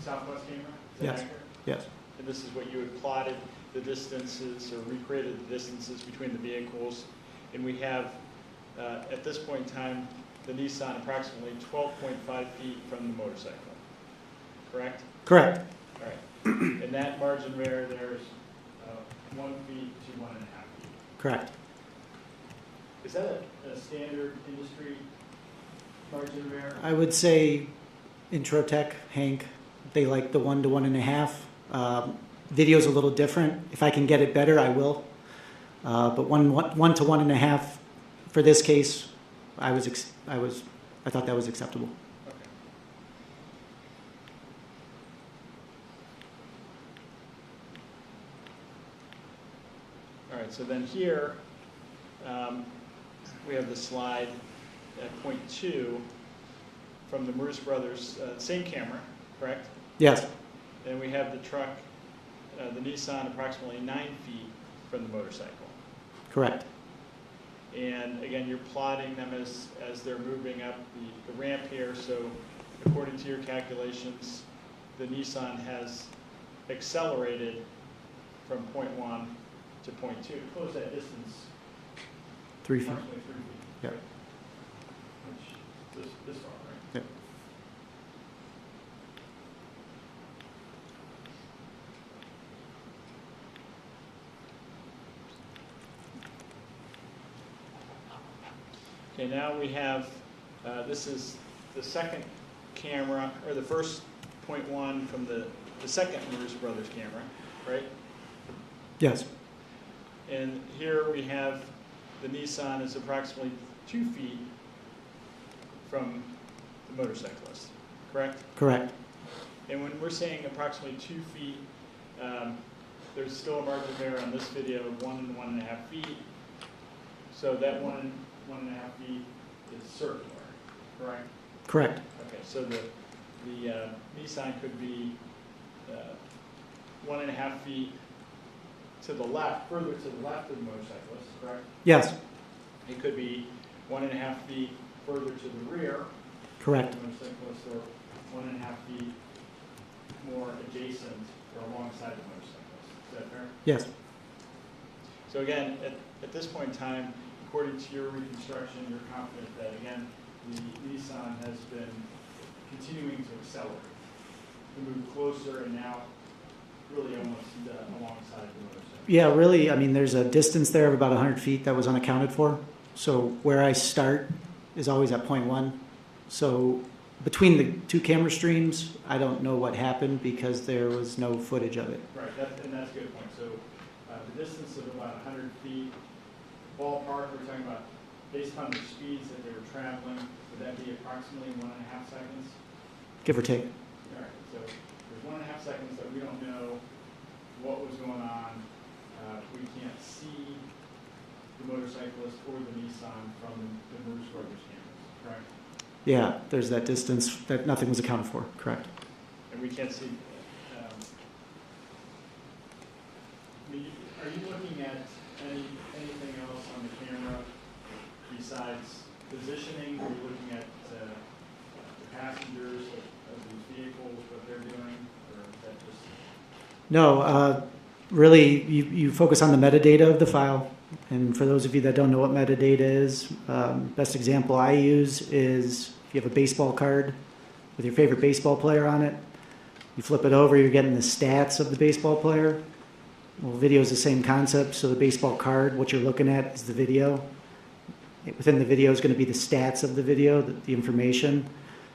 Southwest camera. Is that Yes. accurate? Yes. And this is what you had plotted the distances or recreated the distances between the vehicles. And we have, at this point in time, the Nissan approximately 12.5 feet from the motorcycle. Correct? Correct. All right. And that margin of error there is 1 feet to 1.5 feet. Correct. Is that a standard industry margin of error? I would say Introtech, Hank, they like the 1 to 1.5. Video's a little different. If I can get it better, I will. But one to 1.5 for this case, I thought that was acceptable. Okay. All right, so then here, we have the slide at point 2 from the Bruce Brothers, same camera, correct? Yes. And we have the truck, the Nissan, approximately 9 feet from the motorcycle. Correct. And again, you're plotting them as they're moving up the ramp here. So according to your calculations, the Nissan has accelerated from point 1 to point 2. To close that distance, 3 feet. approximately 3 feet. Yep. Right? Which, this far, right? Yep. Okay, now we have, this is the second camera, or the first point 1 from the second Bruce Brothers camera, right? Yes. And here we have the Nissan is approximately 2 feet from the motorcyclist, correct? Correct. And when we're saying approximately 2 feet, there's still a margin of error on this video of 1 and 1.5 feet. So that one and a half feet is circular, correct? Correct. Okay, so the Nissan could be 1.5 feet to the left, further to the left of the motorcyclist, correct? Yes. It could be 1.5 feet further to the rear Correct. of the motorcyclist, or 1.5 feet more adjacent or alongside the motorcyclist. Is that fair? Yes. So again, at this point in time, according to your reconstruction, you're confident that, again, the Nissan has been continuing to accelerate, to move closer and now really almost alongside the motorcycle. Yeah, really, I mean, there's a distance there of about 100 feet that was unaccounted for. So where I start is always at point 1. So between the two camera streams, I don't know what happened because there was no footage of it. Right, and that's a good point. So the distance of about 100 feet, ballpark, we're talking about, based on the speeds that they were traveling, would that be approximately 1.5 seconds? Give or take. All right, so there's 1.5 seconds that we don't know what was going on. We can't see the motorcyclist or the Nissan from the Bruce Brothers cameras, correct? Yeah, there's that distance that nothing was accounted for. Correct. And we can't see. Are you looking at anything else on the camera besides positioning? Are you looking at the passengers of these vehicles, what they're doing, or is that just? No, really, you focus on the metadata of the file. And for those of you that don't know what metadata is, best example I use is if you have a baseball card with your favorite baseball player on it, you flip it over, you're getting the stats of the baseball player. Well, video is the same concept. So the baseball card, what you're looking at is the video. Within the video is going to be the stats of the video, the information.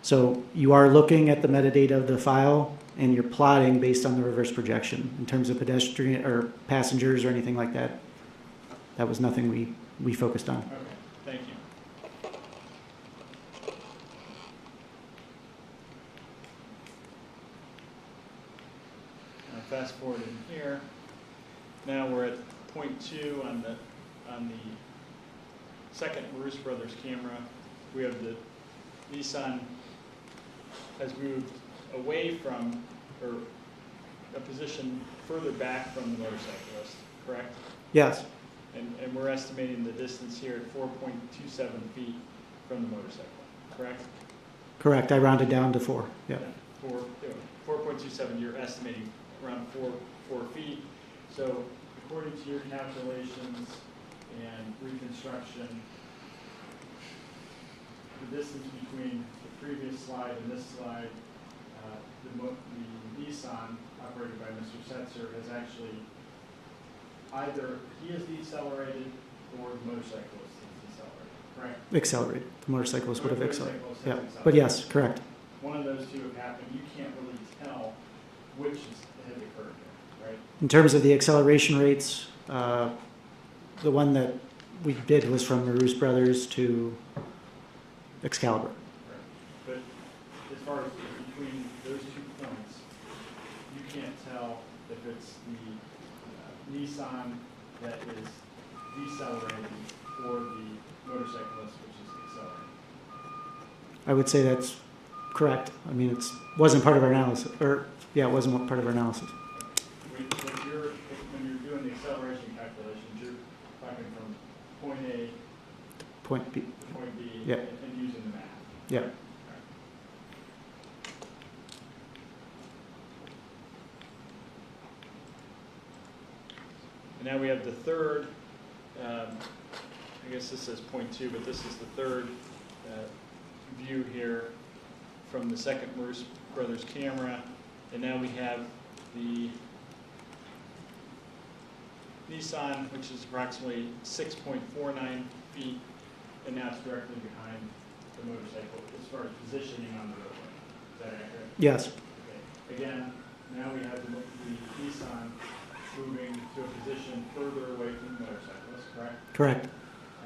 So you are looking at the metadata of the file, and you're plotting based on the reverse projection in terms of pedestrian or passengers or anything like that. That was nothing we focused on. Okay, thank you. Now fast forward in here. Now we're at point 2 on the second Bruce Brothers camera. We have the Nissan has moved away from, or a position further back from the motorcyclist, correct? Yes. And we're estimating the distance here at 4.27 feet from the motorcycle, correct? Correct. I rounded down to 4. Yeah. 4.27, you're estimating around 4 feet. So according to your calculations and reconstruction, the distance between the previous slide and this slide, the Nissan operated by Mr. Setzer has actually either he has decelerated or the motorcyclist has decelerated, correct? Accelerated. The motorcyclist would have accelerated. Motorcyclist has Yeah. accelerated. But yes, correct. One of those two have happened. You can't really tell which has occurred here, right? In terms of the acceleration rates, the one that we did was from Bruce Brothers to Excalibur. Right. But as far as between those 2 points, you can't tell if it's the Nissan that is decelerating or the motorcyclist which is accelerating. I would say that's correct. I mean, it wasn't part of our analysis, or yeah, it wasn't part of our analysis. When you're doing the acceleration calculations, you're talking from point A Point B. to point B Yeah. and using the math. Yeah. And now we have the third, I guess this says point 2, but this is the third view here from the second Bruce Brothers camera. And now we have the Nissan, which is approximately 6.49 feet, and now it's directly behind the motorcycle as far as positioning on the roadway. Is that accurate? Yes. Okay. Again, now we have the Nissan moving to a position further away from the motorcyclist, correct? Correct.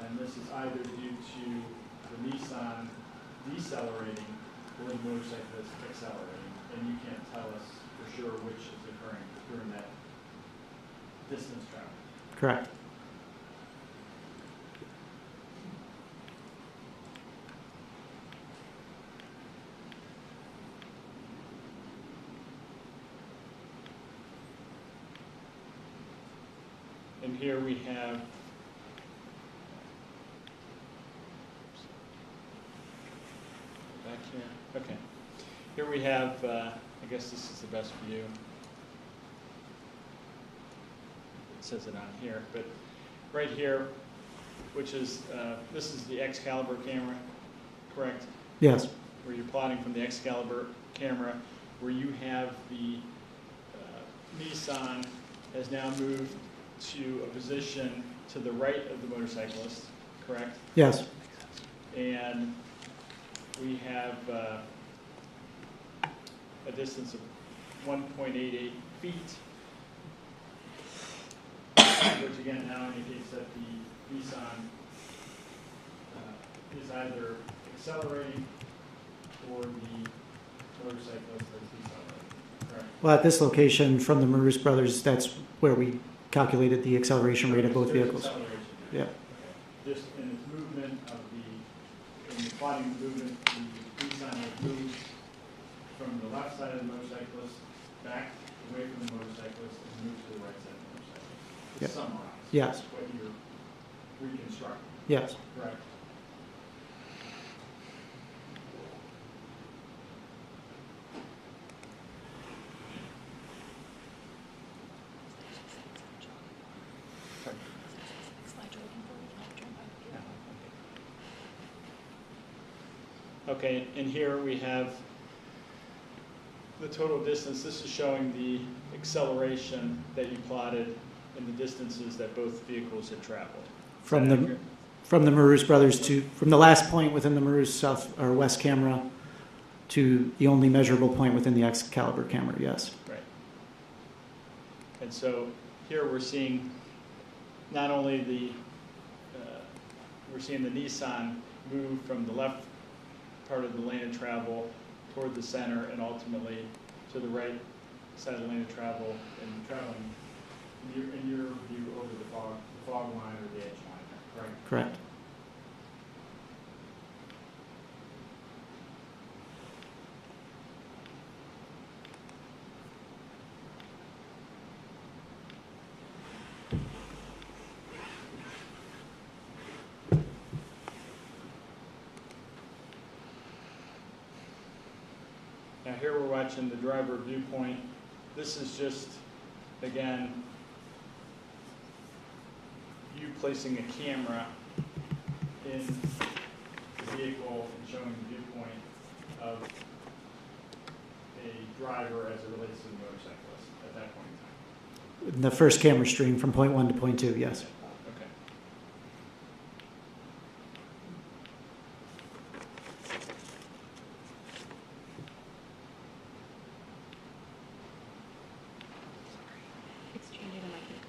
And this is either due to the Nissan decelerating or the motorcyclist accelerating, and you can't tell us for sure which is occurring during that distance travel. Correct. here we have back here. Okay. Here we have, I guess this is the best view. It says it on here, but right here, which is, this is the Excalibur camera, correct? Yes. Where you're plotting from the Excalibur camera, where you have the Nissan has now moved to a position to the right of the motorcyclist, correct? Yes. And we have a distance of 1.88 feet, which again now indicates that the Nissan is either accelerating or the motorcyclist is decelerating, correct? Well, at this location from the Maroos brothers, that's where we calculated the acceleration rate of both vehicles. Acceleration. Yeah. Okay. Just in its movement of in the plotting movement, the Nissan has moved from the left side of the motorcyclist back away from the motorcyclist and moved to the right side of the motorcyclist. To Yep. summarize. Yes. What you're reconstructing. Yes. Correct. Okay, and here we have the total distance. This is showing the acceleration that you plotted and the distances that both vehicles had traveled. From the Maroos brothers from the last point within the Maroos south or west camera to the only measurable point within the Excalibur camera, yes. Right. And so here we're seeing not only we're seeing the Nissan move from the left part of the lane of travel toward the center and ultimately to the right side of the lane of travel and traveling in your view over the fog line or the edge line, right? Correct. Now here we're watching the driver viewpoint. This is just, again, you placing a camera in the vehicle and showing the viewpoint of a driver as it relates to the motorcyclist at that point in time. In the first camera stream from point 1 to point 2, yes. Okay. It's changing on my feet.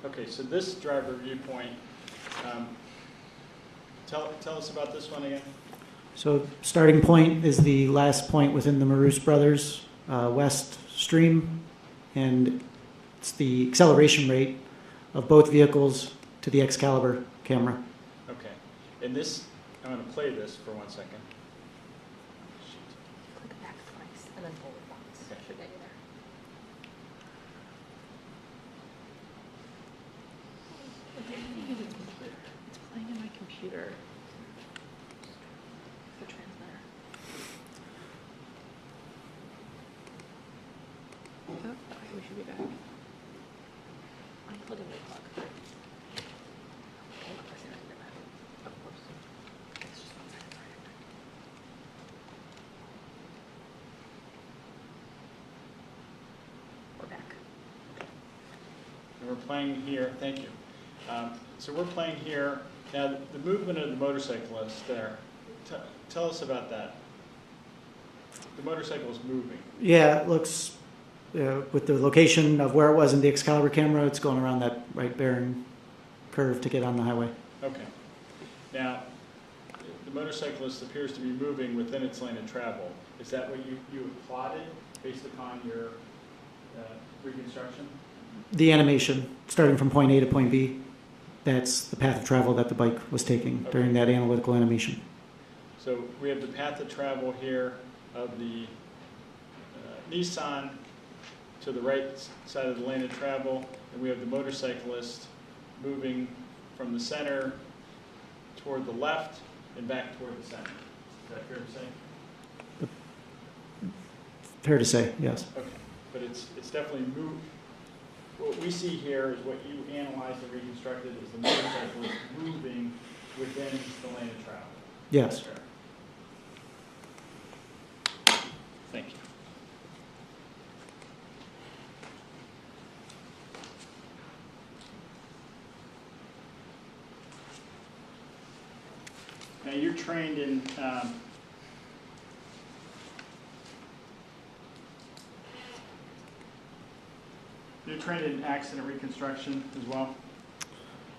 Okay, so this driver viewpoint, tell us about this one again. So starting point is the last point within the Maroos brothers west stream, and it's the acceleration rate of both vehicles to the Excalibur camera. Okay, and this, I'm going to play this for 1 second. Click back twice and then forward once. Okay. Should get you there. It's playing on my computer. The transmitter. Oh, okay, we should be back. I'm putting the clock. Of course. It's just 1 second. We're back. And we're playing here, thank you. So we're playing here, now the movement of the motorcyclist there, tell us about that. The motorcycle is moving. Yeah, it looks, with the location of where it was in the Excalibur camera, it's going around that right bearing curve to get on the highway. Okay. Now, the motorcyclist appears to be moving within its lane of travel. Is that what you have plotted based upon your reconstruction? The animation, starting from point A to point B, that's the path of travel that the bike was taking during that analytical animation. So we have the path of travel here of the Nissan to the right side of the lane of travel, and we have the motorcyclist moving from the center toward the left and back toward the center. Is that fair to say? Fair to say, yes. Okay, but it's definitely moved. What we see here is what you analyzed and reconstructed is the motorcyclist moving within the lane of travel. Yes. Fair. Thank you. Now you're trained in accident reconstruction as well?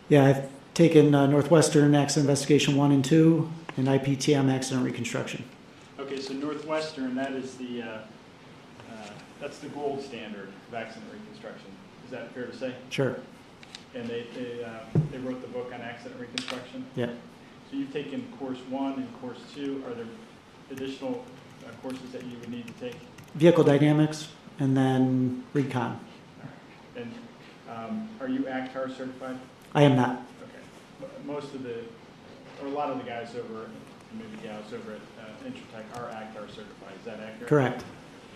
Yeah, I've taken Northwestern Accident Investigation 1 and 2 and IPTM Accident Reconstruction. Okay, so Northwestern, that is that's the gold standard of accident reconstruction. Is that fair to say? Sure. And they wrote the book on accident reconstruction? Yeah. So you've taken course 1 and course 2. Are there additional courses that you would need to take? Vehicle dynamics and then recon. And are you ACTAR certified? I am not. Okay. Most of or a lot of the guys over, maybe gals over at Intratech are ACTAR certified. Is that accurate? Correct.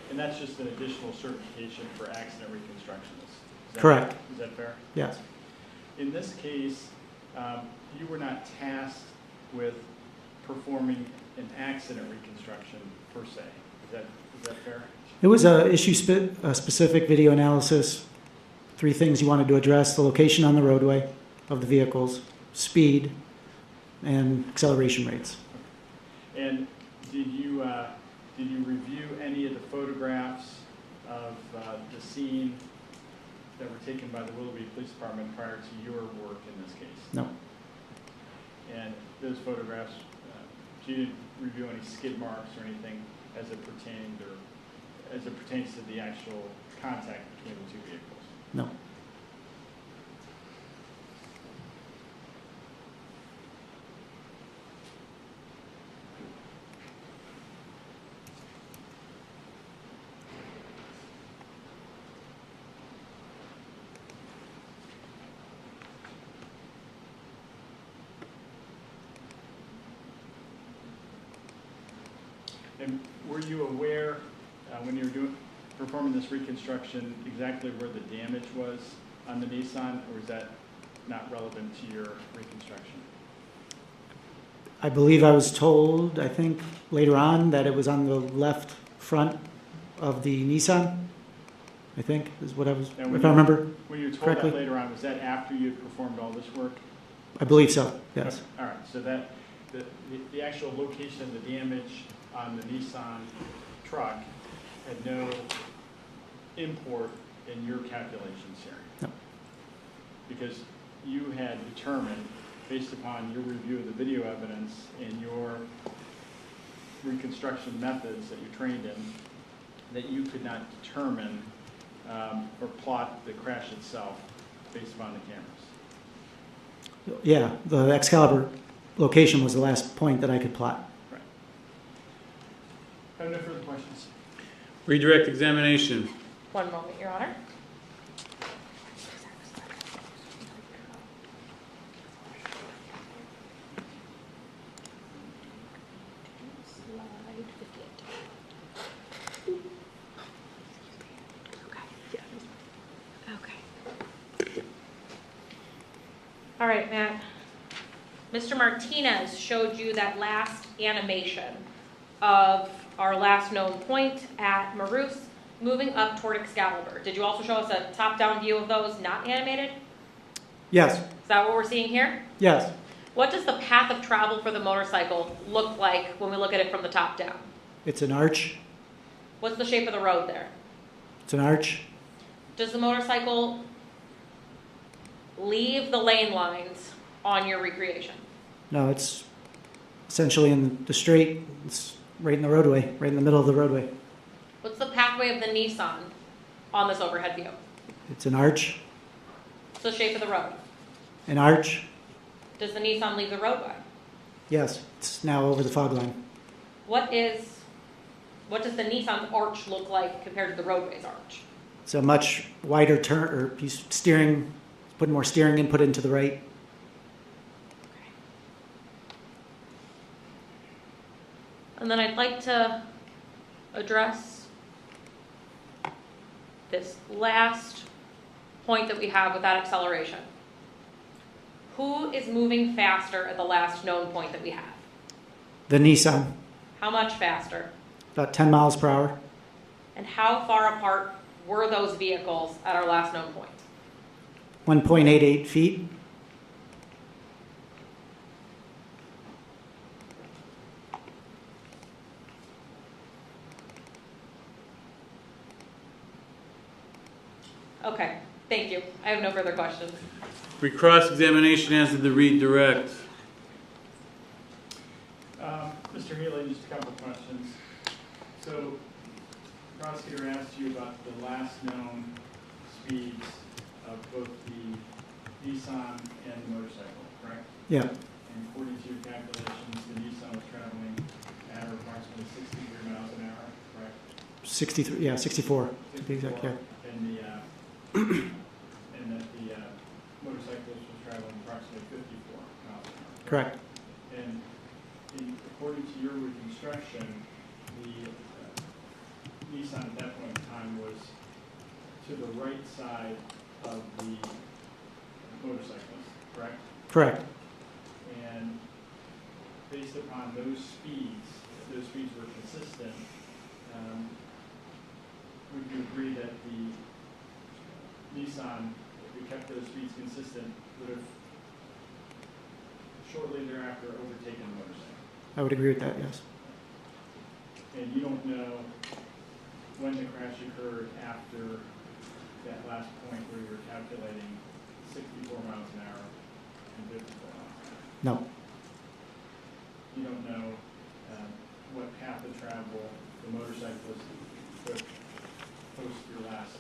And that's just an additional certification for accident reconstructionists. Correct. Is that fair? Yes. In this case, you were not tasked with performing an accident reconstruction per se. Is that fair? It was a issue-specific video analysis. 3 things you wanted to address: the location on the roadway of the vehicles, speed, and acceleration rates. And did you review any of the photographs of the scene that were taken by the Willoughby Police Department prior to your work in this case? No. And those photographs, you didn't review any skid marks or anything as it pertains to the actual contact between the 2 vehicles? No. And were you aware when you were performing this reconstruction exactly where the damage was on the Nissan, or is that not relevant to your reconstruction? I believe I was told, I think later on, that it was on the left front of the Nissan. I think is what I was, if I remember When you were told correctly. that later on, was that after you had performed all this work? I believe so. Yes. Okay. All right. So that the actual location of the damage on the Nissan truck had no import in your calculations here. No. Because you had determined, based upon your review of the video evidence and your reconstruction methods that you trained in, that you could not determine or plot the crash itself based upon the cameras. Yeah, the Excalibur location was the last point that I could plot. Right. I have no further questions. Redirect examination. One moment, Your Honor. Slide 58. Okay. All right, Matt. Mr. Martinez showed you that last animation of our last known point at Marouse moving up toward Excalibur. Did you also show us a top-down view of those not animated? Yes. Is that what we're seeing here? Yes. What does the path of travel for the motorcycle look like when we look at it from the top down? It's an arch. What's the shape of the road there? It's an arch. Does the motorcycle leave the lane lines on your recreation? No, it's essentially in the straight. It's right in the roadway, right in the middle of the roadway. What's the pathway of the Nissan on this overhead view? It's an arch. What's the shape of the road? An arch. Does the Nissan leave the roadway? Yes, it's now over the fog line. What does the Nissan arch look like compared to the roadway's arch? It's a much wider turn, or he's putting more steering input into the right. And then I'd like to address this last point that we have with that acceleration. Who is moving faster at the last known point that we have? The Nissan, How much faster? about 10 miles per hour. And how far apart were those vehicles at our last known point? 1.88 feet. Okay, thank you. I have no further questions. Recross-examination as to the redirect. Mr. Healy, just a couple of questions. So, the prosecutor asked you about the last known speeds of both the Nissan and the motorcycle, correct? Yeah, And according to your calculations, the Nissan was traveling at approximately 63 miles an hour, correct? 63, yeah, 64 to be exact, yeah. And and that the motorcyclist was traveling approximately 54 miles an hour. Correct. And according to your reconstruction, the Nissan at that point in time was to the right side of the motorcyclist, correct? Correct. And based upon those speeds, if those speeds were consistent, would you agree that the Nissan, if we kept those speeds consistent, would have shortly thereafter overtaken the motorcycle? I would agree with that, yes. And you don't know when the crash occurred after that last point where you were calculating 64 miles an hour and 54 miles an hour? No, You don't know what path of travel the motorcyclist took post your last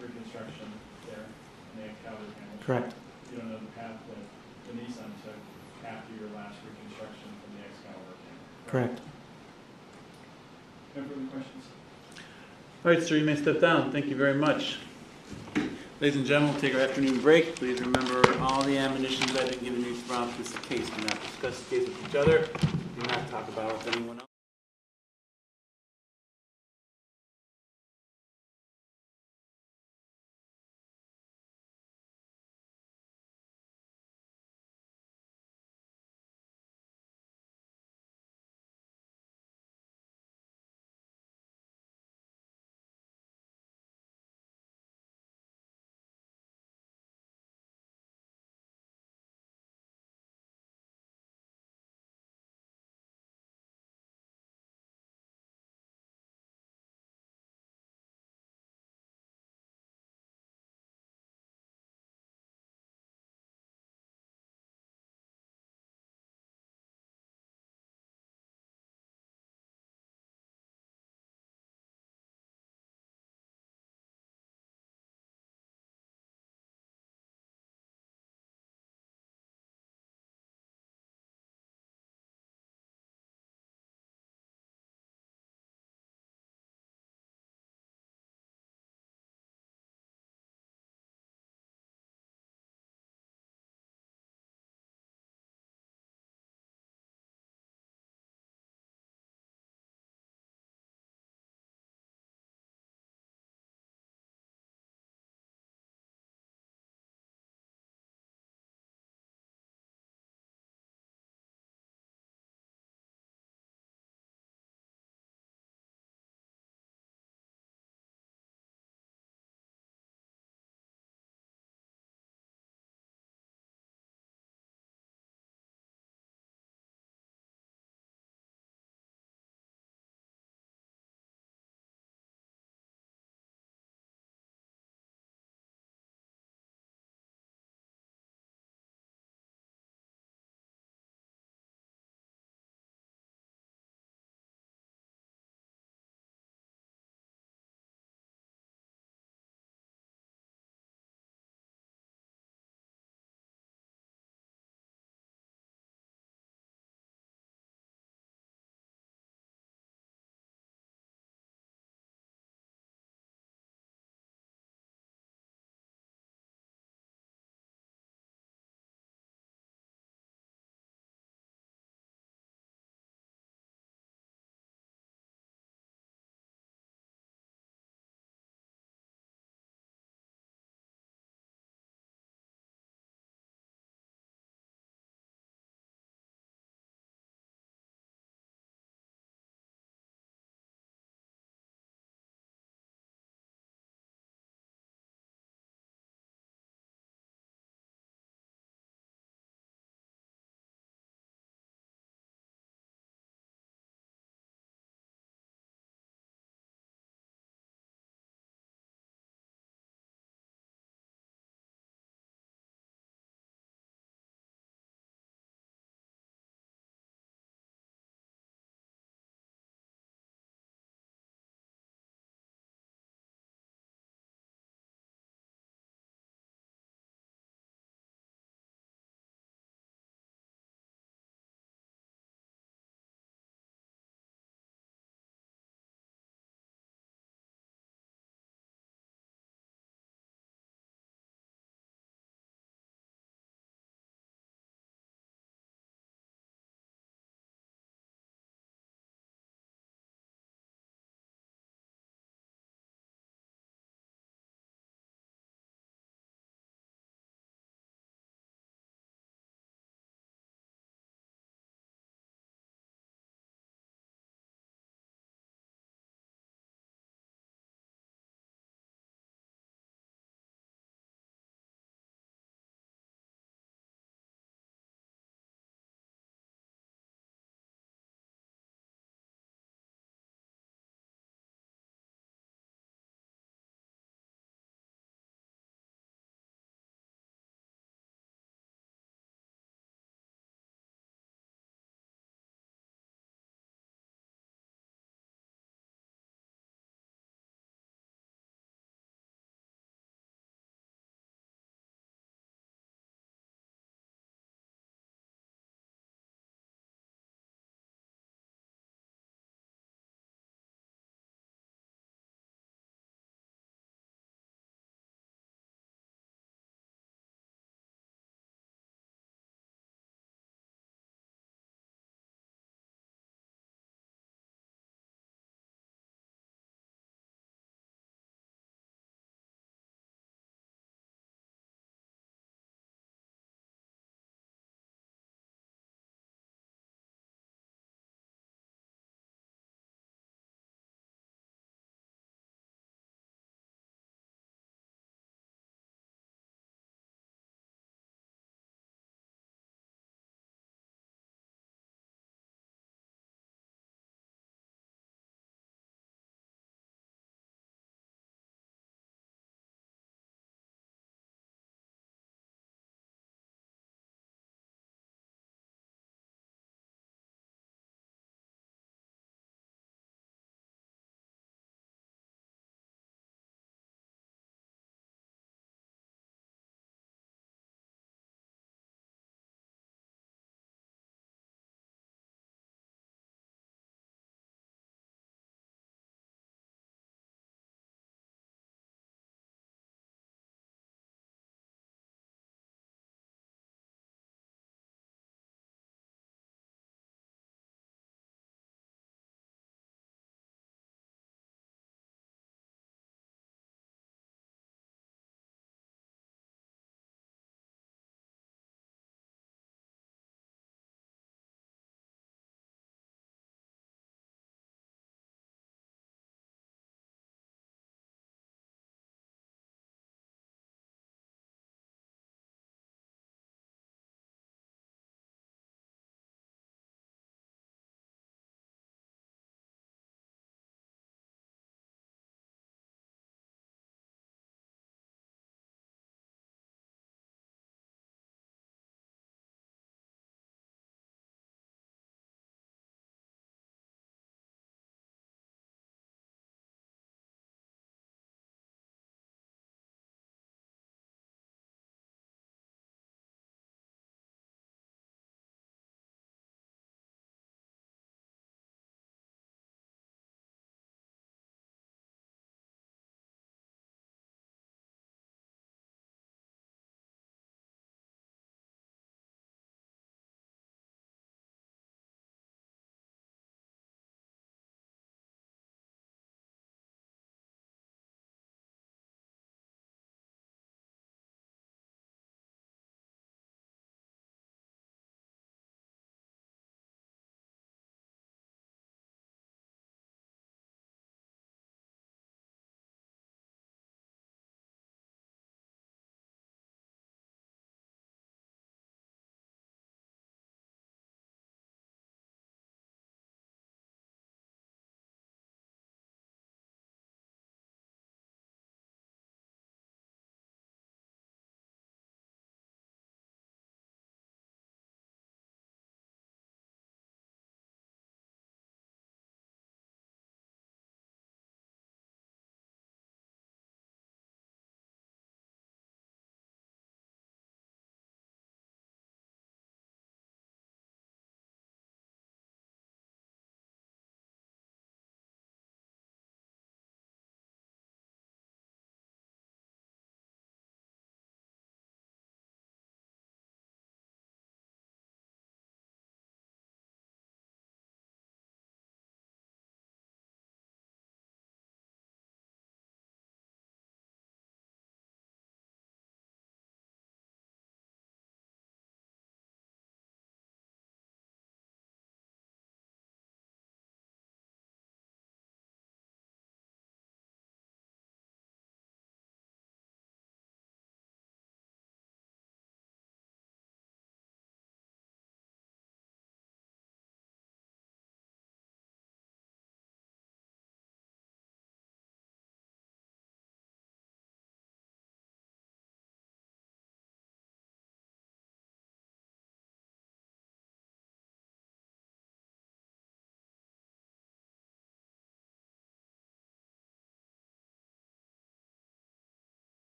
reconstruction there in the Excalibur panel? correct. You don't know the path that the Nissan took after your last reconstruction from the Excalibur panel? Correct. No further questions? All right, sir, you may step down. Thank you very much. Ladies and gentlemen, we'll take our afternoon break. Please remember all the admonitions I've been giving you throughout this case. Do not discuss the case with each other. Do not talk about it with anyone else.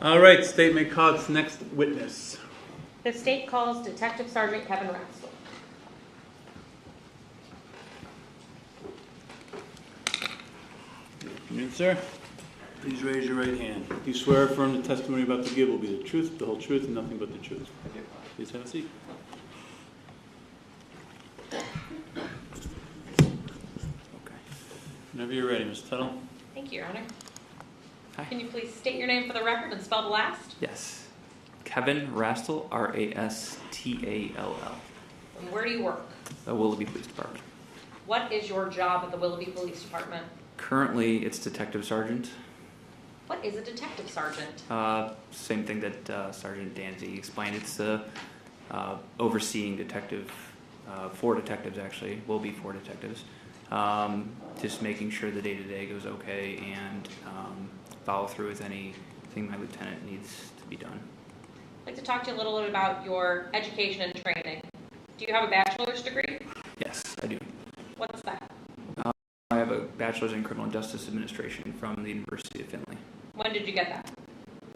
All right, state may call its next witness. The state calls Detective Sergeant Kevin Rastel. Good afternoon, sir. Please raise your right hand. Do you swear or affirm the testimony about to give will be the truth, the whole truth, and nothing but the truth? Please have a seat. Okay. Whenever you're ready, Ms. Tuttle. Thank you, Your Honor. Hi. Can you please state your name for the record and spell the last? Yes. Kevin Rastel, R-A-S-T-A-L-L. And where do you work? The Willoughby Police Department. What is your job at the Willoughby Police Department? Currently, it's Detective Sergeant. What is a detective sergeant? Same thing that Sergeant Danzy explained. It's the overseeing detective, 4 detectives actually, will be 4 detectives. Just making sure the day-to-day goes okay and follow through with anything my lieutenant needs to be done. I'd like to talk to you a little bit about your education and training. Do you have a bachelor's degree? Yes, I do. What's that? I have a bachelor's in criminal justice administration from the University of Findlay. When did you get that?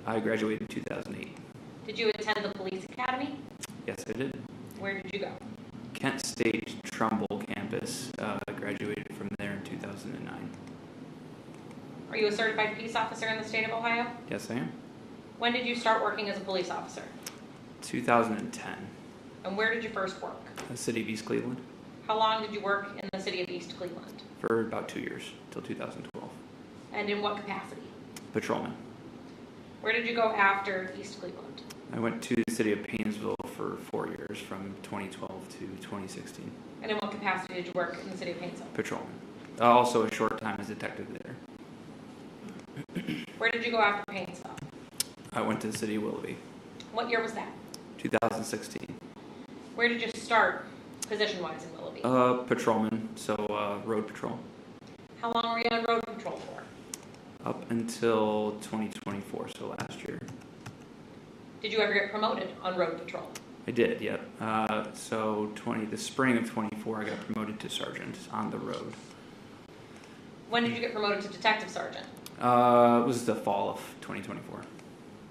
I graduated in 2008. Did you attend the police academy? Yes, I did. Where did you go? Kent State Trumbull campus. I graduated from there in 2009. Are you a certified peace officer in the state of Ohio? Yes, I am. When did you start working as a police officer? 2010. And where did you first work? The city of East Cleveland. How long did you work in the city of East Cleveland? For about 2 years, till 2012. And in what capacity? Patrolman. Where did you go after East Cleveland? I went to the city of Paynesville for 4 years, from 2012 to 2016. And in what capacity did you work in the city of Paynesville? Patrolman. Also a short time as detective there. Where did you go after Paynesville? I went to the city of Willoughby. What year was that? 2016. Where did you start position-wise in Willoughby? Patrolman, so road patrol. How long were you on road patrol for? Up until 2024, so last year. Did you ever get promoted on road patrol? I did, yep. So the spring of 24, I got promoted to sergeant on the road. When did you get promoted to detective sergeant? It was the fall of 2024.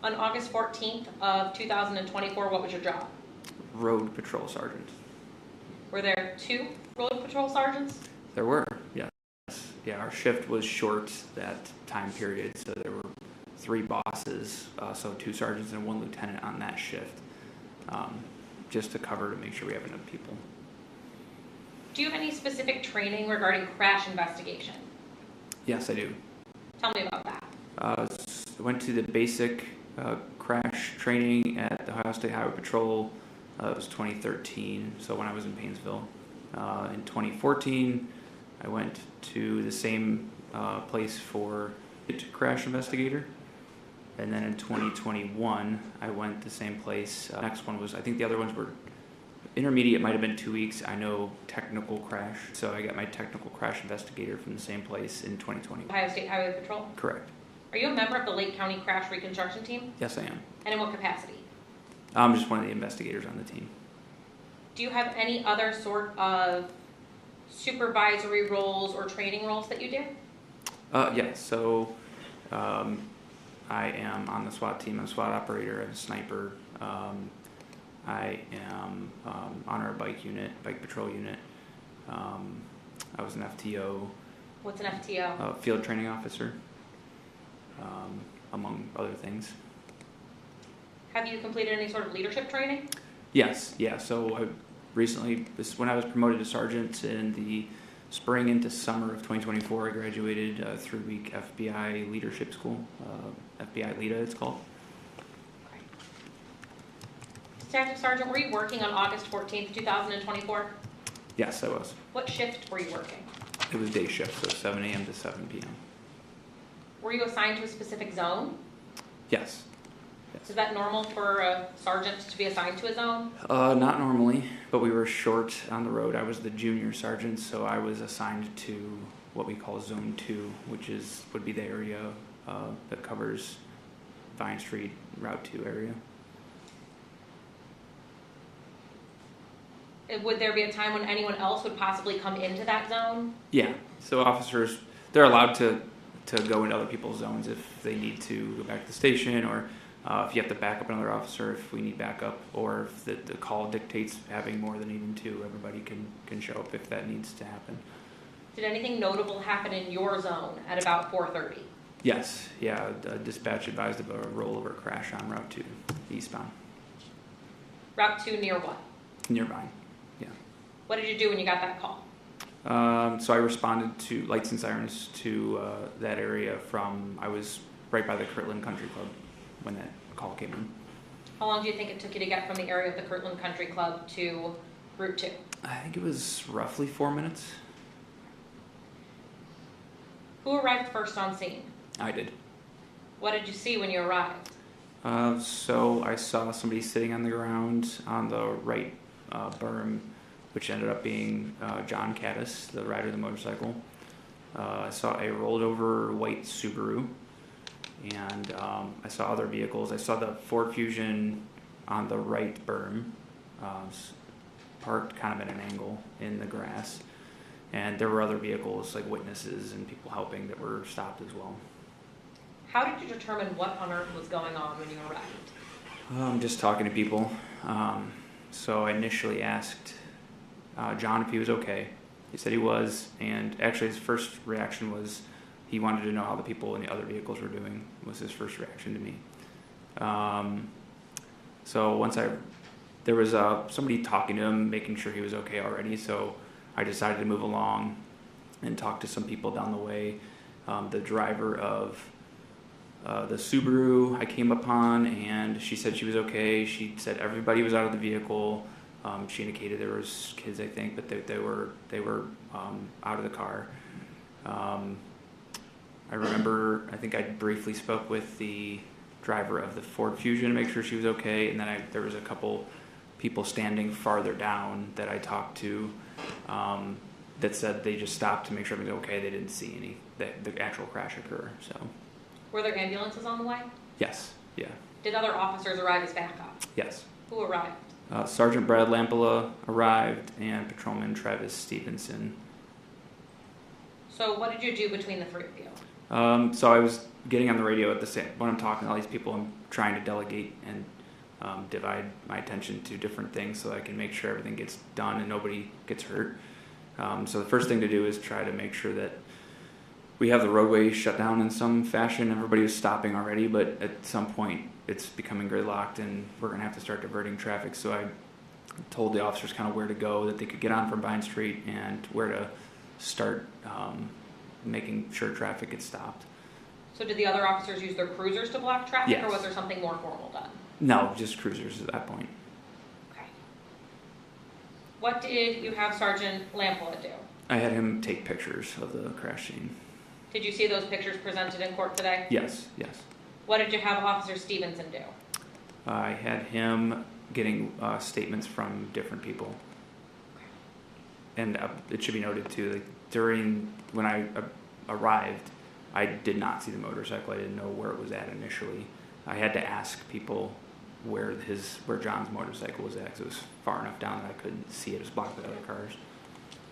On August 14th of 2024, what was your job? Road patrol sergeant. Were there 2 road patrol sergeants? There were, yes. Yeah, our shift was short that time period, so there were 3 bosses, so 2 sergeants and 1 lieutenant on that shift, just to cover to make sure we have enough people. Do you have any specific training regarding crash investigation? Yes, I do. Tell me about that. I went to the basic crash training at the Ohio State Highway Patrol. It was 2013, so when I was in Paynesville. In 2014, I went to the same place for crash investigator. And then in 2021, I went the same place. Next one was, I think the other ones were intermediate, might have been 2 weeks. I know technical crash, so I got my technical crash investigator from the same place in 2020. Ohio State Highway Patrol? Correct. Are you a member of the Lake County Crash Reconstruction Team? Yes, I am. And in what capacity? I'm just one of the investigators on the team. Do you have any other sort of supervisory roles or training roles that you do? Yeah, so I am on the SWAT team. I'm a SWAT operator. I'm a sniper. I am on our bike patrol unit. I was an FTO. What's an FTO? Field training officer, among other things. Have you completed any sort of leadership training? Yes, yeah. So I recently, when I was promoted to sergeant in the spring into summer of 2024, I graduated a 3-week FBI leadership school, FBI LEADA it's called. Detective Sergeant, were you working on August 14th, 2024? Yes, I was. What shift were you working? It was day shift, so 7 a.m. to 7 p.m. Were you assigned to a specific zone? Yes. Is that normal for a sergeant to be assigned to a zone? Not normally, but we were short on the road. I was the junior sergeant, so I was assigned to what we call Zone 2, which would be the area that covers Vine Street, Route 2 area. Would there be a time when anyone else would possibly come into that zone? Yeah, so officers, they're allowed to go into other people's zones if they need to go back to the station or if you have to back up another officer, if we need backup, or if the call dictates having more than even two, everybody can show up if that needs to happen. Did anything notable happen in your zone at about 4:30? Yes, yeah, the dispatch advised of a rollover crash on Route 2, eastbound, Route 2 near what? nearby. What did you do when you got that call? So I responded to lights and sirens to that area I was right by the Kirtland Country Club when that call came in. How long do you think it took you to get from the area of the Kirtland Country Club to Route 2? I think it was roughly 4 minutes. Who arrived first on scene? I did. What did you see when you arrived? So I saw somebody sitting on the ground on the right berm, which ended up being John Caddis, the rider of the motorcycle. I saw a rolled over white Subaru, and I saw other vehicles. I saw the Ford Fusion on the right berm, parked kind of at an angle in the grass. And there were other vehicles, like witnesses and people helping, that were stopped as well. How did you determine what on earth was going on when you arrived? Just talking to people. So I initially asked John if he was okay. He said he was, and actually his first reaction was he wanted to know how the people in the other vehicles were doing, was his first reaction to me. So once there was somebody talking to him, making sure he was okay already, so I decided to move along and talk to some people down the way. The driver of the Subaru I came upon, and she said she was okay. She said everybody was out of the vehicle. She indicated there was kids, I think, but they were out of the car. I remember, I think I briefly spoke with the driver of the Ford Fusion to make sure she was okay, and then there was a couple people standing farther down that I talked to that said they just stopped to make sure everything was okay. They didn't see the actual crash occur. So. Were there ambulances on the way? Yes. Yeah. Did other officers arrive as backup? Yes. Who arrived? Sergeant Brad Lampola arrived, and Patrolman Travis Stevenson. So what did you do between the three of you? So I was getting on the radio at the same when I'm talking to all these people. I'm trying to delegate and divide my attention to different things so I can make sure everything gets done and nobody gets hurt. So the first thing to do is try to make sure that we have the roadway shut down in some fashion. Everybody was stopping already, but at some point it's becoming gridlocked and we're going to have to start diverting traffic. So I told the officers kind of where to go, that they could get on from Vine Street, and where to start making sure traffic gets stopped. So did the other officers use their cruisers to block traffic, Yes. or was there something more formal done? No, just cruisers at that point. Okay. What did you have Sergeant Lampola do? I had him take pictures of the crash scene. Did you see those pictures presented in court today? Yes. What did you have Officer Stevenson do? I had him getting statements from different people. And it should be noted too, like, during when I arrived, I did not see the motorcycle. I didn't know where it was at initially. I had to ask people where John's motorcycle was at, because it was far enough down that I couldn't see it. It was blocked by other cars.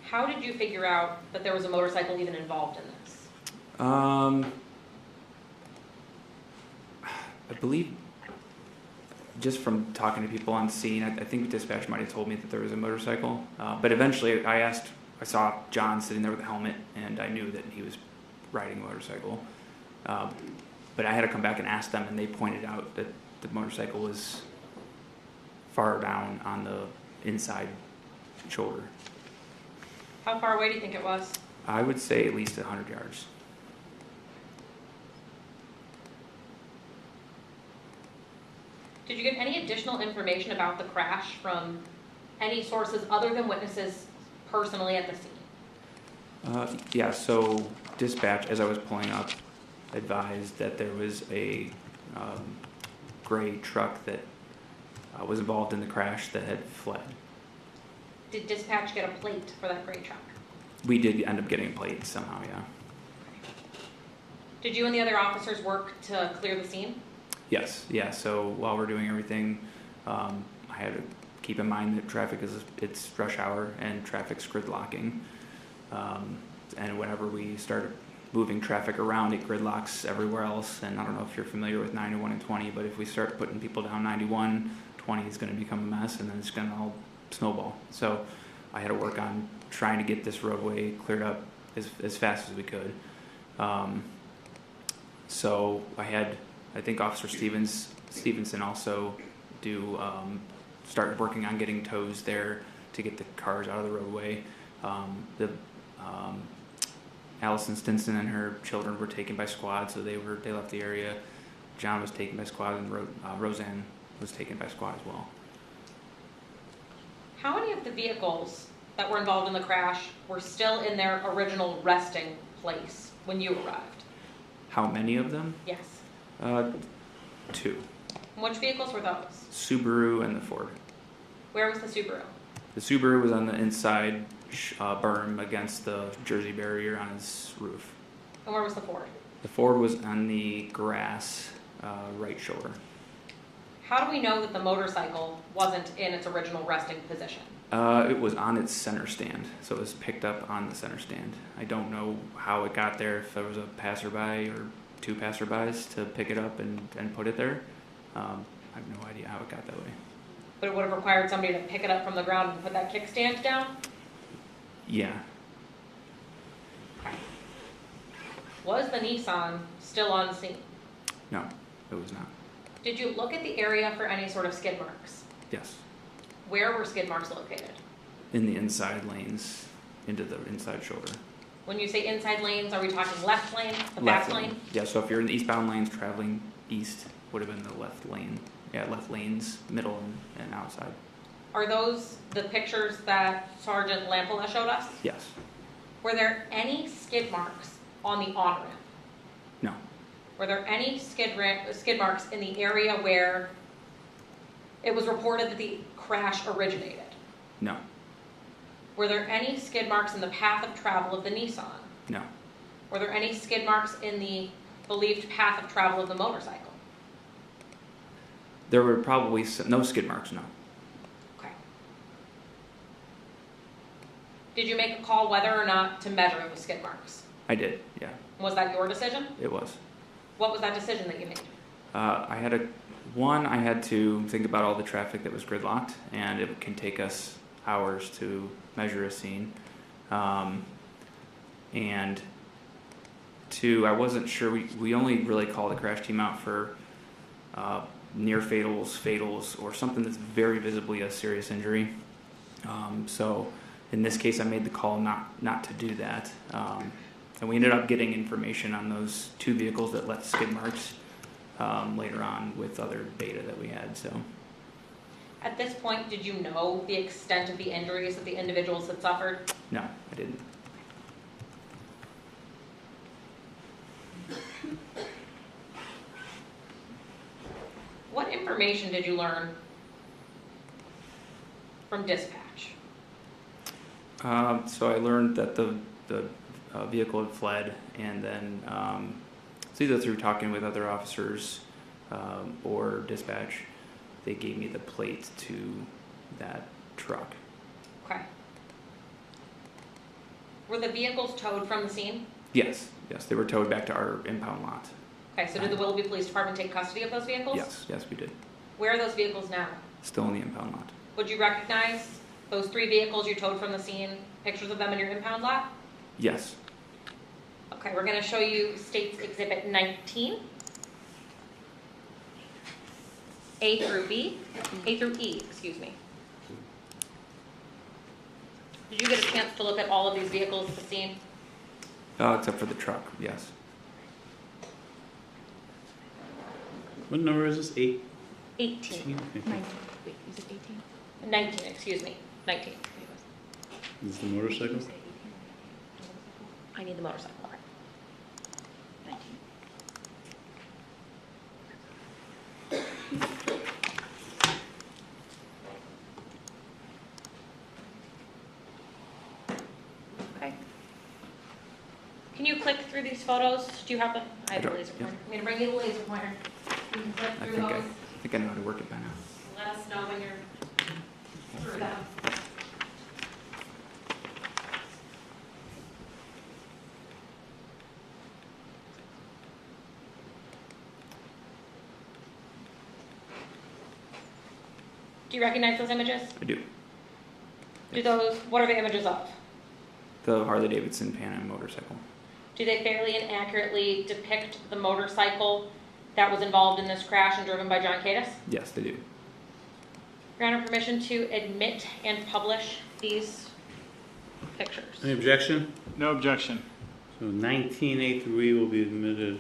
How did you figure out that there was a motorcycle even involved in this? I believe just from talking to people on scene, I think dispatch might have told me that there was a motorcycle. But eventually I saw John sitting there with a helmet, and I knew that he was riding a motorcycle. But I had to come back and ask them, and they pointed out that the motorcycle was far down on the inside shoulder. How far away do you think it was? I would say at least 100 yards. Did you get any additional information about the crash from any sources other than witnesses personally at the scene? Yeah, so dispatch, as I was pulling up, advised that there was a gray truck that was involved in the crash that had fled. Did dispatch get a plate for that gray truck? We did end up getting a plate somehow, yeah. Did you and the other officers work to clear the scene? Yes, yeah, so while we're doing everything, I had to keep in mind that it's rush hour and traffic's gridlocking. And whenever we started moving traffic around, it gridlocks everywhere else. And I don't know if you're familiar with 91 and 20, but if we start putting people down 91, 20 is going to become a mess, and then it's going to all snowball. So I had to work on trying to get this roadway cleared up as fast as we could. So I think Officer Stevenson also start working on getting tows there to get the cars out of the roadway. Allison Stinson and her children were taken by squad, so they left the area. John was taken by squad, and Roseanne was taken by squad as well. How many of the vehicles that were involved in the crash were still in their original resting place when you arrived? How many of them? Yes. 2. And which vehicles were those? Subaru and the Ford. Where was the Subaru? The Subaru was on the inside berm against the Jersey barrier on his roof. And where was the Ford? The Ford was on the grass right shoulder. How do we know that the motorcycle wasn't in its original resting position? It was on its center stand, so it was picked up on the center stand. I don't know how it got there, if there was a passerby or 2 passerbys to pick it up and put it there. I have no idea how it got that way. But it would have required somebody to pick it up from the ground and put that kickstand down? Yeah. Okay. Was the Nissan still on scene? No, it was not. Did you look at the area for any sort of skid marks? Yes. Where were skid marks located? In the inside lanes, into the inside shoulder. When you say inside lanes, are we talking left lane, the Left back lane? Yeah, so if you're in the eastbound lanes traveling east, would have been the left lane. Yeah, left lanes, middle and outside. Are those the pictures that Sergeant Lampola showed us? Yes. Were there any skid marks on the on-ramp? No. Were there any skid marks in the area where it was reported that the crash originated? No. Were there any skid marks in the path of travel of the Nissan? No. Were there any skid marks in the believed path of travel of the motorcycle? There were probably no skid marks, no. Okay. Did you make a call whether or not to measure the skid marks? I did, yeah. Was that your decision? It was. What was that decision that you made? I had to think about all the traffic that was gridlocked, and it can take us hours to measure a scene. And 2, I wasn't sure, we only really call the crash team out for near fatals, or something that's very visibly a serious injury. So in this case, I made the call not to do that. And we ended up getting information on those 2 vehicles that left skid marks later on with other data that we had. So At this point, did you know the extent of the injuries that the individuals had suffered? no, I didn't. What information did you learn from dispatch? So I learned that the vehicle had fled, and then it's either through talking with other officers or dispatch, they gave me the plate to that truck. Okay. Were the vehicles towed from the scene? Yes, they were towed back to our impound lot. Okay, so did the Willoughby Police Department take custody of those vehicles? Yes, we did. Where are those vehicles now? Still in the impound lot. Would you recognize those 3 vehicles you towed from the scene, pictures of them in your impound lot? Yes. Okay, we're going to show you State's Exhibit 19. A through E, excuse me. Did you get a chance to look at all of these vehicles at the scene? Except for the truck, yes. What number is this? 8? 18. 19. Wait, is it 18? 19, excuse me. 19. This is the motorcycle? I need the motorcycle. Okay. 19. Okay. Can you click through these photos? Do you have them? I have the laser Yeah. pointer. I'm going to bring you the laser pointer. You can click I through think those. I think I know how to work it by now. Let us know when you're through them. Do you recognize those images? I do. What are the images of? The Harley Davidson Pan Am motorcycle. Do they fairly and accurately depict the motorcycle that was involved in this crash and driven by John Cadis? Yes, they do. Granted permission to admit and publish these pictures. Any objection? No objection. So 19A through E will be admitted.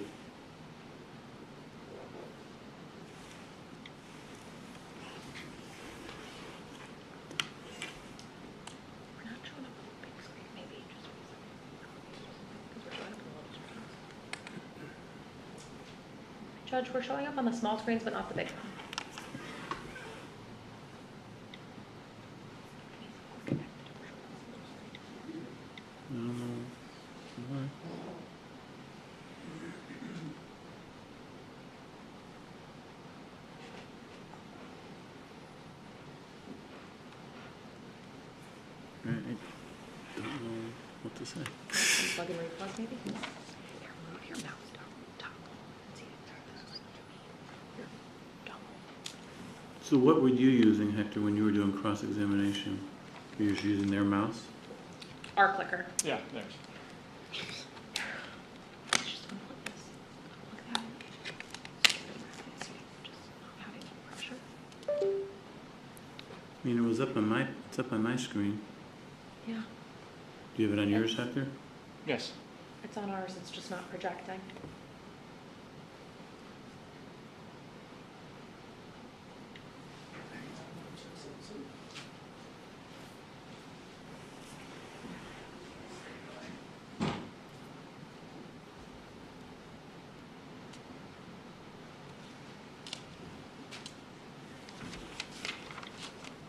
Judge, we're showing up on the small screens, but not the big one. I don't know what to say. Plug and read plus maybe? Move your mouse down top. So what were you using, Hector, when you were doing cross-examination? Were you just using their mouse? Our clicker. Yeah, there's. I mean, it's up on my screen. Yeah, Do you have it on yours, Hector? Yes. it's on ours, it's just not projecting.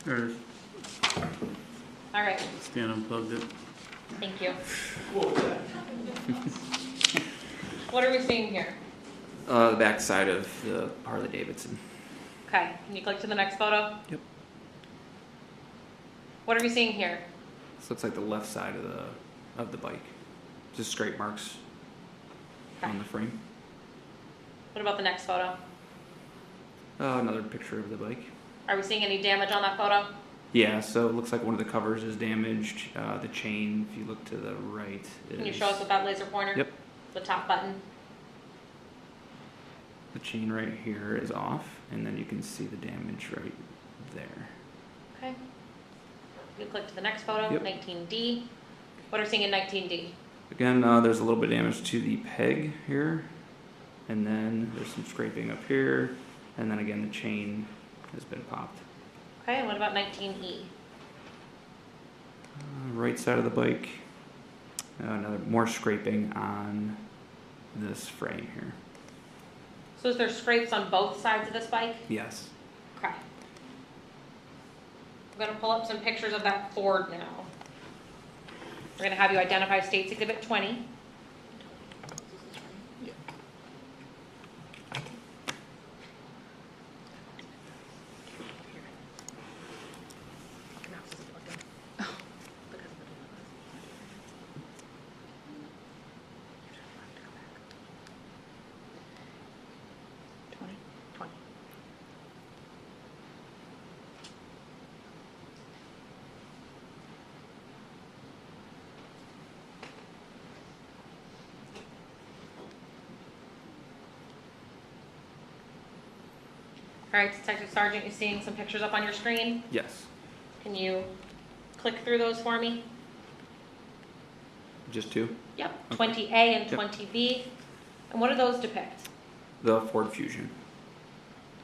Or All right, Stan unplugged it? thank you. What are we seeing here? The back side of the Harley Davidson. Okay, can you click to the next photo? Yep. What are we seeing here? This looks like the left side of the bike. Just scrape marks Okay. on the frame. What about the next photo? Another picture of the bike. Are we seeing any damage on that photo? Yeah, so it looks like one of the covers is damaged. The chain, if you look to the right, Can you is- show us with that laser pointer? Yep. The top button? The chain right here is off, and then you can see the damage right there. Okay. You click to the next photo, Yep. 19D. What are we seeing in 19D? Again, there's a little bit of damage to the peg here, and then there's some scraping up here, and then again the chain has been popped. Okay, and what about 19E? Right side of the bike, another more scraping on this frame here. So is there scrapes on both sides of this bike? Yes. Okay. I'm gonna pull up some pictures of that Ford now. We're gonna have you identify States Exhibit 20. All right, Detective Sergeant, you seeing some pictures up on your screen? Yes. Can you click through those for me? Just two. Yep, Okay. 20A and Yep. 20B. And what do those depict? The Ford Fusion.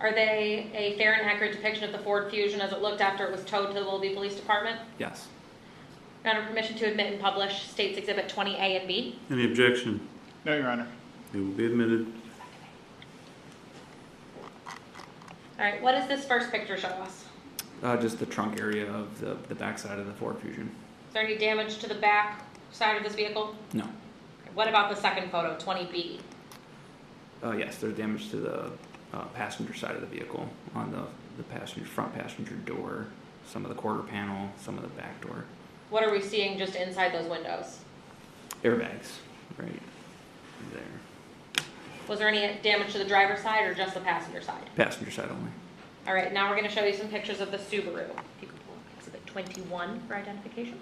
Are they a fair and accurate depiction of the Ford Fusion as it looked after it was towed to the Willoughby Police Department? Yes. Your Honor, permission to admit and publish States Exhibit 20A and B. Any objection? No, Your Honor. It will be admitted. All right, what does this first picture show us? Just the trunk area of the back side of the Ford Fusion. Is there any damage to the back side of this vehicle? No. What about the second photo, 20B? Yes, there's damage to the passenger side of the vehicle on the front passenger door, some of the quarter panel, some of the back door. What are we seeing just inside those windows? Airbags, right there. Was there any damage to the driver's side or just the passenger side? Passenger side only. All right, now we're gonna show you some pictures of the Subaru. If you could pull up exhibit 21 for identification.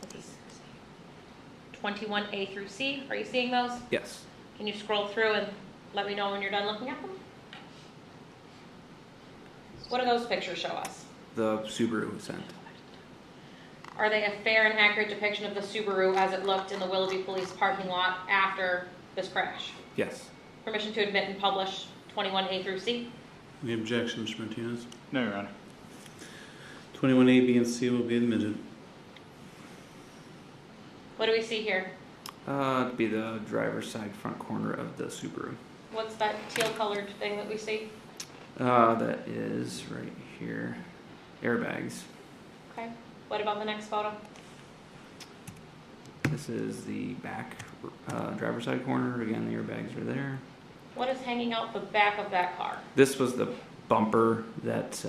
This is 21A through C. Are you seeing those? Yes. Can you scroll through and let me know when you're done looking at them? What do those pictures show us? The Subaru Vincent. Are they a fair and accurate depiction of the Subaru as it looked in the Willoughby Police parking lot after this crash? Yes. Permission to admit and publish 21A through C? Any objection, Mr. Martinez? No, Your Honor. 21A, B, and C will be admitted. What do we see here? It'd be the driver's side front corner of the Subaru. What's that teal colored thing that we see? That is right here. Airbags. Okay. What about the next photo? This is the back driver's side corner. Again, the airbags are there. What is hanging out the back of that car? This was the bumper that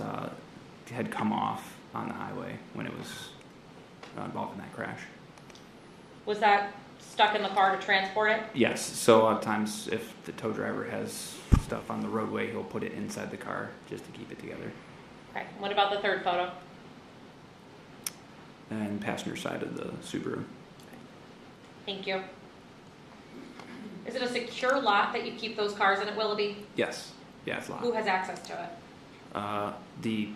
had come off on the highway when it was involved in that crash. Was that stuck in the car to transport it? Yes. So a lot of times if the tow driver has stuff on the roadway, he'll put it inside the car just to keep it together. Okay. What about the third photo? And passenger side of the Subaru. Thank you. Is it a secure lot that you keep those cars in at Willoughby? Yes. Yeah, it's locked. Who has access to it?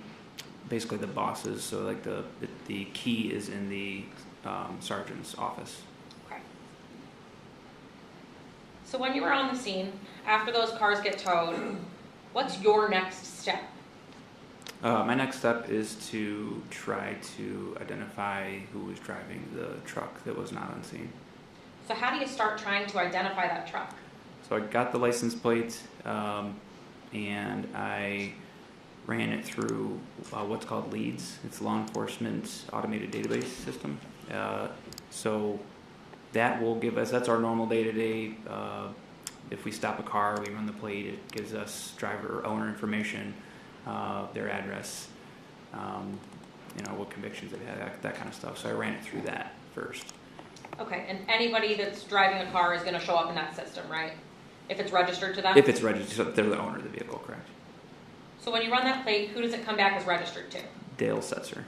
Basically the bosses. So like the key is in the sergeant's office. Okay. So when you were on the scene, after those cars get towed, what's your next step? My next step is to try to identify who was driving the truck that was not on scene. So how do you start trying to identify that truck? So I got the license plate and I ran it through what's called LEADS. It's Law Enforcement Automated Database System. So that will give us, that's our normal day-to-day. If we stop a car, we run the plate, it gives us driver or owner information, their address, what convictions they've had, that kind of stuff. So I ran it through that first. Okay, and anybody that's driving a car is going to show up in that system, right? If it's registered to them? If it's registered, so they're the owner of the vehicle, correct. So when you run that plate, who does it come back as registered to? Dale Setzer.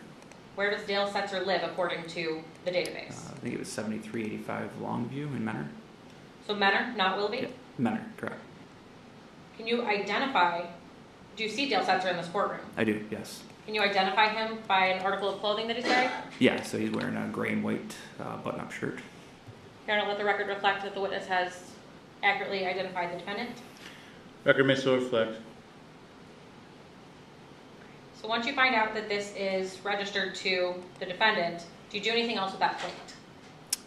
Where does Dale Setzer live according to the database? I think it was 7385 Longview in Menor. So Menor, not Willoughby? Yeah, Menor, correct. Can you identify, do you see Dale Setzer in this courtroom? I do, yes. Can you identify him by an article of clothing that he's wearing? Yeah, so he's wearing a gray and white button-up shirt. Your Honor, let the record reflect that the witness has accurately identified the defendant. Record may so reflect. So once you find out that this is registered to the defendant, do you do anything else with that plate?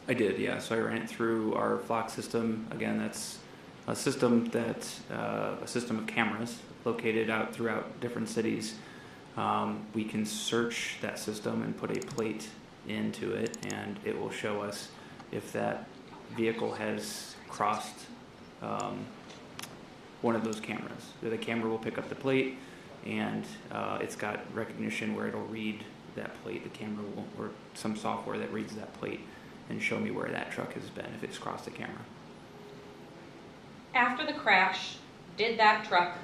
I did, yeah. So I ran it through our flock system. Again, that's a system of cameras located out throughout different cities. We can search that system and put a plate into it, and it will show us if that vehicle has crossed one of those cameras. The camera will pick up the plate, and it's got recognition where it'll read that plate. The camera will, or some software that reads that plate and show me where that truck has been if it's crossed the camera. After the crash, did that truck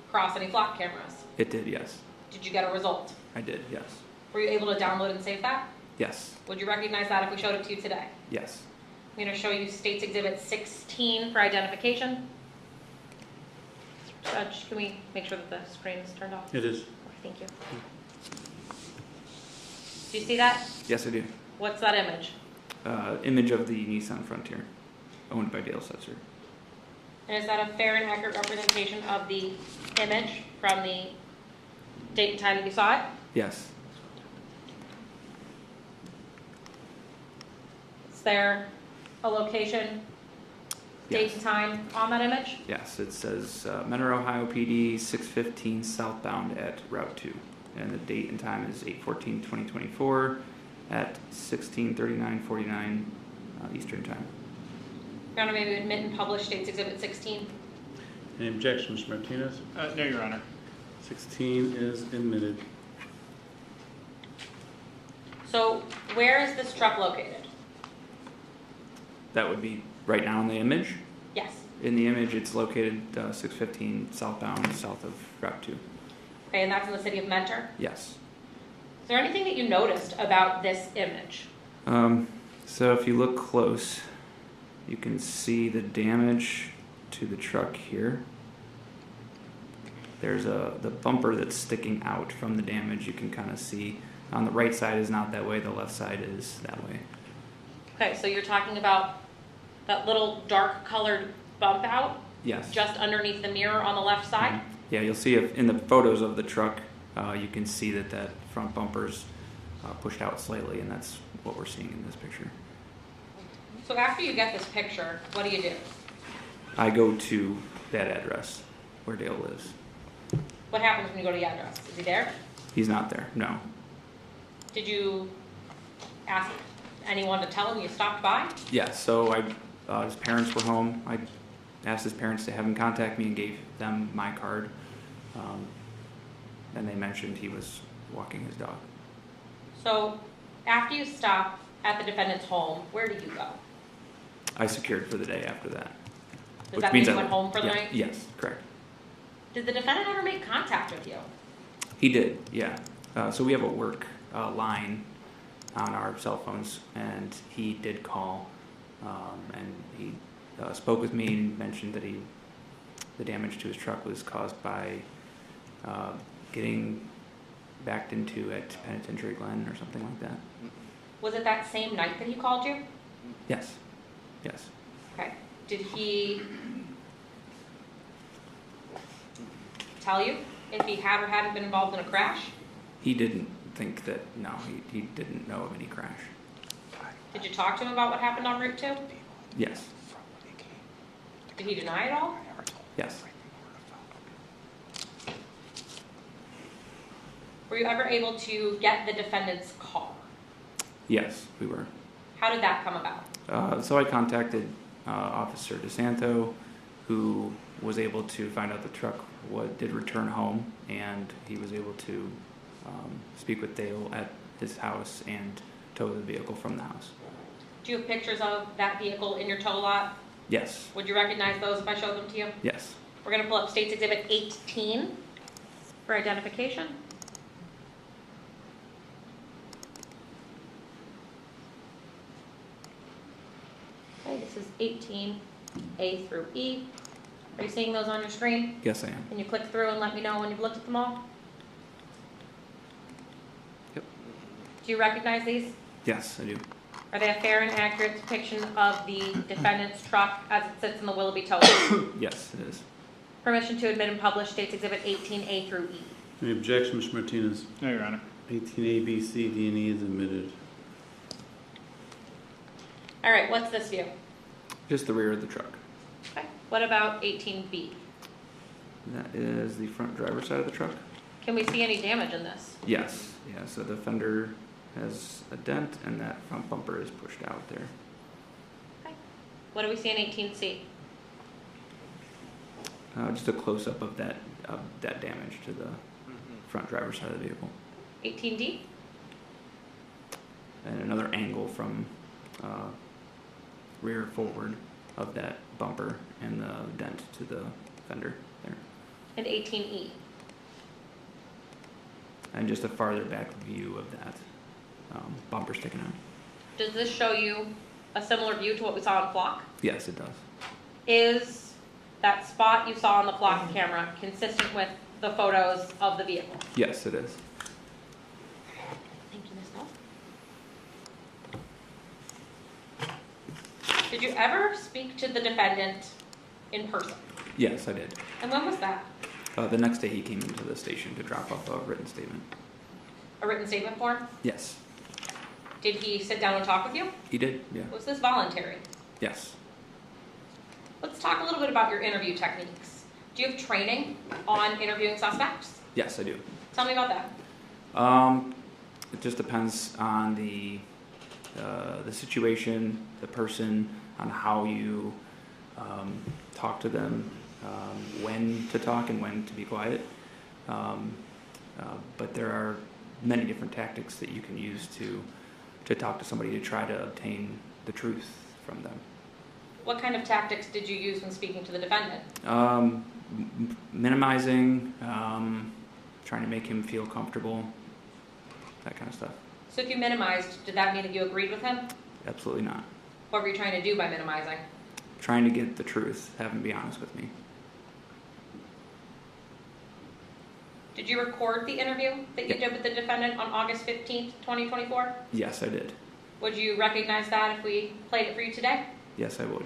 cross any flock cameras? It did, yes. Did you get a result? I did, yes. Were you able to download and save that? Yes. Would you recognize that if we showed it to you today? Yes. I'm going to show you State's Exhibit 16 for identification. Judge, can we make sure that the screen is turned off? It is. Okay, thank you. Do you see that? Yes, I do. What's that image? Image of the Nissan Frontier, owned by Dale Setzer. And is that a fair and accurate representation of the image from the date and time that you saw it? Yes. Is there a location, date Yes. and time on that image? Yes, it says Menor, Ohio PD, 615 southbound at Route 2. And the date and time is 8/14/2024 at 16:39:49 Eastern Time. Your Honor, may we admit and publish State's Exhibit 16? Any objection, Mr. Martinez? No, Your Honor. 16 is admitted. So where is this truck located? That would be right now in the image? Yes. In the image, it's located 615 southbound, south of Route 2. Okay, and that's in the city of Mentor? Yes. Is there anything that you noticed about this image? So if you look close, you can see the damage to the truck here. There's the bumper that's sticking out from the damage. You can kind of see on the right side is not that way, the left side is that way. Okay, so you're talking about that little dark colored bump out? Yes. Just underneath the mirror on the left side? Mhm. Yeah, you'll see if in the photos of the truck, you can see that front bumper's pushed out slightly, and that's what we're seeing in this picture. So after you get this picture, what do you do? I go to that address where Dale lives. What happens when you go to the address? Is he there? He's not there, no. Did you ask anyone to tell him you stopped by? Yeah, so his parents were home. I asked his parents to have him contact me and gave them my card. And they mentioned he was walking his dog. So after you stop at the defendant's home, where do you go? I secured for the day after that. Does that mean you went home for the yeah, night? Yes, correct. Did the defendant ever make contact with you? He did, yeah. So we have a work line on our cell phones, and he did call, and he spoke with me and mentioned that the damage to his truck was caused by getting backed into at Penitentiary Glen or something like that. Was it that same night that he called you? Yes, yes. Okay. Did he tell you if he had or hadn't been involved in a crash? He didn't think that, no, he didn't know of any crash. Did you talk to him about what happened on Route 2? Yes, Did he deny it all? yes. Were you ever able to get the defendant's car? Yes, we were. How did that come about? So I contacted Officer DeSanto, who was able to find out the truck did return home, and he was able to speak with Dale at his house and tow the vehicle from the house. Do you have pictures of that vehicle in your tow lot? Yes, Would you recognize those if I showed them to you? yes. We're going to pull up State's Exhibit 18 for identification. Okay, this is 18A through E. Are you seeing those on your screen? Yes, I am. Can you click through and let me know when you've looked at them all? Yep. Do you recognize these? Yes, I do. Are they a fair and accurate depiction of the defendant's truck as it sits in the Willoughby tow? Yes, it is. Permission to admit and publish State's Exhibit 18A through E. Any objection, Mr. Martinez? No, Your Honor. 18A, B, C, D, and E is admitted. All right, what's this view? Just the rear of the truck. Okay. What about 18B? That is the front driver's side of the truck. Can we see any damage in this? Yes, yeah, so the fender has a dent and that front bumper is pushed out there. Okay. What do we see in 18C? Just a close-up of that damage to the front driver's side of the vehicle. 18D? And another angle from rear forward of that bumper and the dent to the fender there. And 18E? And just a farther back view of that bumper sticking out. Does this show you a similar view to what we saw on Flock? Yes, it does. Is that spot you saw on the Flock camera consistent with the photos of the vehicle? Yes, it is. Thank you, Ms. Bell. Did you ever speak to the defendant in person? Yes, I did. And when was that? The next day he came into the station to drop off a written statement. A written statement form? Yes, Did he sit down and talk with you? he did, yeah. Was this voluntary? Yes. Let's talk a little bit about your interview techniques. Do you have training on interviewing suspects? Yes, I do. Tell me about that. It just depends on the situation, the person, on how you talk to them, when to talk and when to be quiet. But there are many different tactics that you can use to talk to somebody to try to obtain the truth from them. What kind of tactics did you use when speaking to the defendant? Minimizing, trying to make him feel comfortable, that kind of stuff. So if you minimized, did that mean that you agreed with him? Absolutely not. What were you trying to do by minimizing? Trying to get the truth, have him be honest with me. Did you record the interview that you did with the defendant on August 15th, 2024? Yes, I did. Would you recognize that if we played it for you today? Yes, I would.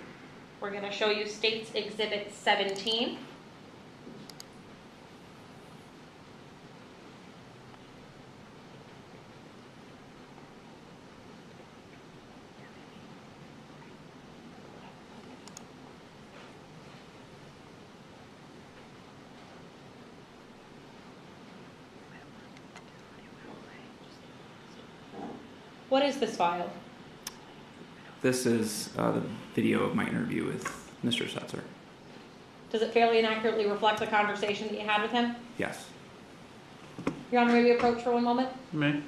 We're going to show you State's Exhibit 17. What is this file? This is the video of my interview with Mr. Setzer. Does it fairly and accurately reflect the conversation that you had with him? Yes. Your Honor, may we approach for one moment? May.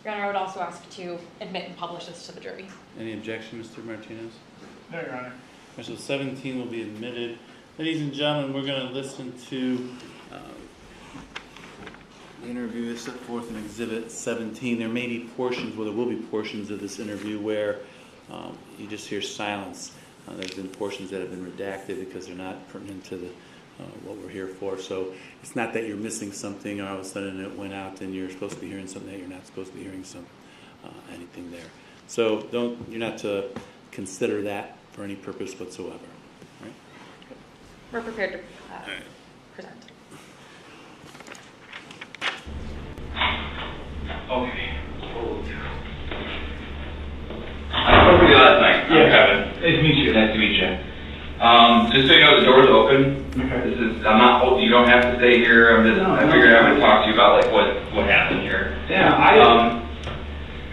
Your Honor, I would also ask to admit and publish this to the jury. Any objection, Mr. Martinez? No, Your Honor. So 17 will be admitted. Ladies and gentlemen, we're going to listen to the interview set forth in Exhibit 17. There may be portions, well, there will be portions of this interview where you just hear silence. There's been portions that have been redacted because they're not pertinent to the what we're here for. So it's not that you're missing something or all of a sudden it went out and you're supposed to be hearing something that you're not supposed to be hearing anything there. So you're not to consider that for any purpose whatsoever. Right? We're prepared to present. Okay. I spoke with you last night. Yeah. Kevin. Nice to meet you. Nice to meet you. Just so you know, the door's open. Okay. You don't have to stay here. I figured I would talk to you about like what happened here. Yeah,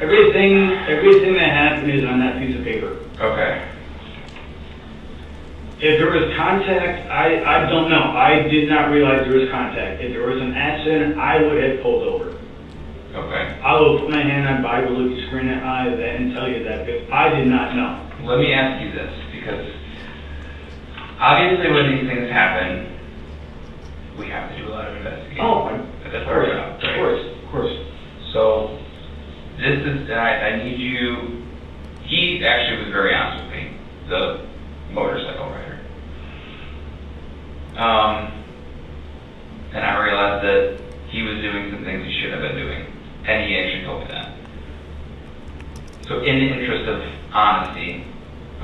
everything that happened is on that piece of paper. Okay. If there was contact, I don't know. I did not realize there was contact. If there was an accident, I would have pulled over. Okay. I will put my hand on Bible, look you screen at eye and tell you that, but I did not know. Let me ask you this, because obviously when these things happen, we have to do a lot of investigating. Oh, that's our job, right? Of course. So this is, I need you. He actually was very honest with me, the motorcycle rider. And I realized that he was doing some things he shouldn't have been doing, and he actually told me that. So in the interest of honesty,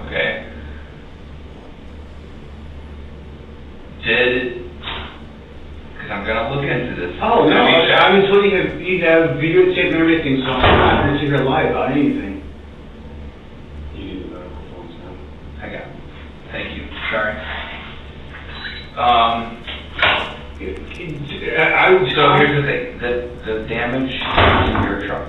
okay, because I'm going to look into this. Oh, no, I was looking at, you have videotape and everything, so I'm not going to hear lie about anything. You need the medical phones now. I got it. Thank you. Sorry. So here's the thing, the damage to your truck.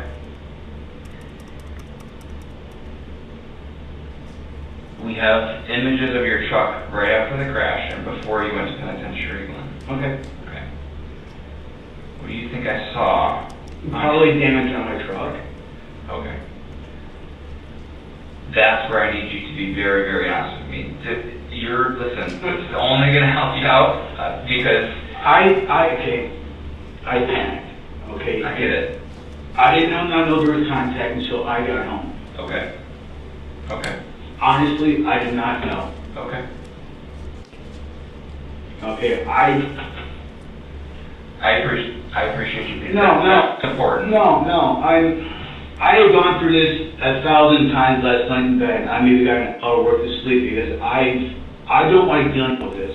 We have images of your truck right after the crash and before you went to penitentiary, Glenn. Okay. Okay. What do you think I saw? Probably damage on my truck. Okay. That's where I need you to be very, very honest with me. Listen, it's only going to help you out because... I panicked, okay? I get it. I did not know there was contact until I got home. Okay. Okay. Honestly, I did not know. Okay. Okay, I appreciate you being that's important. No, I have gone through this 1,000 times last night in bed. I maybe got an hour worth of sleep because I don't like dealing with this.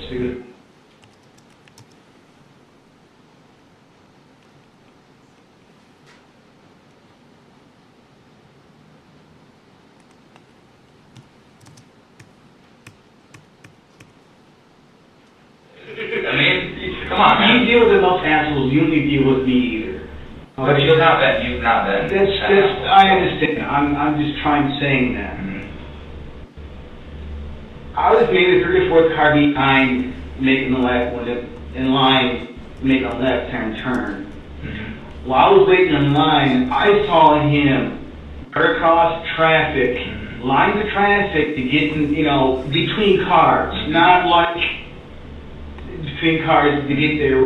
deal with enough assholes, you don't need to deal with me either. But you've not been. I understand. I'm just saying that. I was maybe the 34th car behind, making the left, in line, making a left-hand turn. While I was waiting in line, I saw him cut across traffic, lines of traffic to get in, between cars, not like between cars to get there.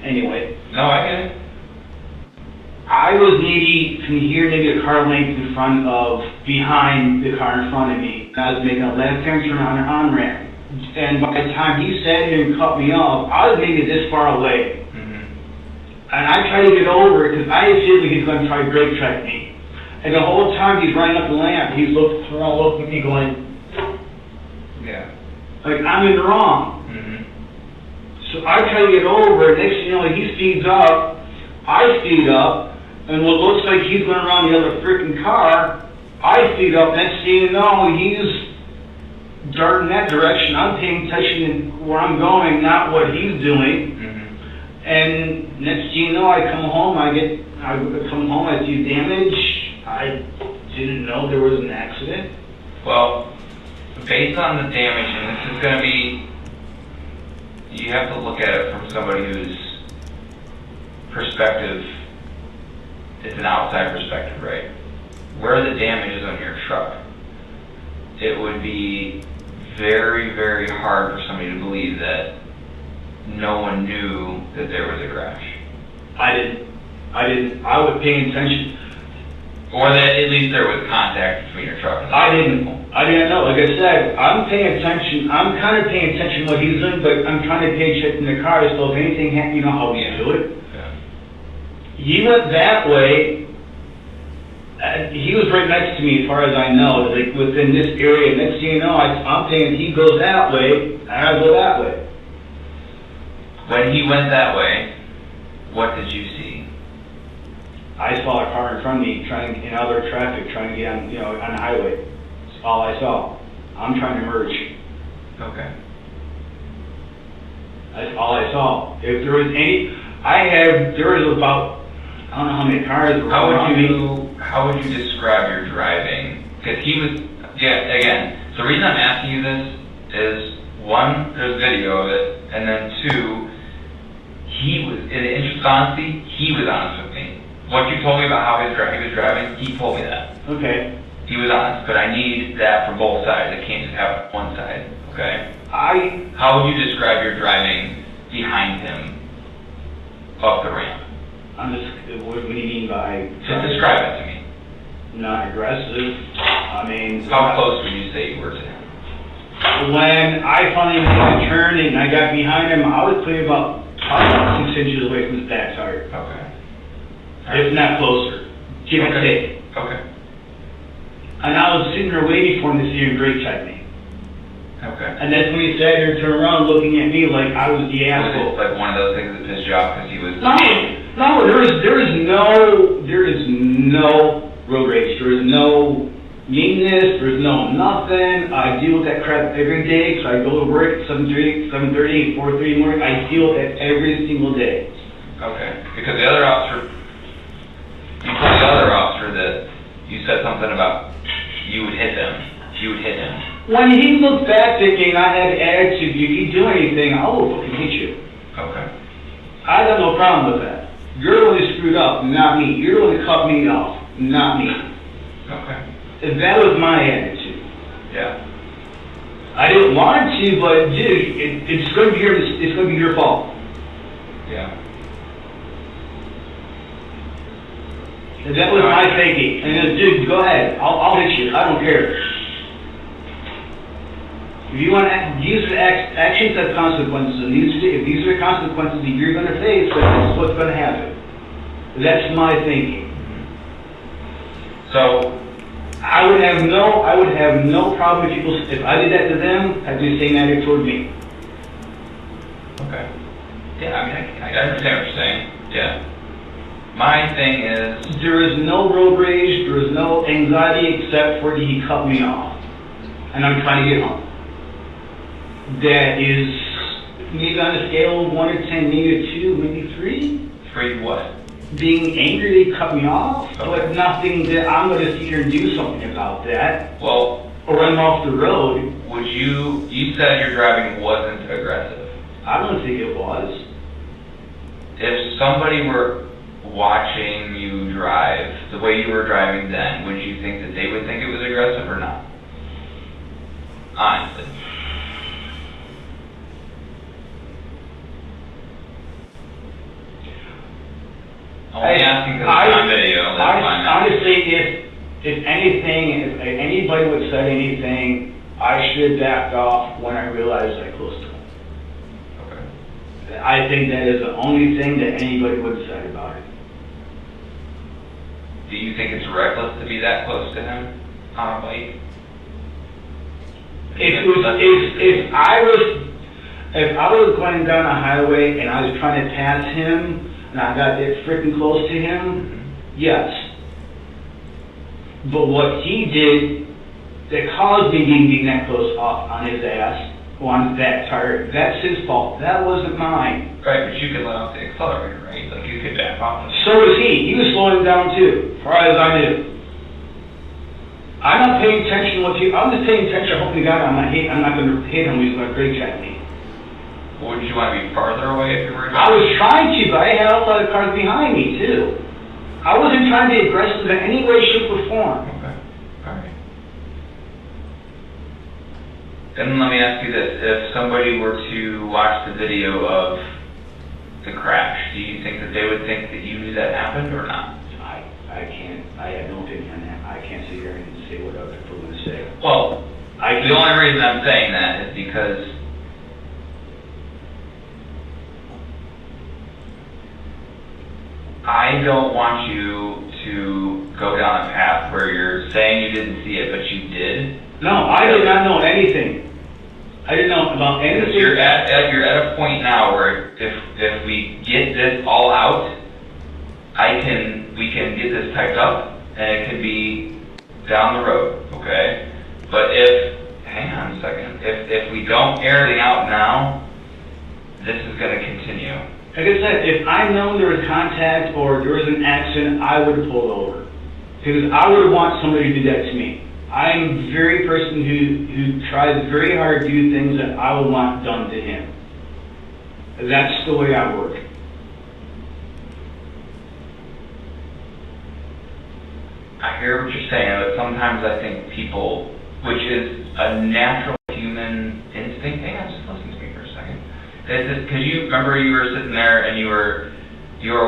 Anyway. No, I get it. I was maybe from here, maybe a car length behind the car in front of me. I was making a left-hand turn on an on-ramp. And by the time he sat here and cut me off, I was maybe this far away. And I tried to get over it because I feel like he's going to try to brake check me. And the whole time he's running up the ramp, he's looking at me going, yeah, like I'm in the wrong. So I try to get over it. Next thing you know, he speeds up, I speed up, and what looks like he's going around the other freaking car, I speed up. Next thing you know, he's darting that direction. I'm paying attention to where I'm going, not what he's doing. And next thing you know, I come home, I see damage. I didn't know there was an accident. Well, based on the damage, and this is going to be, you have to look at it from somebody whose perspective, it's an outside perspective, right? Where the damage is on your truck, it would be very, very hard for somebody to believe that no one knew that there was a crash. I didn't. I was paying attention. Or that at least there was contact between your truck and I didn't know. Like I said, I'm paying attention. I'm kind of paying attention to what he's doing, but I'm trying to pay attention to the car. So if anything happens, you know how we do it. Yeah. He went that way. He was right next to me, as far as I know, like within this area. Next thing you know, I'm saying he goes that way, and I go that way. When he went that way, what did you see? I saw a car in front of me in other traffic, trying to get on, on the highway. That's all I saw. I'm trying to merge. Okay. That's all I saw. If there was there was about, I don't know how many cars were around me. How would you describe your driving? Because he was, again, so the reason I'm asking you this is, one, there's video of it, and then two, he was, in the interest of honesty, he was honest with me. What you told me about how he was driving, he told me that. Okay. He was honest, but I need that from both sides. I can't just have one side, okay? How would you describe your driving behind him up the ramp? What do you mean by... Just describe it to me. Not aggressive. I mean... How close would you say you were to him? When I finally made a turn and I got behind him, I was probably about 6 inches away from his back tire. Okay. If not closer. Give or take. Okay. And I was sitting there waiting for him to see him brake check me. Okay. And that's when he sat there and turned around looking at me like I was the asshole. Was it like one of those things that pissed you off because he was... No, there is no road rage. There is no meanness. There's no nothing. I deal with that crap every day. So I go to work at 7:30, 4:30 in the morning. I deal with that every single day. Okay. Because the other officer, you told the other officer that you said something about you would hit them. You would hit him. When he looked back thinking I had attitude, if you do anything, I will fucking hit you. Okay. I got no problem with that. You're the one who screwed up, not me. You're the one who cut me off, not me. Okay. That was my attitude. Yeah. I didn't want to, but dude, it's going to be your fault. Yeah. And that was my thinking. And then, dude, go ahead. I'll hit you. I don't care. If you want to use actions have consequences, and if these are the consequences that you're going to face, then that's what's going to happen. That's my thinking. So, I would have no problem if I did that to them, I'd do the same attitude toward me. Okay. Yeah, I mean, I understand what you're saying. Yeah. My thing is... There is no road rage, there is no anxiety except for he cut me off. And I'm trying to get home. That is maybe on a scale of 1 to 10, maybe a 2, maybe 3. 3 what? Being angry they cut me off, Okay. but nothing that I'm going to sit here and do something about that. Well, or run off the road. Would you said your driving wasn't aggressive. I don't think it was. If somebody were watching you drive the way you were driving then, would you think that they would think it was aggressive or not? Honestly. Only asking because it's on video. That's fine. Honestly, if anything, if anybody would say anything, I should have backed off when I realized I close to him. Okay. I think that is the only thing that anybody would have said about it. Do you think it's reckless to be that close to him on a bike? If I was going down a highway and I was trying to pass him and I got that freaking close to him, yes. But what he did that caused me being that close off on his ass, on that tire, that's his fault. That wasn't mine. Right, but you could let off the accelerator, right? Like you could back off. So was he. He was slowing down too, as far as I knew. I'm not paying attention to what you. I'm just paying attention. Hoping to God I'm not going to hit him. He's going to brake check me. Would you want to be farther away if you were? I was trying to, but I had a lot of cars behind me too. I wasn't trying to be aggressive in any way, shape, or form. Okay. All right. Then let me ask you this: if somebody were to watch the video of the crash, do you think that they would think that you knew that happened or not? I can't. I have no opinion on that. I can't sit here and say what other people are going to say. Well, the only reason I'm saying that is because I don't want you to go down a path where you're saying you didn't see it, but you did. No, I did not know anything. I didn't know about anything. You're at a point now where if we get this all out, we can get this typed up and it can be down the road, okay? But hang on a second, if we don't air everything out now, this is going to continue. Like I said, if I known there was contact or there was an accident, I would have pulled over. Because I would want somebody to do that to me. I'm a very person who tries very hard to do things that I would want done to him. That's the way I work. I hear what you're saying, but sometimes I think people, which is a natural human instinct. Hang on, just listen to me for a second. Because you remember you were sitting there and you were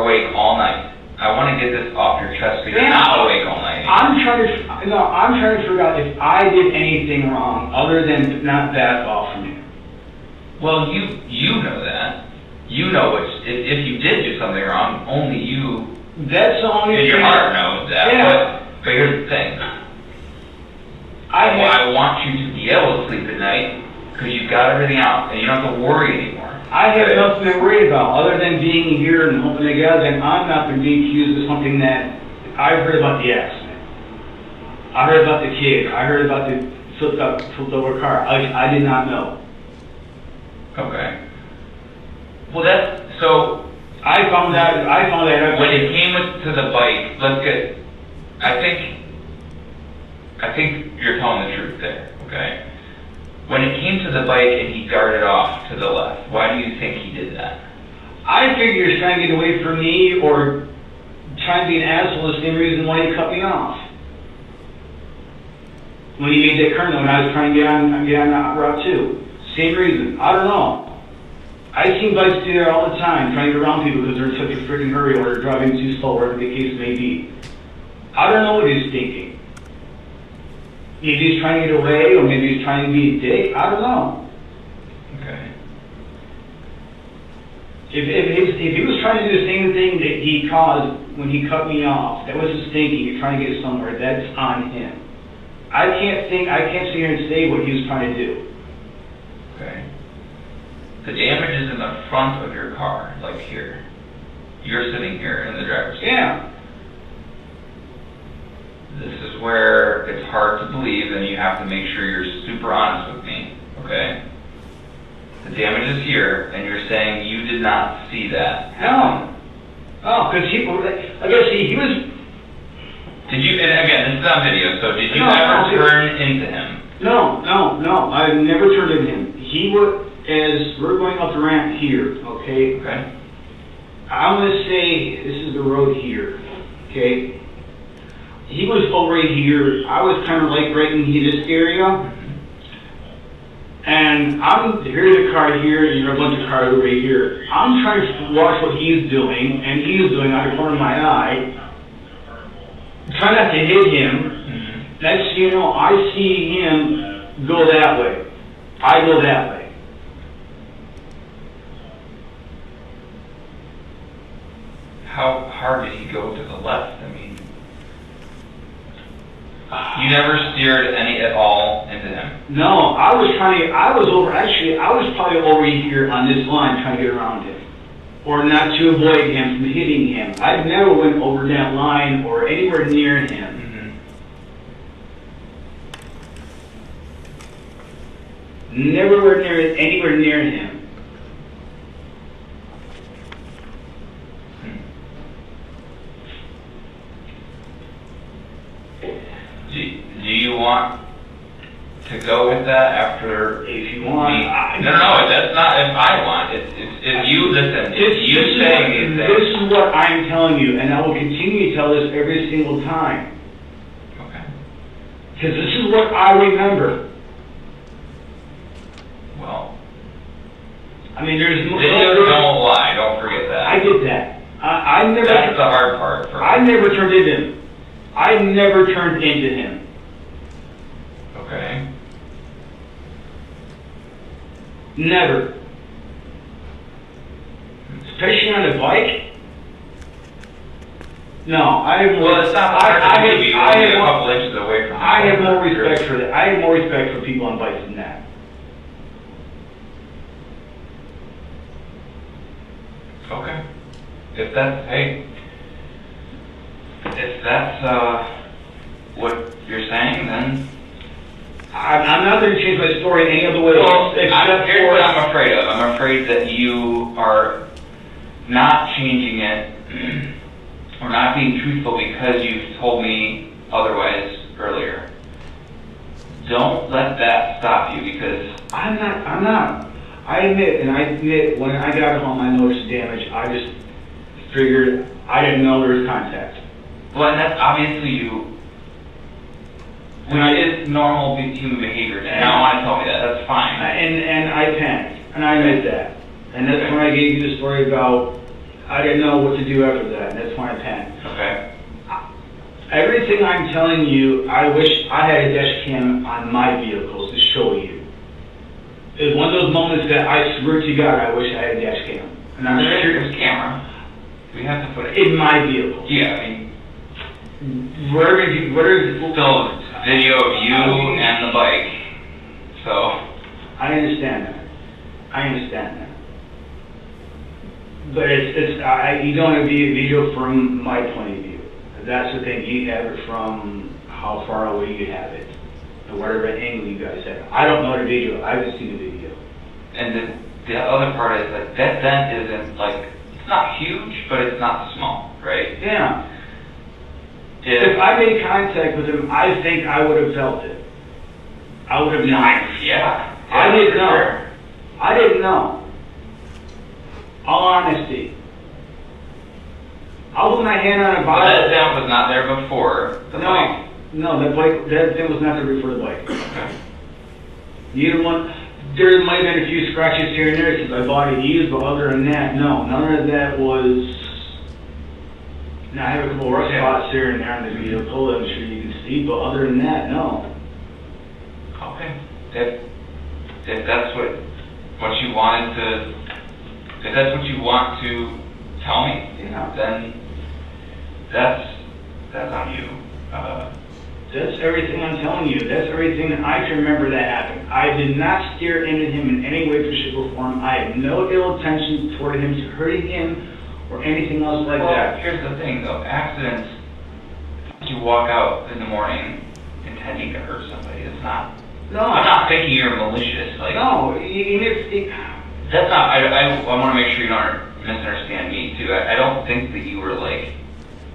awake all night. I want to get this off your chest because you're not awake all night. I'm trying to figure out if I did anything wrong other than not back off from him. Well, you know that. You know if you did do something wrong, only you. That's the only thing. Your heart knows that. Yeah. But here's the thing. I want you to be able to sleep at night because you've got everything out and you don't have to worry anymore. I have nothing to worry about other than being here and hoping to God that I'm not going to be accused of something that I've heard about the accident. I heard about the kid. I heard about the flipped over car. I did not know. Okay. Well, so. I found that out. When it came to the bike, I think you're telling the truth there, okay? When it came to the bike and he darted off to the left, why do you think he did that? I figured he was trying to get away from me or trying to be an asshole, the same reason why he cut me off. When he made that turn when I was trying to get on Route 2. Same reason. I don't know. I've seen bikes do that all the time, trying to get around people because they're in such a freaking hurry or they're driving too slow, whatever the case may be. I don't know what he's thinking. Maybe he's trying to get away, or maybe he's trying to be a dick. I don't know. Okay. If he was trying to do the same thing that he caused when he cut me off, that was his thinking. He's trying to get somewhere. That's on him. I can't sit here and say what he was trying to do. Okay. The damage is in the front of your car, like here. You're sitting here in the driver's seat. Yeah. This is where it's hard to believe, and you have to make sure you're super honest with me, okay? The damage is here, and you're saying you did not see that. No. Oh, because he was. Did you, and again, this is on video, so did you No, ever no, turn into him? No, I've never turned into him. He was, as we're going up the ramp here, okay? Okay. I'm gonna say, this is the road here, okay? He was over here, I was kind of like right in this area. And here's a car here, and a bunch of cars over here. I'm trying to watch what he's doing, and he's doing out of the corner of my eye. Try not to hit him. Next thing you know, I see him go that way. I go that way. How hard did he go to the left? I mean, you never steered any at all into him. No, I was probably over here on this line trying to get around him. Or not to avoid him from hitting him. I never went over that line or anywhere near him. Never went anywhere near him. Do you want to go with that after? If you want. No, that's not if I want. It's if you listen. It's you saying these things. This is what I'm telling you, and I will continue to tell this every single time. Okay. Because this is what I remember. Well. I mean, there's no. Videos don't lie. Don't forget that. I get that. I never. That's the hard part. I never turned into him. I never turned into him. Okay. Never. Especially on a bike? No, I have more. Well, it's not hard to believe you. You're only a couple inches away from. I have more respect for that. I have more respect for people on bikes than that. Okay. If that's what you're saying, then I'm not going to change my story any other way. Well, here's what I'm afraid of. I'm afraid that you are not changing it or not being truthful because you've told me otherwise earlier. Don't let that stop you because I'm not. I admit when I got home I noticed damage. I just figured I didn't know there was contact. Well, and that's obviously you. Which is normal human behavior. And I don't want to tell me that. That's fine. And I panicked, and I admit that. And that's when I gave you the story about I didn't know what to do after that. And that's when I panicked. Okay. Everything I'm telling you, I wish I had a dash cam on my vehicles to show you. It's one of those moments that I swear to God, I wish I had a dash cam. And I'm sure there's a camera. We have to put it in my vehicle. Yeah, I mean, where is still video of you and the bike? So I understand that. But you don't have a video from my point of view. That's the thing. You have it from how far away you have it, or whatever angle you guys have. I don't know the video. I haven't seen the video. And the other part is like that dent isn't like it's not huge, but it's not small, right? Yeah. If I made contact with him, I think I would have felt it. I would have known. Yeah. I didn't know. Sure. I didn't know. All honesty. I'll put my hand on a bottle. That dent was not there before the bike. No, that thing was not there before the bike. Okay. There might have been a few scratches here and there since I bought it used, but other than that, no. None of that was. Now, I have a couple of rough spots here and there on the vehicle, I'm sure you can see, but other than that, no. Okay. If that's what you wanted to, if that's what you want to tell me, then that's on you. That's everything I'm telling you. That's everything that I can remember that happened. I did not steer into him in any way, shape, or form. I had no ill intention toward him, hurting him, or anything else like that. Here's the thing, though. Accidents, you walk out in the morning intending to hurt somebody. It's not No. I'm not thinking you're malicious. Like, No, that's not. I want to make sure you don't misunderstand me too. I don't think that you were like,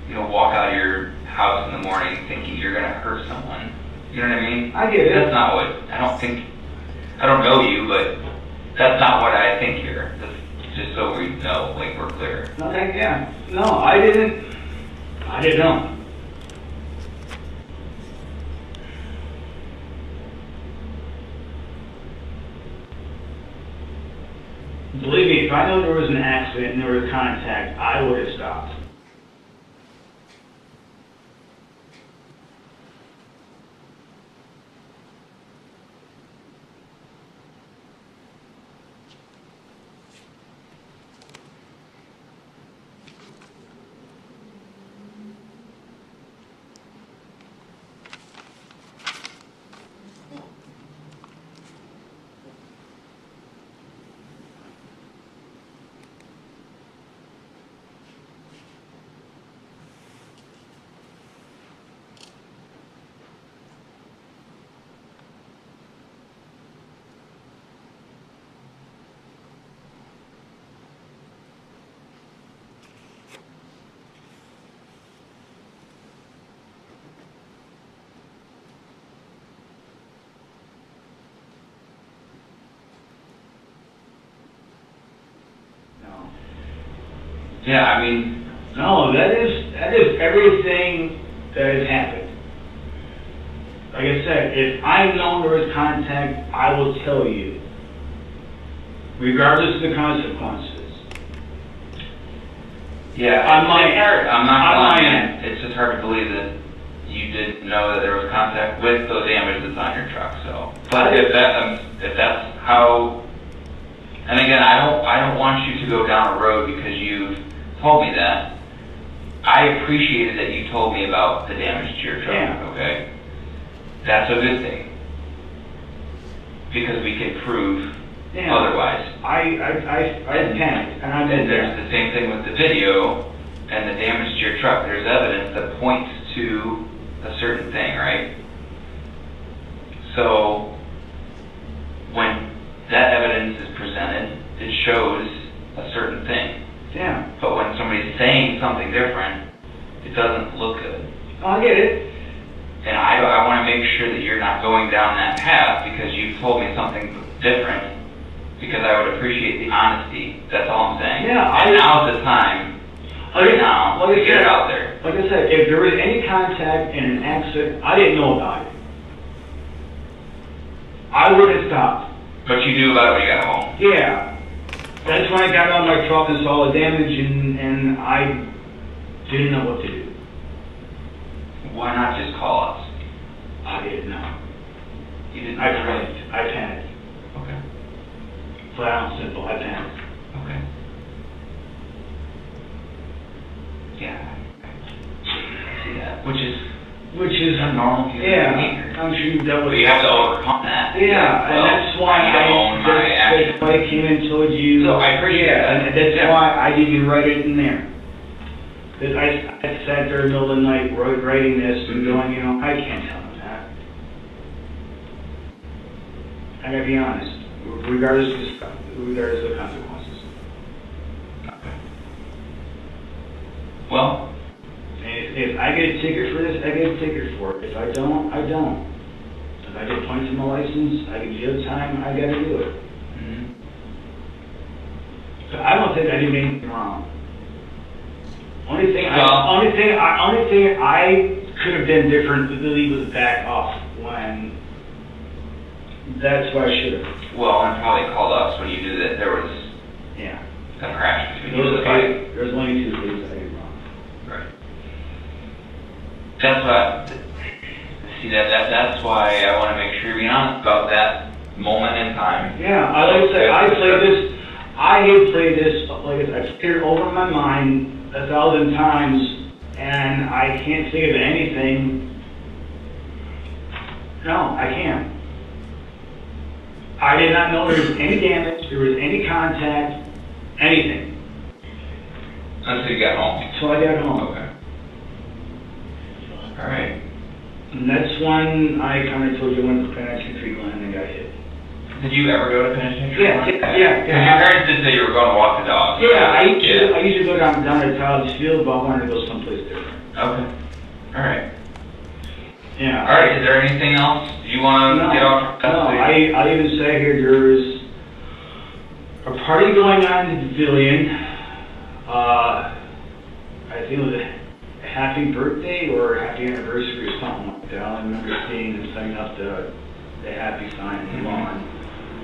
walk out of your house in the morning thinking you're gonna hurt someone. You know what I mean? I get it. That's not what. I don't think. I don't know you, but that's not what I think here. That's just so we know, like we're clear. Okay, yeah. No, I didn't know. Believe me, if I know there was an accident and there was contact, I would have stopped. Yeah, I mean. No, that is everything that has happened. Like I said, if I know there was contact, I will tell you, regardless of the consequences. Yeah, On my hard. I'm not on my lying. It's just hard to believe that you didn't know that there was contact with the damage that's on your truck. So, but if that's how, and again, I don't want you to go down a road because you've told me that. I appreciated that you told me about the damage to your truck. Yeah. Okay, that's a good thing because we can prove otherwise. I panicked, and I And there's the same thing with the video and the damage to your truck. There's evidence that points to a certain thing, right? So when that evidence is presented, it shows a certain thing. Yeah. But when somebody's saying something different, it doesn't look good. I get it. And I want to make sure that you're not going down that path because you've told me something different, because I would appreciate the honesty. That's all I'm saying. Yeah, and now's the time, to get it out there. Like I said, if there was any contact in an accident, I didn't know about it. I would have stopped. But you knew about it when you got home. Yeah. That's when I got out of my truck and saw the damage, and I didn't know what to do. Why not just call us? I didn't know. You didn't. I panicked. I panicked. Okay. Flat out simple. I panicked. Okay. Yeah. I see that. Which is a normal human behavior. I'm sure you dealt with But you have to overcome that. Yeah, and that's why that's why I came and told you. So I appreciate that. And that's why I didn't even write it in there. Because I sat there in the middle of the night writing this and going, I can't tell him that. I gotta be honest, regardless of the consequences. Okay. Well. If I get a ticket for this, I get a ticket for it. If I don't, I don't. If I get points on my license, I get jail time, I gotta do it. Mm-hmm. So I don't think I did anything wrong. Only thing I could have done differently was back off when. That's what I should have. Well, and probably called us when you knew that there was a crash between you and the bike. There's only 2 things I did wrong. Right. That's what. See that's why I want to make sure you're being honest about that moment in time. Yeah, like I said, I had played this like I've played it over in my mind 1,000 times, and I can't think of anything. No, I can't. I did not know there was any damage, there was any contact, anything. Until you got home. Until I got home. Okay. All right. And that's when I kind of told you I went to Penitentiary Glen and got hit. Did you ever go to Penitentiary? Yeah. Because your parents did say you were going to walk the dog. Yeah, I used to go down to College Field, but I wanted to go someplace different. Okay. All right. Yeah. All right. Is there anything else you want to get off? No, I even say here there's a party going on in the pavilion. I think it was a happy birthday or a happy anniversary or something like that. I remember seeing them setting up the happy sign on the lawn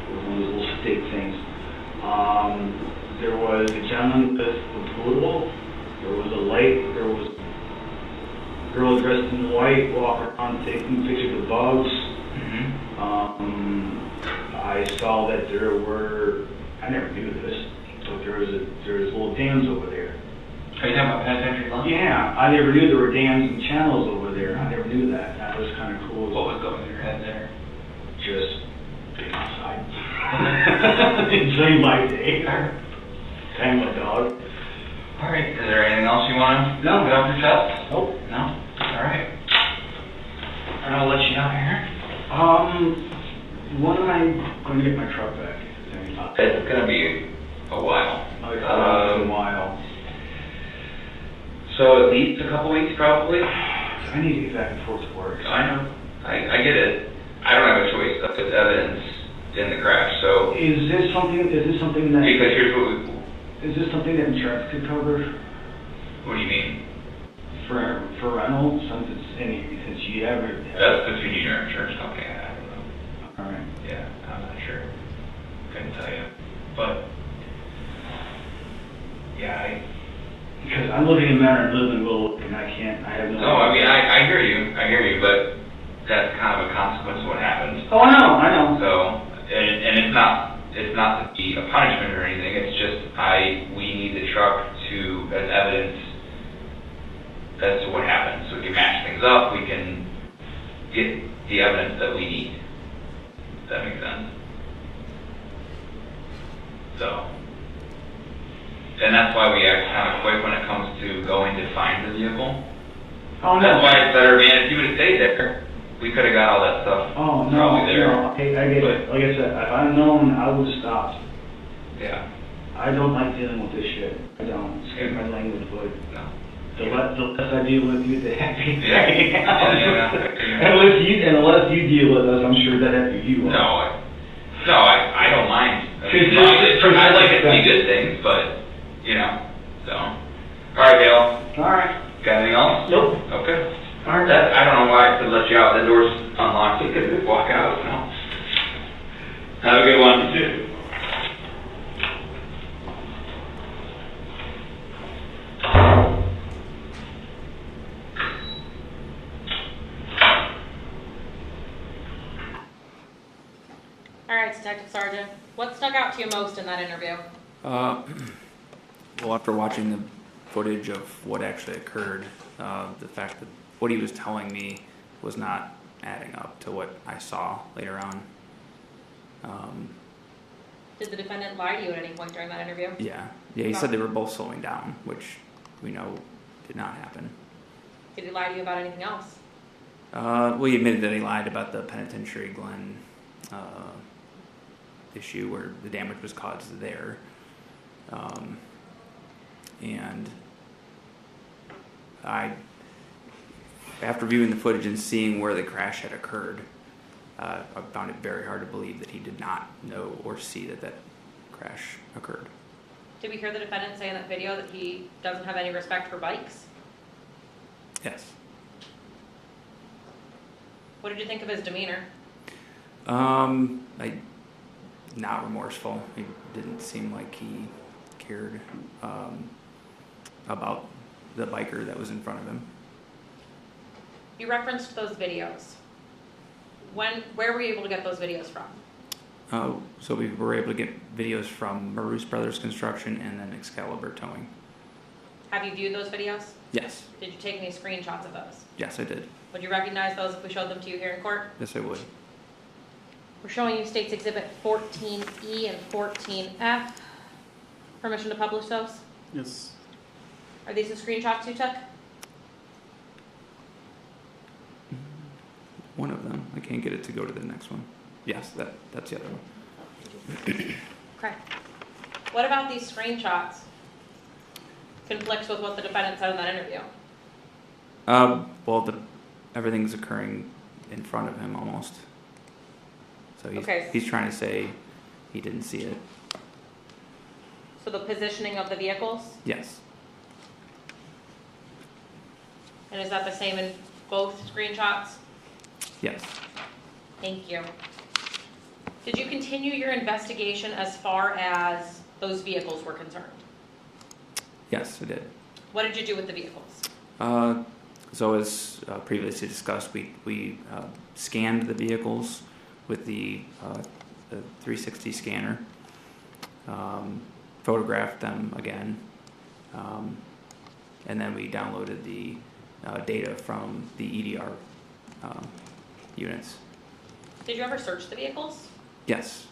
with one of those little stick things. There was a gentleman with a poodle. There was a light. There was a girl dressed in white walking around taking pictures of bugs. I saw that there were, I never knew this, but there was little dams over there. Are you talking about Penitentiary Glen? Yeah, I never knew there were dams and channels over there. I never knew that. That was kind of cool. What was going through your head there? Just being outside. Enjoying my day. Playing my dog. All right. Is there anything else you want to get off your chest? Nope. No? All right. I'll let you know here. When am I going to get my truck back? It's going to be a while. A while. So at least a couple weeks, probably. I need to get back and forth to work. I know. I get it. I don't have a choice. That's evidence in the crash. So Is this something that because here's what is this something that insurance could cover? What do you mean? For rental, since you ever. That's between you and your insurance company. I don't know. All right. Yeah, I'm not sure. Couldn't tell you, but yeah, Because I'm living in Manor and living in Little, and I have no. No, I mean I hear you, but that's kind of a consequence of what happened. Oh, I know. So, and it's not to be a punishment or anything. It's just we need the truck as evidence as to what happened, so we can match things up. We can get the evidence that we need. Does that make sense? So, and that's why we act kind of quick when it comes to going to find the vehicle. Oh, no. That's why it's better, man. If you would have stayed there, we could have got all that stuff. Oh, no, probably there. no. Hey, I get it. Like I said, if I'd known, I would have stopped. Yeah. I don't like dealing with this shit. I don't. Excuse my language, but No. the less I deal with you, the happier. Yeah. Unless you deal with us, I'm sure the happier you are. No, I don't mind. I like to see good things, but so. All right, Dale. All right. Got anything else? Nope. Okay. All right. I don't know why I said let you out. The door's unlocked. You could just walk out. No. Have a good one. You too. All right, Detective Sergeant, what stuck out to you most in that interview? Well, after watching the footage of what actually occurred, the fact that what he was telling me was not adding up to what I saw later on. Did the defendant lie to you at any point during that interview? Yeah, he said they were both slowing down, which we know did not happen. Did he lie to you about anything else? Well, he admitted that he lied about the Penitentiary Glen issue where the damage was caused there. And after viewing the footage and seeing where the crash had occurred, I found it very hard to believe that he did not know or see that crash occurred. Did we hear the defendant say in that video that he doesn't have any respect for bikes? Yes. What did you think of his demeanor? Not remorseful. He didn't seem like he cared about the biker that was in front of him. You referenced those videos. Where were you able to get those videos from? So we were able to get videos from Maroos Brothers Construction and then Excalibur Towing. Have you viewed those videos? Yes. Did you take any screenshots of those? Yes, I did. Would you recognize those if we showed them to you here in court? Yes, I would. We're showing you States Exhibit 14E and 14F. Permission to publish those? Yes. Are these the screenshots you took? can't get it to go to the next one. Yes, that's the other one. Okay. What about these screenshots? Conflicts with what the defendant said in that interview. Well, everything's occurring in front of him almost. So he's trying to say he didn't see it. So the positioning of the vehicles? Yes. And is that the same in both screenshots? Yes. Thank you. Did you continue your investigation as far as those vehicles were concerned? Yes, I did. What did you do with the vehicles? So as previously discussed, we scanned the vehicles with the 360 scanner, photographed them again, and then we downloaded the data from the EDR units. Did you ever search the vehicles? Yes.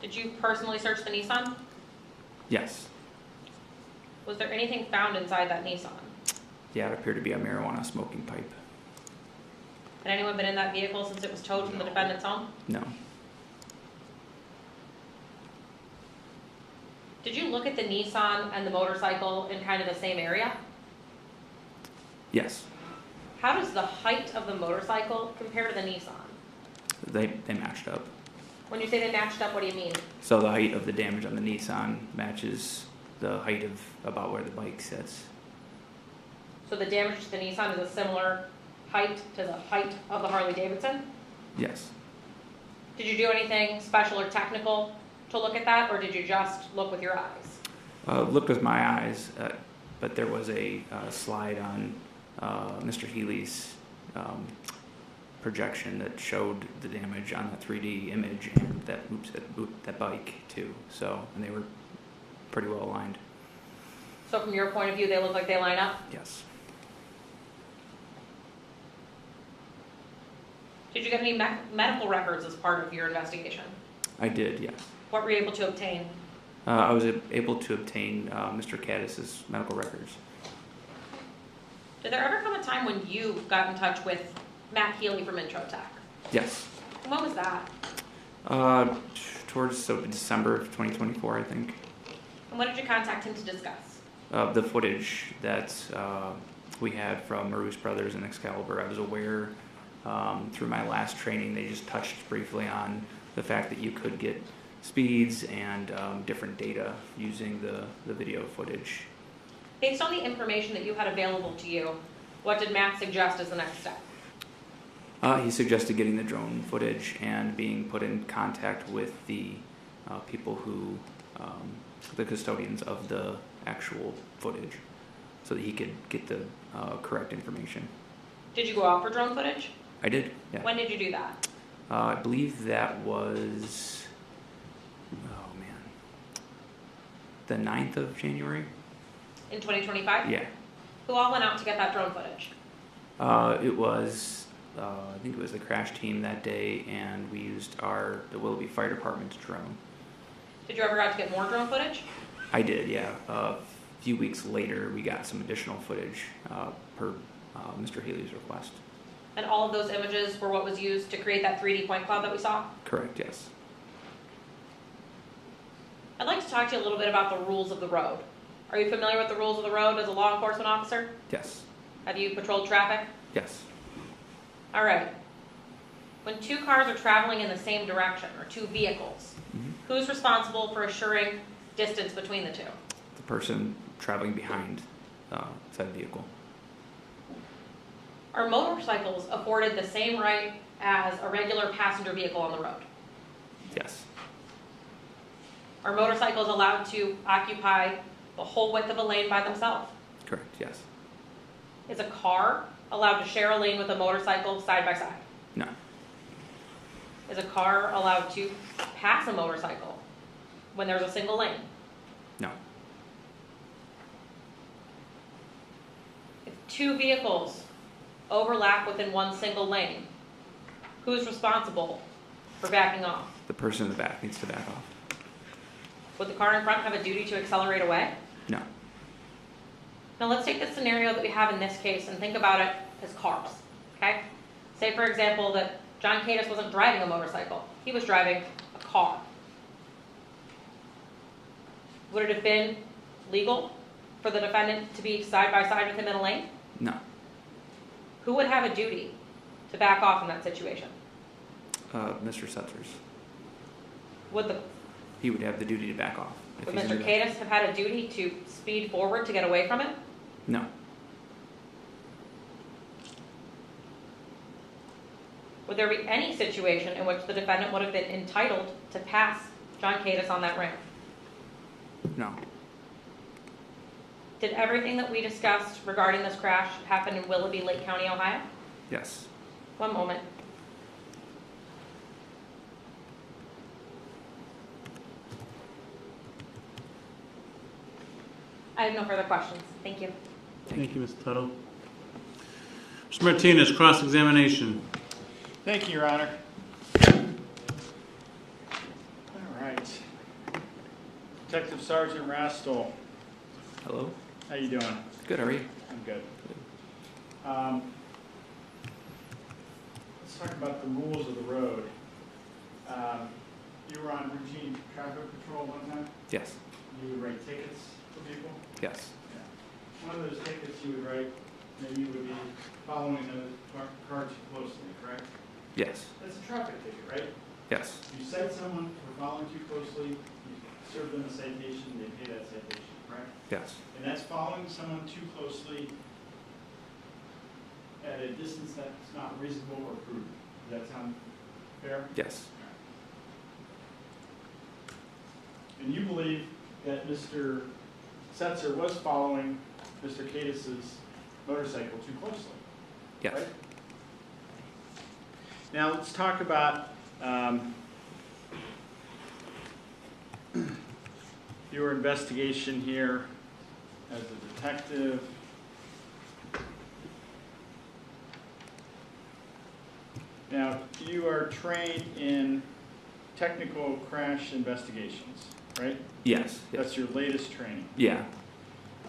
Did you personally search the Nissan? Yes. Was there anything found inside that Nissan? Yeah, it appeared to be a marijuana smoking pipe. Had anyone been in that vehicle since it was towed from the defendant's home? No. Did you look at the Nissan and the motorcycle in kind of the same area? Yes. How does the height of the motorcycle compare to the Nissan? They matched up. When you say they matched up, what do you mean? So the height of the damage on the Nissan matches the height of about where the bike sits. So the damage to the Nissan is a similar height to the height of the Harley Davidson? Yes. Did you do anything special or technical to look at that, or did you just look with your eyes? Looked with my eyes, but there was a slide on Mr. Healy's projection that showed the damage on the 3D image, and that bike too. So, and they were pretty well aligned. So from your point of view, they look like they line up? Yes. Did you get any medical records as part of your investigation? I did, yes. What were you able to obtain? I was able to obtain Mr. Caddis's medical records. Did there ever come a time when you got in touch with Matt Healy from Introtech? Yes. And when was that? Towards December of 2024, I think. And when did you contact him to discuss? The footage that we had from Marouche Brothers and Excalibur, I was aware through my last training, they just touched briefly on the fact that you could get speeds and different data using the video footage. Based on the information that you had available to you, what did Matt suggest as the next step? He suggested getting the drone footage and being put in contact with the people who, the custodians of the actual footage, so that he could get the correct information. Did you go out for drone footage? I did, yeah. When did you do that? I believe that was, the 9th of January. In 2025? Yeah. Who all went out to get that drone footage? It was, I think it was the crash team that day, and we used the Willoughby Fire Department's drone. Did you ever go out to get more drone footage? I did, yeah. A few weeks later, we got some additional footage per Mr. Healy's request. And all of those images were what was used to create that 3D point cloud that we saw? Correct, yes. I'd like to talk to you a little bit about the rules of the road. Are you familiar with the rules of the road as a law enforcement officer? Yes. Have you patrolled traffic? Yes. All right. When two cars are traveling in the same direction, or two vehicles, who's responsible for assuring distance between the two? The person traveling behind said vehicle. Are motorcycles afforded the same right as a regular passenger vehicle on the road? Yes. Are motorcycles allowed to occupy the whole width of a lane by themselves? Correct, yes. Is a car allowed to share a lane with a motorcycle side by side? No. Is a car allowed to pass a motorcycle when there's a single lane? No. If two vehicles overlap within one single lane, who's responsible for backing off? The person in the back needs to back off. Would the car in front have a duty to accelerate away? No. Now let's take the scenario that we have in this case and think about it as cars, okay? Say for example that John Cadis wasn't driving a motorcycle. He was driving a car. Would it have been legal for the defendant to be side by side with him in a lane? No. Who would have a duty to back off in that situation? Mr. Setzers. He would have the duty to back off. Would Mr. Cadis have had a duty to speed forward to get away from it? No. Would there be any situation in which the defendant would have been entitled to pass John Cadis on that ramp? No. Did everything that we discussed regarding this crash happen in Willoughby, Lake County, Ohio? Yes. One moment. I have no further questions. Thank you. Thank you, Ms. Tuttle. Mr. Martinez, cross-examination. Thank you, Your Honor. All right. Detective Sergeant Rastol. Hello. How you doing? Good, how are you? I'm good. Let's talk about the rules of the road. You were on routine traffic patrol one time? Yes. You would write tickets for people? Yes. Yeah. One of those tickets you would write, maybe you would be following the car too closely, correct? Yes. That's a traffic ticket, right? Yes. You cite someone for following too closely, you serve them a citation, they pay that citation, correct? Yes. And that's following someone too closely at a distance that's not reasonable or prudent. Does that sound fair? Yes. And you believe that Mr. Setzer was following Mr. Cadis's motorcycle too closely? Yes. Right? Now let's talk about your investigation here as a detective. Now, you are trained in technical crash investigations, right? Yes. That's your latest training. Yeah.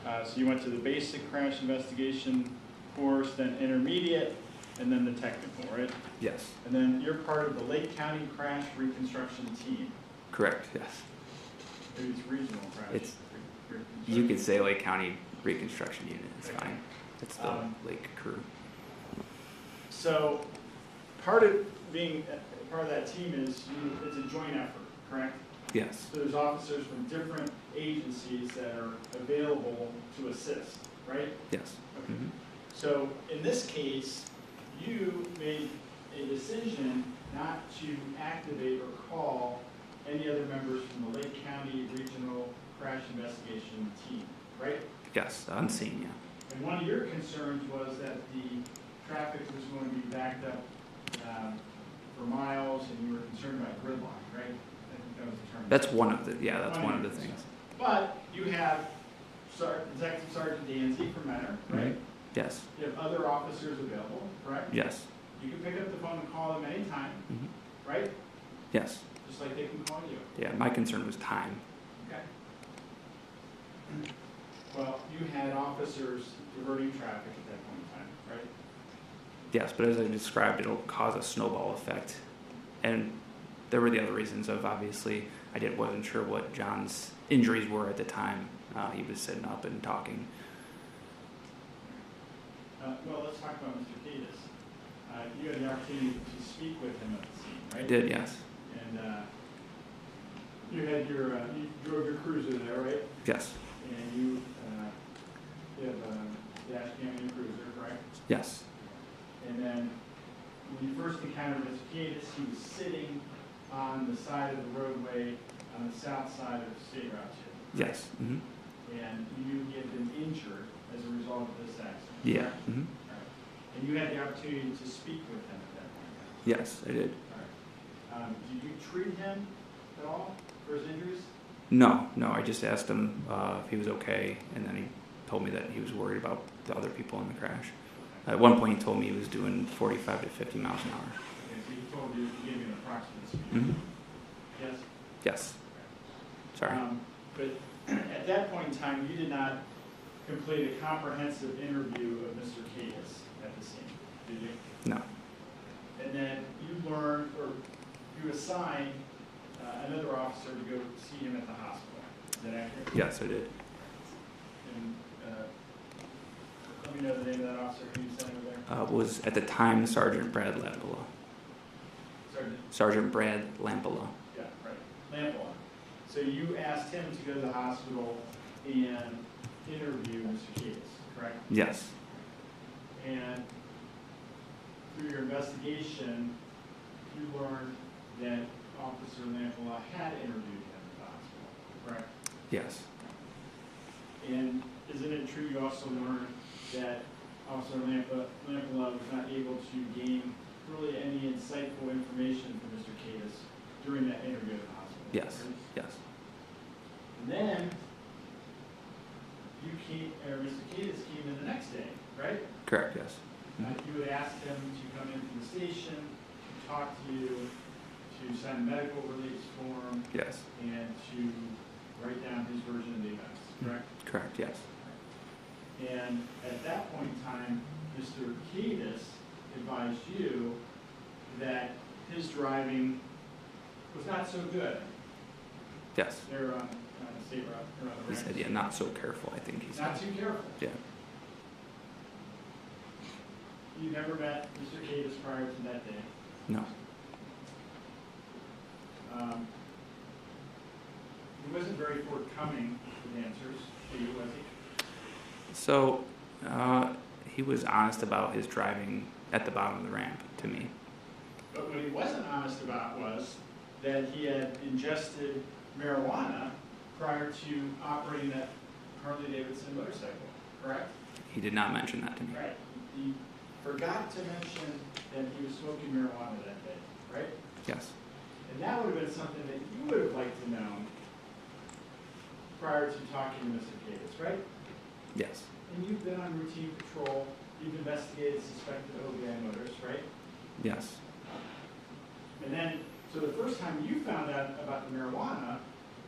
So you went to the basic crash investigation course, then intermediate, and then the technical, right? Yes. And then you're part of the Lake County Crash Reconstruction Team. Correct, yes. Maybe it's regional crash. It's, reconstruction. you could say Lake County Reconstruction Unit, it's Okay. fine. It's the Lake crew. So part of being part of that team is it's a joint effort, correct? Yes. So there's officers from different agencies that are available to assist, right? Yes. Okay. Mhm. So in this case, you made a decision not to activate or call any other members from the Lake County Regional Crash Investigation Team, right? Yes, unseen, yeah. And one of your concerns was that the traffic was going to be backed up for miles, and you were concerned about gridlock, right? I think that was the term. That's one of the, yeah, that's one of the things. But you have Detective Sergeant Danzy from Mentor, right? Yes. You have other officers available, correct? Yes. You can pick up the phone and call them anytime, right? Yes. Just like they can call you. Yeah, my concern was time. Okay. Well, you had officers diverting traffic at that point in time, right? Yes, but as I described, it'll cause a snowball effect. And there were the other reasons of, obviously, wasn't sure what John's injuries were at the time. He was sitting up and talking. Well, let's talk about Mr. Cadis. You had the opportunity to speak with him at the scene, right? I did, yes. And you had you drove your cruiser there, right? Yes. And you have a dash cam in your cruiser, correct? Yes. And then when you first encountered Mr. Cadis, he was sitting on the side of the roadway on the south side of State Route 2. Yes. Mm-hmm. And you had been injured as a result of this accident. Yeah. correct? Mm-hmm. All right. And you had the opportunity to speak with him at that point. Yes, I did. All right. Did you treat him at all for his injuries? No, I just asked him if he was okay, and then he told me that he was worried about the other people in the crash. At one point, he told me he was doing 45 to 50 miles an hour. Okay, so he told you, he gave you an approximate speed. Mm-hmm. Yes? Yes. Sorry. But at that point in time, you did not complete a comprehensive interview of Mr. Cadis at the scene, did you? No. and then you learned, or you assigned another officer to go see him at the hospital. Is that accurate? Yes, I did. And let me know the name of that officer who you sent over there. Was at the time Sergeant Brad Lampola. Sergeant Brad Lampola. Yeah, right. Lampola. So you asked him to go to the hospital and interview Mr. Case, correct? Yes. And through your investigation, you learned that Officer Lampola had interviewed him at the hospital, correct? Yes. And isn't it true you also learned that Officer Lampola was not able to gain really any insightful information from Mr. Case during that interview at the hospital? Yes. Right? Yes. And then Mr. Case came in the next day, right? Correct. Yes. You had asked him to come into the station, to talk to you, to sign a medical release form, Yes. and to write down his version of the events, correct? Correct. Yes. And at that point in time, Mr. Case advised you that his driving was not so good. Yes. They were on the state route. He said, "Yeah, not so careful." I think he said. Not too careful. Yeah. You never met Mr. Case prior to that day. No. He wasn't very forthcoming with answers to you, was he? So he was honest about his driving at the bottom of the ramp to me. But what he wasn't honest about was that he had ingested marijuana prior to operating that Harley-Davidson motorcycle, correct? He did not mention that to me. Right. He forgot to mention that he was smoking marijuana that day, right? Yes. And that would have been something that you would have liked to know prior to talking to Mr. Case, right? Yes. And you've been on routine patrol, you've investigated suspected OBI motorists, right? Yes. And then, so the first time you found out about the marijuana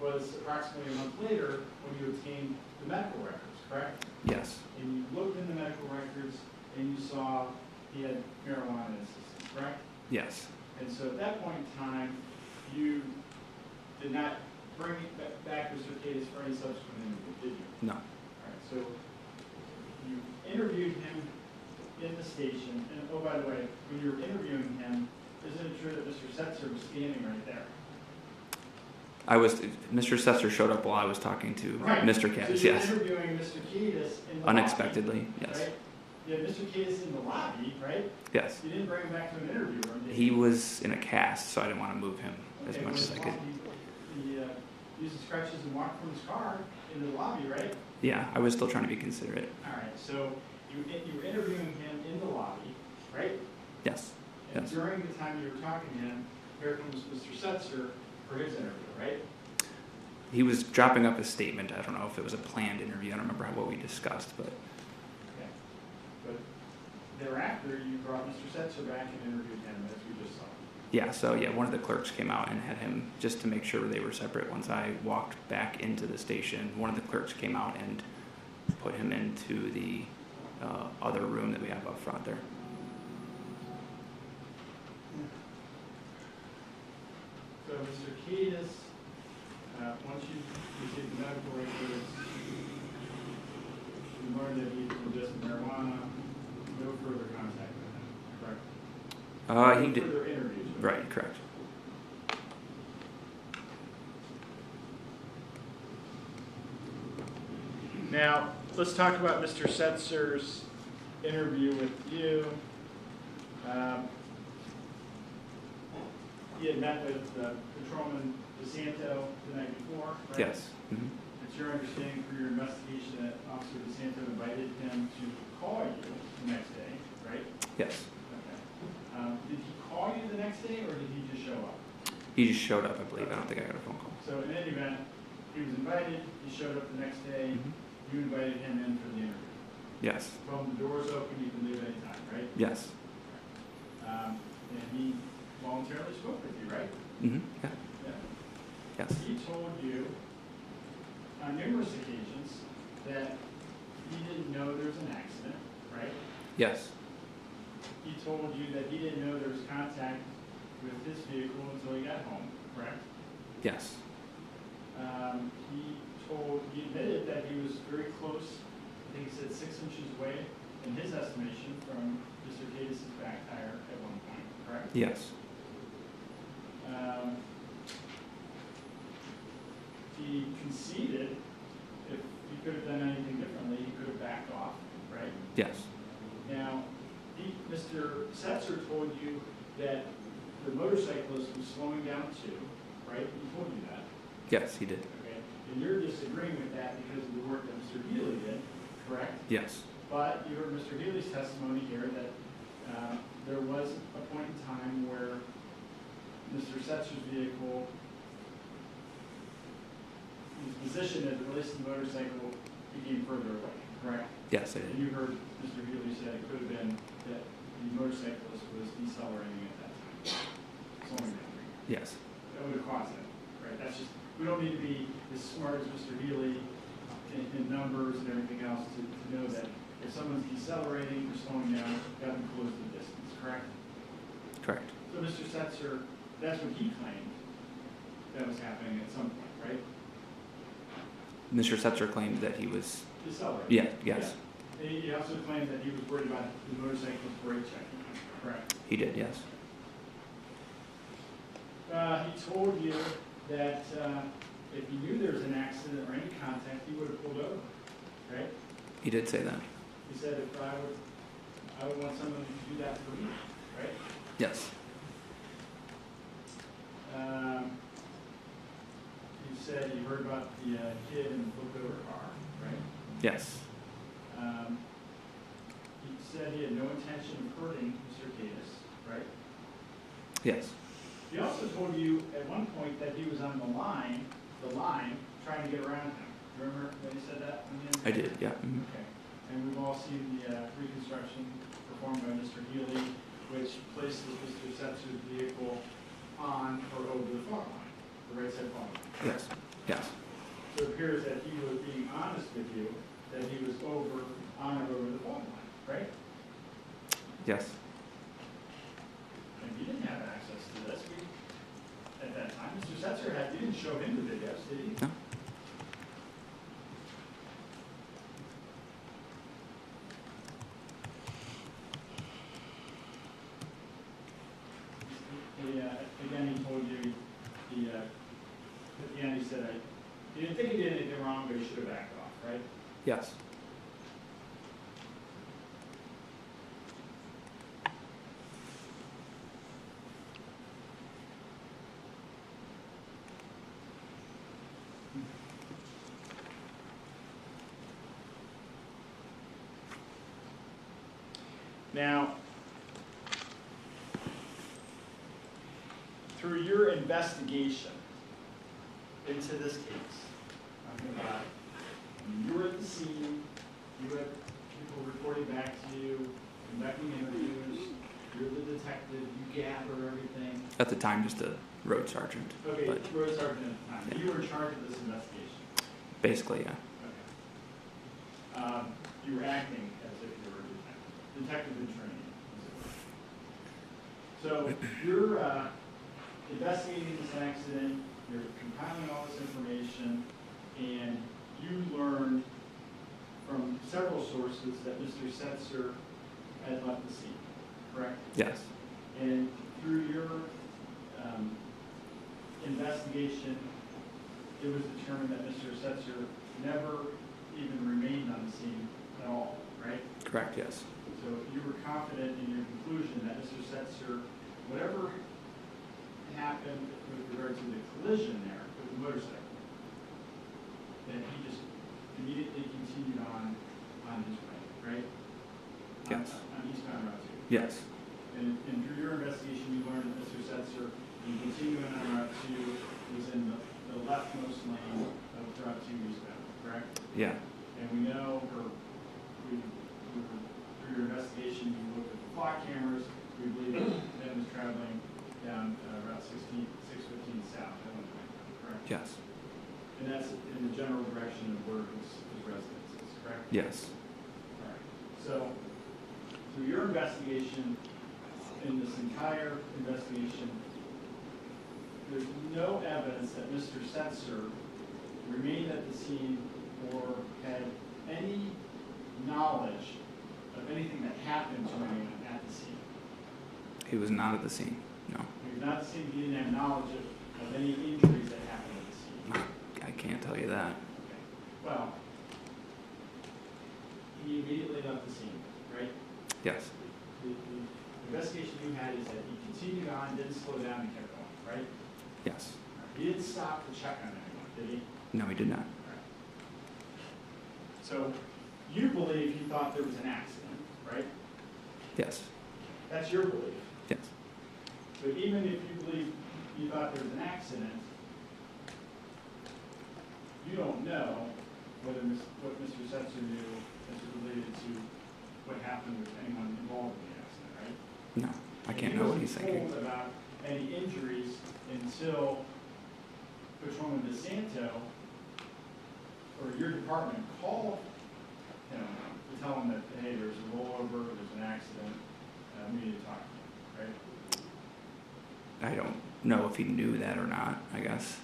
was approximately a month later when you obtained the medical records, correct? Yes. And you looked in the medical records and you saw he had marijuana in his system, correct? Yes. And so at that point in time, you did not bring back Mr. Case for any subsequent interview, did you? No. All right, so you interviewed him in the station, and oh, by the way, when you were interviewing him, isn't it true that Mr. Setzer was standing right there? Mr. Setzer showed up while I was talking to Right. Mr. Case. So you're Yes. interviewing Mr. Case in the Unexpectedly. lobby, Yes. right? You had Mr. Case in the lobby, right? Yes. You didn't bring him back to an interview room, did He you? was in a cast, so I didn't want to move him as Okay, much as I could. He used his crutches and walked from his car into the lobby, right? Yeah, I was still trying to be considerate. All right, so you were interviewing him in the lobby, right? Yes. And Yes. during the time you were talking to him, here comes Mr. Setzer for his interview, right? He was dropping up a statement. I don't know if it was a planned interview. I don't remember what we discussed, but Okay. But thereafter, you brought Mr. Setzer back and interviewed him, as we just saw. yeah. So yeah, one of the clerks came out and had him just to make sure they were separate. Once I walked back into the station, one of the clerks came out and put him into the other room that we have up front there. So, Mr. Kiedis, once you received the medical records, you learned that he ingested marijuana, no further contact with him, correct? He No did. further interviews with him. Right. Correct. Now, let's talk about Mr. Setzer's interview with you. He had met with Patrolman DeSanto the night before, right? Yes. Mm-hmm. It's your understanding for your investigation that Officer DeSanto invited him to call you the next day, right? Yes. Okay. Did he call you the next day, or did he just show up? He just showed up, I believe. I don't think I got a phone call. So in any event, he was invited, he showed up the next day, you invited him in for the interview. Yes. From the doors open, you can leave anytime, right? Yes. And he voluntarily spoke with you, right? Mm-hmm. Yeah. Yeah. Yes. He told you on numerous occasions that he didn't know there was an accident, right? Yes. he told you that he didn't know there was contact with his vehicle until he got home, correct? Yes. He admitted that he was very close, I think he said 6 inches away, in his estimation, from Mr. Gates' back tire at one point, correct? Yes. He conceded if he could have done anything differently, he could have backed off, right? Yes. Now, Mr. Setzer told you that the motorcyclist was slowing down too, right? He told you that. Yes, he did. Okay. And you're disagreeing with that because of the work that Mr. Healy did, correct? Yes. But you heard Mr. Healy's testimony here that there was a point in time where Mr. Setzer's vehicle, his position as it relates to the motorcycle, became further away, correct? Yes, I And did. you heard Mr. Healy say it could have been that the motorcyclist was decelerating at that time, slowing down. Yes. That would have caused it, right? That's just, we don't need to be as smart as Mr. Healy in numbers and everything else to know that if someone's decelerating or slowing down, you have to close the distance, correct? Correct. So Mr. Setzer, that's what he claimed that was happening at some point, right? Mr. Setzer claimed that he was. Decelerating. Yeah. Yes. Yeah. He also claimed that he was worried about the motorcyclist brake checking, correct? He did. Yes. He told you that if he knew there was an accident or any contact, he would have pulled over, right? He did say that. He said, if I would want someone to do that for me, right? Yes. You said you heard about the kid in the flipped over car, right? Yes. He said he had no intention of hurting Mr. Gatis, right? Yes. He also told you at one point that he was on the line, trying to get around him. Remember when he said that? I did. Yeah. Mm-hmm. Okay. And we've all seen the reconstruction performed by Mr. Healy, which places Mr. Setzer's vehicle on or over the fog line, the right side fog line. Yes. Yes. So it appears that he was being honest with you, that he was on or over the fog line, right? Yes. And you didn't have access to this at that time. Mr. Setzer you didn't show him the videos, did you? No. Again, he told you, at the end he said, he didn't think he did anything wrong, but he should have backed off, right? Yes. Now, through your investigation into this case, talking about you were at the scene, you had people reporting back to you, conducting interviews, you're the detective, you gather everything. At the time, just a road sergeant. Okay, But road sergeant at the time. Yeah. You were in charge of this investigation. basically, yeah. Okay. You were acting as if you were a detective in training. So you're investigating this accident, you're compiling all this information, and you learned from several sources that Mr. Setzer had left the scene, correct? Yes. And through your investigation, it was determined that Mr. Setzer never even remained on the scene at all, right? Correct, yes. So you were confident in your conclusion that Mr. Setzer, whatever happened with regard to the collision there with the motorcycle, that he just immediately continued on his way, right? Yes. On eastbound Route 2. Yes. And through your investigation, you learned that Mr. Setzer, in continuing on Route 2, was in the leftmost lane of Route 2 eastbound, correct? Yeah. And we know, or through your investigation, you looked at the clock cameras, we believe that Ben was traveling down Route 615 south at one point, correct? Yes. And that's in the general direction of where his residence is, correct? Yes. All right. So through your investigation, in this entire investigation, there's no evidence that Mr. Setzer remained at the scene or had any knowledge of anything that happened to anyone at the scene. He was not at the scene, no. He was not at the scene, he didn't have knowledge of any injuries that happened at the scene. I can't tell you that. Okay. Well, he immediately left the scene, right? Yes. The investigation you had is that he continued on, didn't slow down, and kept going, right? Yes. He didn't stop to check on anyone, did he? No, he did not. So you believe he thought there was an accident, right? Yes. That's your belief. Yes. But even if you believe you thought there was an accident, you don't know whether what Mr. Setzer knew as it related to what happened with anyone involved in the accident, right? No, I can't know what he's thinking. He wasn't told about any injuries until Patrolman DeSanto or your department called him to tell him that, hey, there's a rollover, there's an accident, we need to talk to him, right? I don't know if he knew that or not, I guess.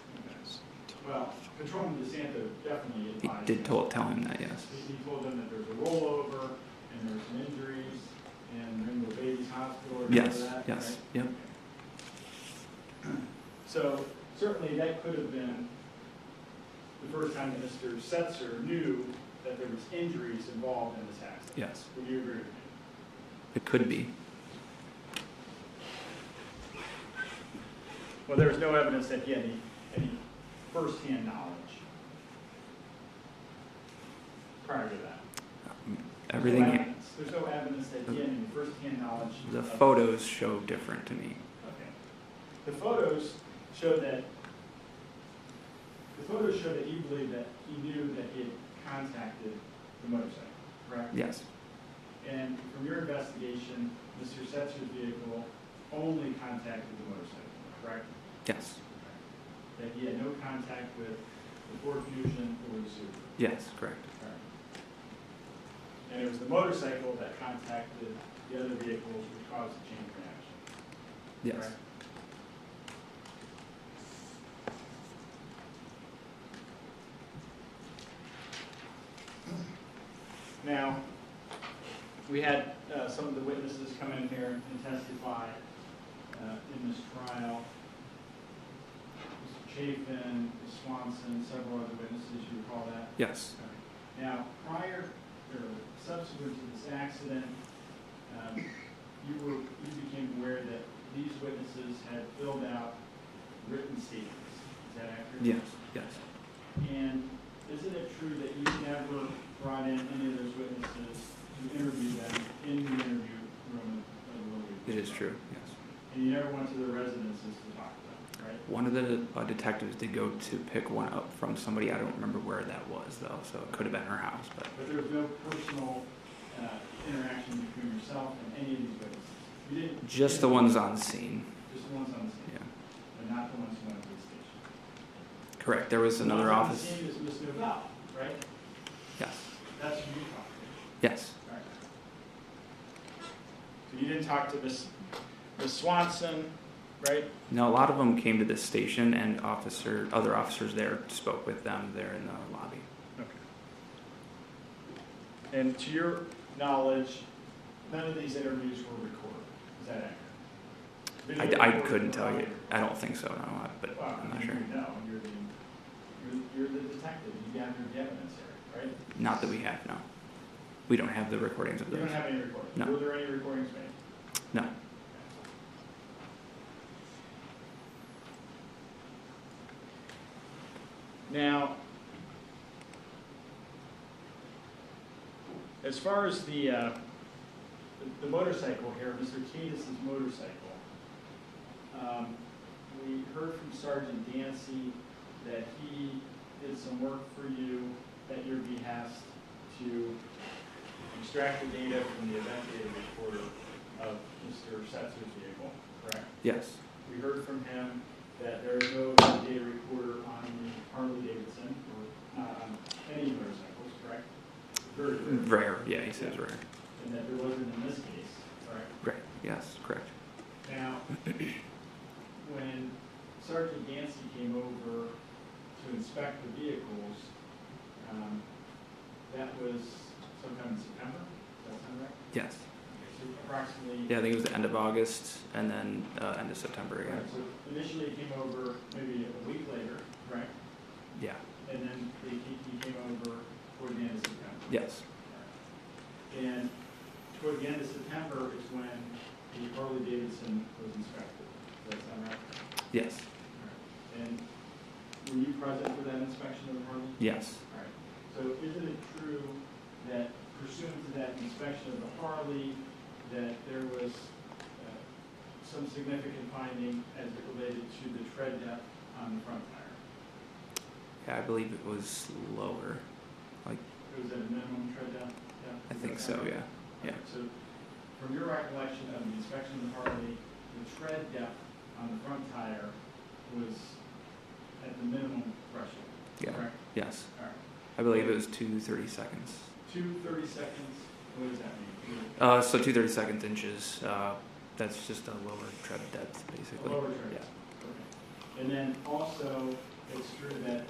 Well, Patrolman DeSanto definitely He advised did him. tell him that, yes. He told them that there's a rollover and there's some injuries and Rainbow Babies Hospital or Yes, that, yes, right? yep. So certainly that could have been the first time that Mr. Setzer knew that there was injuries involved in this accident. Yes. Would you agree with me? It could be. Well, there was no evidence that he had any first-hand knowledge prior to that. Everything, There's no evidence that he had any first-hand knowledge. the of- photos show different to me. Okay. The photos show that you believe that he knew that he had contacted the motorcycle, correct? Yes. And from your investigation, Mr. Setzer's vehicle only contacted the motorcycle, correct? Yes. That he had no contact with the Ford Fusion or the Subaru. Yes, correct. All right. And it was the motorcycle that contacted the other vehicles which caused the chain reaction. Yes. Correct? Now, we had some of the witnesses come in here and testify in this trial. Mr. Chafin, Ms. Swanson, several other witnesses, you recall that? Yes. Okay. Now, prior or subsequent to this accident, you became aware that these witnesses had filled out written statements. Is that accurate? Yes, yes. And isn't it true that you never brought in any of those witnesses to interview them in the interview room of the Little League? It is true, yes. And you never went to their residences to talk to them, right? One of the detectives did go to pick one up from somebody. I don't remember where that was, though, so it could have been her house. But there was no personal interaction between yourself and any of these witnesses? You didn't? just the ones on scene. Just the ones on the scene? Yeah. But not the ones who went to the station? Correct. There was another office. The one on the scene is Ms. Novell, right? Yes. That's who you talked to? Yes. All right. So you didn't talk to Ms. Swanson, right? No, a lot of them came to this station, and other officers there spoke with them there in the lobby. Okay. And to your knowledge, none of these interviews were recorded. Is that accurate? I couldn't tell you. I don't think so, no, but Well, I'm not sure. No, you're the detective. You gathered the evidence here, right? Not that we have, no. We don't have the recordings of You those. don't have any recordings? No. Were there any recordings made? No. Now, as far as the motorcycle here, Mr. Cadis' motorcycle, we heard from Sergeant Dancy that he did some work for you at your behest to extract the data from the event data recorder of Mr. Setzer's vehicle, correct? Yes. We heard from him that there is no data recorder on the Harley Davidson or on any motorcycles, correct? Very rare. Rare, yeah, he says rare. And that there wasn't in this case. Sergeant Dancy came over to inspect the vehicles, that was sometime in September, does that sound right? Yes. Okay, so approximately. Yeah, I think it was the end of August and then end of September again. Right, so initially he came over maybe a week later, right? Yeah. And then he came over toward the end of September. Yes. And toward the end of September is when the Harley Davidson was inspected. Does that sound right? Yes. And were you present for that inspection of the Harley? Yes. All right. So isn't it true that pursuant to that inspection of the Harley, that there was some significant finding as it related to the tread depth on the front tire? Yeah, I believe it was lower. Like, It was at a minimum tread depth? I think so, yeah. Yeah. So from your recollection of the inspection of the Harley, the tread depth on the front tire was at the minimum threshold, Yeah. correct? Yes. All right. I believe it was 2 30-seconds. 2 30-seconds, what does that mean? So 2 32 inches. That's just a lower tread depth, basically. Lower tread Yeah. depth, okay. And then also, it's true that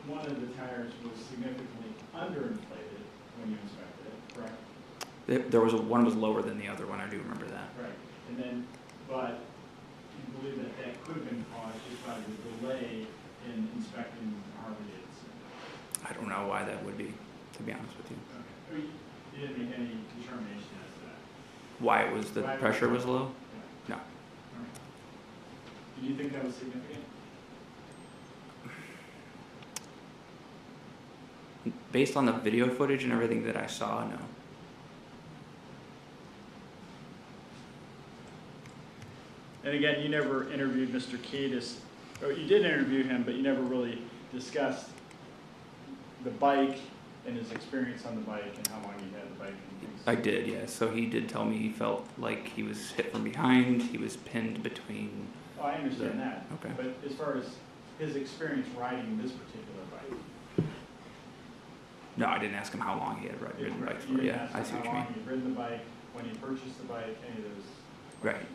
one of the tires was significantly underinflated when you inspected it, correct? There was one was lower than the other one. I do remember that. Right. And then, but you believe that that could have been caused just by the delay in inspecting the Harley Davidson? I don't know why that would be, to be honest with you. Okay. I mean, you didn't make any determination as to that? Why it was the Why it pressure was was low? Yeah. No. All right. Do you think that was significant? Based on the video footage and everything that I saw, no. And again, you never interviewed Mr. Cadis, or you did interview him, but you never really discussed the bike and his experience on the bike and how long he had the bike and things. I did, yeah. So he did tell me he felt like he was hit from behind. He was pinned between. Oh, I understand that. Okay. But as far as his experience riding this particular bike. No, I didn't ask him how long he had ridden bikes for. Yeah, I see what you mean. How long he'd ridden the bike, when he purchased the bike, any of those. Right.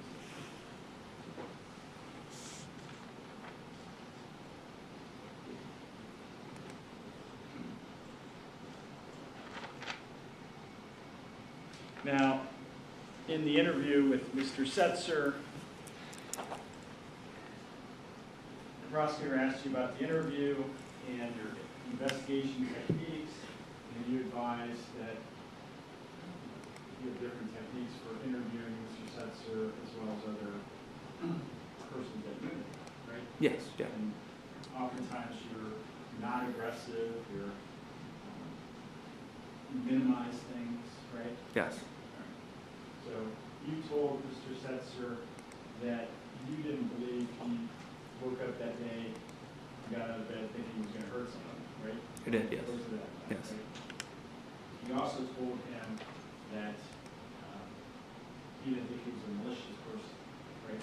Now, in the interview with Mr. Setzer, the prosecutor asked you about the interview and your investigation techniques, and you advised that you have different techniques for interviewing Mr. Setzer as well as other persons that you interview, right? Yes, yeah. And oftentimes you're not aggressive, you minimize things, right? Yes. So you told Mr. Setzer that you didn't believe he woke up that day, got out of bed thinking he was going to hurt someone, right? I did, yes. Close to that, Yes. right? You also told him that he didn't think he was a malicious person, right?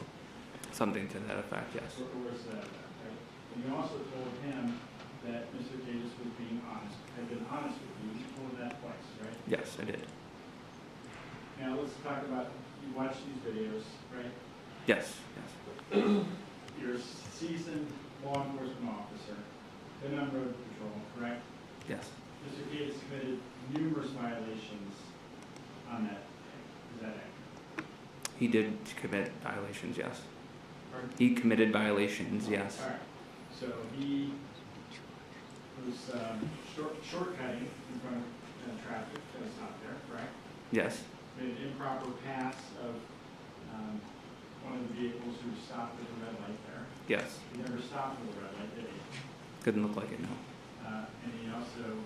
Something to that effect, yes. Or was that, right? And you also told him that Mr. Davis was being honest, had been honest with you. You told him that twice, right? Yes, I did. Now let's talk about, you watch these videos, right? Yes, yes. You're a seasoned law enforcement officer, been on road patrol, correct? Yes. Mr. Gates committed numerous violations on that day. Is that accurate? He did commit violations, yes. Pardon? He committed violations, yes. All right. So he was shortcutting in front of traffic that was not there, correct? Yes. Made an improper pass of one of the vehicles who stopped at the red light there. Yes. He never stopped at the red light, did he? Couldn't look like it, no. And he also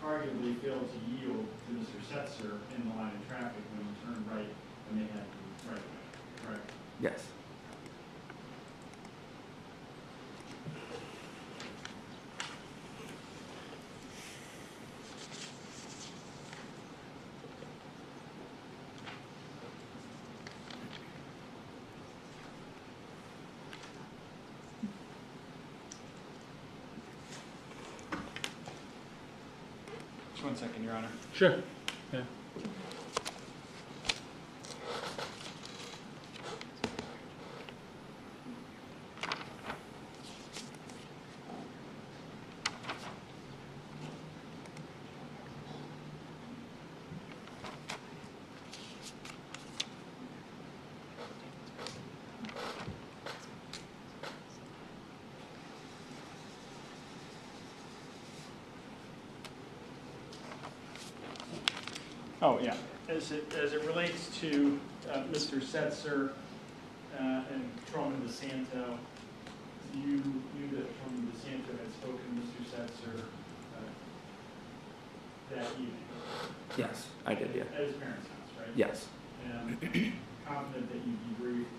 arguably failed to yield to Mr. Setzer in the line of traffic when he turned right and they had the right way, correct? Yes. Just 1 second, Your Honor. Sure. Yeah. Oh, yeah. As it relates to Mr. Setzer and Patrolman DeSanto, you knew that Patrolman DeSanto had spoken to Mr. Setzer that evening? Yes, I did, yeah. At his parents' house, right? Yes. And confident that you debriefed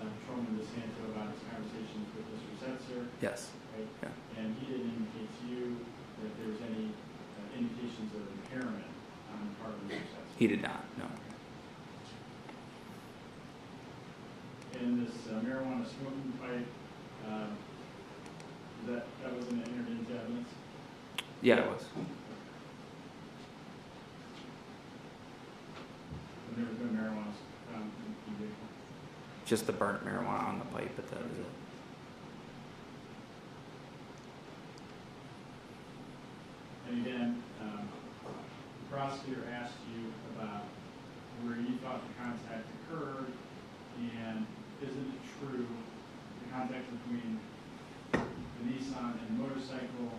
Patrolman DeSanto about his conversations with Mr. Setzer? Yes. Right? Yeah. And he didn't indicate to you that there was any indications of impairment on the part of Mr. Setzer? He did not, no. And this marijuana smoking pipe, that wasn't entered into evidence? Yeah, it was. And there was no marijuana found in the vehicle? Just the burnt marijuana on the pipe, but that was it. And again, the prosecutor asked you about where you thought the contact occurred, and isn't it true the contact between the Nissan and the motorcycle,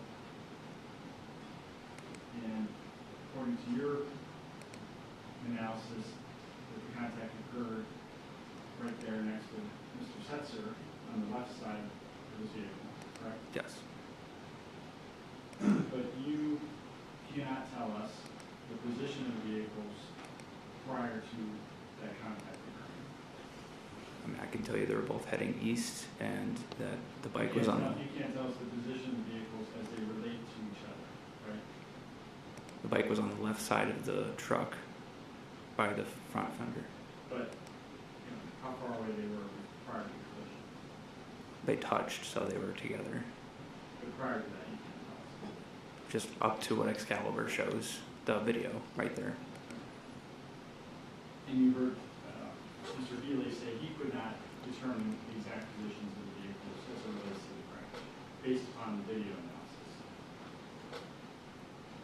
and according to your analysis, that the contact occurred right there next to Mr. Setzer on the left side of his vehicle, correct? Yes. But you cannot tell us the position of the vehicles prior to that contact occurring. I mean, I can tell you they were both heading east and that the bike was on the... You can't tell us the position of the vehicles as they relate to each other, right? The bike was on the left side of the truck by the front fender. But, how far away they were prior to the collision? They touched, so they were together. But prior to that, you can't tell us. Just up to what Excalibur shows, the video right there. And you heard Mr. Healy say he could not determine the exact positions of the vehicles as it relates to the crash, based upon the video analysis.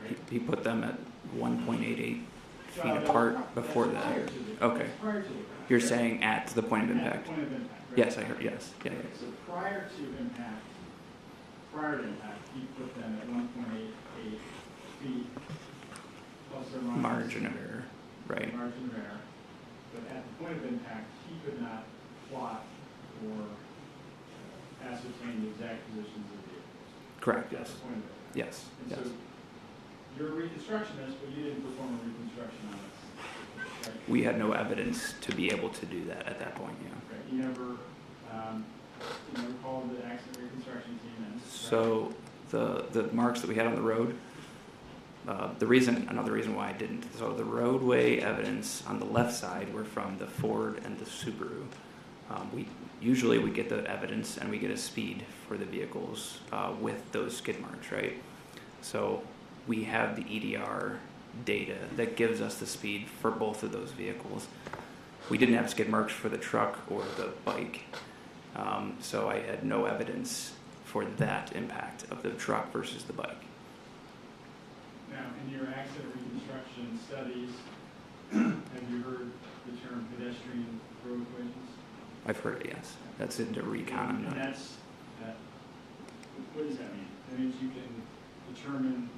Right? He put them at 1.88 feet apart before that. Okay. Prior to the crash. You're saying at the point of impact? At the point of impact, right? Yes, I heard, yes. Yeah, Okay, so prior to impact, he put them at 1.88 feet plus or minus. Margin of error, right. Margin of error. But at the point of impact, he could not plot or ascertain the exact positions of the vehicles. Correct, That's yes. the point of impact. Yes, And yes. so you're a reconstructionist, but you didn't perform a reconstruction on this, right? We had no evidence to be able to do that at that point, yeah. Right. You never called the accident reconstruction team in. Right? So the marks that we had on the road, another reason why I didn't. So the roadway evidence on the left side were from the Ford and the Subaru. We get the evidence and we get a speed for the vehicles with those skid marks, right? So we have the EDR data that gives us the speed for both of those vehicles. We didn't have skid marks for the truck or the bike, so I had no evidence for that impact of the truck versus the bike. Now, in your accident reconstruction studies, have you heard the term pedestrian road equations? I've heard it, yes. That's into recon. And that's, what does that mean? That means you can determine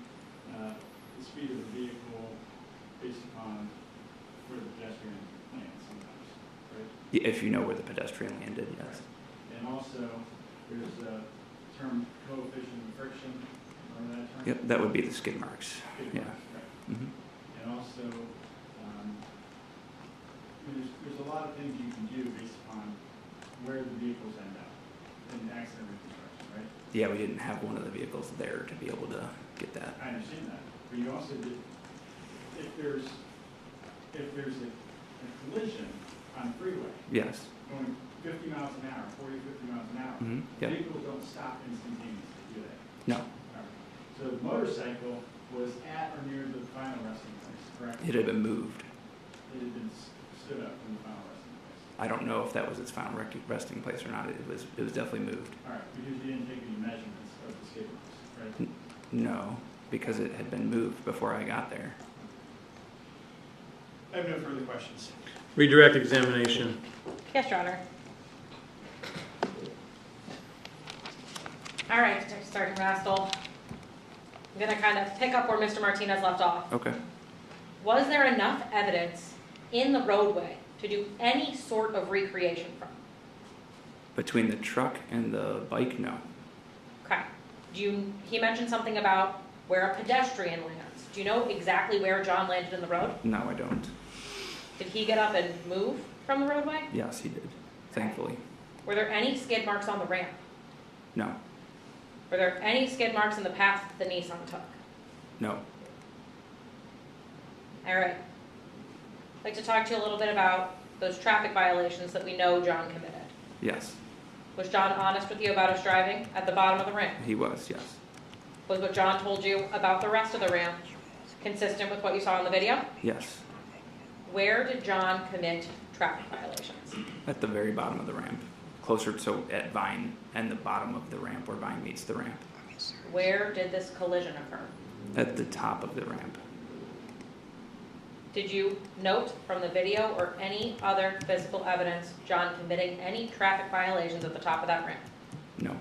the speed of the vehicle based upon where the pedestrian lands sometimes, right? Yeah, if you know where the pedestrian landed, yes. Right. And also, there's a term coefficient of friction. Remember that term? Yep, that would be the skid marks. Skid Yeah. marks, right. Mm-hmm. And also, there's a lot of things you can do based upon where the vehicles end up in accident reconstruction, right? Yeah, we didn't have one of the vehicles there to be able to get that. I understand that, but you also did, if there's a collision on a freeway. Yes. Going 50 miles an hour, 40, 50 miles an hour. Mm-hmm. Yep. Vehicles don't stop instantaneously, do they? No. All right. So the motorcycle was at or near the final resting place, correct? It had been moved. It had been stood up from the final resting place. I don't know if that was its final resting place or not. It was definitely moved. All right, because you didn't take any measurements of the skid marks, right? No, because it had been moved before I got there. I have no further questions. Redirect examination. Yes, Your Honor. All right, Sergeant Rastel. I'm going to kind of pick up where Mr. Martinez left off. Okay. Was there enough evidence in the roadway to do any sort of recreation from? Between the truck and the bike, no. Okay. He mentioned something about where a pedestrian lands. Do you know exactly where John landed in the road? No, I don't. Did he get up and move from the roadway? Yes, he did. Thankfully. Were there any skid marks on the ramp? No. Were there any skid marks in the path that the Nissan took? No. All right. I'd like to talk to you a little bit about those traffic violations that we know John committed. Yes. Was John honest with you about his driving at the bottom of the ramp? He was, yes. Was what John told you about the rest of the ramp consistent with what you saw in the video? Yes. Where did John commit traffic violations? At the very bottom of the ramp. Closer to at Vine and the bottom of the ramp where Vine meets the ramp. Where did this collision occur? At the top of the ramp. Did you note from the video or any other physical evidence John committing any traffic violations at the top of that ramp? No.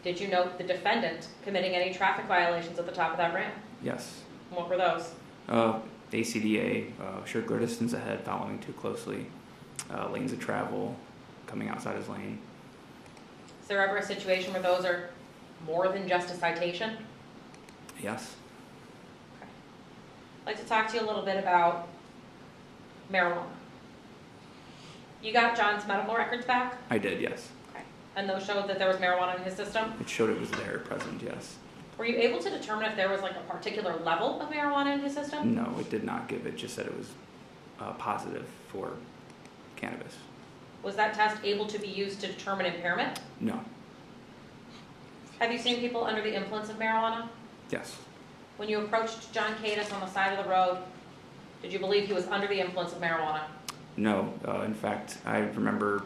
Did you note the defendant committing any traffic violations at the top of that ramp? Yes. And what were those? ACDA, assured clear distance ahead, following too closely, lanes of travel, coming outside his lane. Is there ever a situation where those are more than just a citation? Yes. I'd like to talk to you a little bit about marijuana. You got John's medical records back? I did, yes. Okay. And those showed that there was marijuana in his system? It showed it was there, present, yes. Were you able to determine if there was like a particular level of marijuana in his system? No, it did not give it, just said it was positive for cannabis. Was that test able to be used to determine impairment? No. Have you seen people under the influence of marijuana? Yes. When you approached John Cadis on the side of the road, did you believe he was under the influence of marijuana? No. In fact, I remember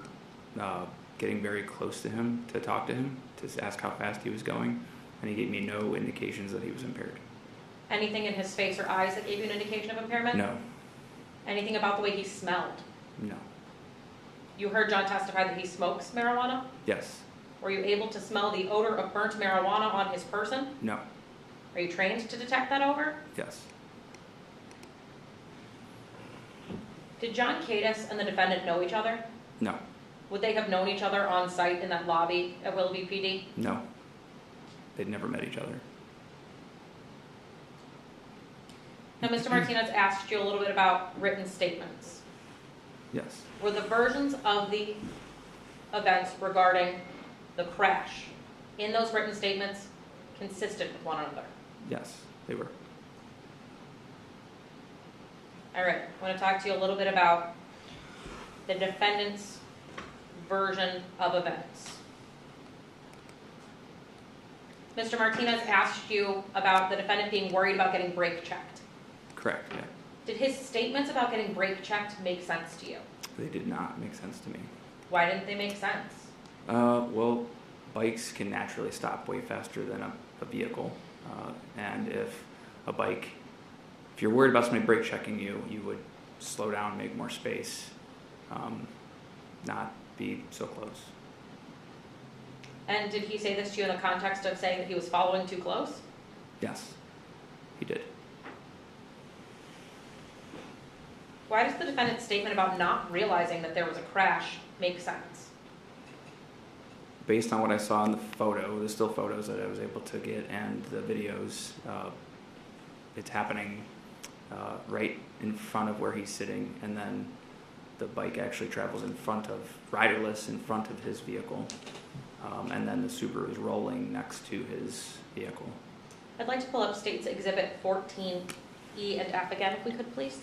getting very close to him to talk to him, to ask how fast he was going, and he gave me no indications that he was impaired. Anything in his face or eyes that gave you an indication of impairment? No. Anything about the way he smelled? No. You heard John testify that he smokes marijuana? Yes. Were you able to smell the odor of burnt marijuana on his person? No. Are you trained to detect that odor? Yes. Did John Cadis and the defendant know each other? No. Would they have known each other on site in that lobby at Willoughby PD? No. They'd never met each other. Now, Mr. Martinez asked you a little bit about written statements. Yes. Were the versions of the events regarding the crash in those written statements consistent with one another? Yes, they were. All right, I want to talk to you a little bit about the defendant's version of events. Mr. Martinez asked you about the defendant being worried about getting brake checked. Correct, yeah. Did his statements about getting brake checked make sense to you? They did not make sense to me. Why didn't they make sense? Well, bikes can naturally stop way faster than a vehicle. And if you're worried about somebody brake checking you, you would slow down, make more space, not be so close. And did he say this to you in the context of saying that he was following too close? Yes, he did. Why does the defendant's statement about not realizing that there was a crash make sense? Based on what I saw in the still photos that I was able to get and the videos, it's happening right in front of where he's sitting, and then the bike actually travels riderless in front of his vehicle, and then the Subaru is rolling next to his vehicle. I'd like to pull up State's Exhibit 14E and F again, if we could, please.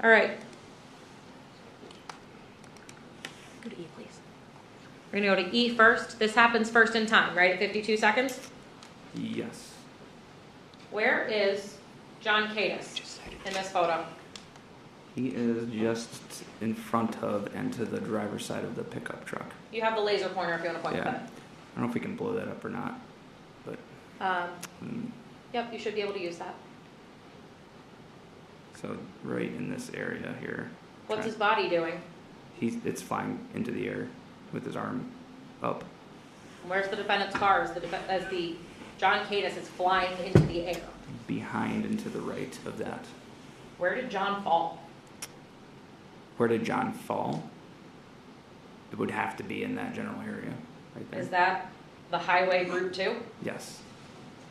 All right. Go to E, please. We're going to go to E first. This happens first in time, right, at 52 seconds? Yes. Where is John Cadis in this photo? He is just in front of and to the driver's side of the pickup truck. You have the laser pointer if you want to point Yeah. to that. I don't know if we can blow that up or not, but Yep, you should be able to use that. so right in this area here. What's his body doing? It's flying into the air with his arm up. Where's the defendant's car as the John Cadis is flying into the air? Behind and to the right of that. Where did John fall? Where did John fall? It would have to be in that general area, right there. Is that the highway Route 2? Yes.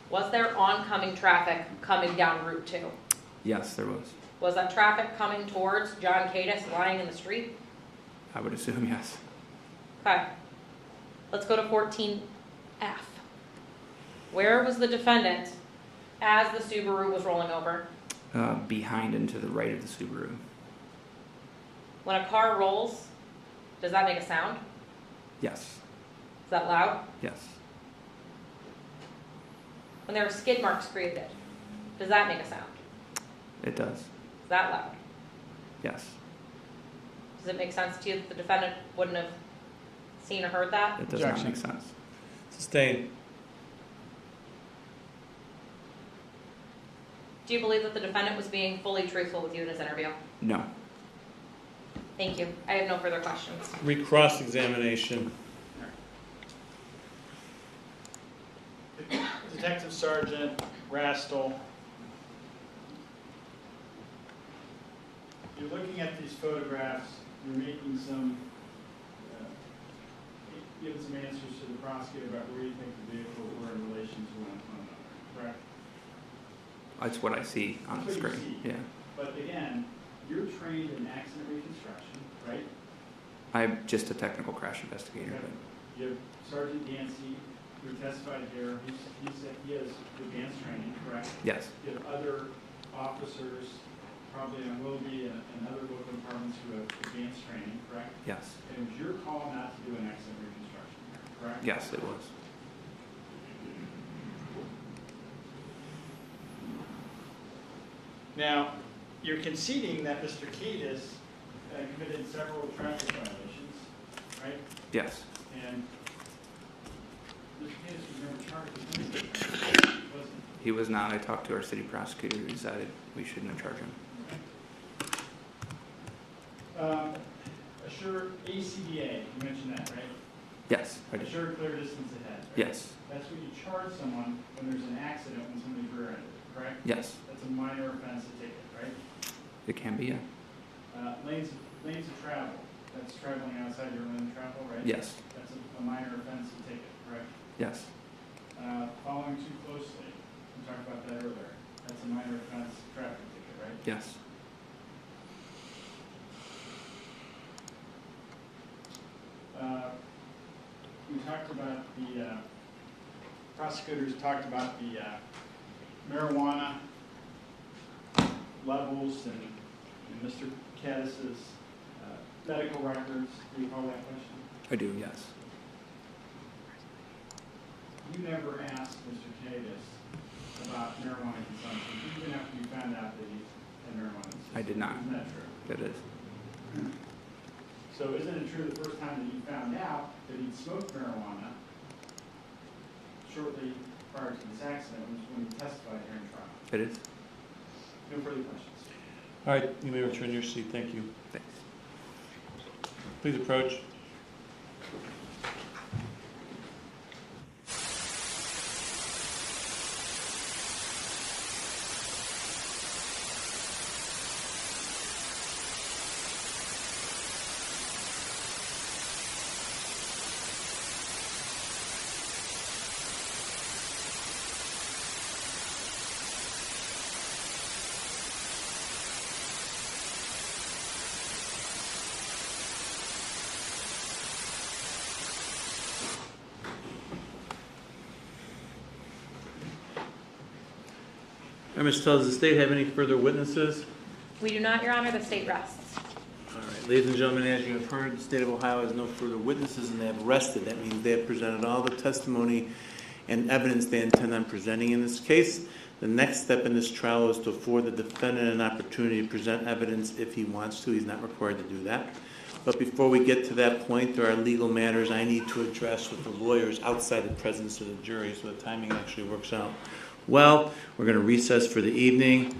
Was there oncoming traffic coming down Route 2? Yes, there was. Was that traffic coming towards John Cadis lying in the street? I would assume yes. Okay. Let's go to 14F. Where was the defendant as the Subaru was rolling over? Behind and to the right of the Subaru. When a car rolls, does that make a sound? Yes. Is that loud? Yes. When there are skid marks created, does that make a sound? It does. Is that loud? Yes. Does it make sense to you that the defendant wouldn't have seen or heard that? It does not make sense. Sustained. Do you believe that the defendant was being fully truthful with you in his interview? No. Thank you. I have no further questions. Cross-examination. Detective Sergeant Rastel, you're looking at these photographs, you're making some, giving some answers to the prosecutor about where you think the vehicles were in relation to one another, correct? That's what I see on the That's what screen. you see. Yeah. But again, you're trained in accident reconstruction, right? I'm just a technical crash investigator. Okay. You have Sergeant Dancy, who testified here, he said he has advanced training, correct? Yes. You have other officers, probably on Willoughby and other local departments who have advanced training, correct? Yes. And it was your call not to do an accident reconstruction here, correct? Yes, it was. Now, you're conceding that Mr. Cadis committed several traffic violations, right? Yes. And Mr. Cadis was never charged with anything, wasn't he? He was not. I talked to our city prosecutor who decided we shouldn't charge him. Assure ACDA, you mentioned that, right? Yes, I did. Assure clear distance ahead. Right? Yes. That's when you charge someone when there's an accident when somebody's rear-ended, correct? Yes. That's a minor offense to ticket, right? It can be, yeah. Lanes of travel, that's traveling outside your lane of travel, right? Yes. That's a minor offense to ticket, correct? Yes. Following too closely, we talked about that earlier. That's a minor offense traffic ticket, right? Yes. We talked about the, prosecutors talked about the marijuana levels and Mr. Cadis's medical records. Do you recall that question? I do, yes. You never asked Mr. Cadis about marijuana consumption, even after you found out that he had marijuana consumption. I did not. Isn't that true? That is. So isn't it true the first time that you found out that he'd smoked marijuana shortly prior to this accident was when he testified here in trial? It is. No further questions. All right, you may return to your seat. Thank you. Thanks. Please approach. Ms. Tubbs, does the state have any further witnesses? We do not, Your Honor. The state rests. All right, ladies and gentlemen, as you have heard, the state of Ohio has no further witnesses and they have rested. That means they have presented all the testimony and evidence they intend on presenting in this case. The next step in this trial is to afford the defendant an opportunity to present evidence if he wants to. He's not required to do that. But before we get to that point, there are legal matters I need to address with the lawyers outside the presence of the jury, so the timing actually works out well. We're going to recess for the evening,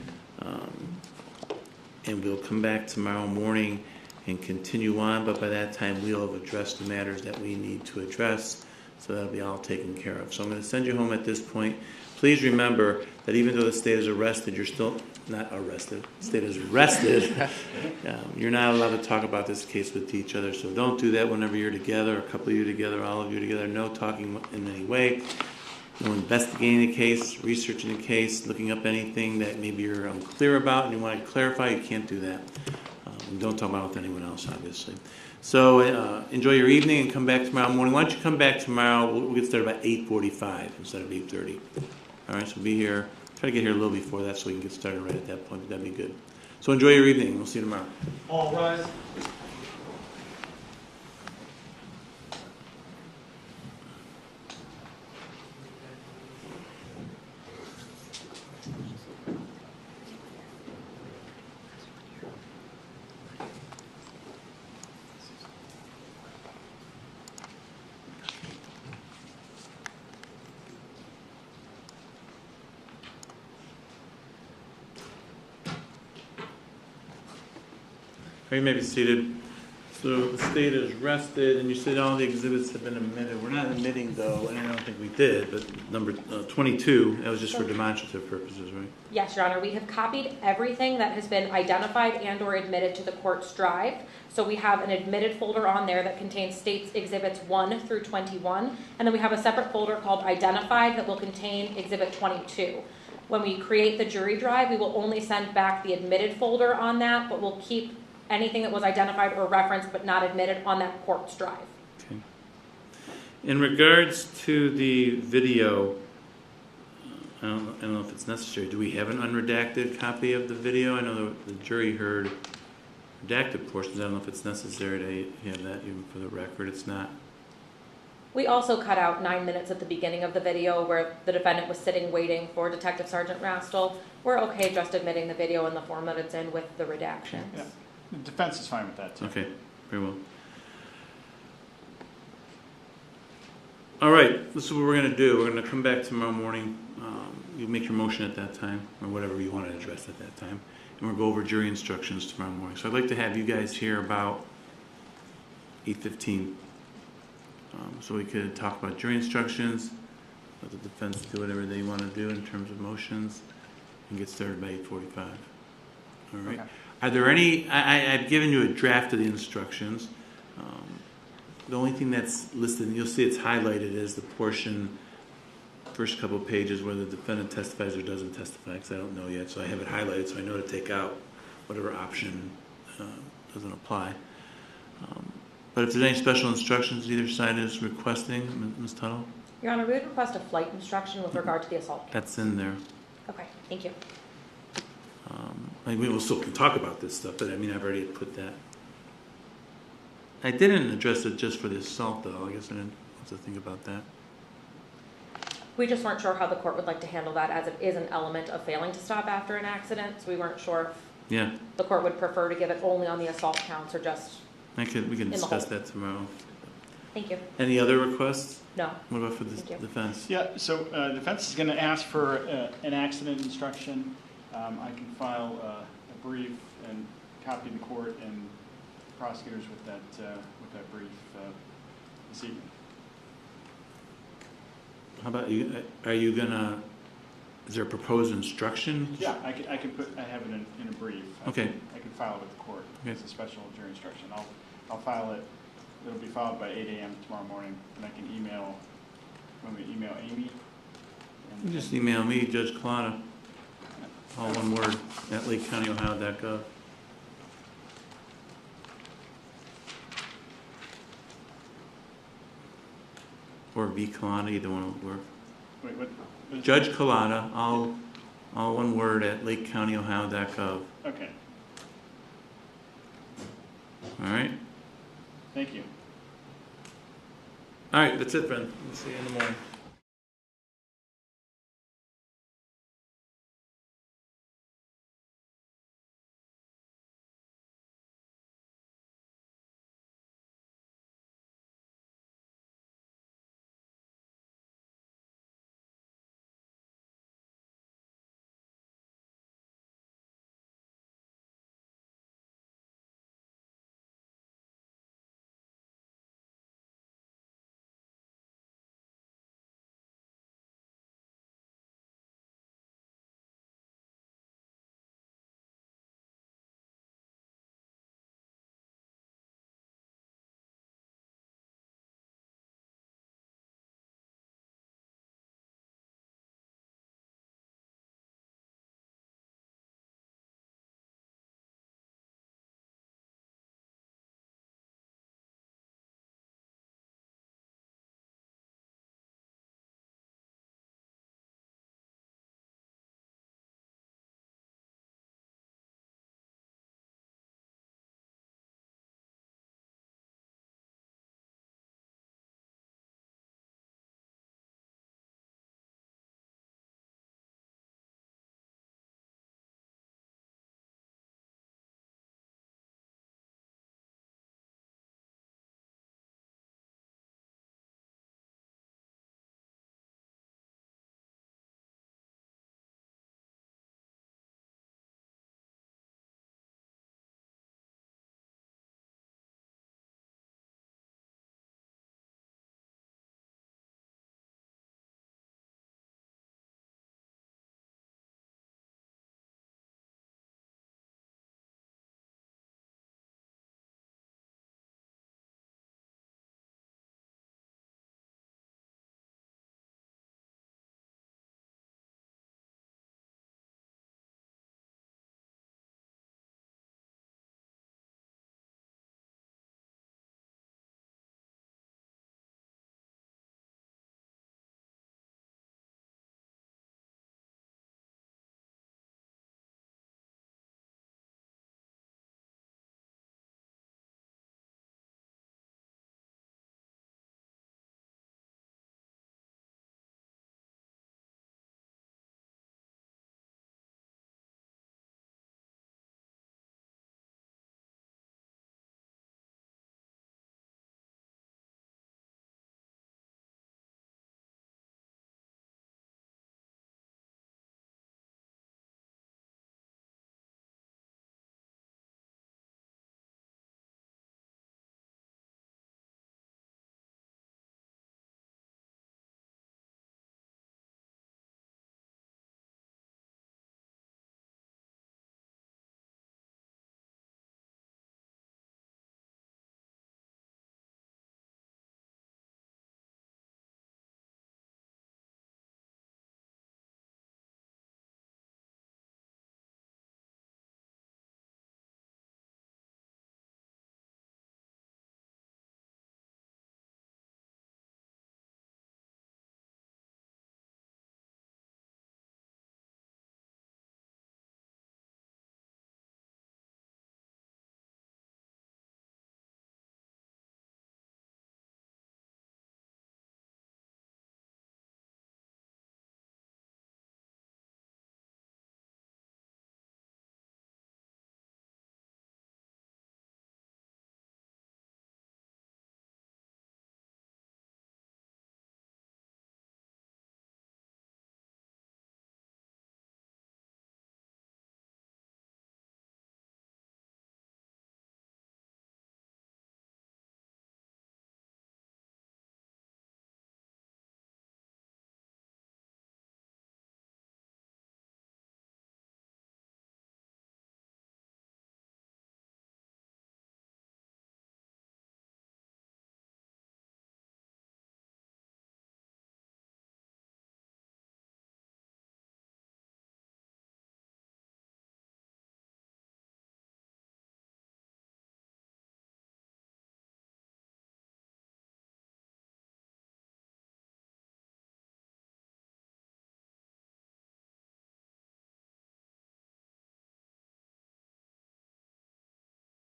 and we'll come back tomorrow morning and continue on, but by that time, we'll have addressed the matters that we need to address, so that'll be all taken care of. So I'm going to send you home at this point. Please remember that even though the state is arrested, you're still not arrested. The state is arrested. You're not allowed to talk about this case with each other, so don't do that whenever you're together, a couple of you together, all of you together. No talking in any way. No investigating the case, researching the case, looking up anything that maybe you're unclear about and you want to clarify. You can't do that. And don't talk about it with anyone else, obviously. So enjoy your evening and come back tomorrow morning. Why don't you come back tomorrow? We'll get started about 8:45 instead of 8:30. All right, so be here. Try to get here a little before that so we can get started right at that point. That'd be good. So enjoy your evening. We'll see you tomorrow. All rise. You may be seated. So the state is rested, and you said all the exhibits have been admitted. We're not admitting, though, and I don't think we did, but number 22, that was just for demonstrative purposes, right? Yes, Your Honor. We have copied everything that has been identified and or admitted to the court's drive. So we have an admitted folder on there that contains states exhibits 1 through 21, and then we have a separate folder called identified that will contain exhibit 22. When we create the jury drive, we will only send back the admitted folder on that, but we'll keep anything that was identified or referenced but not admitted on that court's drive. Okay. In regards to the video, I don't know if it's necessary. Do we have an unredacted copy of the video? I know the jury heard redacted portions. I don't know if it's necessary to have that even for the record. It's not. We also cut out 9 minutes at the beginning of the video where the defendant was sitting waiting for Detective Sergeant Rastel. We're okay just admitting the video in the form that it's in with the redactions. Yeah. The defense is fine with that, too. Okay, very well. All right, this is what we're going to do. We're going to come back tomorrow morning. You make your motion at that time, or whatever you want to address at that time, and we'll go over jury instructions tomorrow morning. So I'd like to have you guys here about 8:15, so we could talk about jury instructions, let the defense do whatever they want to do in terms of motions, and get started by 8:45. All right. Okay. Are there any, I've given you a draft of the instructions. The only thing that's listed, and you'll see it's highlighted, is the portion, first couple of pages where the defendant testifies or doesn't testify, because I don't know yet, so I have it highlighted so I know to take out whatever option doesn't apply. But if there's any special instructions either side is requesting, Ms. Tuttle? Your Honor, we would request a flight instruction with regard to the assault case. That's in there. Okay, thank you. I mean, we'll still talk about this stuff, but I mean, I've already put that. I didn't address it just for the assault, though. I guess I didn't have to think about that. We just weren't sure how the court would like to handle that, as it is an element of failing to stop after an accident, so we weren't sure if the court would prefer to give it only on the assault counts or just we can discuss that tomorrow. Thank you. Any other requests? No. What about for the defense? Yeah, so defense is going to ask for an accident instruction. I can file a brief and copy the court and prosecutors with that brief this evening. How about you? Are you gonna? Is there a proposed instruction? Yeah, I have it in a brief. I can file it with the court. Okay. It's a special jury instruction. I'll file it. It'll be filed by 8 a.m. tomorrow morning, and I can email. Want me to email Amy? You just email me, Judge Culotta. All one word at lakecounty.ohio.gov. Or B. Culotta, either one will work. Wait, what? Judge Culotta, all one word at lakecounty.ohio.gov. Okay. All right. Thank you. All right, that's it, friend. We'll see you in the morning.